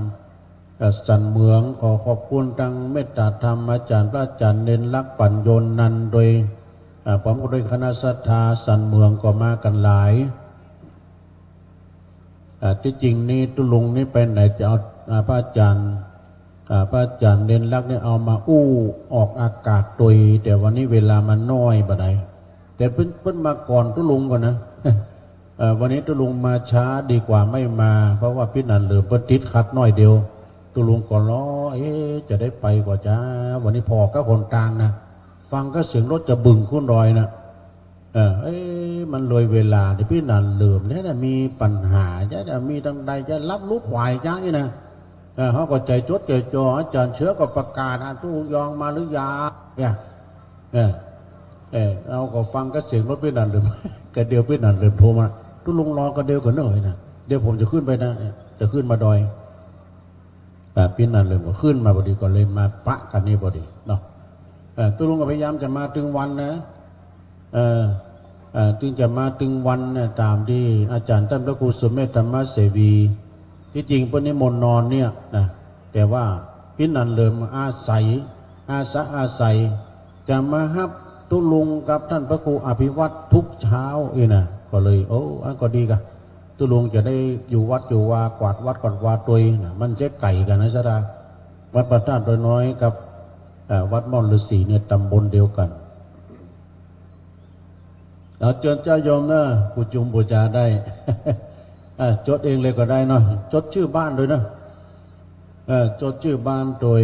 สันเมืองขอขอบคุณทางเมตตาธรรมอาจารย์พระอาจารย์เน้นลักษณ์ปัญโยนนันโดยผมก็โดยคณะศรัทธาสันเมืองก็มากันหลายที่จริงนี่ตุลุงนี่ไปไหนจะเอาพระอาจารย์เน้นลักษณ์เนี่ยเอามาออกอากาศโดยแต่วันนี้เวลามันน้อยบ่ได้แต่เพิ่นมาก่อนตุลุงก่อนนะ วันนี้ตุลุงมาช้าดีกว่าไม่มาเพราะว่าพี่นันเหลือเพิ่นติดขัดน้อยเดียวตุลุงก็ล้อจะได้ไปกว่าจ้าวันนี้พอก็คนกลางนะฟังก็เสียงรถจะบึงขึ้นรอยนะมันเลยเวลาที่พี่นันเหลือเนี่ยนะมีปัญหาจะมีทางใดจะรับลูกควายจ้าอีนะเขาก็ใจจดใจจ่ออาจารย์เชื้อก็ประกาศตู้ยองมาหรือยาเนี่ยเอาก็ฟังก็เสียงรถพี่นันเหลือก็เดียวพี่นันเหลือโทรมาตุลุงรอก็เดียวกันหน่อยนะเดี๋ยวผมจะขึ้นไปนะจะขึ้นมาดอยแต่พี่นันเลยก็ขึ้นมาพอดีก็เลยมาปะกันนี่พอดีเนาะตุลุงก็พยายามจะมาถึงวันนะถึงจะมาถึงวันเนี่ยตามที่อาจารย์ท่านพระครูสุเมธธรรมเสวีที่จริงเพิ่นนิมนต์นอนเนี่ยนะแต่ว่าพี่นันเริ่มอาศัยจะมาฮับตุลุงกับท่านพระครูอภิวัตทุกเช้านะก็เลยก็ดีกันตุลุงจะได้อยู่วัดอยู่วากวาดวัดกวาดวาตัวนะมันจะไก่กันนะสดาวัดพระธาตุโดยน้อยกับวัดม่อนฤาษีเนี่ยตำบลเดียวกันเราเจ้าโยมนะผู้จุมบูชาได้ จดเองเลยก็ได้เนาะจดชื่อบ้านเลยนะจดชื่อบ้านโดย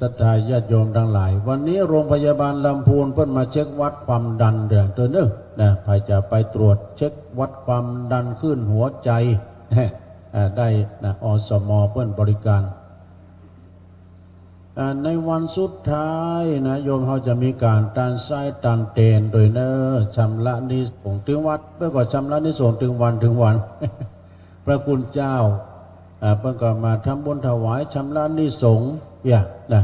ศรัทธาญาติโยมทั้งหลายวันนี้โรงพยาบาลลำพูนเพิ่นมาเช็ควัดความดันเดือนตัวนึงนะใครจะไปตรวจเช็ควัดความดันขึ้นหัวใจได้นะอสม.เพิ่นบริการในวันสุดท้ายนะโยมเขาจะมีการตานไส้ตานเตนโดยเนชำระนิสงถึงวัดเพื่อก่อชำระนิสงถึงวัน พระคุณเจ้าเพิ่งก็มาทำบุญถวายชำระนิสงนะ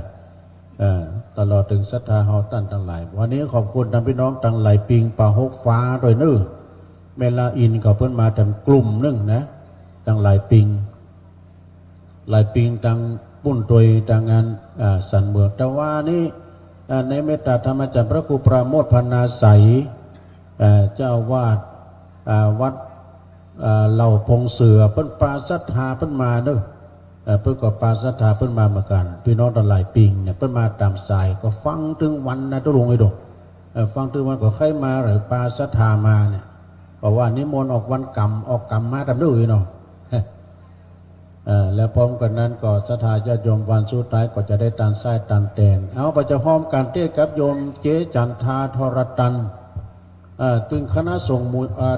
ตลอดถึงศรัทธาเฮาตั้นทั้งหลายวันนี้ขอบคุณท่านพี่น้องทั้งหลายปิงป่าหกฟ้าโดยเนเมลาอินก็เพิ่นมาทำกลุ่มนึงนะทั้งหลายปิงทั้งปุ้นโดยทางงานสันเมืองแต่ว่านี่ในเมตตาธรรมอาจารย์พระครูปราโมทพนาไสยเจ้าวาด วัดเหล่าพงเสือเปิ้นปลาศรัทธาเปิ้นมาเด้อเปิ้นก็ปลาศรัทธาเปิ้นมาเหมือนกันพี่น้องตะหลายปิงเนี่ยเปิ้นมาตามสายก็ฟังถึงวันนะตุลงไอ้ดอกฟังถึงวันก็ใครมาหรือปลาศรัทธามาเนี่ยบอกว่านิมนต์ออกวันกรรมออกกรรมมาตามด้วยเนาะแล้วพร้อมกันนั้นก็ศรัทธาญาติโยมวันสุดท้ายก็จะได้ตานไส้ตานแตนเอาไปจะห้อมการเทศกับโยมเจ๊จันทาธรตันตึงคณะสงฆ์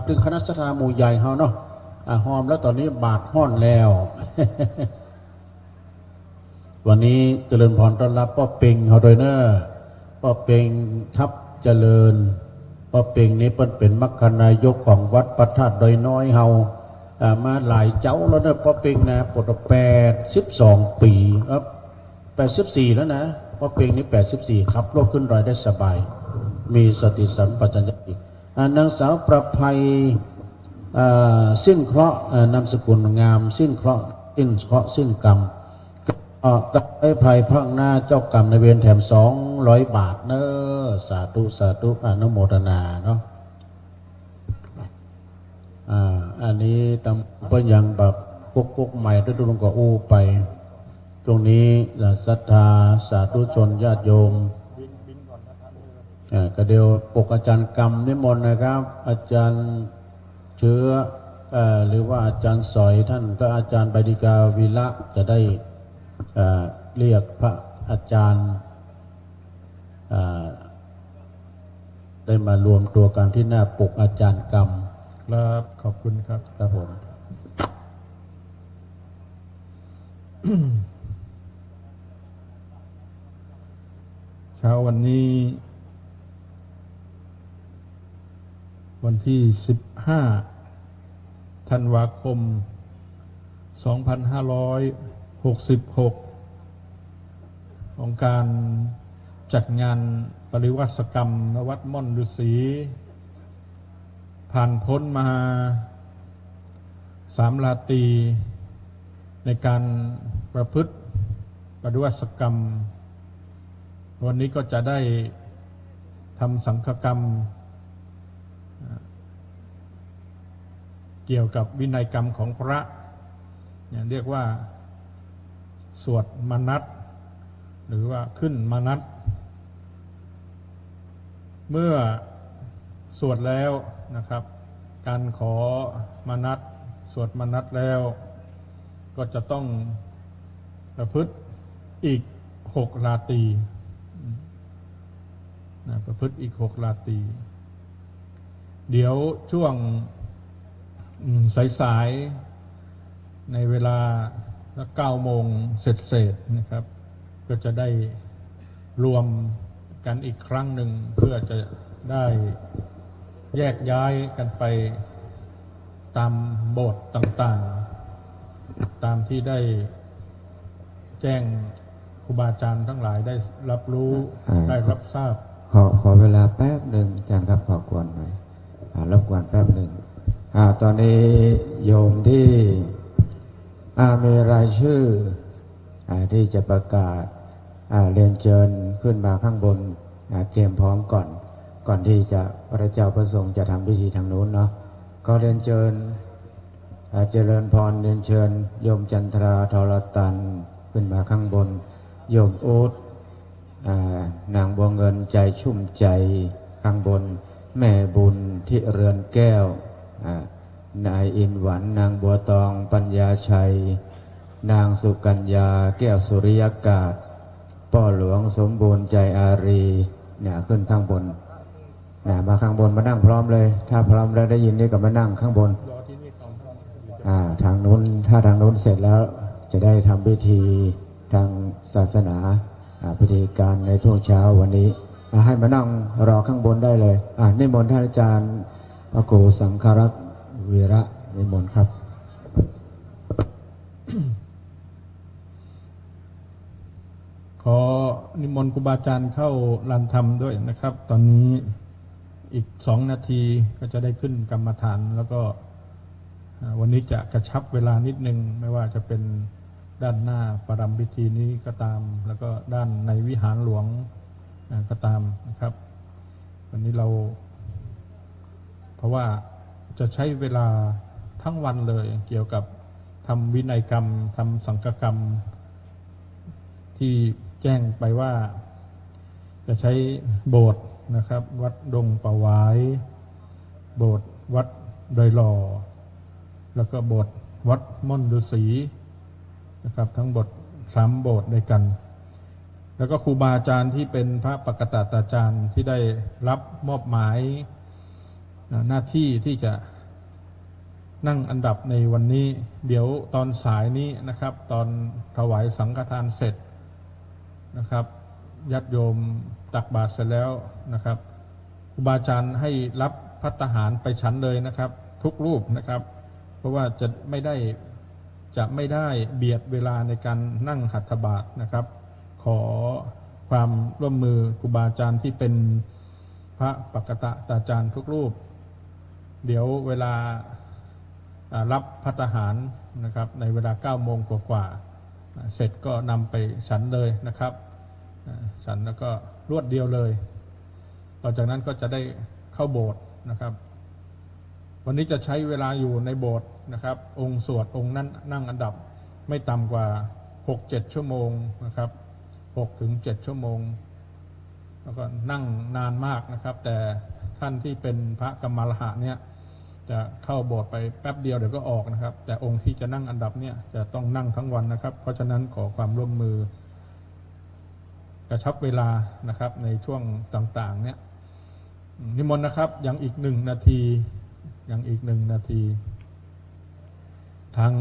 ตึงคณะศรัทธาหมู่ใหญ่เฮาเนาะหอมแล้วตอนนี้บาทห้อนแล้ว วันนี้เจริญพรต้อนรับป้อเป่งเฮาโดยเนอป้อเป่งทับเจริญป้อเป่งนี้เป็นมรรคนายกของวัดพระธาตุดอยน้อยเฮามาหลายเจ้าแล้วเนอะป้อเป่งนะปด82 ปี84แล้วนะป้อเป่งนี้84ขับรถขึ้นดอยได้สบายมีสติสัมปชัญญะนางสาวประภัยสิ้นเคราะห์นามสกุลงามสิ้นเคราะห์สิ้นกรรมกับไอ้ภัยพังหน้าเจ้ากรรมในเวรแถม200 บาทเนอะสาธุสาธุอนุโมทนาเนาะอันนี้ตำเพื่อยังแบบกุ๊กใหม่ด้วยลงก็อู้ไปตรงนี้ศรัทธาสาธุชนญาติโยมก็เดียวปกอาจารย์กรรมนิมนต์นะครับ อาจารย์เชื้อหรือว่าอาจารย์สอยท่านก็อาจารย์ใบดิกาวีระจะได้เรียกพระอาจารย์ได้มารวมตัวกันที่หน้าปกอาจารย์กรรมครับขอบคุณครับครับผม เช้าวันนี้วันที่15 ธันวาคม 2566 ของการจัดงานปริวัติกรรมณวัดม่อนฤาษีผ่านพ้นมา3 ราตรีในการประพฤติปริวัติกรรมวันนี้ก็จะได้ทำสังฆกรรมเกี่ยวกับวินัยกรรมของพระอย่างเรียกว่าสวดมนัสหรือว่าขึ้นมนัสเมื่อสวดแล้วนะครับการขอมนัสสวดมนัสแล้วก็จะต้องประพฤติอีก6 ราตรีประพฤติอีก6 ราตรีเดี๋ยวช่วงสายๆในเวลา9 โมงเสร็จนะครับก็จะได้รวมกันอีกครั้งหนึ่งเพื่อจะได้แยกย้ายกันไปตามโบสถ์ต่างๆตามที่ได้แจ้งครูบาอาจารย์ทั้งหลายได้รับรู้ได้รับทราบขอเวลาแป๊บหนึ่งอาจารย์ครับขอกวนหน่อยรบกวนแป๊บหนึ่งตอนนี้โยมที่มีรายชื่อที่จะประกาศเรียนเชิญขึ้นมาข้างบนเตรียมพร้อมก่อนที่จะพระเจ้าประสงค์จะทำพิธีทางนู้นเนาะก็เรียนเชิญเจริญพรเรียนเชิญโยมจันทราธรตันขึ้นมาข้างบนโยมอู๊ดนางบัวเงินใจชุ่มใจข้างบนแม่บุญที่เรือนแก้วนายอินหวันนางบัวตองปัญญาชัยนางสุกัญญาแก้วสุริยกาศพ่อหลวงสมบูรณ์ใจอารีเนี่ยขึ้นข้างบนมาข้างบนมานั่งพร้อมเลยถ้าพร้อมแล้วได้ยินนี่ก็มานั่งข้างบนทางนู้นถ้าทางนู้นเสร็จแล้วจะได้ทำพิธีทางศาสนาพิธีการในช่วงเช้าวันนี้ให้มานั่งรอข้างบนได้เลยนิมนต์ท่านอาจารย์พระครูสังฆรักษ์วีระนิมนต์ครับ ขอนิมนต์ครูบาอาจารย์เข้าลานธรรมด้วยนะครับตอนนี้อีก2 นาทีก็จะได้ขึ้นกรรมฐานแล้วก็วันนี้จะกระชับเวลานิดนึงไม่ว่าจะเป็นด้านหน้าประรำพิธีนี้ก็ตามแล้วก็ด้านในวิหารหลวงก็ตามนะครับวันนี้เราเพราะว่า จะใช้เวลาทั้งวันเลยเกี่ยวกับทำวินัยกรรมทำสังฆกรรมที่แจ้งไปว่าจะใช้โบสถ์นะครับวัดดงป่าหวายโบสถ์วัดดอยหล่อแล้วก็โบสถ์วัดม่อนฤาษีนะครับทั้งโบสถ์3 โบสถ์ด้วยกันแล้วก็ครูบาอาจารย์ที่เป็นพระปกตตาจารย์ที่ได้รับมอบหมายหน้าที่ที่จะนั่งอันดับในวันนี้เดี๋ยวตอนสายนี้นะครับตอนถวายสังฆทานเสร็จนะครับญาติโยมตักบาตรเสร็จแล้วนะครับครูบาอาจารย์ให้รับภัตตาหารไปฉันเลยนะครับทุกรูปนะครับเพราะว่าจะไม่ได้เบียดเวลาในการนั่งหัตถบาตรนะครับขอความร่วมมือครูบาอาจารย์ที่เป็นพระปกตตาจารย์ทุกรูปเดี๋ยวเวลารับภัตตาหารนะครับในเวลา 9 โมงกว่าเสร็จก็นำไปฉันเลยนะครับฉันแล้วก็รวดเดียวเลยต่อจากนั้นก็จะได้เข้าโบสถ์นะครับวันนี้จะใช้เวลาอยู่ในโบสถ์นะครับองค์สวดองค์นั้นนั่งอันดับไม่ต่ำกว่า 6-7 ชั่วโมงนะครับ6-7 ชั่วโมงแล้วก็นั่งนานมากนะครับแต่ท่านที่เป็นพระกรรมลหะเนี่ยจะเข้าโบสถ์ไปแป๊บเดียวเดี๋ยวก็ออกนะครับแต่องค์ที่จะนั่งอันดับเนี่ยจะต้องนั่งทั้งวันนะครับเพราะฉะนั้นขอความร่วมมือกระชับเวลานะครับในช่วงต่างๆเนี่ยนิมนต์นะครับยังอีก1 นาทีทาง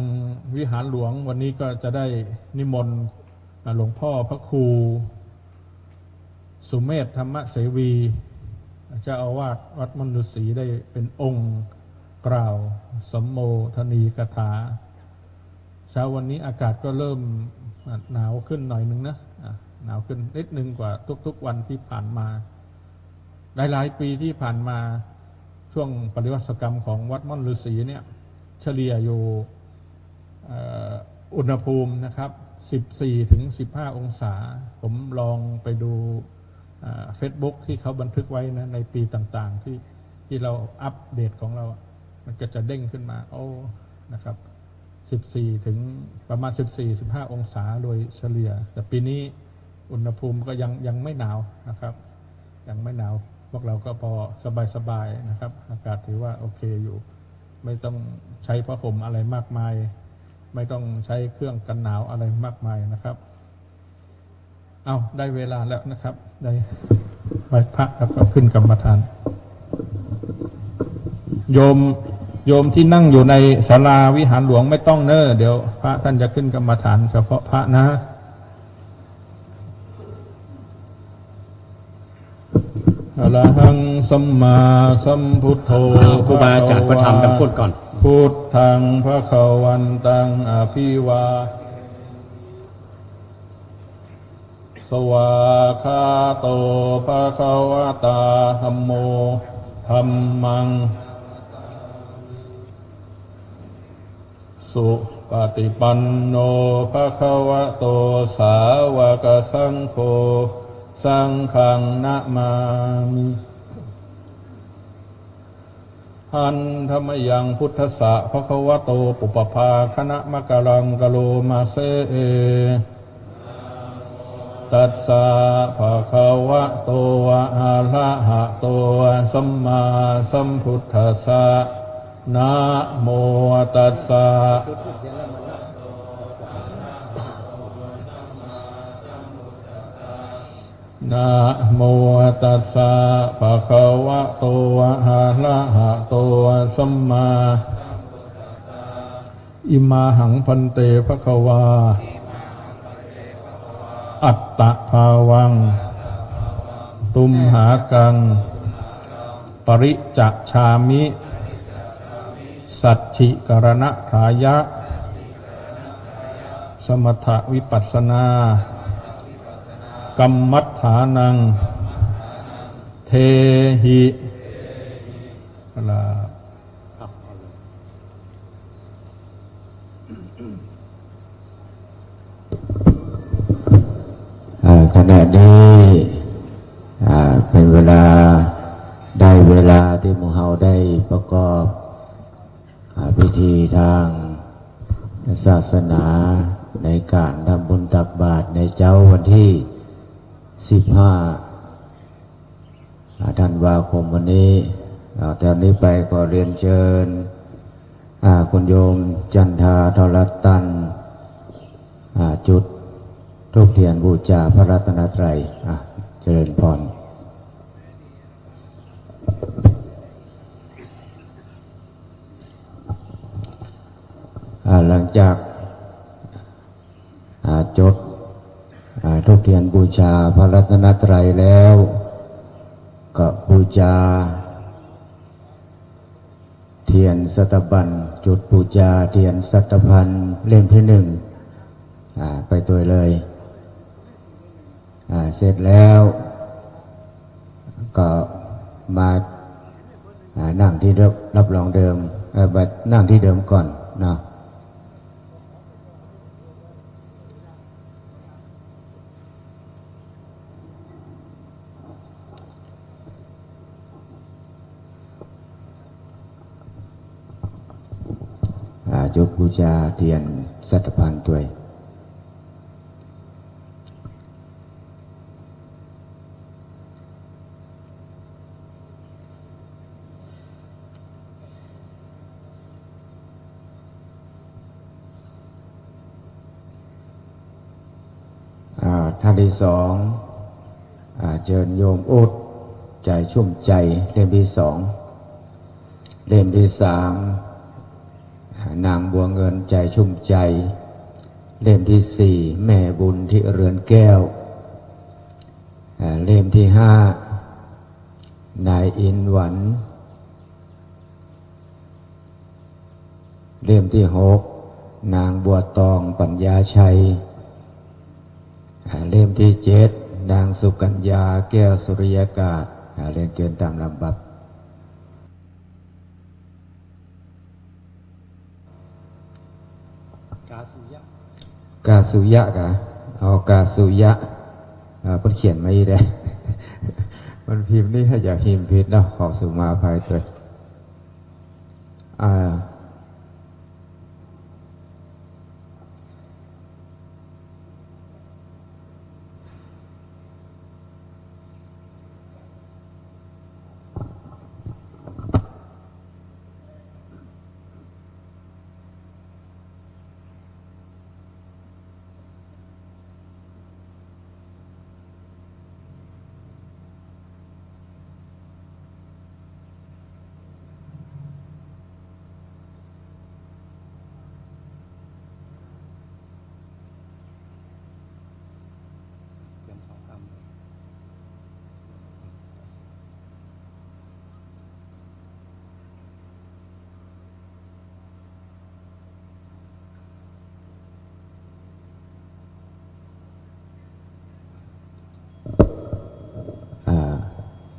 วิหารหลวงวันนี้ก็จะได้นิมนต์หลวงพ่อพระครูสุเมธธรรมเสวีเจ้าอาวาสวัดม่อนฤาษีได้เป็นองค์กล่าวสมโภชนีกถาเช้าวันนี้อากาศก็เริ่มหนาวขึ้นหน่อยนึงนะหนาวขึ้นนิดนึงกว่าทุกๆวันที่ผ่านมาหลายๆปีที่ผ่านมาช่วงปริวัติกรรมของวัดม่อนฤาษีเนี่ยเฉลี่ยอยู่อุณหภูมินะครับ14-15 องศาผมลองไปดูFacebook ที่เขาบันทึกไว้นะในปีต่างๆที่เราอัปเดตของเรามันก็จะเด้งขึ้นมานะครับ14ถึงประมาณ14-15 องศาโดยเฉลี่ยแต่ปีนี้อุณหภูมิก็ยังไม่หนาวนะครับยังไม่หนาวพวกเราก็พอสบายๆนะครับอากาศถือว่าโอเคอยู่ไม่ต้องใช้ผ้าห่มอะไรมากมายไม่ต้องใช้เครื่องกันหนาวอะไรมากมายนะครับเอาได้เวลาแล้วนะครับได้ไหว้พระแล้วก็ขึ้นกรรมฐานโยมที่นั่งอยู่ในศาลาวิหารหลวงไม่ต้องเนอะเดี๋ยวพระท่านจะขึ้นกรรมฐานเฉพาะพระนะอรหังสัมมาสัมพุทโธครูบาอาจารย์พระธรรมท่านพูดก่อนพุทธังภคะวันตังอภิวาสวาคาโตภควตาธัมโมธัมมังสุปฏิปันโนภควโตสาวกสังโฆสังฆังนะมามิหันธรรมยังพุทธสะภควโตปุปภาคณะมะกะรังกะโลมาเสตัสสะภะคะวะโตอะระหะโตสัมมาสัมพุทธัสสะนะโมตัสสะนะโมตัสสะภะคะวะโตอะระหะโตสัมมาอิมาหังพันเตภคะวาอัตตะภาวังตุมหากังปริจฉามิสัจฉิกรณถายะสมถวิปัสสนากัมมัฏฐานังเทหิลาขณะนี้เป็นเวลาได้เวลาที่หมู่เฮาได้ประกอบ ธีทางศาสนาในการทำบุญตักบาตรในเจ้าวันที่15 ธันวาคมวันนี้แต่นี้ไปขอเรียนเชิญคุณโยมจันทาทรตันจุดธูปเทียนบูชาพระรัตนตรัยเจริญพรหลังจากจดธูปเทียนบูชาพระรัตนตรัยแล้วก็บูชาเทียนสัตบัญจุดบูชาเทียนสัตพันเล่มที่1ไปตัวเลยเสร็จแล้วก็มานั่งที่รับรองเดิมนั่งที่เดิมก่อนเนาะจุดบูชาเทียนสัตพันธ์ด้วยท่านที่2เชิญโยมอุดใจชุ่มใจเล่มที่2เล่มที่3นางบัวเงินใจชุ่มใจเล่มที่4แม่บุญที่เรือนแก้วเล่มที่5นายอินหวันเล่มที่6นางบัวตองปัญญาชัยเล่มที่7นางสุกัญญาแก้วสุริยากาศเรียนเชิญตามลำดับกาสุยะกาสุยะเพิ่นเขียนมาอีกได้ มันพิมพ์นี่ถ้าอยากพิมพ์ผิดเนาะขอสุมาภัยด้วย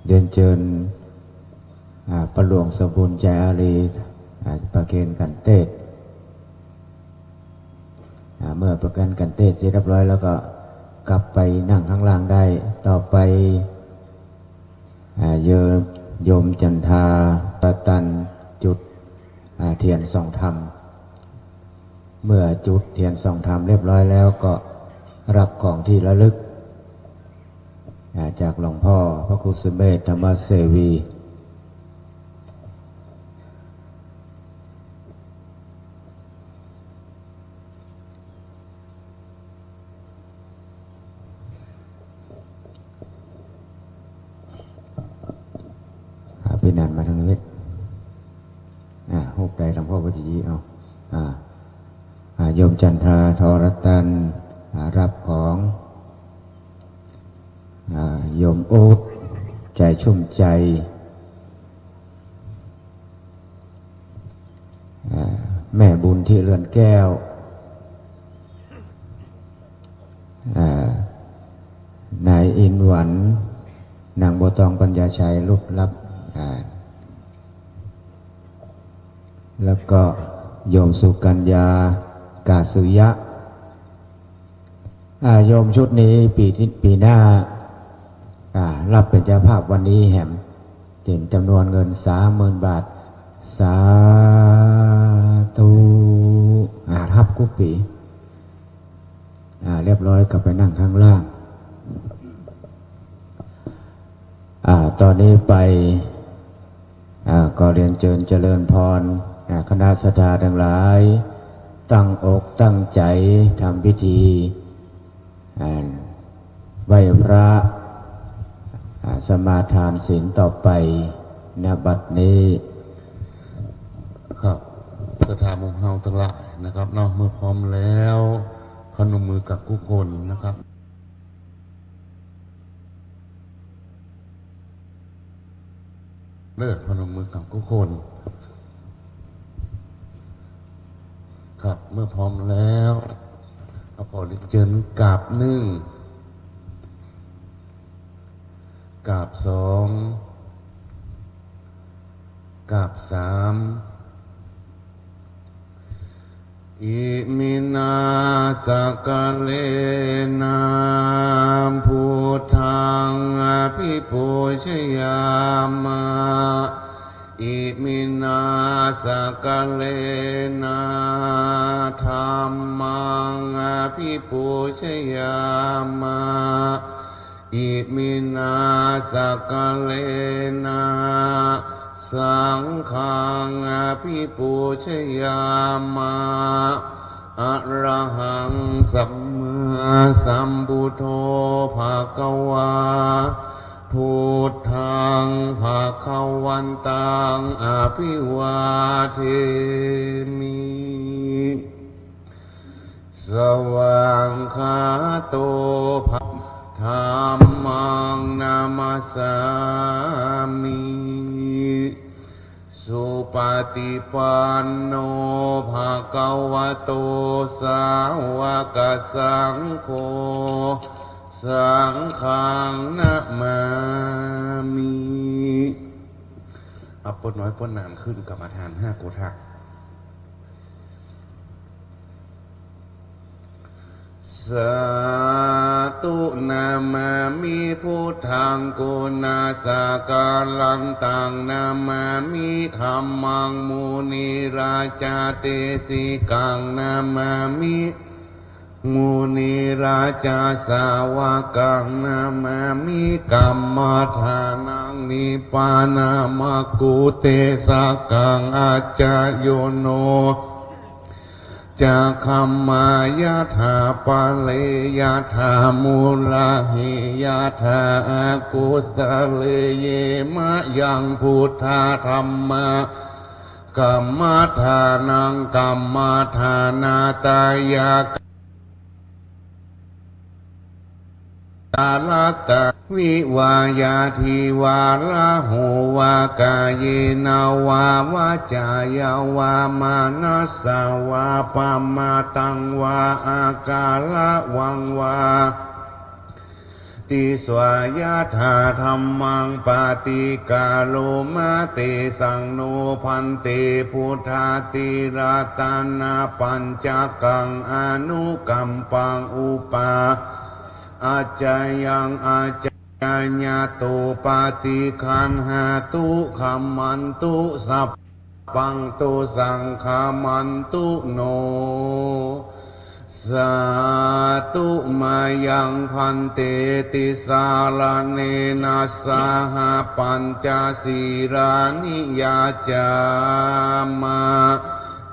เรียนเชิญประหลวงสมบูรณ์ใจอารีประเคนกันเทศเมื่อประกันกันเทศเสร็จเรียบร้อยแล้วก็กลับไปนั่งข้างล่างได้ต่อไปโยมจันทาประตันจุดเทียนส่องธรรมเมื่อจุดเทียนส่องธรรมเรียบร้อยแล้วก็รับของที่ระลึกจากหลวงพ่อพระครูสุเมธธรรมเสวีพี่นันมาทางนี้หุบใดหลวงพ่อปฏิยีโยมจันทราทรตันรับของโยมโอ๊ตใจชุ่มใจแม่บุญที่เรือนแก้วนายอินหวันนางบัวตองปัญญาชัยรูปลับแล้วก็โยมสุกัญญากาสุยะโยมชุดนี้ปีหน้ารับเป็นเจ้าภาพวันนี้แหมเต็มจำนวนเงิน 30,000 บาทสา กุปีเรียบร้อยก็ไปนั่งข้างล่างตอนนี้ไปก็เรียนเชิญเจริญพรคณะสัตยาทั้งหลายตั้งอกตั้งใจทำพิธีไหว้พระสมาทานศีลต่อไปณบัดนี้ครับสถามุงเฮาทั้งหลายนะครับเนาะเมื่อพร้อมแล้วพนมมือกับทุกคนนะครับเลิกพนมมือกับทุกคนครับเมื่อพร้อมแล้วเอาขอเรียนเชิญกราบหนึ่งกราบสองกราบสามอิมินาสกเลนะพุทธังอภิปูชยามะอิมินาสกเลนะธัมมังอภิปูชยามะอิมินาสกเลนะสังฆังอภิปูชยามะอะระหังสัมมาสัมพุทโธภะคะวาพุทธังภะคะวันตังอภิวาเทมิสวากขาโตภะธัมมังนามัสสามิสุปฏิปันโนภะคะวะโตสาวกสังโฆสังฆังนะมามิเอาปนน้อยปนนานขึ้นกรรมฐาน5 โกฏะสาธุนามามิพุทธังกุณาสกาลังตังนามามิธัมมังมุนีราชาเตสิกังนามามิมุนีราชาสาวกังนามามิกัมมัฏฐานังนิพพานามกุเตสกังอาจายโยโนจากขัมมายะถาปะเลยะถามูลาหิยะถากุสเลเยมะยังพุทธาธัมมะกัมมัฏฐานังกัมมัฏฐานาตายะกาลตะวิวายาทิวาระหูวากายนาวาวาจายาวามานัสสาวาปามาตังวาอากาละวังวาติสวายาธาธัมมังปาติกาโลมาเตสังโนพันเตพุทธาติราตานาปัญจกังอนุกัมปังอุปาอาจายังอาจายาตุปาติคันหาตุขัมมันตุสัพปังตุสังขามันตุโนสาธุมายังพันเตติสาลเนนะสหปัญจศีรานิยาจามา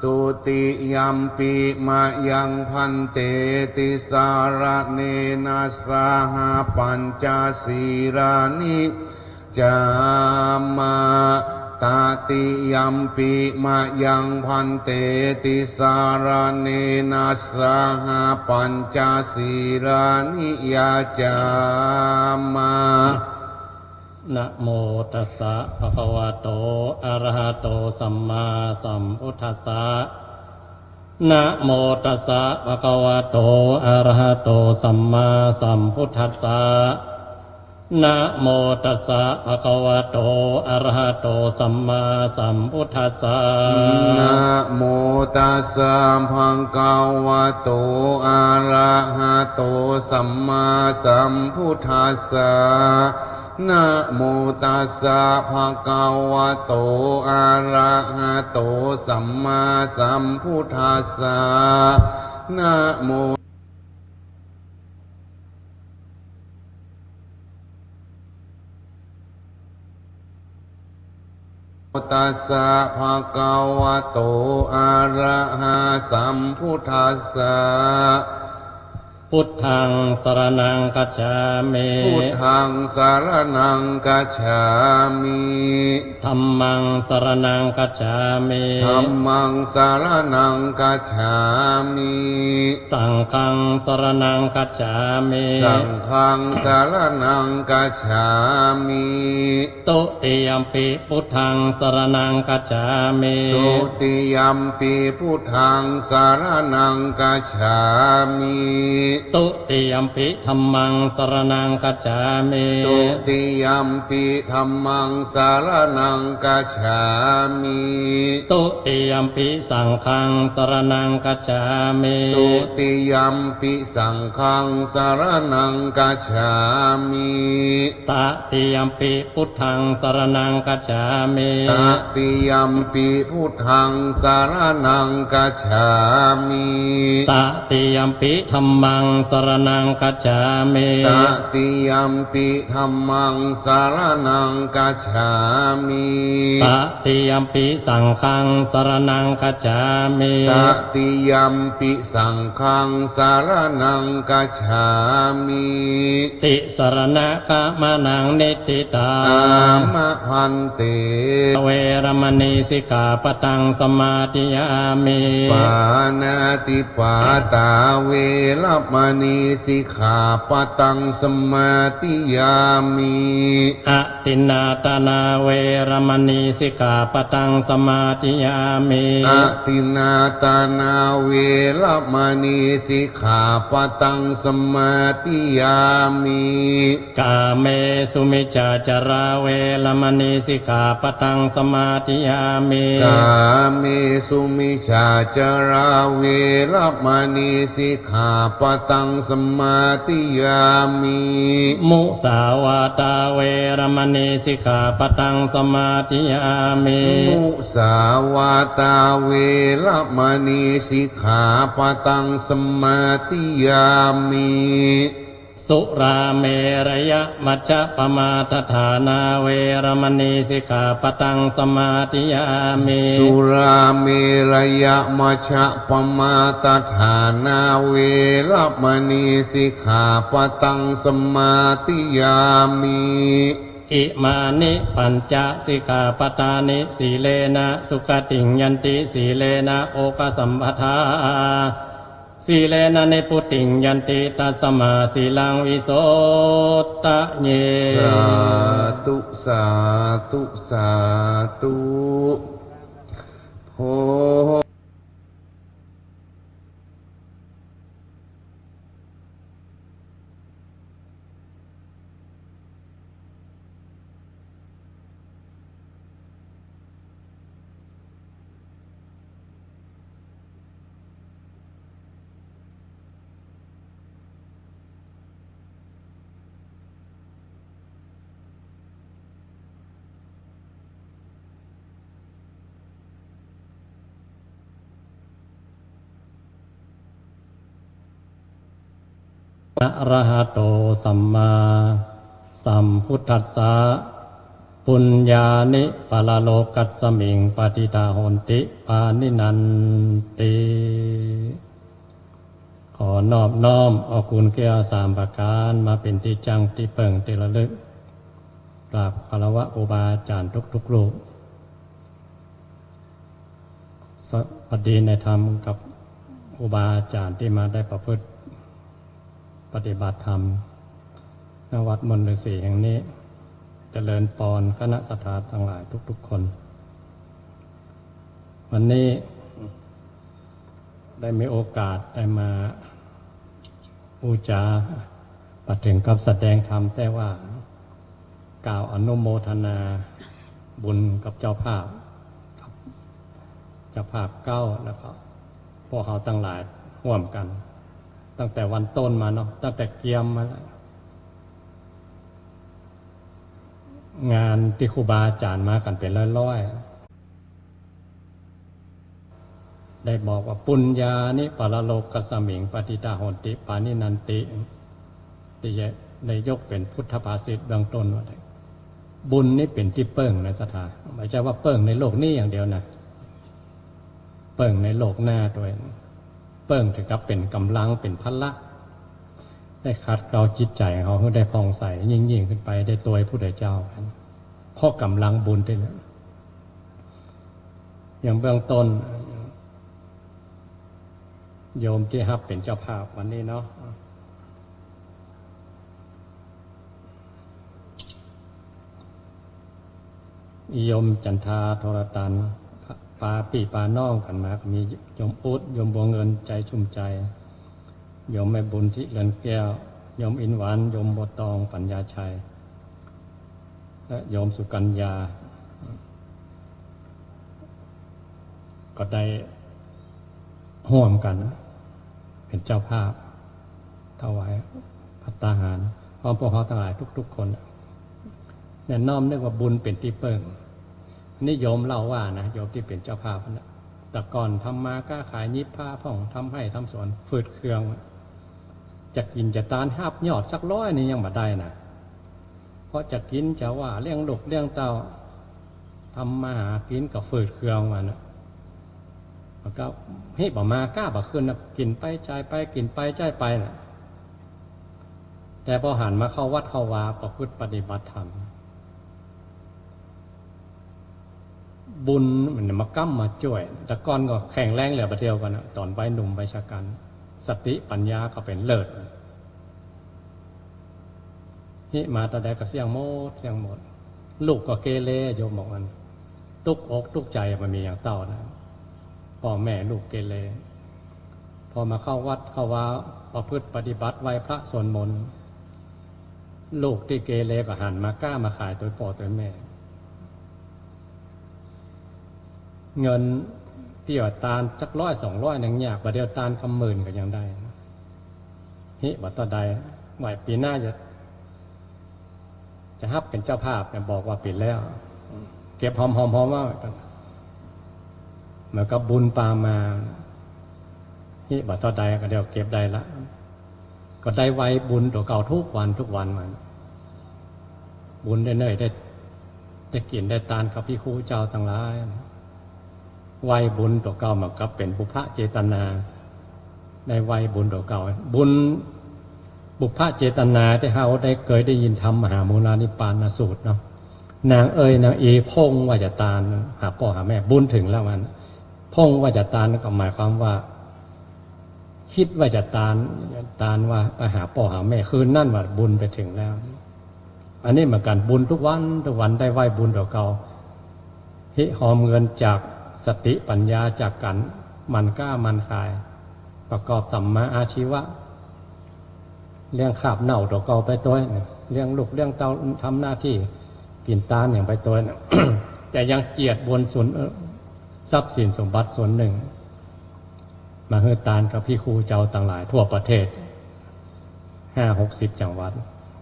ตุติยัมปิมายังพันเตติสารเนนะสหปัญจศีรานิจามาตาติยัมปิมายังพันเตติสารเนนะสหปัญจศีรานิยาจามานะโมตัสสะภะคะวะโตอะระหะโตสัมมาสัมพุทธัสสะนะโมตัสสะภะคะวะโตอะระหะโตสัมมาสัมพุทธัสสะนะโมตัสสะภะคะวะโตอะระหะโตสัมมาสัมพุทธัสสะนะโมตัสสะภะคะวะโตอะระหะโตสัมมาสัมพุทธัสสะ นะโมตัสสะภะคะวะโตอะระหะโตสัมมาสัมพุทธัสสะนะโมตัสสะภะคะวะโตอะระหะสัมพุทธัสสะพุทธังสรณังคัจฉามิ พุทธังสารนังกัจฉามิ ธัมมังสรณังคัจฉามิ ธัมมังสารนังกัจฉามิ สังฆังสรณังคัจฉามิ สังฆังสารนังกัจฉามิ ตุติยมปิพุทธังสรณังคัจฉามิ ตุติยัมปิพุทธังสารนังกัจฉามิ ตุติยมปิธัมมังสรณังคัจฉามิ ตุติยัมปิธัมมังสารนังกัจฉามิ ตุติยมปิสังฆังสรณังคัจฉามิ ตุติยัมปิสังฆังสารนังกัจฉามิ ตติยมปิพุทธังสรณังคัจฉามิ ตติยัมปิพุทธังสารนังกัจฉามิ ตติยมปิธัมมังสรณังคัจฉามิ ตติยัมปิธัมมังสารนังกัจฉามิ ตติยมปิสังฆังสรณังคัจฉามิ ตติยัมปิสังฆังสารนังกัจฉามิ ติสรณะคะมะนังนิติตา อามะพันเต เวรมณีสิกขาปะตังสมาธิยามิ ปานาติปาตาเวรมณีสิกขาปะตังสมาธิยามิ อะตินนาตนาเวรมณีสิกขาปะตังสมาธิยามิ อะตินาตานาเวรมณีสิกขาปะตังสมาธิยามิ กาเมสุมิจาจาราเวรมณีสิกขาปะตังสมาธิยามิ กาเมสุมิชาจาราเวรมณีสิกขาปะตังสมาธิยามิ มุสาวาตาเวรมณีสิกขาปะตังสมาธิยามิ มุสาวาตาเวรมณีสิกขาปะตังสมาธิยามิ สุราเมรยะมัชฌะปมาทฐานาเวรมณีสิกขาปะตังสมาธิยามิ สุราเมรยะมัชฌะปมาตฐานาเวรมณีสิกขาปะตังสมาธิยามิ อิมานิปัญจสิกขาปทานิสีเลนะสุขติงยันติสีเลนะโอกสัมปทาสีเลนะเนปุติงยันติตัสสมาสีลังวิโสตะเย สาธุสาธุสาธุโพ อะระหะโตสัมมาสัมพุทธัสสะปุญญานิปะละโลกัสสมิงปฏิตาโหนติปานินันติขอนอบน้อมเอาคุณแก้วสามประการมาเป็นที่จังที่เปิ่งที่ระลึกกราบคารวะครูบาอาจารย์ทุกๆรูปสวัสดีในธรรมกับครูบาอาจารย์ที่มาได้ประพฤติปฏิบัติธรรมณวัดมนต์ฤาษีแห่งนี้เจริญปอนคณะสัตยาทั้งหลายทุกๆคนวันนี้ได้มีโอกาสได้มาพูดจาประถึงกับแสดงธรรมแต่ว่ากล่าวอนุโมทนาบุญกับเจ้าภาพเก้าแล้วก็พวกเขาทั้งหลายร่วมกันตั้งแต่วันต้นมาเนาะตั้งแต่เกียมมาแล้ว งานที่ครูบาอาจารย์มากันเป็นร้อยๆได้บอกว่าปุญญานิปรโลกสมิงปฏิตาโหติปานินันติที่จะได้ยกเป็นพุทธภาษิตเบื้องต้นว่าบุญนี่เป็นที่เปิ้งในสถานไม่ใช่ว่าเปิ้งในโลกนี้อย่างเดียวนะเปิ้งในโลกหน้าด้วยเปิ้งถึงกับเป็นกำลังเป็นพละได้ขัดเกลาจิตใจเขาให้ได้พองใสยิ่งขึ้นไปได้ตัวผู้ใดเจ้าเพราะกำลังบุญด้วยนะอย่างเบื้องต้นโยมที่ฮับเป็นเจ้าภาพวันนี้เนาะโยมจันทาโทรตันปาปีปาน้องกันมามีโยมอุดโยมบัวเงินใจชุ่มใจโยมแม่บุญที่เรือนแก้วโยมอินหวานโยมบัวตองปัญญาชัยและโยมสุกัญญาก็ได้ห่วมกันเป็นเจ้าภาพถวายภัตตาหารพร้อมพวกเขาทั้งหลายทุกๆคนเนี่ยน้อมนึกว่าบุญเป็นที่เปิ้งนี่โยมเล่าว่านะโยมที่เป็นเจ้าภาพนะแต่ก่อนทำมาค้าขายยิบผ้าผ่องทำให้ทำสวนฝืดเครื่องจะกินจะตานหับยอดสักร้อยนี่ยังมาได้นะเพราะจะกินจะว่าเลี้ยงลูกเลี้ยงเต้าทำมาหากินกับฝืดเครื่องมันนะแล้วก็ให้บ่มากล้าบ่ขึ้นนะกินไปใจไปกินไปใจไปนะแต่พอหันมาเข้าวัดเข้าวาประพฤติปฏิบัติธรรมบุญมันมากั้มมาช่วยแต่ก่อนก็แข็งแรงเหลือประเดียวกันนะตอนใบหนุ่มใบชะกันสติปัญญาก็เป็นเลิศฮิมาตาแดกก็เสียงหมดลูกก็เกเรโยมบอกมันตุกอกตุกใจมันมีอย่างเต่านะพ่อแม่ลูกเกเรพอมาเข้าวัดเข้าวาประพฤติปฏิบัติไหว้พระสวดมนต์ลูกที่เกเรก็หันมากล้ามาขายตัวพ่อตัวแม่เงินที่ว่าตาลจัก100-200นังยากประเดี๋ยวตาลคำหมื่นก็ยังได้ฮิบัตตาใดไหวปีหน้าจะฮับเป็นเจ้าภาพเนี่ยบอกว่าปิดแล้วเก็บหอมว่าเหมือนกับบุญปามาฮิบัตตาใดก็เดี๋ยวเก็บได้ละก็ได้ไว้บุญตัวเก่าทุกวันมันบุญได้เนยได้กินได้ตาลกับพี่ครูเจ้าทั้งหลายไว้บุญตัวเก่ามากับเป็นบุพเจตนาในไว้บุญตัวเก่าบุญบุพเจตนาที่เราได้เคยได้ยินธรรมมหาโมลานิปานสูตรเนาะนางนางพงว่าจะตาลหาพ่อหาแม่บุญถึงแล้วมันพงว่าจะตาลก็หมายความว่าคิดว่าจะตาลว่าไปหาพ่อหาแม่คืนนั่นว่าบุญไปถึงแล้วอันนี้เหมือนกันบุญทุกวันได้ไหว้บุญตัวเก่าฮิหอมเงินจากสติปัญญาจากกันมันกล้ามันขายประกอบสัมมาอาชีวะเลี้ยงขาบเน่าตัวเก่าไปตัวเลี้ยงลูกเลี้ยงเต้าทำหน้าที่กินตาอย่างไปตัว แต่ยังเจียดบนส่วนทรัพย์สินสมบัติส่วนหนึ่งมาให้ตานกับพี่ครูเจ้าต่างหลายทั่วประเทศ50-60 จังหวัด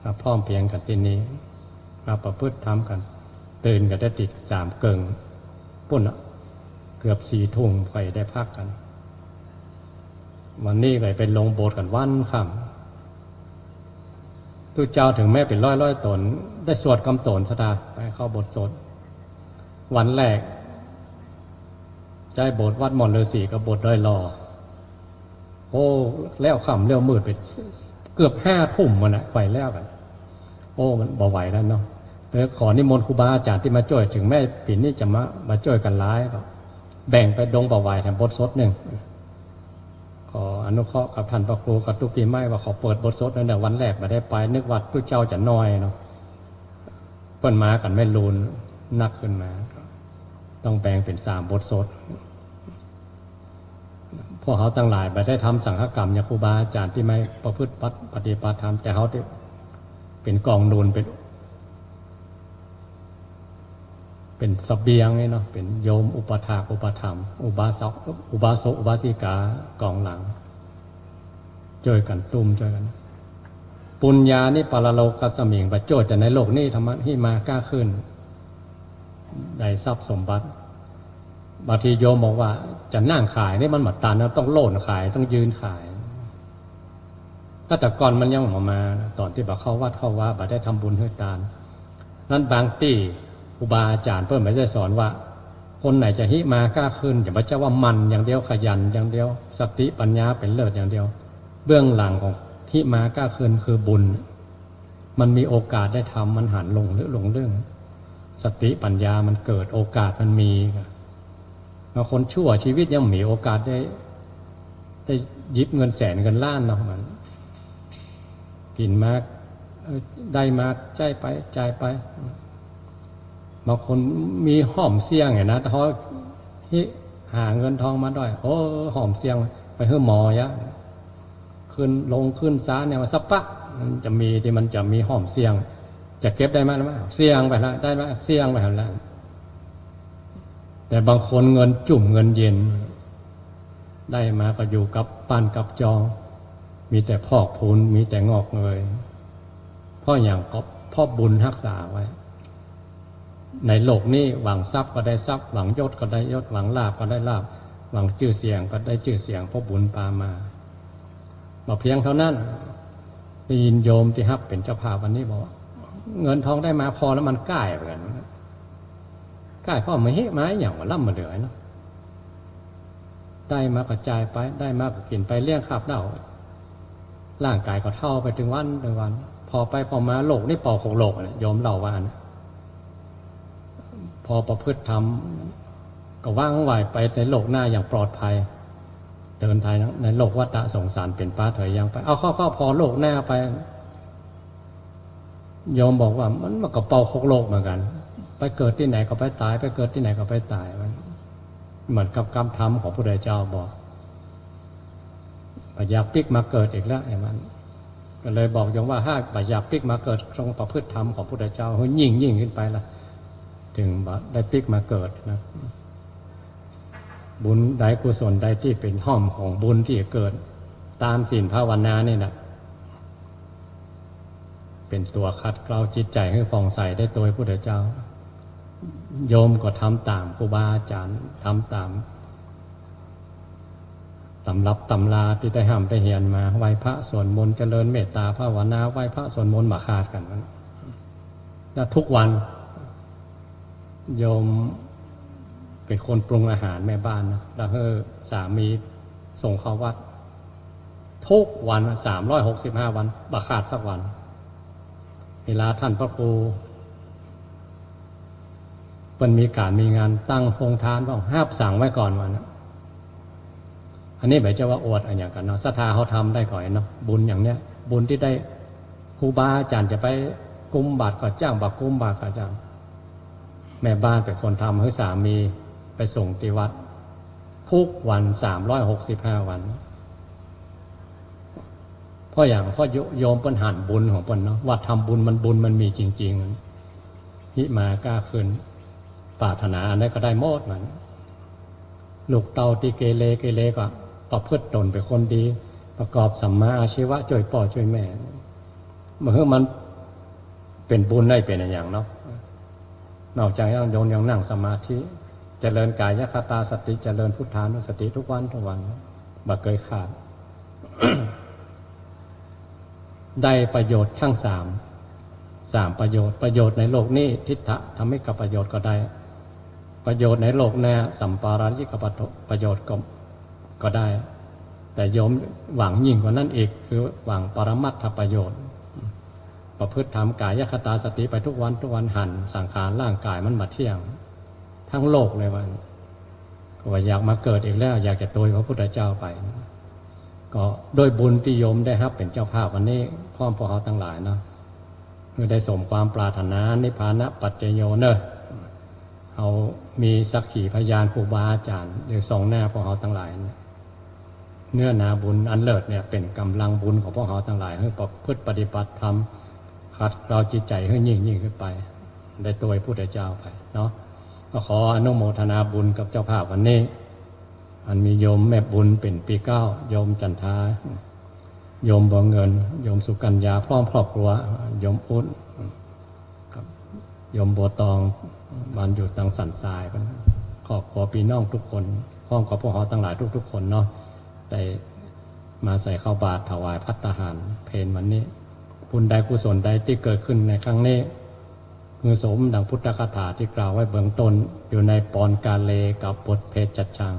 มาพร้อมเพียงกันที่นี้มาประพฤติทำกันตื่นกันได้ติด3 เกิงปุ่นเกือบ4 ทุ่มไปได้พักกันวันนี้เลยเป็นลงโบสถ์กันวันค่ำทุกเจ้าถึงแม้เป็นร้อยตนได้สวดคำโตนสดาไปเข้าโบสถ์สดวันแรกใจโบสถ์วัดหม่อนฤาษีกับโบสถ์ดอยลอโอ้แล้วค่ำเลี้ยวมืดไปเกือบ5 ทุ่มมันไปแล้วกันโอ้มันบ่ไหวแล้วเนาะขอนิมนต์ครูบาอาจารย์ที่มาช่วยถึงแม่ปิ่นนี่จะมาช่วยกันร้ายก็แบ่งไปดงบ่ไหวแถมบทสดหนึ่งขออนุเคราะห์กับท่านพระครูกับทุกปีไม่ว่าขอเปิดบทสดนั่นแต่วันแรกมาได้ไปนึกว่าผู้เจ้าจะน้อยเนาะเปิ้นมากันไม่ลูนนักขึ้นมาต้องแบ่งเป็น3 บทสดพวกเขาตั้งหลายมาได้ทำสังฆกรรมอย่างครูบาอาจารย์ที่ไม่ประพฤติปฏิบัติธรรมแต่เขาเป็นกองนูนเป็นเสบียงนี่เนาะเป็นโยมอุปถากอุปถัมภ์อุบาสกอุบาสิกากองหลังช่วยกันตุ้มช่วยกัน ปุญญานิปรโลกัสสมิงประโจทย์แต่ในโลกนี้ธรรมะที่มากล้าขึ้นได้ทรัพย์สมบัติบางทีโยมบอกว่าจะนั่งขายนี่มันหมดตันนะต้องโล่นขายต้องยืนขายก็แต่ก่อนมันยังออกมาตอนที่บอกเข้าวัดเข้าว่าบัดได้ทำบุญให้ทานนั้นบางที่ครูบาอาจารย์เพิ่มไม่ได้สอนว่าคนไหนจะหิมากล้าขึ้นอย่าไปเจ้าว่ามันอย่างเดียวขยันอย่างเดียวสติปัญญาเป็นเลิศอย่างเดียวเบื้องหลังของหิมากล้าขึ้นคือบุญมันมีโอกาสได้ทำมันหันลงหรือลงเรื่องสติปัญญามันเกิดโอกาสมันมีบางคนชั่วชีวิตยังมีโอกาสได้ยิบเงินแสนเงินล้านเนาะมันกินมากได้มากจ่ายไปบางคนมีหอมเสี่ยงไงนะเพราะหาเงินทองมาด้วยโอ้หอมเสี่ยงไปเฮื่อหมอยะขึ้นซ้าเนี่ยมาสักปักมันจะมีที่มันจะมีหอมเสี่ยงจะเก็บได้ไหมล่ะเสี่ยงไปแล้วได้ไหมเสี่ยงไปแล้วแต่บางคนเงินจุ่มเงินเย็นได้มาก็อยู่กับปั้นกับจองมีแต่พอกพูนมีแต่งอกเงยเพราะอย่างก็พ่อบุญรักษาไว้ในโลกนี้หวังทรัพย์ก็ได้ทรัพย์หวังยศก็ได้ยศหวังลาภก็ได้ลาภหวังชื่อเสียงก็ได้ชื่อเสียงเพราะบุญปามาบอกเพียงเท่านั้นได้ยินโยมที่ฮับเป็นเจ้าภาพวันนี้บอกเงินทองได้มาพอแล้วมันใกล้เหมือนกันใกล้พ่อไม่เฮ้ไม้อย่างว่าล่ำมาเหลือเนาะได้มากระจายไปได้มากก็กินไปเลี้ยงขับเน่าร่างกายก็เท่าไปถึงวันพอไปพอมาโลกนี่ปอกของโลกโยมเล่าว่านะพอประพฤติทำก็ว่างไหวไปในโลกหน้าอย่างปลอดภัยเดินทางในโลกวัฏสงสารเป็นป้าเถยยังไปเอาเข้าพอโลกหน้าไปโยมบอกว่ามันก็เป่าของโลกเหมือนกันไปเกิดที่ไหนก็ไปตายไปเกิดที่ไหนก็ไปตายมันเหมือนกับกรรมธรรมของพระพุทธเจ้าบอกอยากปิกมาเกิดอีกแล้วไอ้มันก็เลยบอกโยมว่าถ้าอยากปิกมาเกิดตรงประพฤติธรรมของพระพุทธเจ้าเฮ้ยยิ่งขึ้นไปละถึงได้ปิกมาเกิดนะบุญใดกุศลใดที่เป็นห้อมของบุญที่เกิดตามศีลภาวนานี่นะเป็นตัวคัดเกลาจิตใจให้ผ่องใสได้ตัวพระพุทธเจ้าโยมก็ทำตามครูบาอาจารย์ทำตามตำรับตำราที่ได้ห้ามได้เหียนมาไหว้พระสวดมนต์เจริญเมตตาภาวนาไหว้พระสวดมนต์มาขาดกันแล้วทุกวันโยมเป็นคนปรุงอาหารแม่บ้านนะแล้วให้สามีส่งเข้าวัดทุกวัน365 วันบักขาดสักวันเวลาท่านพระครูมันมีการมีงานตั้งโรงทานต้องห้ามสั่งไว้ก่อนวันนะอันนี้หมายจะว่าอวดอะไรอย่างกันเนาะศรัทธาเขาทำได้ก่อนเนาะบุญอย่างเนี้ยบุญที่ได้ครูบาอาจารย์จะไปกุมบาตรก็จ้างบักกุมบาตรก็จ้างแม่บ้านเป็นคนทำให้สามีไปส่งที่วัดทุกวัน365 วันเพราะอย่างพ่อโยมปัญหาบุญของปนเนาะว่าทำบุญมันมีจริงๆหิมากล้าขึ้นปรารถนาอันนี้ก็ได้หมดมันลูกเต่าที่เกเรก็ประพฤติตนเป็นคนดีประกอบสัมมาอาชีวะช่วยพ่อช่วยแม่เมื่อมันเป็นบุญได้เป็นอย่างเนาะนอกจากโยนยังนั่งสมาธิเจริญกายคตาสติเจริญพุทธานุสติทุกวันบ่เคยขาด ได้ประโยชน์ทั้งสามประโยชน์ในโลกนี้ทิฏฐะทำให้กับประโยชน์ก็ได้ประโยชน์ในโลกหน้าสัมปารายิกประโยชน์ก็ได้แต่โยมหวังยิ่งกว่านั้นอีกคือหวังปรมัตถประโยชน์ประพฤติทำกายคตาสติไปทุกวันหันสังขารร่างกายมันมาเที่ยงทั้งโลกเลยวันว่าอยากมาเกิดอีกแล้วอยากจะตัวพระพุทธเจ้าไปก็โดยบุญที่โยมได้ครับเป็นเจ้าภาพวันนี้พร้อมพวกเขาทั้งหลายเนาะเมื่อได้สมความปรารถนานิพพานะปัจเจโยเนอะเอามีสักขีพยานครูบาอาจารย์หรือสองหน้าพวกเขาทั้งหลายเนื้อนาบุญอันเลิศเนี่ยเป็นกำลังบุญของพวกเขาทั้งหลายให้ประพฤติปฏิบัติธรรมขัดเราจิตใจให้ยิ่งขึ้นไปได้ตัวพระพุทธเจ้าไปเนาะก็ขออนุโมทนาบุญกับเจ้าภาพวันนี้อันมีโยมแม่บุญเป็นปี9โยมจันทา โยมบัวเงินโยมสุกัญญาพร้อมครอบครัวโยมอุ้นครับโยมบัวตองมันอยู่ทางสันทรายกันครอบครัวพี่น้องทุกคนพร้อมกับพวกเราทั้งหลายทุกๆคนเนาะได้มาใส่ข้าวบาตรถวายภัตตาหารเพลวันนี้บุญใดกุศลใดที่เกิดขึ้นในครั้งนี้คือสมดังพุทธคาถาที่กล่าวไว้เบื้องต้นอยู่ในปอนกาเลกับบทเพชจัจจัง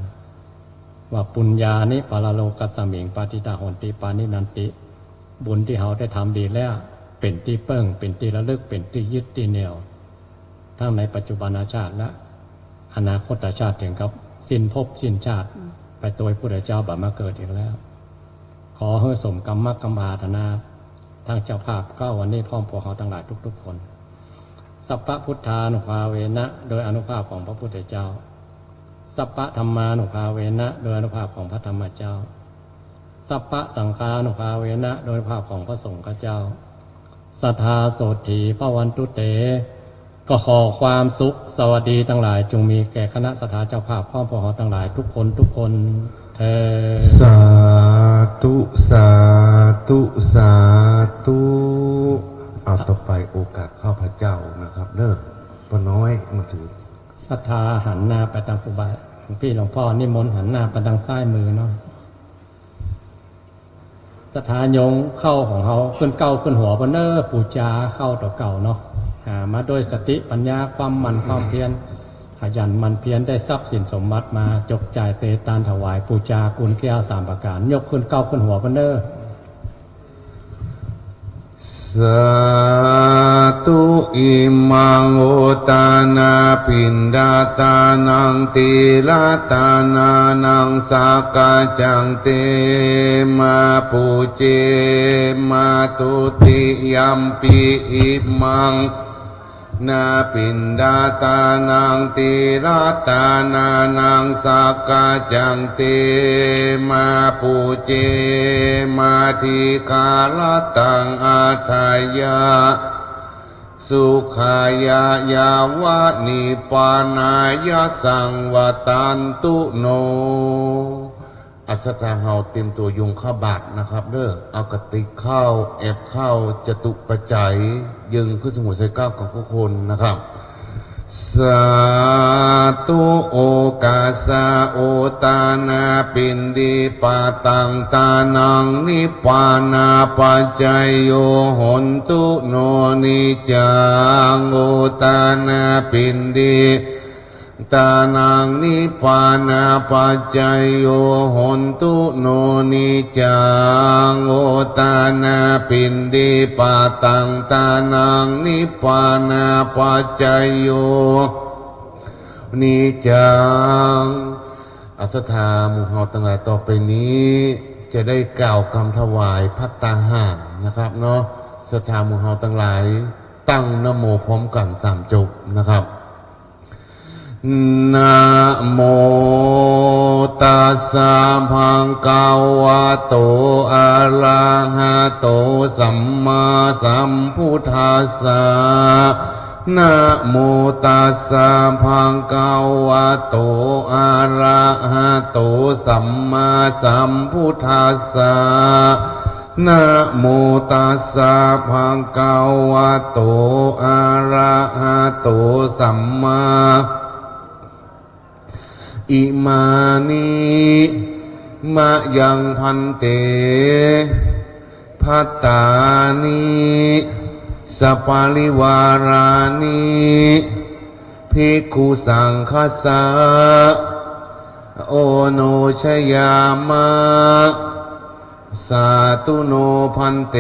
ว่าปุญญานิปาราโลกัสสมิงปาติตาหนติปานินันติบุญที่เขาได้ทำดีแล้วเป็นที่เปิ้งเป็นที่ระลึกเป็นที่ยึดที่เหนี่ยวทั้งในปัจจุบันชาติและอนาคตชาติถึงกับสิ้นภพสิ้นชาติไปตัวพระเจ้าบัดมาเกิดอีกแล้วขอให้สมกรรมกรรมอาธนาทางเจ้าภาพก็วันนี้พร้อมพวกเขาทั้งหลายทุกๆคนสัพพพุทธานุภาเวนะโดยอนุภาพของพระพุทธเจ้าสัพพธรรมานุภาเวนะโดยอนุภาพของพระธรรมเจ้าสัพพสังฆานุภาเวนะโดยอนุภาพของพระสงฆ์เจ้าสัทธาโสถีพระวันตุเตก็ขอความสุขสวัสดีทั้งหลายจงมีแก่คณะสัทธาเจ้าภาพพร้อมพวกเขาทั้งหลายทุกคนเธอสาธุสาธุสาธุเอาต่อไปโอกาสข้าพเจ้านะครับเลิกปน้อยมาถือศรัทธาหันหน้าไปทางครูบาหลวงพี่หลวงพ่อนิมนต์หันหน้าไปทางซ้ายมือเนาะศรัทธายงเข้าของเขาขึ้นเก้าขึ้นหัวบนเนอปูจาเข้าต่อเก่าเนาะมาด้วยสติปัญญาความมันความเพียรขยันมันเพียรได้ทรัพย์สินสมบัติมาจกจ่ายเตตานถวายปูจากุณแก้วสามประการยกขึ้นเก้าขึ้นหัวบนเนอสาธุอิมังโอตานาปินดาตานังติลาตานานังสากาจังเตมาปูเจมาตุติยัมปิอิมังนาปินดาตานังติราตานานังสากาจังเตมาปูเจมาทิกาลตังอาทายาสุขายายาวะนิปานายาสังวตันตุโนอัสถาเฮาเตรียมตัวยุงข้าบาทนะครับเด้อเอากระติกข้าวแอบข้าวจตุปัจจัยยึงขึ้นสมุทรไซก้าของทุกคนนะครับสาธุโอกาสาโอตานาปินดีปาตังตานังนิปานาปัจจยโยหนตุโนนิจังโอตานาปินดีตานังนิปานาปัจจยโยหนตุโนนิจังโอตานาปินดีปาตังตานังนิปานาปัจจยโยนิจังอัสถาหมู่เฮาทั้งหลายต่อไปนี้จะได้กล่าวคำถวายภัตตาหารนะครับเนาะศรัทธาหมู่เฮาทั้งหลายตั้งนะโมพร้อมกัน3จบนะครับนะโมตัสสะภะคะวะโตอะระหะโตสัมมาสัมพุทธัสสะนะโมตัสสะภะคะวะโตอะระหะโตสัมมาสัมพุทธัสสะนะโมตัสสะภะคะวะโตอะระหะโตสัมมาอิมานิมะยังพันเตภัตตานิสัพพะริวารานิภิกขุสังฆสสะโอโนชยามะสาธุโนพันเต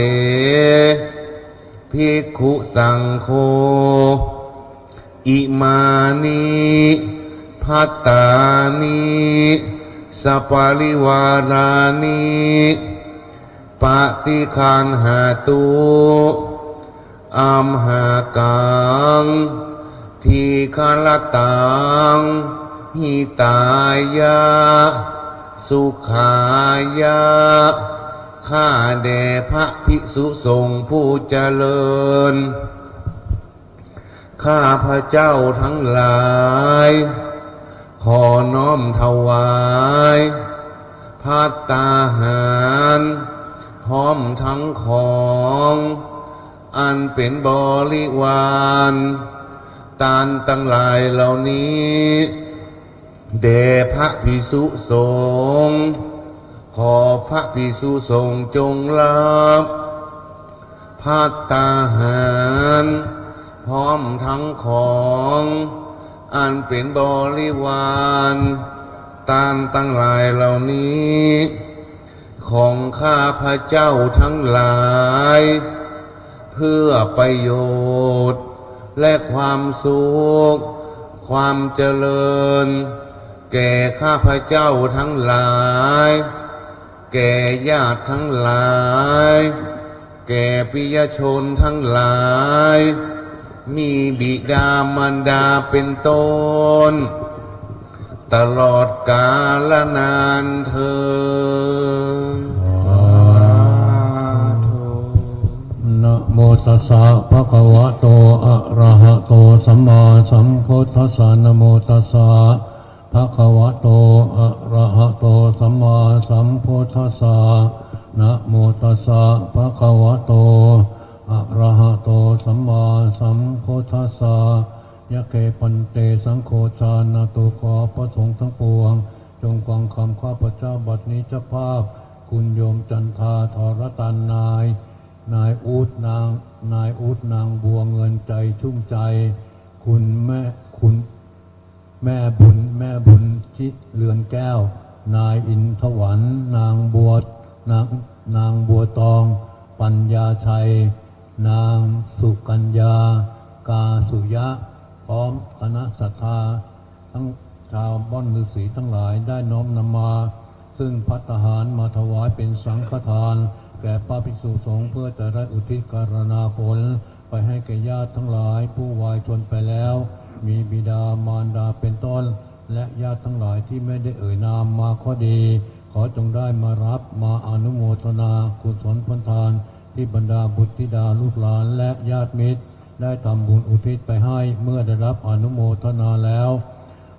ภิกขุสังโฆอิมานิภัตตานิสัพพะริวารานิปฏิคันหาตุอัมหากังทีฆลตังหิตายะสุขายะข้าแด่พระภิกษุสงฆ์ผู้เจริญข้าพระเจ้าทั้งหลายขอน้อมถวายภัตตาหาร พร้อมทั้งของอันเป็นบริวารตานตั้งหลายเหล่านี้แด่พระภิกษุสงฆ์ขอพระภิกษุสงฆ์จงรับภัตตาหารพร้อมทั้งของอันเป็นบริวารตามตั้งหลายเหล่านี้ของข้าพระเจ้าทั้งหลายเพื่อประโยชน์และความสุขความเจริญแก่ข้าพระเจ้าทั้งหลายแก่ญาติทั้งหลายแก่ปิยชนทั้งหลายมีบิดามารดาเป็นต้นตลอดกาลนานเทอญนะโมตัสสะภะคะวะโตอะระหะโตสัมมาสัมพุทธัสสะนะโมตัสสะภะคะวะโตอะระหะโตสัมมาสัมพุทธัสสะนะโมตัสสะภะคะวะโตอะระหะโตสัมมาสัมพุทธัสสะยะเกปันเตสังโฆชานะตุขอพระสงฆ์ทั้งปวงจงฟังคำข้าพเจ้าบัดนี้เจ้าภาพคุณโยมจันทาธรตันนายอูดนางบัวเงินใจชุ่มใจคุณแม่บุญจิเรือนแก้วนายอินทวันนางบัวตองปัญญาชัยนางสุกัญญากาสุยะพร้อมคณะศรัทธาทั้งชาวบ้านฤาษีทั้งหลายได้น้อมนำมาซึ่งภัตตาหารมาถวายเป็นสังฆทานแก่พระภิกษุสงฆ์เพื่อจะได้อุทิศการณาผลไปให้แก่ญาติทั้งหลายผู้วายชนไปแล้วมีบิดามารดาเป็นต้นและญาติทั้งหลายที่ไม่ได้เอ่ยนามมาข้อดีขอจงได้มารับมาอนุโมทนากุศลผลทานที่บรรดาบุตรธิดาลูกหลานและญาติมิตรได้ทำบุญอุทิศไปให้เมื่อได้รับอนุโมทนาแล้ว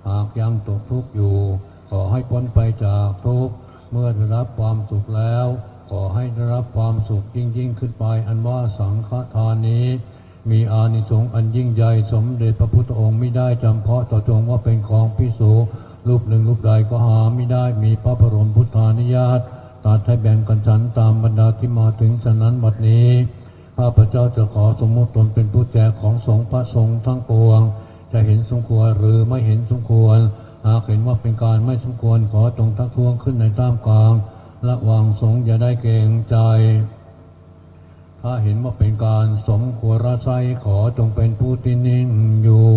หากยังตกทุกข์อยู่ขอให้พ้นไปจากทุกข์เมื่อได้รับความสุขแล้วขอให้ได้รับความสุขยิ่งขึ้นไปอันว่าสังฆทานนี้มีอานิสงส์อันยิ่งใหญ่สมเด็จพระพุทธองค์ไม่ได้จำเพาะต่อจงว่าเป็นของภิกษุรูปหนึ่งรูปใดก็หาไม่ได้มีพระบรมพุทธานุญาตตัดให้แบ่งกันฉันตามบรรดาที่มาถึงฉะนั้นบัดนี้ข้าพเจ้าจะขอสมมติตนเป็นผู้แจกของสงฆ์พระสงฆ์ทั้งปวงจะเห็นสมควรหรือไม่เห็นสมควรหากเห็นว่าเป็นการไม่สมควรขอจงทักท้วงขึ้นในท่ามกลางระหว่างสงฆ์อย่าได้เกรงใจถ้าเห็นว่าเป็นการสมควรละไซขอจงเป็นผู้ที่นิ่งอยู่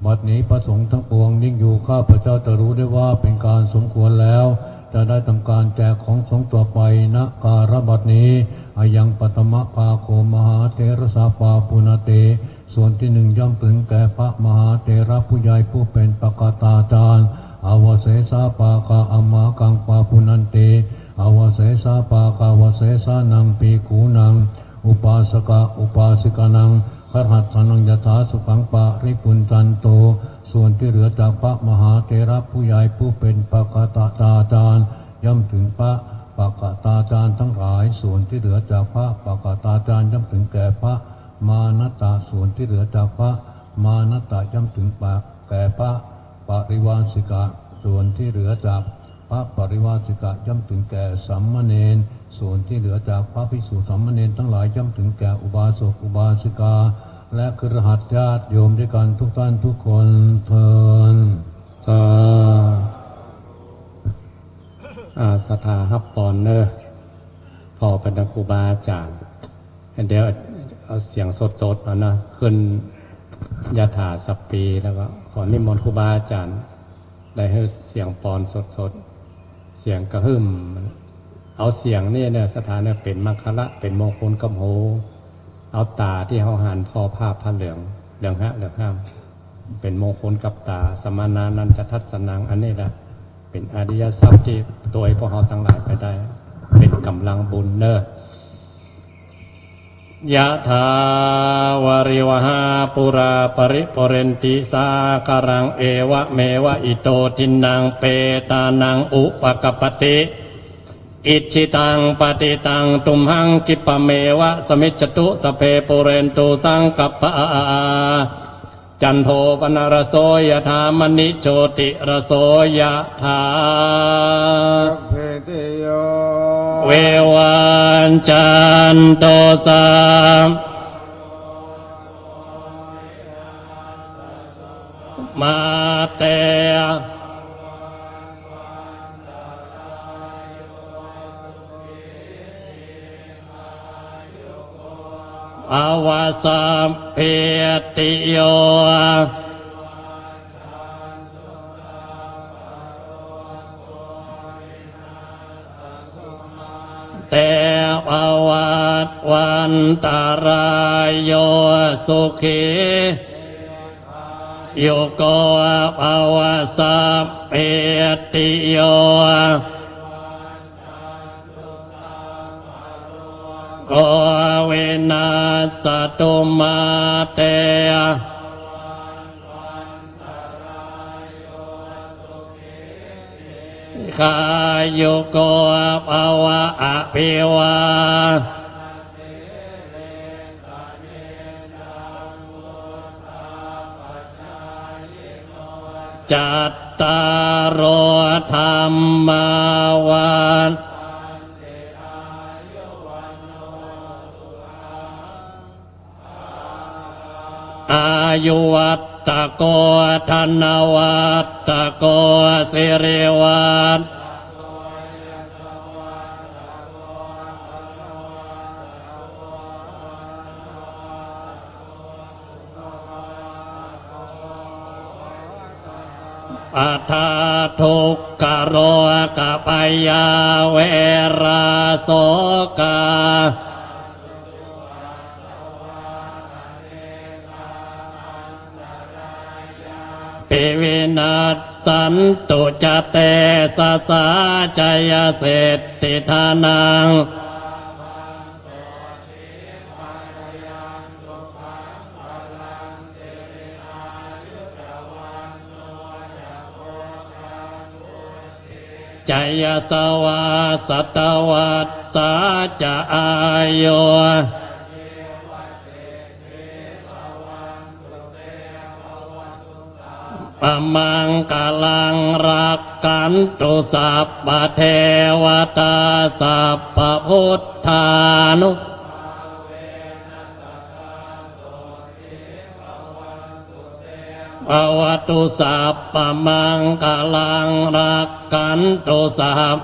บัดนี้พระสงฆ์ทั้งปวงนิ่งอยู่ข้าพเจ้าจะรู้ได้ว่าเป็นการสมควรแล้วจะได้ทำการแจกของสงฆ์ต่อไปณการบัดนี้อายังปัตมะภาโคมหาเถรสาปาปุณเตส่วนที่หนึ่งย่อมถึงแก่พระมหาเถระผู้ใหญ่ผู้เป็นปกตาจารย์อาวเสสาปาคาอมากังปาปุนันเตอาวเสสาปาคาวเสสานังปีกูนังอุปาสกะอุปาสิกานังคหัตถนังยถาสุขังปะริปุญจันโตส่วนที่เหลือจากพระมหาเถระผู้ใหญ่ผู้เป็นปกตาจารย์ย่อมถึงพระปกตาจารย์ทั้งหลายส่วนที่เหลือจากพระปกตาจารย์ย่อมถึงแก่พระมานัตตาส่วนที่เหลือจากพระมานัตตาย่อมถึงแก่พระปริวาสิกะส่วนที่เหลือจากพระปริวาสิกะย่อมถึงแก่สัมมเณรส่วนที่เหลือจากพระภิกษุสัมมเณรทั้งหลายย่อมถึงแก่อุบาสกอุบาสิกาและคฤหัสถ์ญาติโยมด้วยกันทุกท่านทุกคนเทินสาศรัทธาฮับปอนเนอร์พอเป็นครูบาอาจารย์เดี๋ยวเอาเสียงสดๆเอานะขึ้นยาถาสัปปีแล้วก็ขอนิมนต์ครูบาอาจารย์ได้ให้เสียงปอนสดๆเสียงกระหึ่มเอาเสียงนี่เนี่ยสถานะเป็นมังคละเป็นมงคลกำโหเอาตาที่เขาหันพอภาพผ้าเหลืองห้ามเป็นมงคลกับตาสมานานันจะทัศนังอันนี้แหละเป็นอริยทรัพย์ที่ตัวพวกเราทั้งหลายไปได้เป็นกำลังบุญเนอะยะถาวาริวหาปุราปริปเรนติสาการังเอวะเมวะอิโตทินังเปตานังอุปกปติ อิชิตังปฏิตังตุมหังกิปะเมวะสมิจจตุสเพปุเรนตุสังกัปปะจันโทปนรโสยถามณิโชติรโสยถา เพติโย เววันจันโตสามมาเตอาวาสัมเพติโยเตภวัตวันตารายโยสุขีโยโกภวสัพเพติโยโกเวนัสตุมาเตขายโยโกภวะอภิวาจัตตารโอธรรมวันอายุวัตตะโกธนวัตตะโกสิริวัตปัฏฐาทุกขโรกปยาเวราโสกาปิวินัสสันตุจเตสัสสาจยเสตติทานังจยสวาสัตวัสสาจะอายุปมังกลังรักกันตุสัพพเทวตาสัพพพุทธานุภวตุสัพพมังกลังรักกันตุสัพ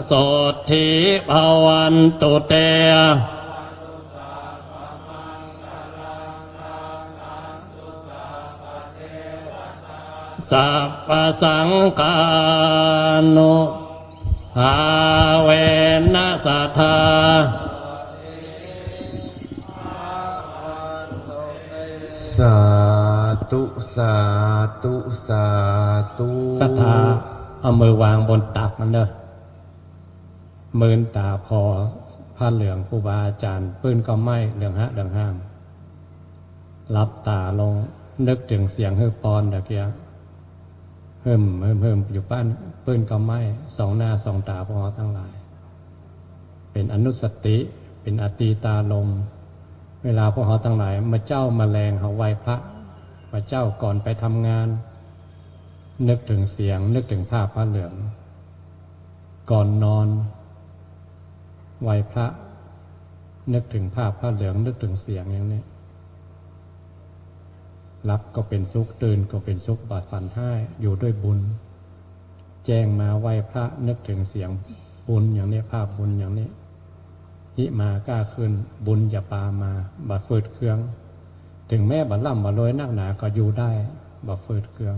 โสทิภวันตุเตสัพพสังฆานุภาเวนัสสัทธาสาธุสาธุสาธุ ศรัทธาเอามือวางบนตักมันเด้อมือตาพอผ้าเหลืองครูบาอาจารย์ปื้นก็ไหม้เหลืองฮะเหลืองห้ามรับตาลงนึกถึงเสียงฮือปอนตะเกียเพิ่มอยู่บ้านปื้นก็ไหม้สองหน้าสองตาพอทั้งหลายเป็นอนุสติเป็นอตีตาลมเวลาพวกเขาทั้งหลายมาเจ้ามาแรงเขาไหว้พระมาเจ้าก่อนไปทำงานนึกถึงเสียงนึกถึงภาพพระเหลืองก่อนนอนไหว้พระนึกถึงภาพพระเหลืองนึกถึงเสียงอย่างนี้รับก็เป็นสุขตื่นก็เป็นสุขบาดฝันให้อยู่ด้วยบุญแจ้งมาไหว้พระนึกถึงเสียงบุญอย่างนี้ภาพบุญอย่างนี้หิมากล้าขึ้นบุญอย่าปามาบัดฝืดเครื่องถึงแม่บัดล่ำบัดรวยนักหนาก็อยู่ได้บัดฝืดเครื่อง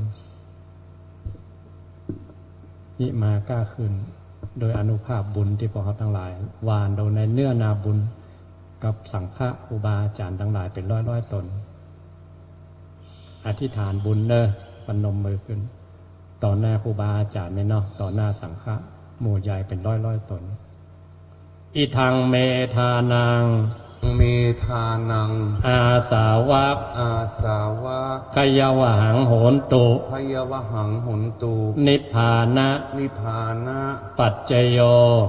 หิมากล้าขึ้นโดยอนุภาพบุญที่พวกเขาทั้งหลายวานโดยในเนื้อนาบุญกับสังฆะอุบาอาจารย์ทั้งหลายเป็นร้อยตนอธิษฐานบุญเนอะปนมมือขึ้นต่อหน้าครูบาอาจารย์เนี่ยเนาะต่อหน้าสังฆะหมู่ใหญ่เป็นร้อยตนอิทังเมธานัง เมธานัง อาสาวะ อาสาวะ ขยวหังโหนตุ พยวหังหุนตู นิพพานะ นิพพานะ ปัจจโย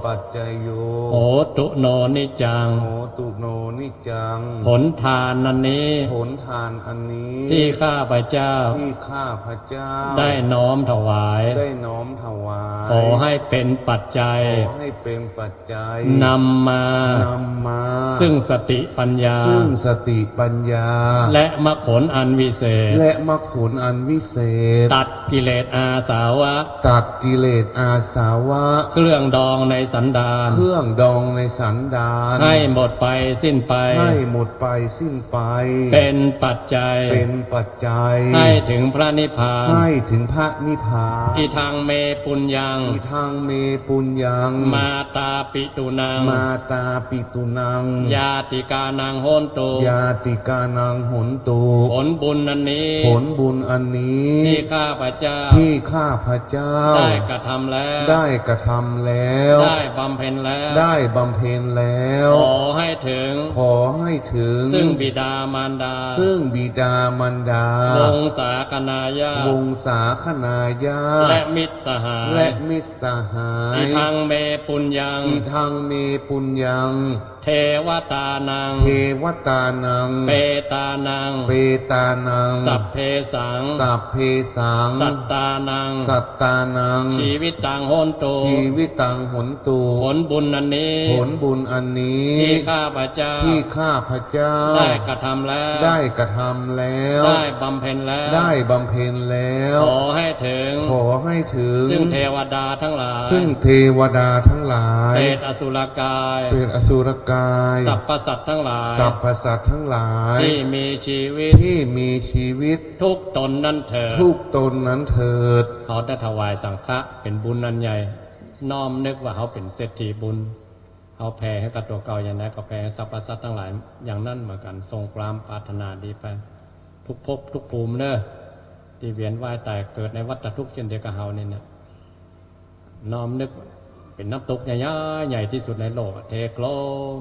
ปัจจโย โหตุโนนิจัง โหตุโนนิจัง ผลทานนันนี้ ผลทานอันนี้ ที่ข้าพเจ้า ที่ข้าพระเจ้า ได้น้อมถวาย ได้น้อมถวาย ขอให้เป็นปัจจัย ขอให้เป็นปัจจัย นำมา นำมา ซึ่งสติปัญญา ซึ่งสติปัญญา และมรรคผลอันวิเศษ และมรรคผลอันวิเศษ ตัดกิเลสอาสาวะ ตัดกิเลสอาสาวะ เครื่องดองในสันดาน เครื่องดองในสันดาน ให้หมดไปสิ้นไป ให้หมดไปสิ้นไป เป็นปัจจัย เป็นปัจจัย ให้ถึงพระนิพพาน ให้ถึงพระนิพพาน อีทางเมปุญญัง อีทางเมปุญญัง มาตาปิตุนัง มาตาปิตุนัง ยาติกานังโหนตุ ยาติกานังหนตู ผลบุญอันนี้ ผลบุญอันนี้ ที่ข้าพเจ้า ที่ข้าพระเจ้า ได้กระทำแล้ว ได้กระทำแล้ว ได้บำเพ็ญแล้ว ได้บำเพ็ญแล้ว ขอให้ถึง ขอให้ถึง ซึ่งบิดามารดา ซึ่งบิดามารดาว งศาคณาญาติ วงศาคณาญาติ และมิตรสหาย และมิตรสหาย อีทางเมปุญญัง อีทางเมปุญญัง เทวตานัง เทวตานัง เปตานัง เปตานัง สัพเพสัง สัพเพสัง สัตตานัง สัตตานัง ชีวิตต่างโหนตุ ชีวิตตังหนตู ผลบุญอันนี้ ผลบุญอันนี้ ที่ข้าพเจ้า ที่ข้าพระเจ้า ได้กระทำแล้ว ได้กระทำแล้ว ได้บำเพ็ญแล้ว ได้บำเพ็ญแล้ว ขอให้ถึง ขอให้ถึง ซึ่งเทวดาทั้งหลาย ซึ่งเทวดาทั้งหลาย เปรตอสุรกาย เป็นอสุรกาย สัพพสัตว์ทั้งหลาย สรรพสัตว์ทั้งหลาย ที่มีชีวิต ที่มีชีวิต ทุกตนนั้นเถิด ทุกตนนั้นเถิด เขาได้ถวายสังฆะเป็นบุญนันใหญ่ น้อมนึกว่าเขาเป็นเศรษฐีบุญเขาแผ่ให้กับตัวเก่าอย่างนั้นก็แผ่ให้สรรพสัตว์ทั้งหลาย อย่างนั้นเหมือนกันทรงความปรารถนาดีไป ทุกภพทุกภูมิเนอะที่เวียนว่ายตายเกิดในวัฏทุกข์เช่นเดียวกับเขาเนี่ยนะน้อมนึกเป็นน้ำตกใหญ่ๆใหญ่ที่สุดในโลกเทโครม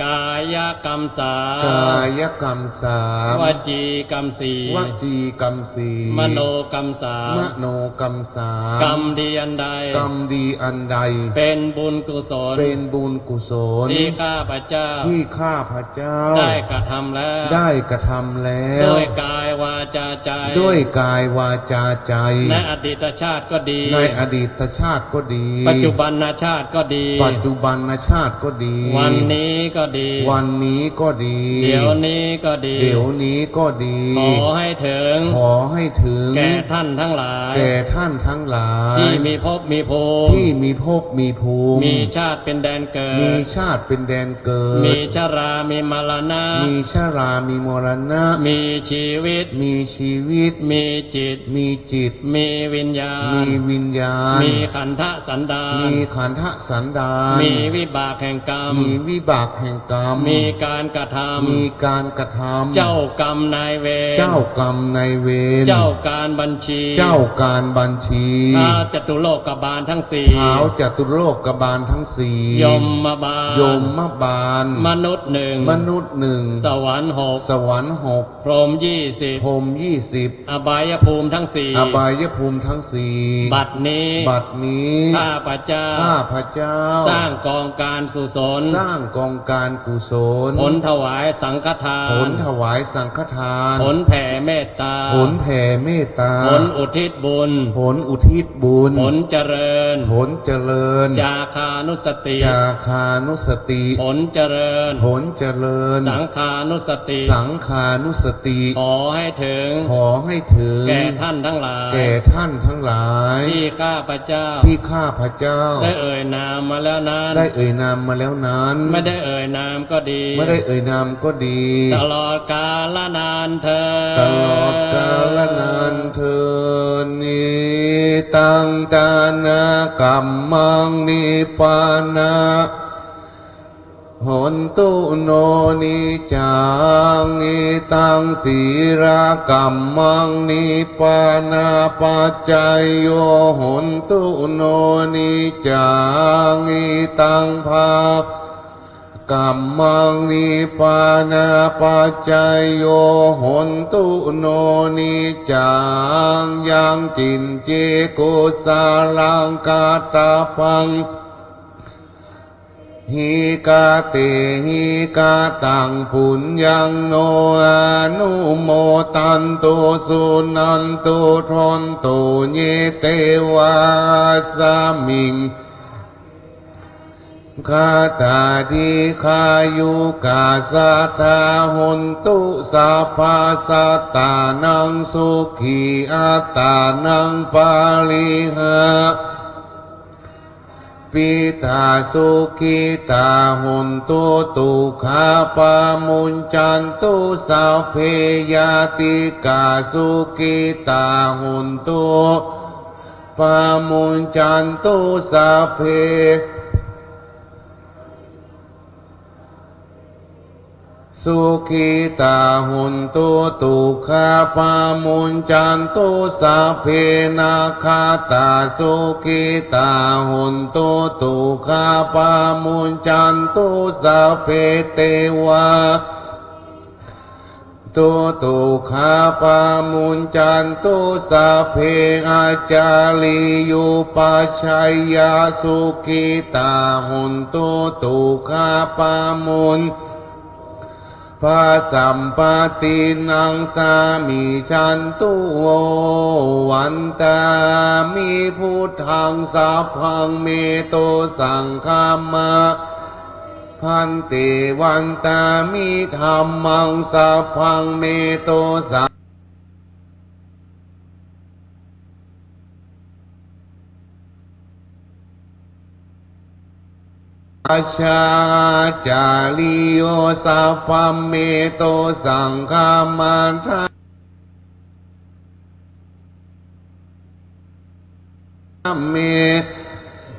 กายกรรมสาม กายกรรมสาม วจีกรรมสี่ วจีกรรมสี่ มโนกรรมสาม มโนกรรมสาม กรรมดีอันใด กรรมดีอันใด เป็นบุญกุศล เป็นบุญกุศล ที่ข้าพเจ้า ที่ข้าพระเจ้า ได้กระทำแล้ว ได้กระทำแล้ว ด้วยกายวาจาใจ ด้วยกายวาจาใจ ในอดีตชาติก็ดี ในอดีตชาติก็ดี ปัจจุบันชาติก็ดี ปัจจุบันชาติก็ดี วันนี้ก็ดี วันนี้ก็ดี เดี๋ยวนี้ก็ดี เดี๋ยวนี้ก็ดี ขอให้ถึง ขอให้ถึง แก่ท่านทั้งหลาย แก่ท่านทั้งหลาย ที่มีภพมีภูมิ ที่มีภพมีภูมิ มีชาติเป็นแดนเกิด มีชาติเป็นแดนเกิด มีชรามีมรณะ มีชรามีมรณะ มีชีวิต มีชีวิต มีจิต มีจิต มีวิญญาณ มีวิญญาณ มีขันธสันดาน มีขันธสันดาน มีวิบากแห่งกรรม มีวิบากแห่งกรรม มีการกระทำ มีการกระทำ เจ้ากรรมนายเวร เจ้ากรรมนายเวร เจ้าการบัญชี เจ้าการบัญชี ท้าวจตุโลกบาลทั้งสี่ เท้าจตุโลกบาลทั้งสี่ ยมมาบาล ยมมาบาล มนุษย์หนึ่ง มนุษย์หนึ่ง สวรรค์หก สวรรค์หก พรหม20 พรหม20อบายภูมิทั้งสี่ อบายภูมิทั้งสี่ บัดนี้ บัดนี้ ข้าพเจ้า ข้าพระเจ้า สร้างกองการกุศล สร้างกองการกุศล ผลถวายสังฆทาน ผลถวายสังฆทาน ผลแผ่เมตตา ผลแผ่เมตตา ผลอุทิศบุญ ผลอุทิศบุญ ผลเจริญ ผลเจริญ จาคานุสติ จาคานุสติ ผลเจริญ ผลเจริญ สังคานุสติ สังคานุสติ ขอให้ถึง ขอให้ถึง แก่ท่านทั้งหลาย แก่ท่านทั้งหลาย ที่ข้าพเจ้า ที่ข้าพระเจ้า ได้เอ่ยนามมาแล้วนั้น ได้เอ่ยนามมาแล้วนั้น ไม่ได้เอ่ยนามก็ดี ไม่ได้เอ่ยนามก็ดี ตลอดกาลนานเธอญ ตลอดกาลนานเทินนิตังตานากรรมังนิพพานะหนตุโนนิจังอิตังสีรากรรมังนิพพานาปัจจยโยหนตุโนนิจังอิตังภา กัมมังนิพพานาปัจจยโยโหนตุโนนิจังยังจินเจกุสาลังกาตาพังหิกาเตหิกาตังปุญญังโนอนุโมตันตุสุนันตุทนตุเยเตวาสามิงคาตาดิคายุกาสัทธาหุนตุสัพพะสัตตานังสุขีอัตตานังปาลิหะปิตาสุขิตาหุนตุตุขาปามุญจันตุสัพเพยติกาสุขิตาหุนตุปามุญจันตุสัพเพสุขิตาหุนตุตุขาปามุญจันตุสัพเพนาคาตาสุขิตาหุนตุตุขาปามุญจันตุสัพเพเทวาตุตุขาปามุญจันตุสัพเพอาจาริยุปัชชัยยาสุขิตาหุนตุตุขาปามุญพระสัมปตินังสามิชันตุโววันตามิพุทธังสัพพังเมโตสังฆามะพันติวันตามิธัมมังสัพพังเมโตสังอาชาจาริโยสัพพเมโตสังฆามันทาเม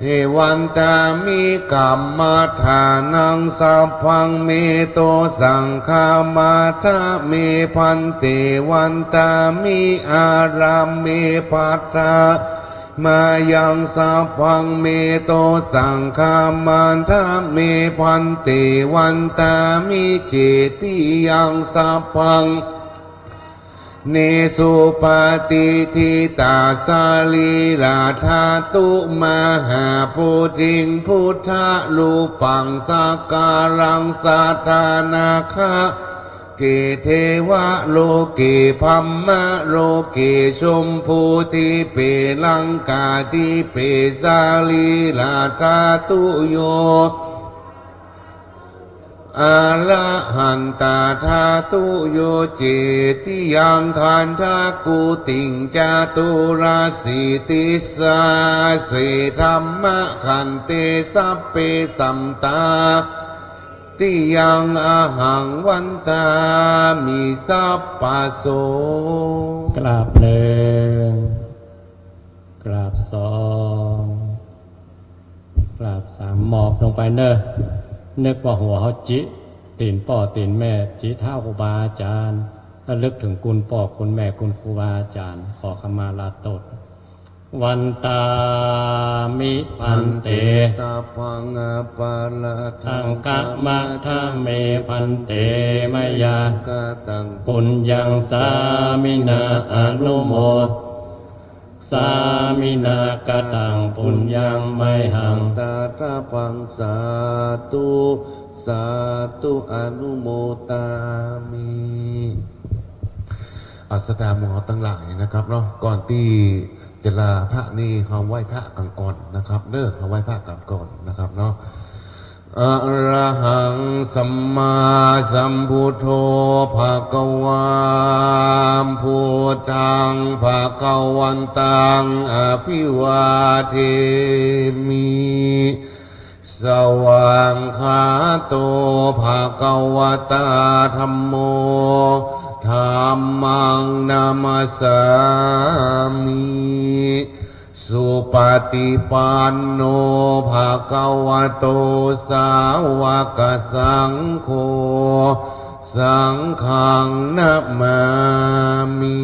เอวันตามิกัมมัฏฐานังสัพพังเมโตสังฆามาทาเมพันเตวันตามิอารามเมปัตตามายังสัพพังเมโตสังฆามันทาเมพันเตวันตามิเจติยังสัพพังเนสุปฏิทิตาสาลีลาธาตุมหาปุถิงพุทธลูปังสักการังสัทธานาคะเกเทวะโลเกพัมมะโลเกชมพูทิเปลังกาทิเปสาลีลาธาตุโยอาระหันตาธาตุโยเจติยังขันธากุติงจาตุราสิติสาเสธรรมะขันเตสัพเพสัมตาติยังอาหังวันตามิสัพพะโสกราบหนึ่งกราบสองกราบสามหมอบลงไปเนอะนึกว่าหัวเขาจิตีนพ่อตีนแม่จิเท้าครูบาอาจารย์ระลึกถึงคุณพ่อคุณแม่คุณครูบาอาจารย์ขอขมาลาโทษวันตามิพันเตสัพพังอปาลาทังกะมะทะเมพันเตมยากะตังปุญญังสามินาอนุโมทสามินากะตังปุญญังไมหังตาตาปังสาธุสาธุอนุโมตามิอัสดาหมอตั้งหลายนะครับเนาะก่อนที่จะลาพระนี่เขาไหว้พระกันก่อนนะครับเด้อเขาไหว้พระกันก่อนนะครับเนาะอะระหังสัมมาสัมพุทโธภะคะวาพุทธังภะคะวันตังอภิวาเทมิสวากขาโตภะคะวะตาธัมโมธัมมังนามัสสามิสุปฏิปันโนภะคะวะโตสาวกสังโฆสังฆังนะมามิ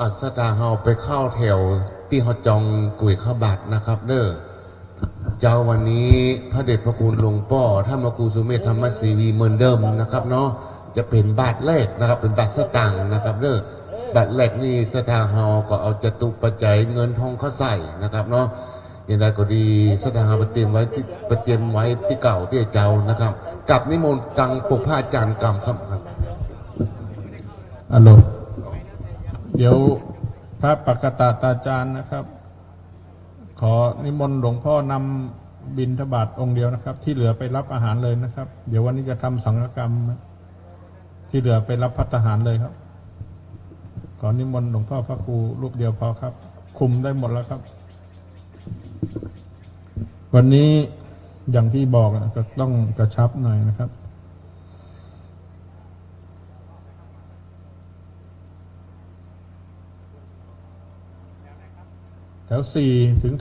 อัสดาเฮาไปเข้าแถวที่เฮาจองกุยข้าวบาทนะครับเด้อ เจ้าวันนี้พระเดชพระคุณหลวงพ่อท่านพระครูสุเมธธรรมศิวีเหมือนเดิมนะครับเนาะจะเป็นบาทแรกนะครับเป็นบาทสตางค์นะครับเด้อบาทแรกนี่สถาหอก็เอาจตุปัจจัยเงินทองเข้าใส่นะครับเนาะอย่างไรก็ดีสถาหอประเตรียมไว้ที่เก่าที่เจ้านะครับกับนิมนต์ตังปกผ้าจานกรรมครับอโลเดี๋ยวพระปกตาตาจารย์นะครับขอนิมนต์หลวงพ่อนำบิณฑบาตองค์เดียวนะครับที่เหลือไปรับอาหารเลยนะครับเดี๋ยววันนี้จะทำสังฆกรรมที่เหลือไปรับภัตตาหารเลยครับขอนิมนต์หลวงพ่อพระครูรูปเดียวพอครับคุมได้หมดแล้วครับวันนี้อย่างที่บอกจะต้องกระชับหน่อยนะครับแถว4ถึง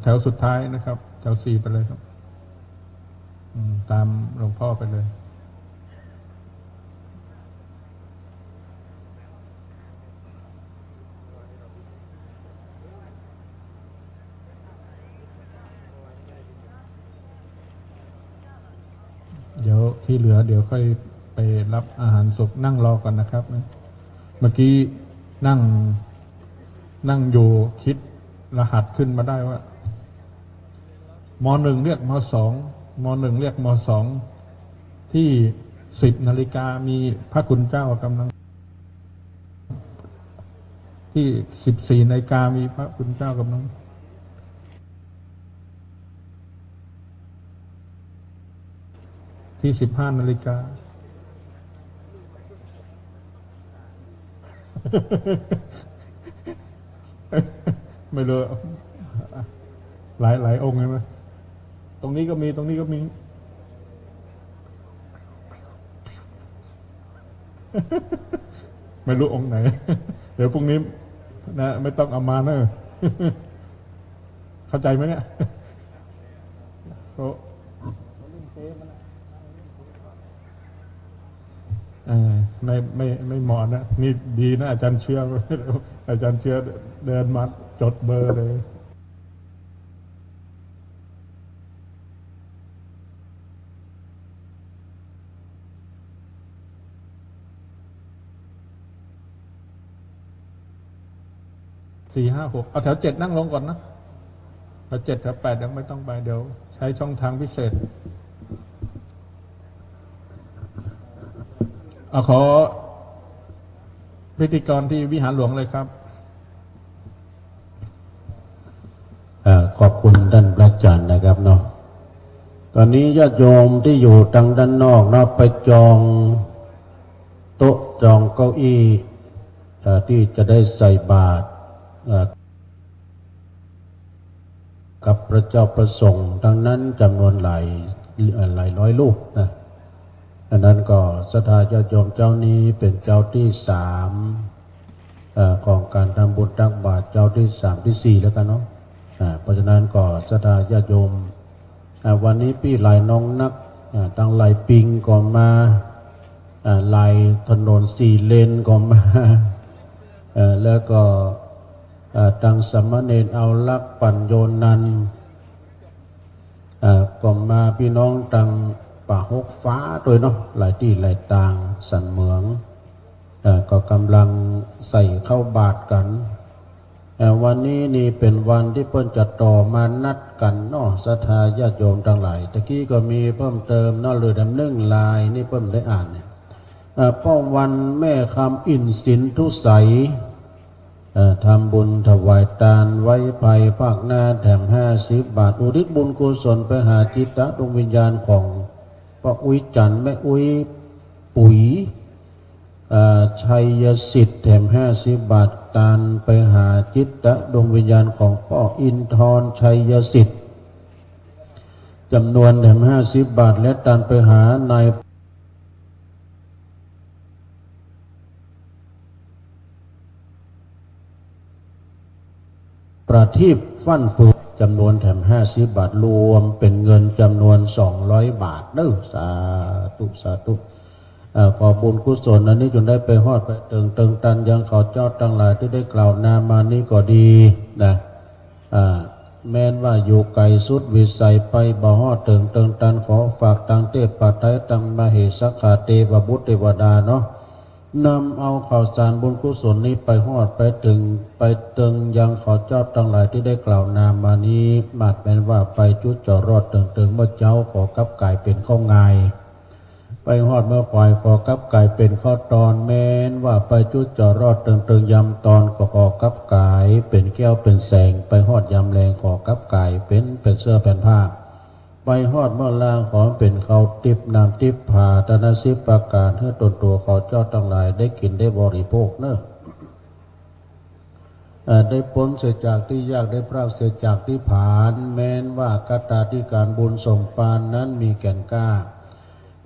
แถวสุดท้ายนะครับแถว4ไปเลยครับตามหลวงพ่อไปเลยเดี๋ยวที่เหลือเดี๋ยวค่อยไปรับอาหารสุกนั่งรอก่อนนะครับเมื่อกี้นั่งอยู่คิดรหัสขึ้นมาได้ว่าม.1 เรียกม.2 ม.1 เรียกม.2 ที่10 นาฬิกามีพระคุณเจ้ากำลังที่14 นาฬิกามีพระคุณเจ้ากำลังที่15 นาฬิกาไม่รู้หลายองค์ใช่ไหมตรงนี้ก็มีตรงนี้ก็มีไม่รู้องค์ไหนเดี๋ยวพรุ่งนี้นะไม่ต้องเอามาเนอะเข้าใจไหมเนี่ยไม่เหมาะนะนี่ดีนะอาจารย์เชื่ออาจารย์เชื่อเดินมาจดเบอร์เลย4 5 6เอาแถว7นั่งลงก่อนนะแถว7แถว8ยังไม่ต้องไปเดี๋ยวใช้ช่องทางพิเศษขอพิธีกรที่วิหารหลวงเลยครับขอบคุณท่านพระอาจารย์นะครับเนาะตอนนี้ญาติโยมที่อยู่ทางด้านนอกเนาะไปจองโต๊ะจองเก้าอี้ที่จะได้ใส่บาตรกับพระเจ้าประสงค์ดังนั้นจำนวนหลายร้อยรูปนะดังนั้นก็ศรัทธาญาติโยมเจ้านี้เป็นเจ้าที่3ของการทำบุญตักบาตรเจ้าที่3ที่4แล้วกันเนาะเพราะฉะนั้นก็ศรัทธาญาติโยมวันนี้พี่หลายน้องนักตั้งหลายปิงก่อนมาหลายถนน4 เลนก่อนมาแล้วก็ตั้งสมณเณรเอาลักปัญโยนันก่อนมาพี่น้องตั้งป่าหกฟ้าโดยเนาะหลายที่หลายต่างสันเหมืองก็กำลังใส่เข้าบาตรกันวันนี้นี่เป็นวันที่เพิ่นจะต่อมานัดกันเนาะศรัทธาญาติโยมทั้งหลายตะกี้ก็มีเพิ่มเติมเนาะเลยดำเนื่องลายนี่เพิ่มได้อ่านเนี่ยป้อมวันแม่คำอินสินทุใสทำบุญถวายทานไว้ภัยภาคหน้าแถม50 บาทอุทิศบุญกุศลไปหาจิตตะดวงวิญญาณของป้าอุ้ยจันแม่อุ้ยปุ๋ยชัยสิทธิ์แถม50 บาททานไปหาจิตตะดวงวิญญาณของป้าอินทรชัยสิทธิ์จำนวนแถม50 บาทและทานไปหานายประทีปฟั่นฝึกจำนวนแถม50 บาทรวมเป็นเงินจำนวน200 บาทเด้อสาธุสาธุขอบุญกุศลอันนี้จนได้ไปฮอดไปเติงตันยังเขาเจ้าทั้งหลายที่ได้กล่าวนามานี้ก็ดีนะ แม้นว่าอยู่ไกลสุดวิสัยไปบ่ฮอดเติงตันขอฝากตังเทพปัตไตรตังมเหสักขาเทวบุตรเทวดาเนาะนำเอาข่าวสารบุญกุศลนี้ไปฮอดไปถึงไปเติงยังขอเจ้าทั้งหลายที่ได้กล่าวนามมานี้มาเป็นว่าไปจุดจอรอดเติงเมื่อเจ้าขอกับกายเป็นข้องายไปฮอดเมื่อควายขอกับกายเป็นข้อตอนแม้นว่าไปจุดจอรอดเติงยำตอนก็ขอกับกายเป็นแก้วเป็นแสงไปฮอดยำแรงขอกับกายเป็นเสื้อเป็นผ้าไปฮอดเมื่อล่างขอเป็นเขาติบน้ำติบผ่าตนาสิบประกาศให้ตนตัวเขาเจ้าทั้งหลายได้กินได้บริโภคเนอะได้พ้นเสียจากที่ยากได้พรากเสียจากที่ผานแม้นว่ากตาที่การบุญส่งปานนั้นมีแก่นกล้า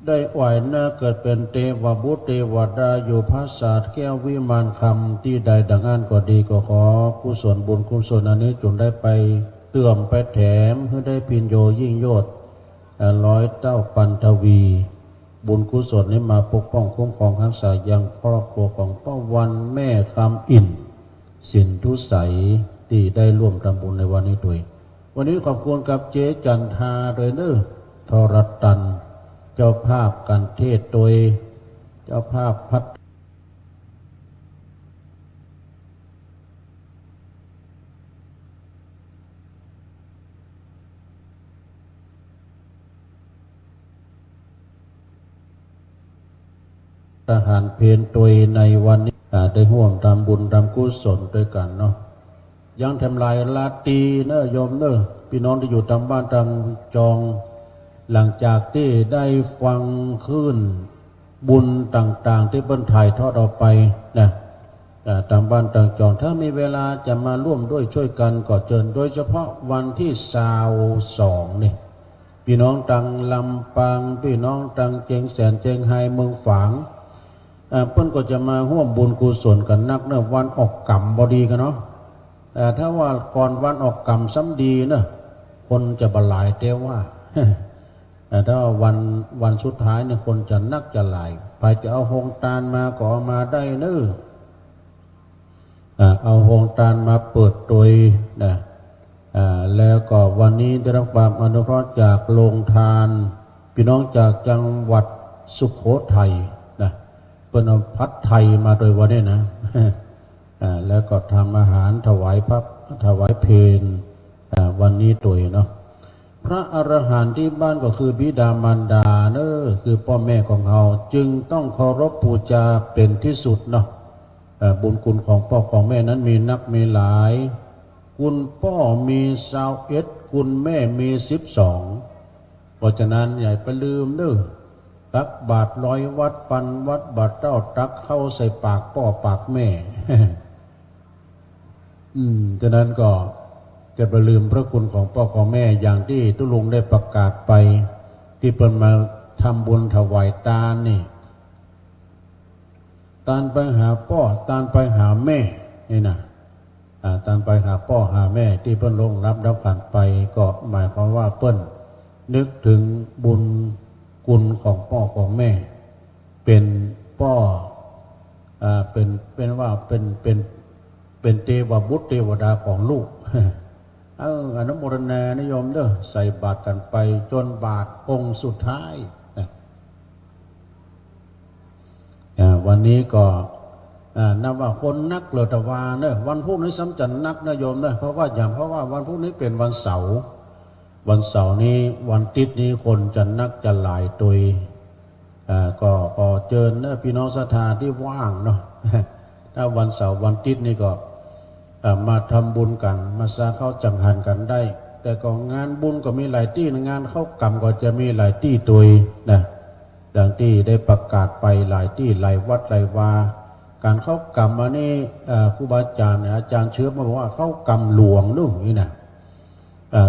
ได้ไหวหน้าเกิดเป็นเทวบุตรเทวดาอยู่พระศาสตร์แก้ววิมานคำที่ใดดังนั้นก็ดีก็ขอกุศลบุญกุศลอันนี้จงได้ไปเตื่อมไปแถมให้ได้พินโยยิ่งโยชน์ร้อยเต้าปันทวีบุญกุศลนี้มาปกป้องคุ้มครองรักษายังครอบครัวของป้าวันแม่คำอินสินทุใสที่ได้ร่วมทำบุญในวันนี้ด้วยวันนี้ขอบคุณกับเจ๊จันทาโดยเนื้อทรตันเจ้าภาพกันเทศโดยเจ้าภาพพัฒทหารเพนตัวในวันนี้ได้ห่วงทำบุญทำกุศลด้วยกันเนาะยังทำลายลาตีเนอะโยมเนอะพี่น้องที่อยู่ตามบ้านตามจองหลังจากที่ได้ฟังขึ้นบุญต่างๆที่เพิ่นถ่ายทอดออกไปนะตามบ้านต่างจองถ้ามีเวลาจะมาร่วมด้วยช่วยกันก็เชิญโดยเฉพาะวันที่22นี่พี่น้องตังลำปางพี่น้องตังเจียงแสนเจียงไฮ้เมืองฝางเพิ่นก็จะมาร่วมบุญกุศลกันนักเนอะวันออกกรรมบดีกันเนาะแต่ถ้าว่าก่อนวันออกกรรมซ้ำดีเนอะคนจะบหลายเตว่าแต่ถ้าวันสุดท้ายเนี่ยคนจะนักจะหลายไปจะเอาหงตาลมาก็เอามาได้เนอะเอาหงตาลมาเปิดโดยนะแล้วก็วันนี้ได้รับความอนุเคราะห์จากโรงทานพี่น้องจากจังหวัดสุโขทัยนะเป็นเอาพัดไทยมาโดยวันนี้นะแล้วก็ทำอาหารถวายเพลวันนี้ตัวเนาะพระอรหันต์ที่บ้านก็คือบิดามารดาเนอะคือพ่อแม่ของเราจึงต้องเคารพบูชาเป็นที่สุดเนาะบุญคุณของพ่อของแม่นั้นมีนักมีหลายคุณพ่อมี21คุณแม่มี12เพราะฉะนั้นอย่าไปลืมเนอะตักบาตร100วัดปันวัดบาตรเต้าตักเข้าใส่ปากพ่อปากแม่ ฉะนั้นก็จะไปลืมพระคุณของพ่อของแม่อย่างที่ตุลุงได้ประกาศไปที่เพิ่นมาทำบุญถวายทานนี่ทานไปหาพ่อทานไปหาแม่นี่นะทานไปหาพ่อหาแม่ที่เพิ่นลงรับขันไปก็หมายความว่าเพิ่นนึกถึงบุญคุณของพ่อของแม่เป็นพ่อเป็นว่าเป็นเทวบุตรเทวดาของลูกอนุโมทนานิยมเด้อใส่บาตรกันไปจนบาตรองค์สุดท้ายวันนี้ก็นับว่าคนนักเลือดวาเนอะวันพรุ่งนี้ซ้ำจันนักนะโยมเนอะเพราะว่าวันพรุ่งนี้เป็นวันเสาร์นี้วันติดนี้คนจะนักจะหลายตุยก็เชิญเนอะพี่น้องศรัทธาที่ว่างเนาะถ้าวันเสาร์วันติดนี้ก็มาทำบุญกันมาสาเข้าจังหันกันได้แต่ก็งานบุญก็มีหลายที่งานเข้ากรรมก็จะมีหลายที่ตุยนะดังที่ได้ประกาศไปหลายที่หลายวัดหลายวาการเข้ากรรมอันนี้ครูบาอาจารย์อาจารย์เชื้อมาบอกว่าเข้ากรรมหลวงนู่นนี่นะ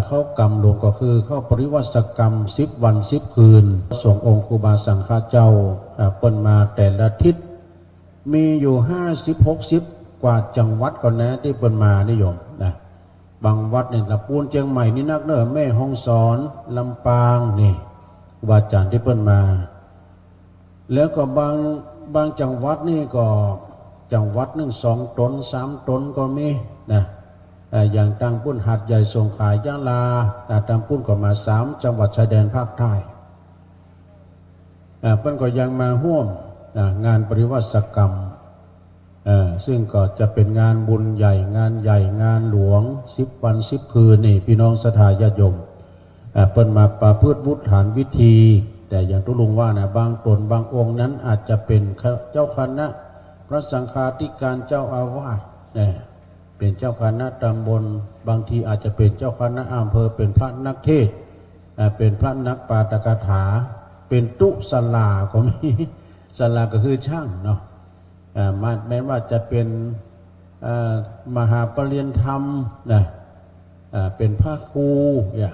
เข้ากรรมหลวงก็คือเข้าปริวัติกรรม10 วัน10 คืนส่งองค์ครูบาสังฆเจ้าเปิ้นมาแต่ละทิศมีอยู่50-60 กว่าจังหวัดก่อนนะที่เปิ้นมานิยมนะบางวัดเนี่ยลำพูนเชียงใหม่นี่นักเนอะแม่ฮ่องสอนลำปางนี่ครูบาอาจารย์ที่เปิ้นมาแล้วก็บางจังหวัดนี่ก็จังหวัด1 2 ตน 3 ตนก็มีนะ อย่างตังปุ้นหัดใหญ่สงขลายะลาตังปุ้นก็มา3 จังหวัดชายแดนภาคใต้เพิ่นก็ยังมาร่วมงานปริวัติกรรมซึ่งก็จะเป็นงานบุญใหญ่งานหลวง10 วัน10 คืนนี่พี่น้องศรัทธาญาติโยมเพิ่นมาประพฤติวุฒิฐานวิธีแต่อย่างทุลุงว่านะบางตนบางองค์นั้นอาจจะเป็นเจ้าคณะพระสังฆาธิการเจ้าอาวาสเป็นเจ้าคณะตำบลบางทีอาจจะเป็นเจ้าคณะอำเภอเป็นพระนักเทศน์เป็นพระนักปาฐกถาเป็นตุสลาก็มีสลาก็คือช่างเนาะแม้ว่าจะเป็นมหาปรริญญาธรรมเป็นพระครูเนี่ย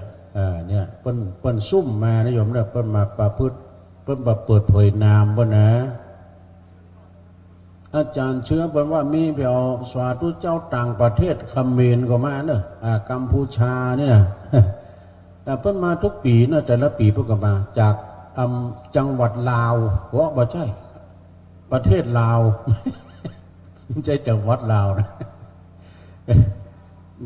เปิ้นซุ่มมานะโยมเนี่ยเปิ้นมาประพฤติเปิ้นมาเปิดเผยนามว่านะอาจารย์เชื่อเปิ้นว่ามีไปเอาสาธุเจ้าต่างประเทศเขมรก็มาเนอะกัมพูชานี่นะเปิ้นมาทุกปีเนอะแต่ละปีเพิ่นก็มาจากจังหวัดลาวว่าบ่ใช่ประเทศลาวไม่ใช่จังหวัดลาวนะ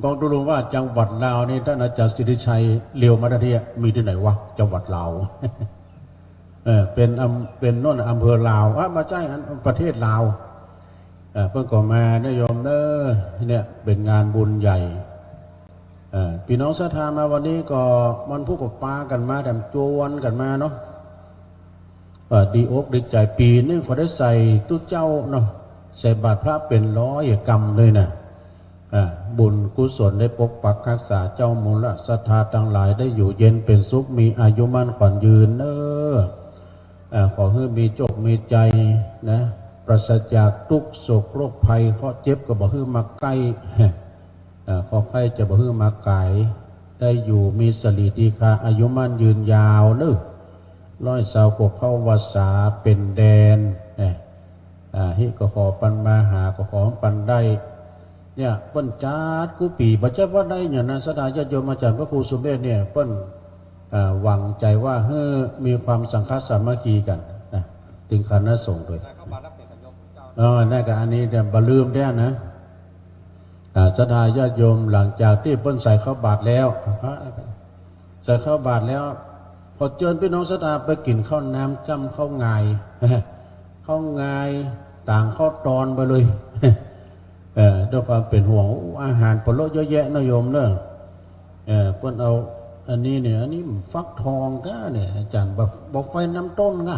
กองดูลงว่าจังหวัดลาวนี่ท่านอาจารย์สิริชัยเลียวมาได้มีที่ไหนวะจังหวัดลาวเป็นโน่นอำเภอลาวมาใช่ประเทศลาวเพิ่งก่อมานิยมเนี่ยเป็นงานบุญใหญ่พี่น้องศรัทธามาวันนี้ก็มันผู้กับปากันมาแต่จวนกันมาเนาะดีอกดีใจปีนึงเขาได้ใส่ตู้เจ้าเนาะใส่บาตรพระเป็น100 กรัมเลยนะบุญกุศลได้ปกปักรักษาเจ้ามูลศรัทธาทั้งหลายได้อยู่เย็นเป็นสุขมีอายุมั่นขวัญยืนขอให้มีโชคมีใจนะปราศจากทุกโศกโรคภัยเคราะห์เจ็บก็บ่ให้มาใกล้ขอใครจะบ่ให้มาไกลได้อยู่มีสลีดีคาอายุมั่นยืนยาว100 กว่าเข้าวาสาเป็นแดนฮิก็ขอปันมาหาก็ขอปันได้เนี่ยเปิ้นจัดกูปีบัจเจว่าได้เนี่ยนะศรัทธาญาติโยมมาจากพระครูสุเมธเนี่ยเปิ้นหวังใจว่ามีความสังฆสามัคคีกันถึงคณะสงฆ์ด้วยนั่นก็อันนี้แต่บลืมได้นะศรัทธาญาติโยมหลังจากที่เปิ้นใส่ข้าวบาตรแล้วใส่ข้าวบาตรแล้วพอเชิญพี่น้องศรัทธาไปกินข้าวน้ำจ้ำข้าวงายข้าวงายต่างข้าวตอนไปเลยด้วยความเป็นห่วงอาหารปลดเยอะแยะนะโยมเนอะเพิ่นเอาอันนี้เนี่ยอันนี้ฟักทองก็เนี่ยอาจารย์บอกไฟน้ำต้นก็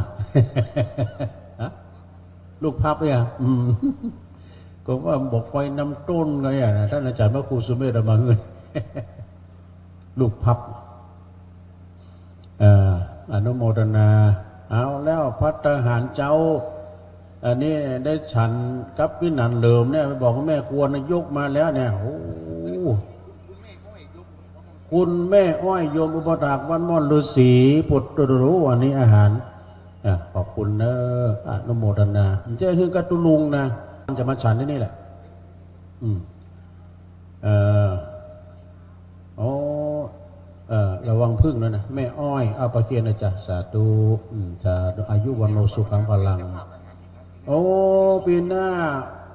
ลูกพับเนี่ยก็ว่าบอกไฟน้ำต้นไงท่านอาจารย์พระครูสุเมธมาเงินลูกพับอนุโมทนาเอาแล้วภัตตาหารเจ้าอันนี้ได้ฉันกับพี่นันเหลิมเนี่ยไปบอกว่าแม่ควรยกมาแล้วเนี่ยโอ้คุณแม่อ้อยโยมอุปถากวัดม่อนฤาษีปุตตรู้อันนี้อาหารขอบคุณเนอะอนุโมทนาเจ้าคือกัตุลุงนะจะมาฉันที่นี่แหละระวังพึ่งแล้วนะแม่อ้อยเอาประเคียนนะจ๊ะสาธุสาธุอายุวันโนสุขังพลังโอ้ปีหน้า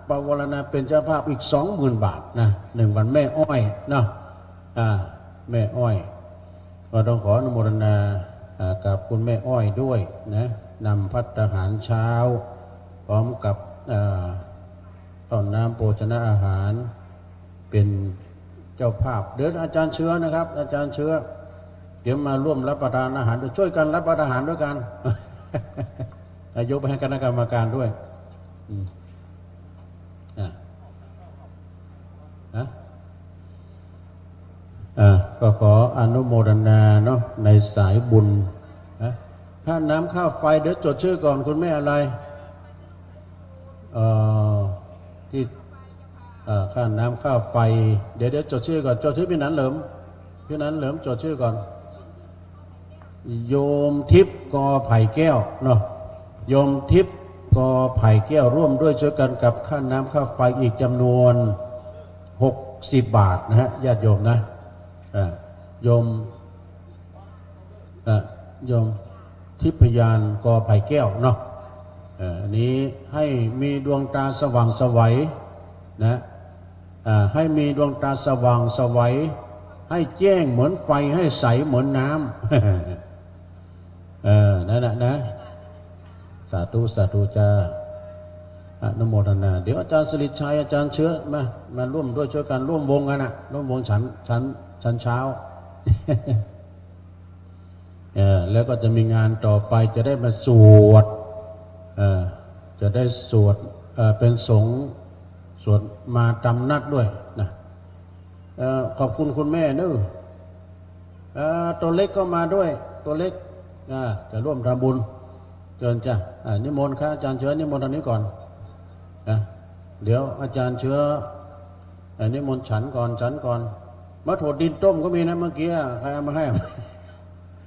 ปวารณาเป็นเจ้าภาพอีก 20,000 บาทนะ1 วันแม่อ้อยเนาะแม่อ้อยก็ต้องขออนุโมทนากับคุณแม่อ้อยด้วยนะนำภัตตาหารเช้าพร้อมกับต้นน้ำโภชนะอาหารเป็นเจ้าภาพเดี๋ยวอาจารย์เชื้อนะครับอาจารย์เชื้อเดี๋ยวมาร่วมรับประทานอาหารช่วยกันรับประทานอาหารด้วยกันยกไปให้คณะกรรมการด้วยก็ขออนุโมทนาเนาะในสายบุญถ้าน้ำค่าไฟเดี๋ยวจดชื่อก่อนคุณแม่อะไรที่ค่าน้ำค่าไฟเดี๋ยวจดชื่อก่อนจดชื่อพี่นันเหลิมจดชื่อก่อนโยมทิพย์กอไผ่แก้วเนาะโยมทิพย์กอไผ่แก้วร่วมด้วยช่วยกันกับค่าน้ำค่าไฟอีกจำนวน60 บาทนะฮะญาติโยมนะโยมทิพยานกอไผ่แก้วเนาะนี้ให้มีดวงตาสว่างไสวนะ ให้มีดวงตาสว่างไสวัยให้แจ้งเหมือนไฟให้ใสเหมือนน้ำนั่นนะสาธุสาธุจ้าอนุโมทนาเดี๋ยวอาจารย์สิริชัยอาจารย์เชื้อมาร่วมด้วยช่วยกันร่วมวงกันนะร่วมวงฉันเช้า แล้วก็จะมีงานต่อไปจะได้มาสวดจะได้สวดเป็นสงฆ์สวดมาตามนัดด้วยนะขอบคุณคุณแม่นึตัวเล็กก็มาด้วยตัวเล็กจะร่วมทำบุญเชิญจ้ะนิมนต์ครับอาจารย์เชื้อนิมนต์ตอนนี้ก่อนเดี๋ยวอาจารย์เชื้อนิมนต์ฉันก่อนมะถั่วดินต้มก็มีนะเมื่อกี้ใครเอามาให้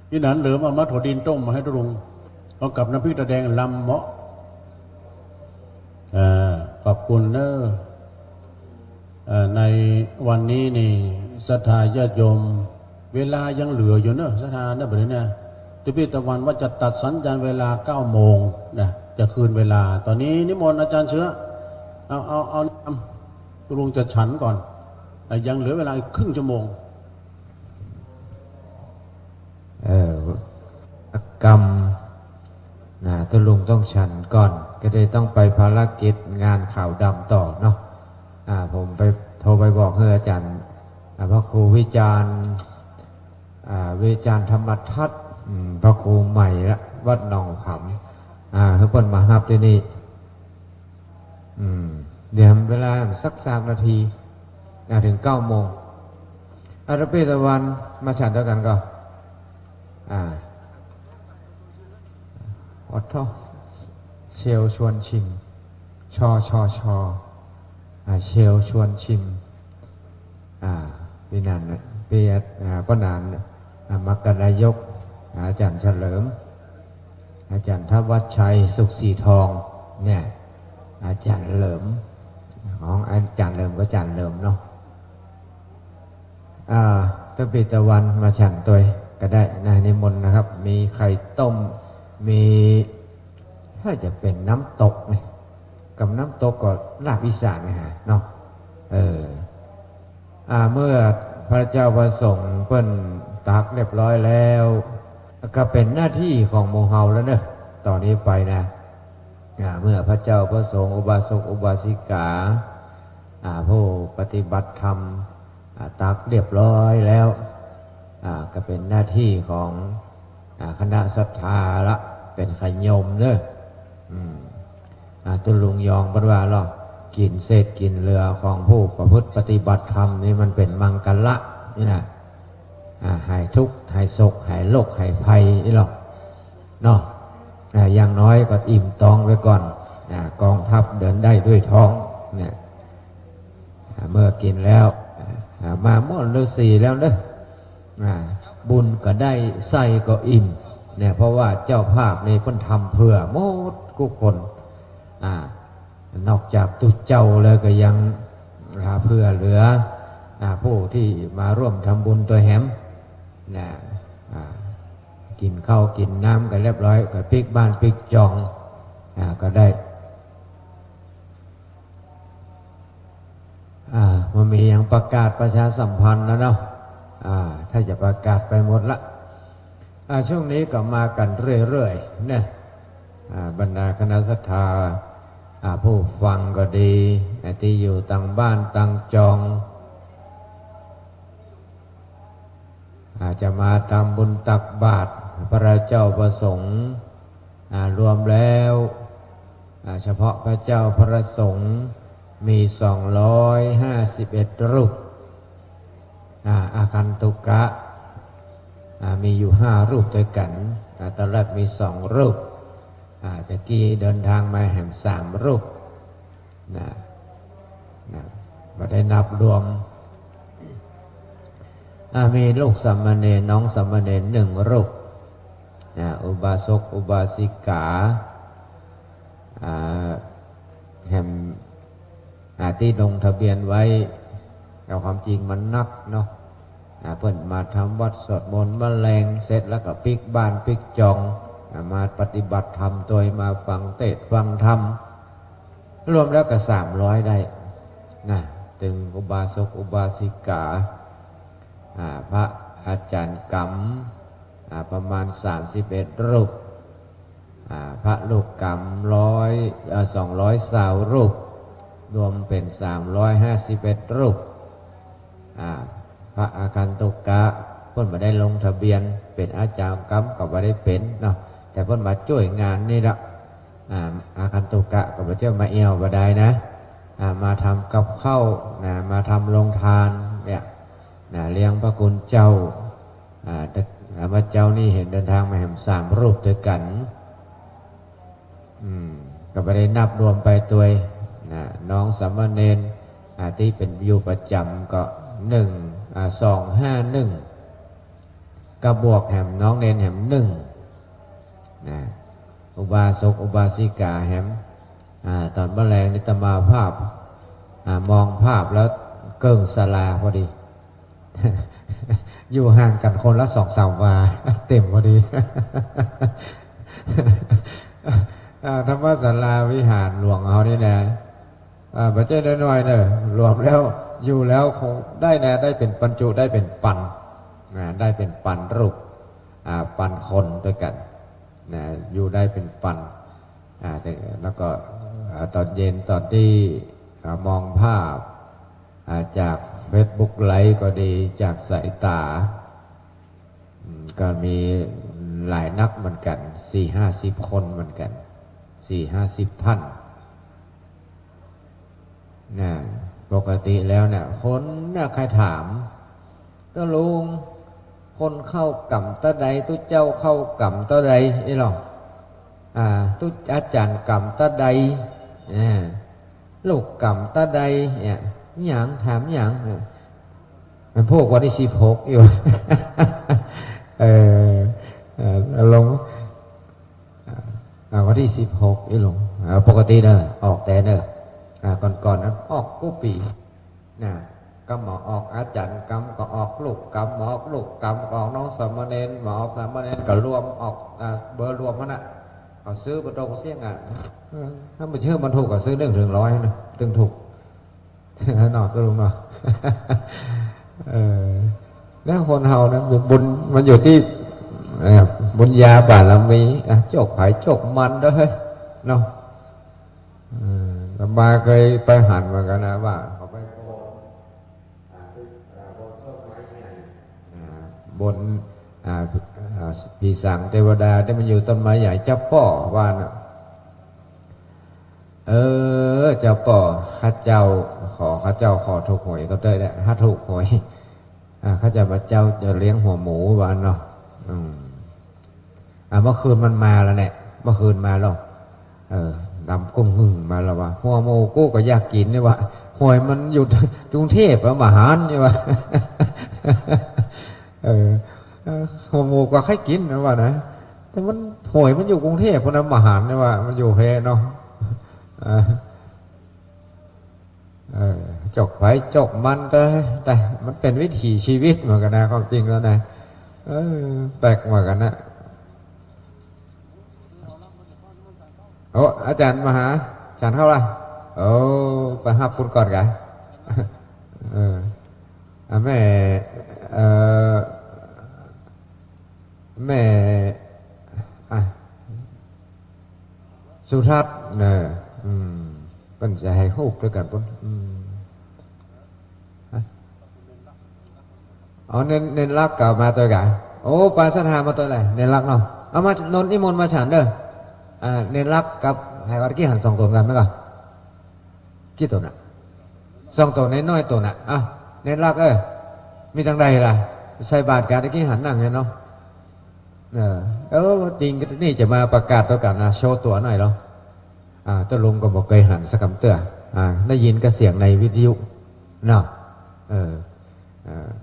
ที่นั้นเหลือมะถั่วดินต้มมาให้ทุลุงเอากับน้ำพริกตะแดงลำเหมาะขอบคุณเนอะในวันนี้นี่ศรัทธาญาติโยมเวลายังเหลืออยู่เนอะศรัทธาเนอะแบบนี้นะที่พี่ตะวันว่าจะตัดสัญญาณเวลา 9 โมงนะจะคืนเวลาตอนนี้นิมนต์อาจารย์เชื้อเอาตุลุงจะฉันก่อนยังเหลือเวลาอีกครึ่งชั่วโมงกรรมตุลุงต้องฉันก่อนก็เลยต้องไปภารกิจงานข่าวดำต่อเนาะผมไปโทรไปบอกให้อาจารย์พระครูวิจารณ์ธรรมทัศน์พระครูใหม่ละวัดหนองขำเขาเปิดมาฮับที่นี่เดี๋ยวเวลาสัก3 นาทีถึง 9 โมงอาจารย์เปตะวันมาฉันด้วยกันก็วัดท่อเชลชวนชิมชอเชลชวนชิมปีนันปีป้านานมักกนายกอาจารย์เฉลิมอาจารย์ทวัชชัยสุขสีทองเนี่ยอาจารย์เหลิมของอาจารย์เหลิมก็อาจารย์เหลิมเนาะตะปีตะวันมาฉันตัวก็ได้นะนิมนต์นะครับมีไข่ต้มมีถ้าจะเป็นน้ำตกไหมกับน้ำตกก็ลาบอีสานนะฮะเนาะเมื่อพระเจ้าประสงค์เพิ่นตักเรียบร้อยแล้วก็เป็นหน้าที่ของโมเฮาแล้วเนอะตอนนี้ไปนะเมื่อพระเจ้าประสงค์อุบาสกอุบาสิกาผู้ปฏิบัติธรรมตักเรียบร้อยแล้วก็เป็นหน้าที่ของคณะศรัทธาละเป็นขยมเนอะตุลุงยองบอกว่าเรากินเศษกินเรือของผู้ประพฤติปฏิบัติธรรมนี่มันเป็นมังกรละนี่นะหายทุกข์หายโศกหายโรคหายภัยนี่หรอกเนาะอย่างน้อยก็อิ่มท้องไว้ก่อนกองทัพเดินได้ด้วยท้องเนี่ยเมื่อกินแล้วมาม่อนฤาษีแล้วเนอะบุญก็ได้ไส้ก็อิ่มเนี่ยเพราะว่าเจ้าภาพนี่เพิ่นทำเพื่อหมดทุกคนนอกจากตุเจ้าเลยก็ยังเพื่อเหลือผู้ที่มาร่วมทำบุญตัวแหมนะกินข้าวกินน้ำกันเรียบร้อยก็ปิกบ้านปิกจองก็ได้มันมีอย่างประกาศประชาสัมพันธ์นะเนาะถ้าจะประกาศไปหมดละช่วงนี้ก็มากันเรื่อยๆเนี่ยบรรดาคณะศรัทธาผู้ฟังก็ดีที่อยู่ต่างบ้านต่างจองจะมาทำบุญตักบาตรพระเจ้าประสงค์รวมแล้วเฉพาะพระเจ้าพระสงฆ์มี251 รูปอาคันตุกะมีอยู่5 รูปด้วยกันตอนแรกมี2 รูปตะกี้เดินทางมาแห่ง3 รูปมาได้นับรวมมีลูกสามเณรน้องสามเณร1 รูปอุบาสกอุบาสิกาแห่งที่ลงทะเบียนไว้แต่ความจริงมันนักเนาะเพิ่นมาทำวัดสวดมนต์มาแรงเสร็จแล้วก็ปิกบ้านปิกจองมาปฏิบัติธรรมโดยมาฟังเทศน์ฟังธรรมรวมแล้วก็300ได้นะ ถึงอุบาสกอุบาสิกาพระอาจารย์กำประมาณ31 รูปพระลูกกำ220 รูปรวมเป็น351 รูปพระอาคันตุกะเพิ่นมาได้ลงทะเบียนเป็นอาจารย์กำก็บ่ได้เป็นเนาะแต่เพิ่นมาช่วยงานนี่ละอาคันตุกะก็บ่เจ้ามาเอวบ่ได้นะมาทำกับข้าวมาทำโรงทานเนี่ยเลี้ยงพระคุณเจ้าพระเจ้านี่เห็นเดินทางมาแห่ง3 รูปด้วยกันก็บ่ได้นับรวมไปตัวน้องสามเณรที่เป็นอยู่ประจำก็251กระบวกแห่มน้องเนนแห่ม1อุบาสกอุบาสิกาแห่มตอนเมื่อแรงนิตมาภาพมองภาพแล้วเกิ่งศาลาพอดี อยู่ห่างกันคนละ2-3 วาเต็มพอดี ธรรมศาลาวิหารหลวงเขานี่นะปัจจัยน้อยๆเนอะรวมแล้วอยู่แล้วคงได้แน่ได้เป็นปัญจุได้เป็นปันได้เป็นปันรูปปันคนด้วยกันอยู่ได้เป็นปันแล้วก็ตอนเย็นตอนที่มองภาพจากเฟซบุ๊กไลฟ์ก็ดีจากสายตาก็มีหลายนักเหมือนกัน 4-50 คนเหมือนกัน 4-50 ท่านปกติแล้วคนใครถามก็ลุงคนเข้ากรรมตะใดตุเจ้าเข้ากรรมตะใดไอ้หรอตุอาจารย์กรรมตะใดลูกกรรมตะใดเนี่ยหยังถามหยังมันพวกวันที่16อยู่ ลงวันที่16นี่ลงปกติเนอะออกแต่เนอะก่อนนั้นออกกู้ปีก็หมอออกอาจารย์กรรมก็ออกลูกกรรมหมอออกลูกกรรมก็ออกน้องสามเณรหมอออกสามเณรก็รวมออกเบอร์รวมมันเอาซื้อประตงเสี่ยงถ้ามันเชื่อมันถูกก็ซื้อ1-100นะตึงถูกหนอตัวลุงหนอแล้วคนเฮานะบุญมันอยู่ที่บุญญาบารมีโจกไผ่โจกมันด้วยเฮ้ยเนาะมาเคยไปหันมากันนะว่าเขาไปบนปีสังเทวดาได้มันอยู่ต้นไม้ใหญ่เจ้าป่อว่านะเจ้าป่อข้าเจ้าขอถูกหวยก็ได้แหละถ้าถูกหวยข้าเจ้าพระเจ้าจะเลี้ยงหัวหมูว่าเนาะเมื่อคืนมันมาแล้วเนี่ยเมื่อคืนมาแล้วดำกุ้งหึ่งมาแล้วว่าหัวหมูกูก็อยากกินนี่ว่าหวยมันอยู่กรุงเทพมหาญนี่ว่าหัวหมูก็ให้กินนะว่านะแต่มันหวยมันอยู่กรุงเทพพนันมหาญนี่ว่ามันอยู่เพเนาะจกไฟจกมันแต่มันเป็นวิถีชีวิตเหมือนกันนะความจริงแล้วนะแปลกเหมือนกันนะโอ้อาจารย์มาหาอาจารย์เข้าละไปหับคุณก่อนกันแม่สุทัศน์เป็นจะให้ฮูกด้วยกันปุ๊บเน้นรักเก่ามาตัวกันโอ้ปาสถามาตัวไหนเน้นรักเนาะเอามานนนิมนต์มาฉันเด้อเน้นรักกับไฮวัดกี้หัน2 ตัวกันไหมก่อนกี่ตัวน่ะ2 ตัวน้อยตัวน่ะเน้นรักมีทางใดล่ะใส่บาตรการกี้หันนั่งเห็นเนาะจริงนี่จะมาประกาศตัวกันนะโชว์ตัวหน่อยเนาะตัวลุงก็บอกเคยหันสักคำเตือได้ยินกระเสียงในวิทยุเนาะ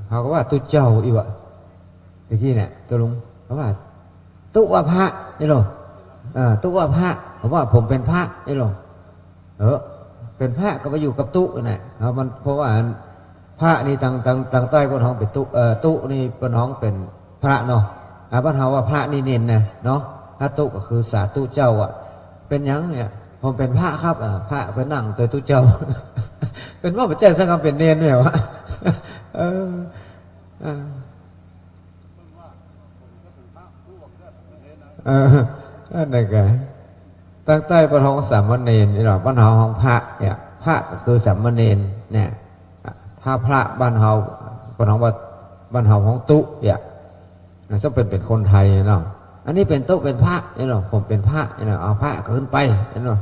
เขาก็ว่าตุเจ้าอีวะไอ้ที่เนี่ยตัวลุงเขาว่าตุว่าพระนี่หรอตุว่าพระเขาว่าผมเป็นพระนี่หรอเป็นพระก็ไปอยู่กับตุน่ะมันเพราะว่าพระนี่ต่างใต้บนห้องเป็นตุนี่บนห้องเป็นพระเนาะบ้านเฮาว่าพระนี่เน้นนะเนาะถ้าตุก็คือสาธุเจ้าเป็นยังเนี่ยผมเป็นพระครับพระไปนั่งตัวตุเจ้า เป็นว่าพระเจ้าสังฆเป็นเนรไหมวะนั่นไงตั้งใต้ปฐมสามเณรนี่หรอบ้านเฮาของพระเนี่ยพระก็คือสามเณรเนี่ยถ้าพระบ้านเฮาปฐมบ้านเฮาของตุเนี่ยนั่นจะเป็นคนไทยเนาะอันนี้เป็นตุเป็นพระนี่หรอผมเป็นพระนี่หรอเอาพระขึ้นไปนี่หรอ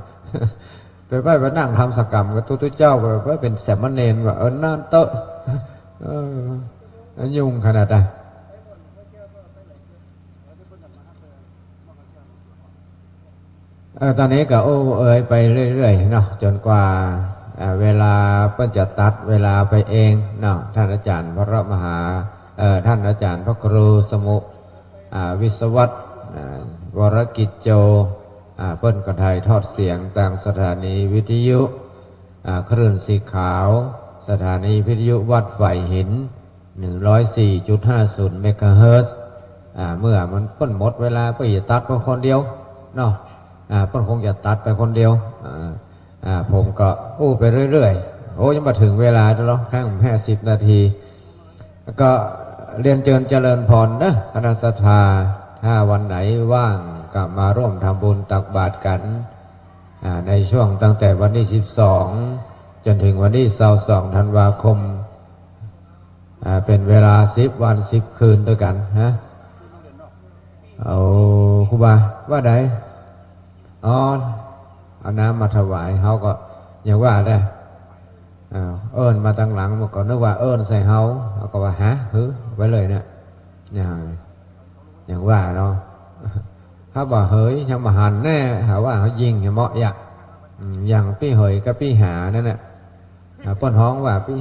ไปนั่งทำสกรรมกับตัวเจ้าไปเป็นสามเณรว่านั่นโต๊ะยุ่งขนาดไหนตอนนี้ก็ไปเรื่อยๆเนาะจนกว่าเวลาเพิ่นจะตัดเวลาไปเองเนาะท่านอาจารย์พระมหาท่านอาจารย์พระครูสมุวิศวัตวรกิจโจเพิ่นก็ถ่ายทอดเสียงทางสถานีวิทยุคลื่นสีขาวสถานีวิทยุวัดไฝ่หิน 104.50 เมกะเฮิรตซ์เมื่อมันเพิ่นหมดเวลาเพิ่นจะตัดไปคนเดียวเนาะเพิ่นคงจะตัดไปคนเดียวผมก็ไปเรื่อยๆยังมาถึงเวลาแล้วข้าง50 นาทีก็เรียนเจริญพรนะคณะศรัทธาถ้าวันไหนว่างก็มาร่วมทำบุญตักบาตรกันในช่วงตั้งแต่วันที่12จนถึงวันที่22 ธันวาคมเป็นเวลา10 วัน 10 คืนด้วยกันฮะครูบาว่าไดเอาน้ำมาถวายเขาก็อย่างว่าได้มาตั้งหลังมันก็นึกว่าใส่เขาก็ว่าไว้เลยเนี่ยอย่างว่าเนาะถ้าบอกยังมาหันแน่หาว่าเขายิงเหมาะอย่างพี่เหยกับพี่หานั่นแหละป้นห้องว่าพี่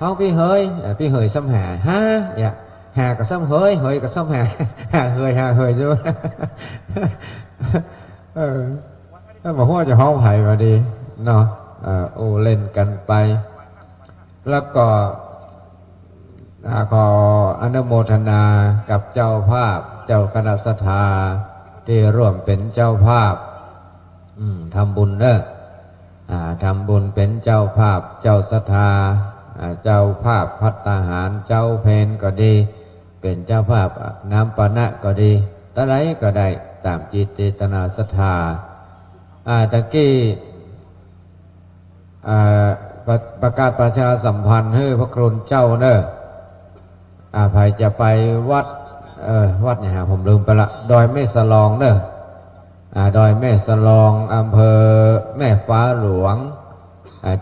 ห้องพี่เหยซ้ำหาหากับซ้ำเหยกับซ้ำหาเหยใช่ไหมถ้าบอกว่าจะห้องไผ่มาดีเนาะเล่นกันไปแล้วก็ขออนุโมทนากับเจ้าภาพเจ้าคณะศรัทธาที่ร่วมเป็นเจ้าภาพทำบุญเนอะทำบุญเป็นเจ้าภาพเจ้าศรัทธาเจ้าภาพภัตตาหารเจ้าเพนก็ดีเป็นเจ้าภาพน้ำปานะก็ดีตะไรก็ได้ตามจิตเจตนาศรัทธาตะกี้ประกาศประชาสัมพันธ์ให้พระครูเจ้าเนอะใครจะไปวัดเนี่ยผมลืมไปละดอยแม่สลองเนอะดอยแม่สลองอำเภอแม่ฟ้าหลวง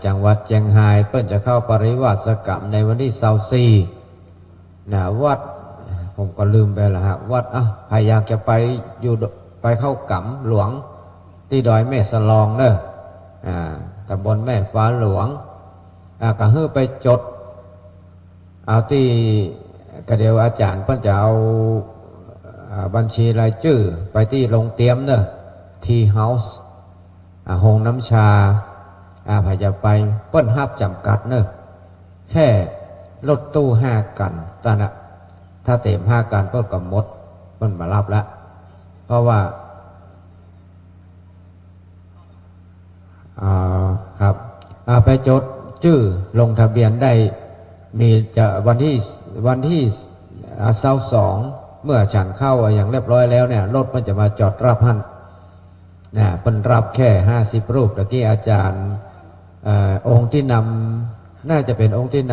จังหวัดเชียงรายเพิ่นจะเข้าปริวาสกรรมในวันที่24วัดผมก็ลืมไปละฮะวัดใครอยากจะไปเข้ากำหลวงที่ดอยแม่สลองเนอะตำบลแม่ฟ้าหลวงก็ให้ไปจดเอาที่กระเดียวอาจารย์เพิ่นจะเอาบัญชีรายชื่อไปที่โรงเตรียมเนอะทีเฮาส์โฮงน้ำชาใครจะไปเพิ่นห้ามจำกัดเนอะแค่รถตู้5 กันตอนน่ะถ้าเต็ม5 กันเพิ่นก็หมดเพิ่นมารับแล้วเพราะว่าครับไปจดชื่อลงทะเบียนได้มีจะวันที่22เมื่อฉันเข้าอย่างเรียบร้อยแล้วเนี่ยรถมันจะมาจอดรับท่านเป็นรับแค่50 รูปตะกี้อาจารย์องค์ที่นำน่าจะเป็นองค์ที่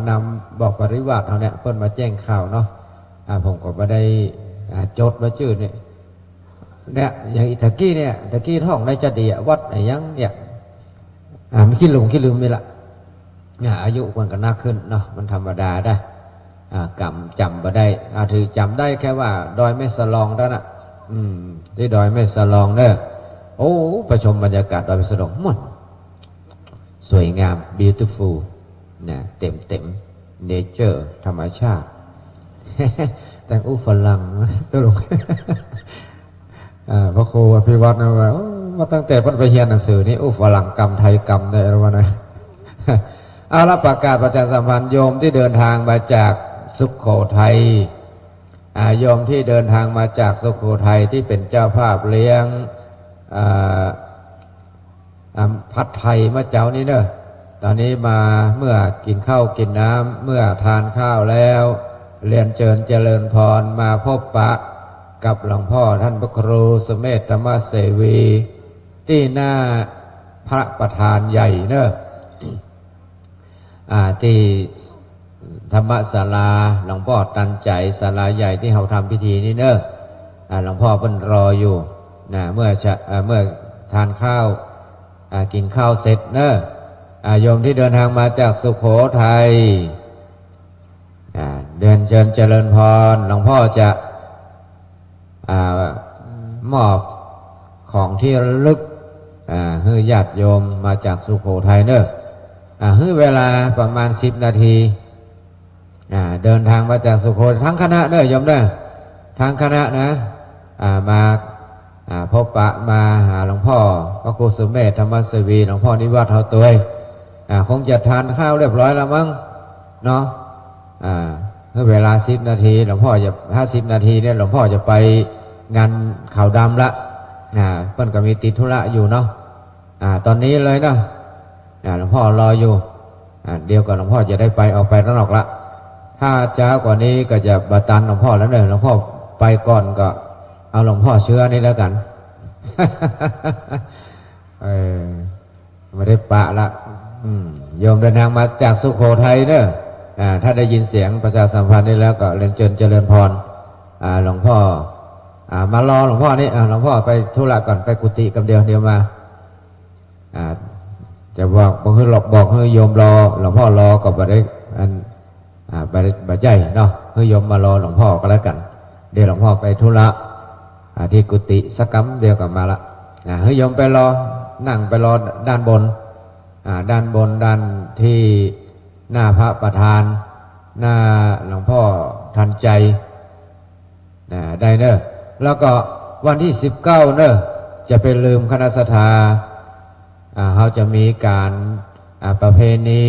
นำบอกปริวาสเขาเนี่ยเพิ่นมาแจ้งข่าวเนาะผมก็ไม่ได้จดมาชื่อเนี่ยอย่างตะกี้ท่องในจะดีวัดไหนยังเนี่ยไม่คิดลืมไม่ละอายุมันก็น่าขึ้นเนาะมันธรรมดาได้จำมาได้ถือจำได้แค่ว่าดอยแม่สลองนั่นน่ะที่ดอยแม่สลองเนอะประชมบรรยากาศดอยแม่สลองมันสวยงาม beautiful เนี่ยเต็ม nature ธรรมชาติ แต่งฝรั่งตลก พระครูอภิวัตนะว่าตั้งแต่พ้นไปเรียนหนังสือนี้ฝรั่งกรรมไทยกรรมได้แล้วนะ เอาละประกาศประชาสัมพันธ์โยมที่เดินทางมาจากสุโขทัยโยมที่เดินทางมาจากสุโขทัยที่เป็นเจ้าภาพเลี้ยง ผัดไทยมาเจ้านี้เนอะตอนนี้มาเมื่อกินข้าวกินน้ำเมื่อทานข้าวแล้วเรียนเจริญพรมาพบปะกับหลวงพ่อท่านพระครูสุเมธธรรมเสวีที่หน้าพระประธานใหญ่เนอะที่ธรรมศาลาหลวงพ่อตันใจศาลาใหญ่ที่เขาทำพิธีนี่เนอะหลวงพ่อเพิ่นรออยู่นะเมื่อทานข้าวกินข้าวเสร็จเนอะโยมที่เดินทางมาจากสุโขทัยเดินเจริญพรหลวงพ่อจะมอบของที่ระลึกให้ญาติโยมมาจากสุโขทัยเนอะให้เวลาประมาณ10 นาทีเดินทางมาจากสุโขทัยทั้งคณะเนอะโยมเนอะทั้งคณะนะมาพบปะมาหาหลวงพ่อพระครูสุเมธธรรมเสวีหลวงพ่อนิวัฒน์เฮาตัวคงจะทานข้าวเรียบร้อยแล้วมั้งเนาะเมื่อเวลา10 นาทีหลวงพ่อจะ50 นาทีเนี่ยหลวงพ่อจะไปงานขาวดำละเพิ่นก็มีติดธุระอยู่เนาะตอนนี้เลยเนาะหลวงพ่อรออยู่เดี๋ยวก็หลวงพ่อจะได้ไปออกไปข้างนอกละถ้าช้ากว่านี้ก็จะบาตันหลวงพ่อแล้วเนี่ยหลวงพ่อไปก่อนก็เอาหลวงพ่อเชื้อนี่แล้วกัน ไม่ได้ปะละโยมเดินทางมาจากสุโขทัยเนอะถ้าได้ยินเสียงประชาสัมพันธ์นี่แล้วก็เรียนเจริญพรหลวงพ่อมารอหลวงพ่อนี่หลวงพ่อไปธุระก่อนไปกุฏิกับเดียวมาจะบอกให้โยมรอหลวงพ่อรอก็บ่ได้บ่ใจเนาะให้โยมมารอหลวงพ่อก็แล้วกันเดี๋ยวหลวงพ่อไปธุระที่กุฏิสักกัมเดียวกับมาละให้โยมไปรอนั่งไปรอด้านบนด้านที่หน้าพระประธานหน้าหลวงพ่อทันใจได้เนอะแล้วก็วันที่19เนอะจะไปลืมคณะสถาเขาจะมีการประเพณี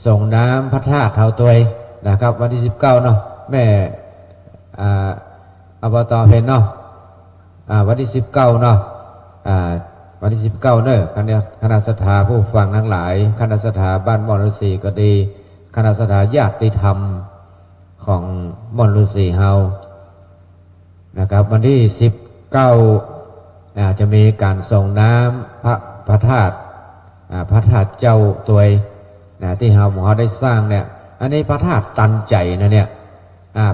ส่งน้ำพระธาตุเท่าตัวนะครับวันที่19เนาะแม่อบต.เพนเนาะวันที่19เนาะวันที่19เนอะคณะสถาผู้ฟังทั้งหลายคณะสถาบ้านม่อนฤาษีก็ดีคณะสถาญาติธรรมของม่อนฤาษีเฮานะครับวันที่19จะมีการส่งน้ำพระธาตุเจ้าตัวที่เฮาได้สร้างเนี่ยอันนี้พระธาตุตันใจนะเนี่ย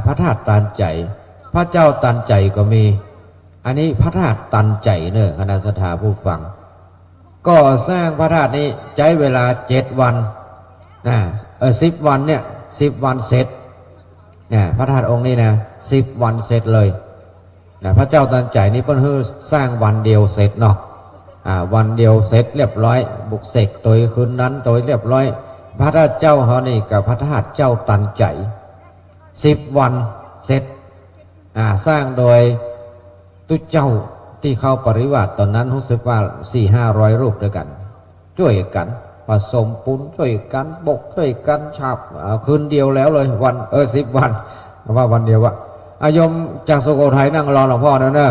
พระธาตุตันใจพระเจ้าตันใจก็มีอันนี้พระธาตุตันใจเนอะคณะสถาผู้ฟังก็สร้างพระธาตุนี้ใช้เวลา7 วัน10 วันเนี่ย10 วันเสร็จพระธาตุองค์นี้นะ10 วันเสร็จเลยพระเจ้าตันใจนี้เพิ่นสร้างวันเดียวเสร็จเนาะวันเดียวเสร็จเรียบร้อยบุกเสกโดยคืนนั้นโดยเรียบร้อยพระธาตุเจ้าเขานี่กับพระธาตุเจ้าตันใจ10 วันเสร็จสร้างโดยตุเจ้าที่เข้าปริวาสตอนนั้นรู้สึกว่า 400-500 รูปด้วยกันช่วยกันผสมปุ้นช่วยกันบกช่วยกันฉาบคืนเดียวแล้วเลยวัน10 วันว่าวันเดียววะโยมจากสุโขทัยนั่งรอหลวงพ่อเนอะ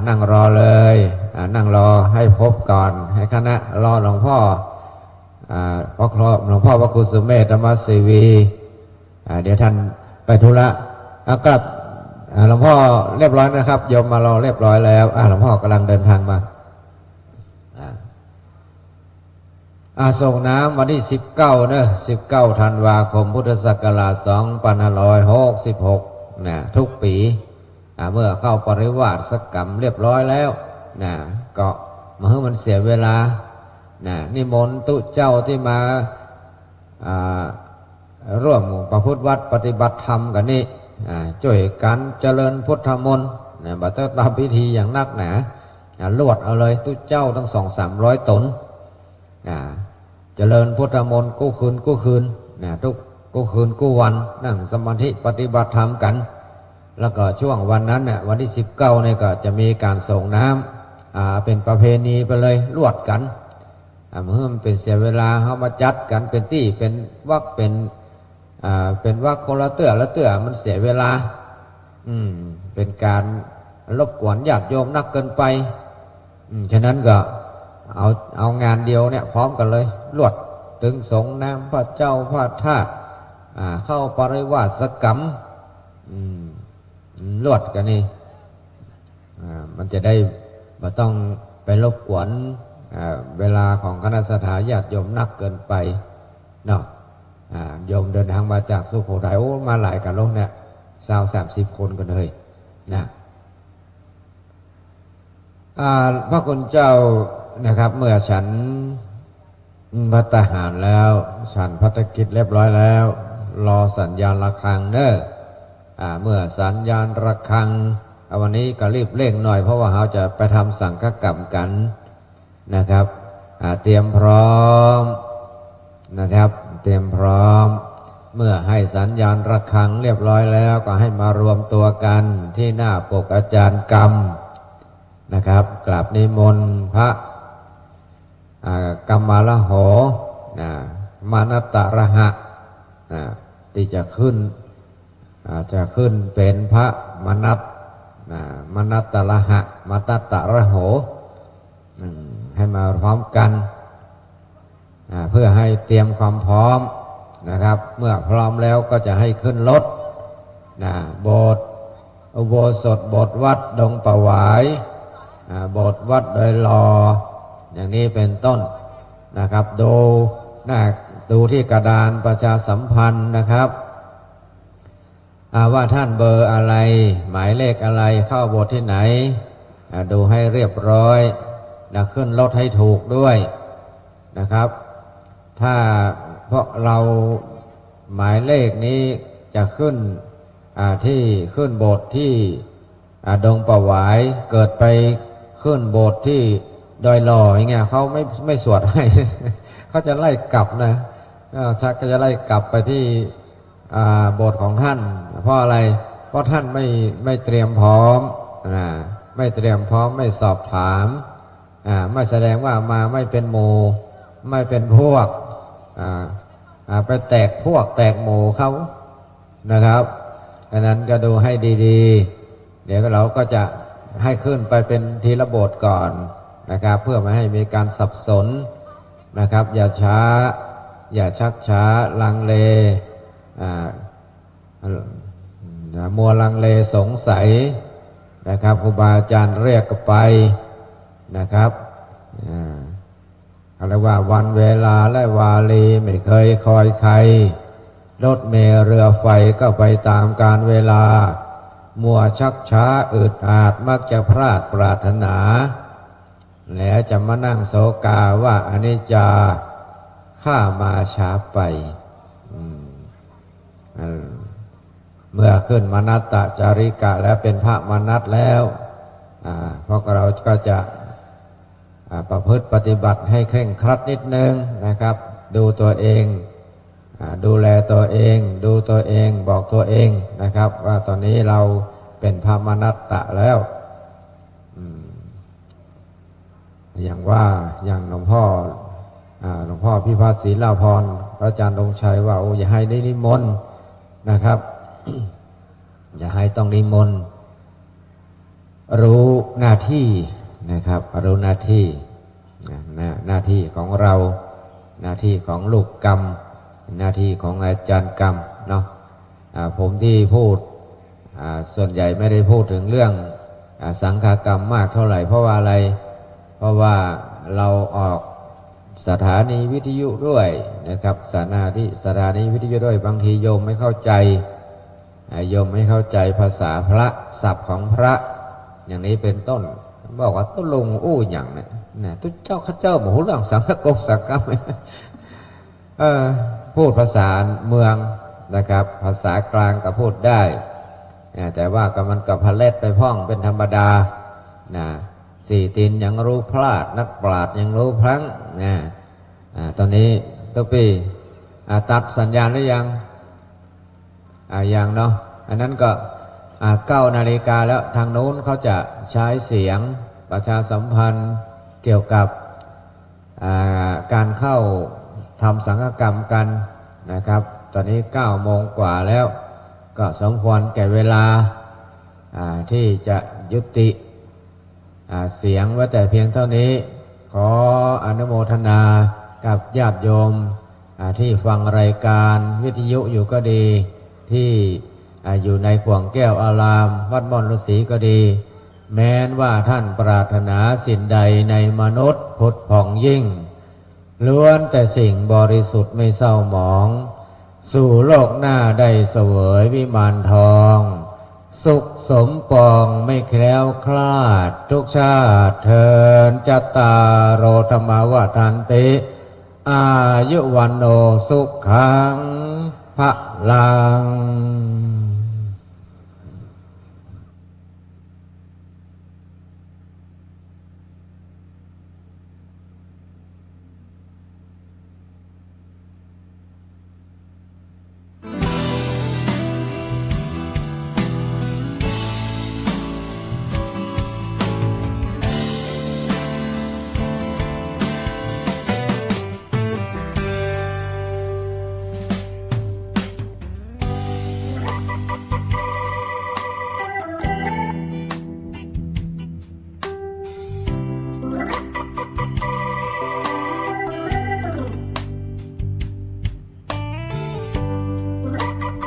นั่งรอเลยนั่งรอให้พบก่อนให้คณะรอหลวงพ่อหลวงพ่อพระครูสุเมธธรรมเสวีเดี๋ยวท่านไปธุระกลับหลวงพ่อเรียบร้อยนะครับโยมมารอเรียบร้อยแล้วหลวงพ่อกำลังเดินทางมาส่งน้ำวันที่19เนอะ19 ธันวาคมพุทธศักราช 2566ทุกปีเมื่อเข้าปริวาสกรรมเรียบร้อยแล้วก็มาให้มันเสียเวลานิมนต์ตุเจ้าที่มาร่วมประพฤติวัดปฏิบัติธรรมกันนี่ช่วยกันเจริญพุทธมนต์บัดทำพิธีอย่างนักหนาลวดเอาเลยตุเจ้าทั้ง200-300 ตนเจริญพุทธมนต์กู้คืนทุกกู้คืนกู้วันนั่งสมาธิปฏิบัติธรรมกันแล้วก็ช่วงวันนั้นวันที่19เนี่ยก็จะมีการส่งน้ำเป็นประเพณีไปเลยลวดกันเมื่อมันเป็นเสียเวลาเขามาจัดกันเป็นที่เป็นวักเป็นวักคนละเตื้อละเตื้อมันเสียเวลาเป็นการรบกวนญาติโยมนักเกินไป ฉะนั้นก็เอางานเดียวเนี่ยพร้อมกันเลยลวดตึงสงน้ำพระเจ้าพระธาตุเข้าปริวาสกรรมลวดกันนี่มันจะได้ไม่ต้องไปรบกวนเวลาของคณะสัตยาญาติโยมนักเกินไปเนาะโยมเดินทางมาจากสุโขทัยมาหลายกันโลกเนี่ย20-30 คนกันเลยนะพระคุณเจ้านะครับเมื่อฉันภัตตาหารแล้วฉันภัตตกิจเรียบร้อยแล้วรอสัญญาณระฆังเนอะเมื่อสัญญาณระฆังวันนี้ก็รีบเร่งหน่อยเพราะว่าเราจะไปทำสังฆกรรมกันนะครับเตรียมพร้อมนะครับเตรียมพร้อมเมื่อให้สัญญาณระฆังเรียบร้อยแล้วก็ให้มารวมตัวกันที่หน้าปกอาจารย์กรรมนะครับกราบนิมนต์พระกัมมาลโหมานัตตระหะที่จะขึ้นเป็นพระมนัตตระหะมานัตตระโหให้มาพร้อมกันเพื่อให้เตรียมความพร้อมนะครับเมื่อพร้อมแล้วก็จะให้ขึ้นรถโบสถ์อุโบสถโบสถ์วัดดงประหวายโบสถ์วัดโดยรออย่างนี้เป็นต้นนะครับดูที่กระดานประชาสัมพันธ์นะครับว่าท่านเบอร์อะไรหมายเลขอะไรเข้าโบสถ์ที่ไหนดูให้เรียบร้อยขึ้นรถให้ถูกด้วยนะครับถ้าเพราะเราหมายเลขนี้จะขึ้นที่ขึ้นโบสถ์ที่ดงประหวายเกิดไปขึ้นโบสถ์ที่ดอยหล่ออย่างเงี้ยเขาไม่สวดให้ เขาจะไล่กลับนะชักก็จะไล่กลับไปที่โบสถ์ของท่านเพราะอะไรเพราะท่านไม่เตรียมพร้อมไม่เตรียมพร้อมไม่สอบถามไม่แสดงว่ามาไม่เป็นหมู่ไม่เป็นพวกไปแตกพวกแตกหมู่เขานะครับดังนั้นก็ดูให้ดีๆเดี๋ยวเราก็จะให้ขึ้นไปเป็นทีละโบสถ์ก่อนนะครับเพื่อไม่ให้มีการสับสนนะครับอย่าช้าอย่าชักช้าลังเลมัวลังเลสงสัยนะครับครูบาอาจารย์เรียกไปนะครับอะไรว่าวันเวลาและวาลีไม่เคยคอยใครรถเมล์เรือไฟก็ไปตามกาลเวลามัวชักช้าอึดอัดมักจะพลาดปรารถนาแล้วจะมานั่งโศกาว่าอนิจจาข้ามาช้าไปเมื่อขึ้นมนัตตจาริกะแล้วเป็นพระมนัตแล้วพวกเราก็จะประพฤติปฏิบัติให้เคร่งครัดนิดนึงนะครับดูตัวเองดูแลตัวเองดูตัวเองบอกตัวเองนะครับว่าตอนนี้เราเป็นพระมนัตตะแล้วอย่างหลวงพ่อพิพัฒน์ศรีลาภรณ์พระอาจารย์ธงชัยว่าอย่าให้ได้นิมนต์นะครับ อย่าให้ต้องนิมนต์รู้หน้าที่นะครับรู้หน้าที่หน้าที่ของเราหน้าที่ของลูกกรรมหน้าที่ของอาจารย์กรรมเนาะผมที่พูดส่วนใหญ่ไม่ได้พูดถึงเรื่องสังฆกรรมมากเท่าไหร่เพราะว่าอะไรเพราะว่าเราออกสถานีวิทยุด้วยนะครับสถานีวิทยุด้วยบางทีโยมไม่เข้าใจภาษาพระศัพท์ของพระอย่างนี้เป็นต้นบอกว่าต้นลงอู้อย่างเนี่ยทุกเจ้าข้าเจ้าหมู่เรื่องสังฆกรรมสังฆกรรมพูดภาษาเมืองนะครับภาษากลางก็พูดได้แต่ว่าก็มันกับพะเล็ดไปพ้องเป็นธรรมดาสี่ตีนยังรู้พลาดนักปราชญ์ยังรู้พลั้งตอนนี้ตุ๊กปี้ตัดสัญญาณหรือยังยังเนาะอันนั้นก็9 นาฬิกาแล้วทางโน้นเขาจะใช้เสียงประชาสัมพันธ์เกี่ยวกับการเข้าทำสังฆกรรมกันนะครับตอนนี้9 โมงกว่าแล้วก็สมควรแก่เวลาที่จะยุติ เสียงไว้แต่เพียงเท่านี้ขออนุโมทนากับญาติโยมที่ฟังรายการวิทยุอยู่ก็ดีที่อยู่ในขวงแก้วอารามวัดม่อนฤาษีก็ดีแม้นว่าท่านปรารถนาสิ่งใดในมนุษย์ผุดผ่องยิ่งล้วนแต่สิ่งบริสุทธิ์ไม่เศร้าหมองสู่โลกหน้าได้เสวยวิมานทองสุขสมปองไม่แคล้วคลาดทุกชาติเทินจัตตาโรธรรมวทันติอายุวันโนสุขังพลัง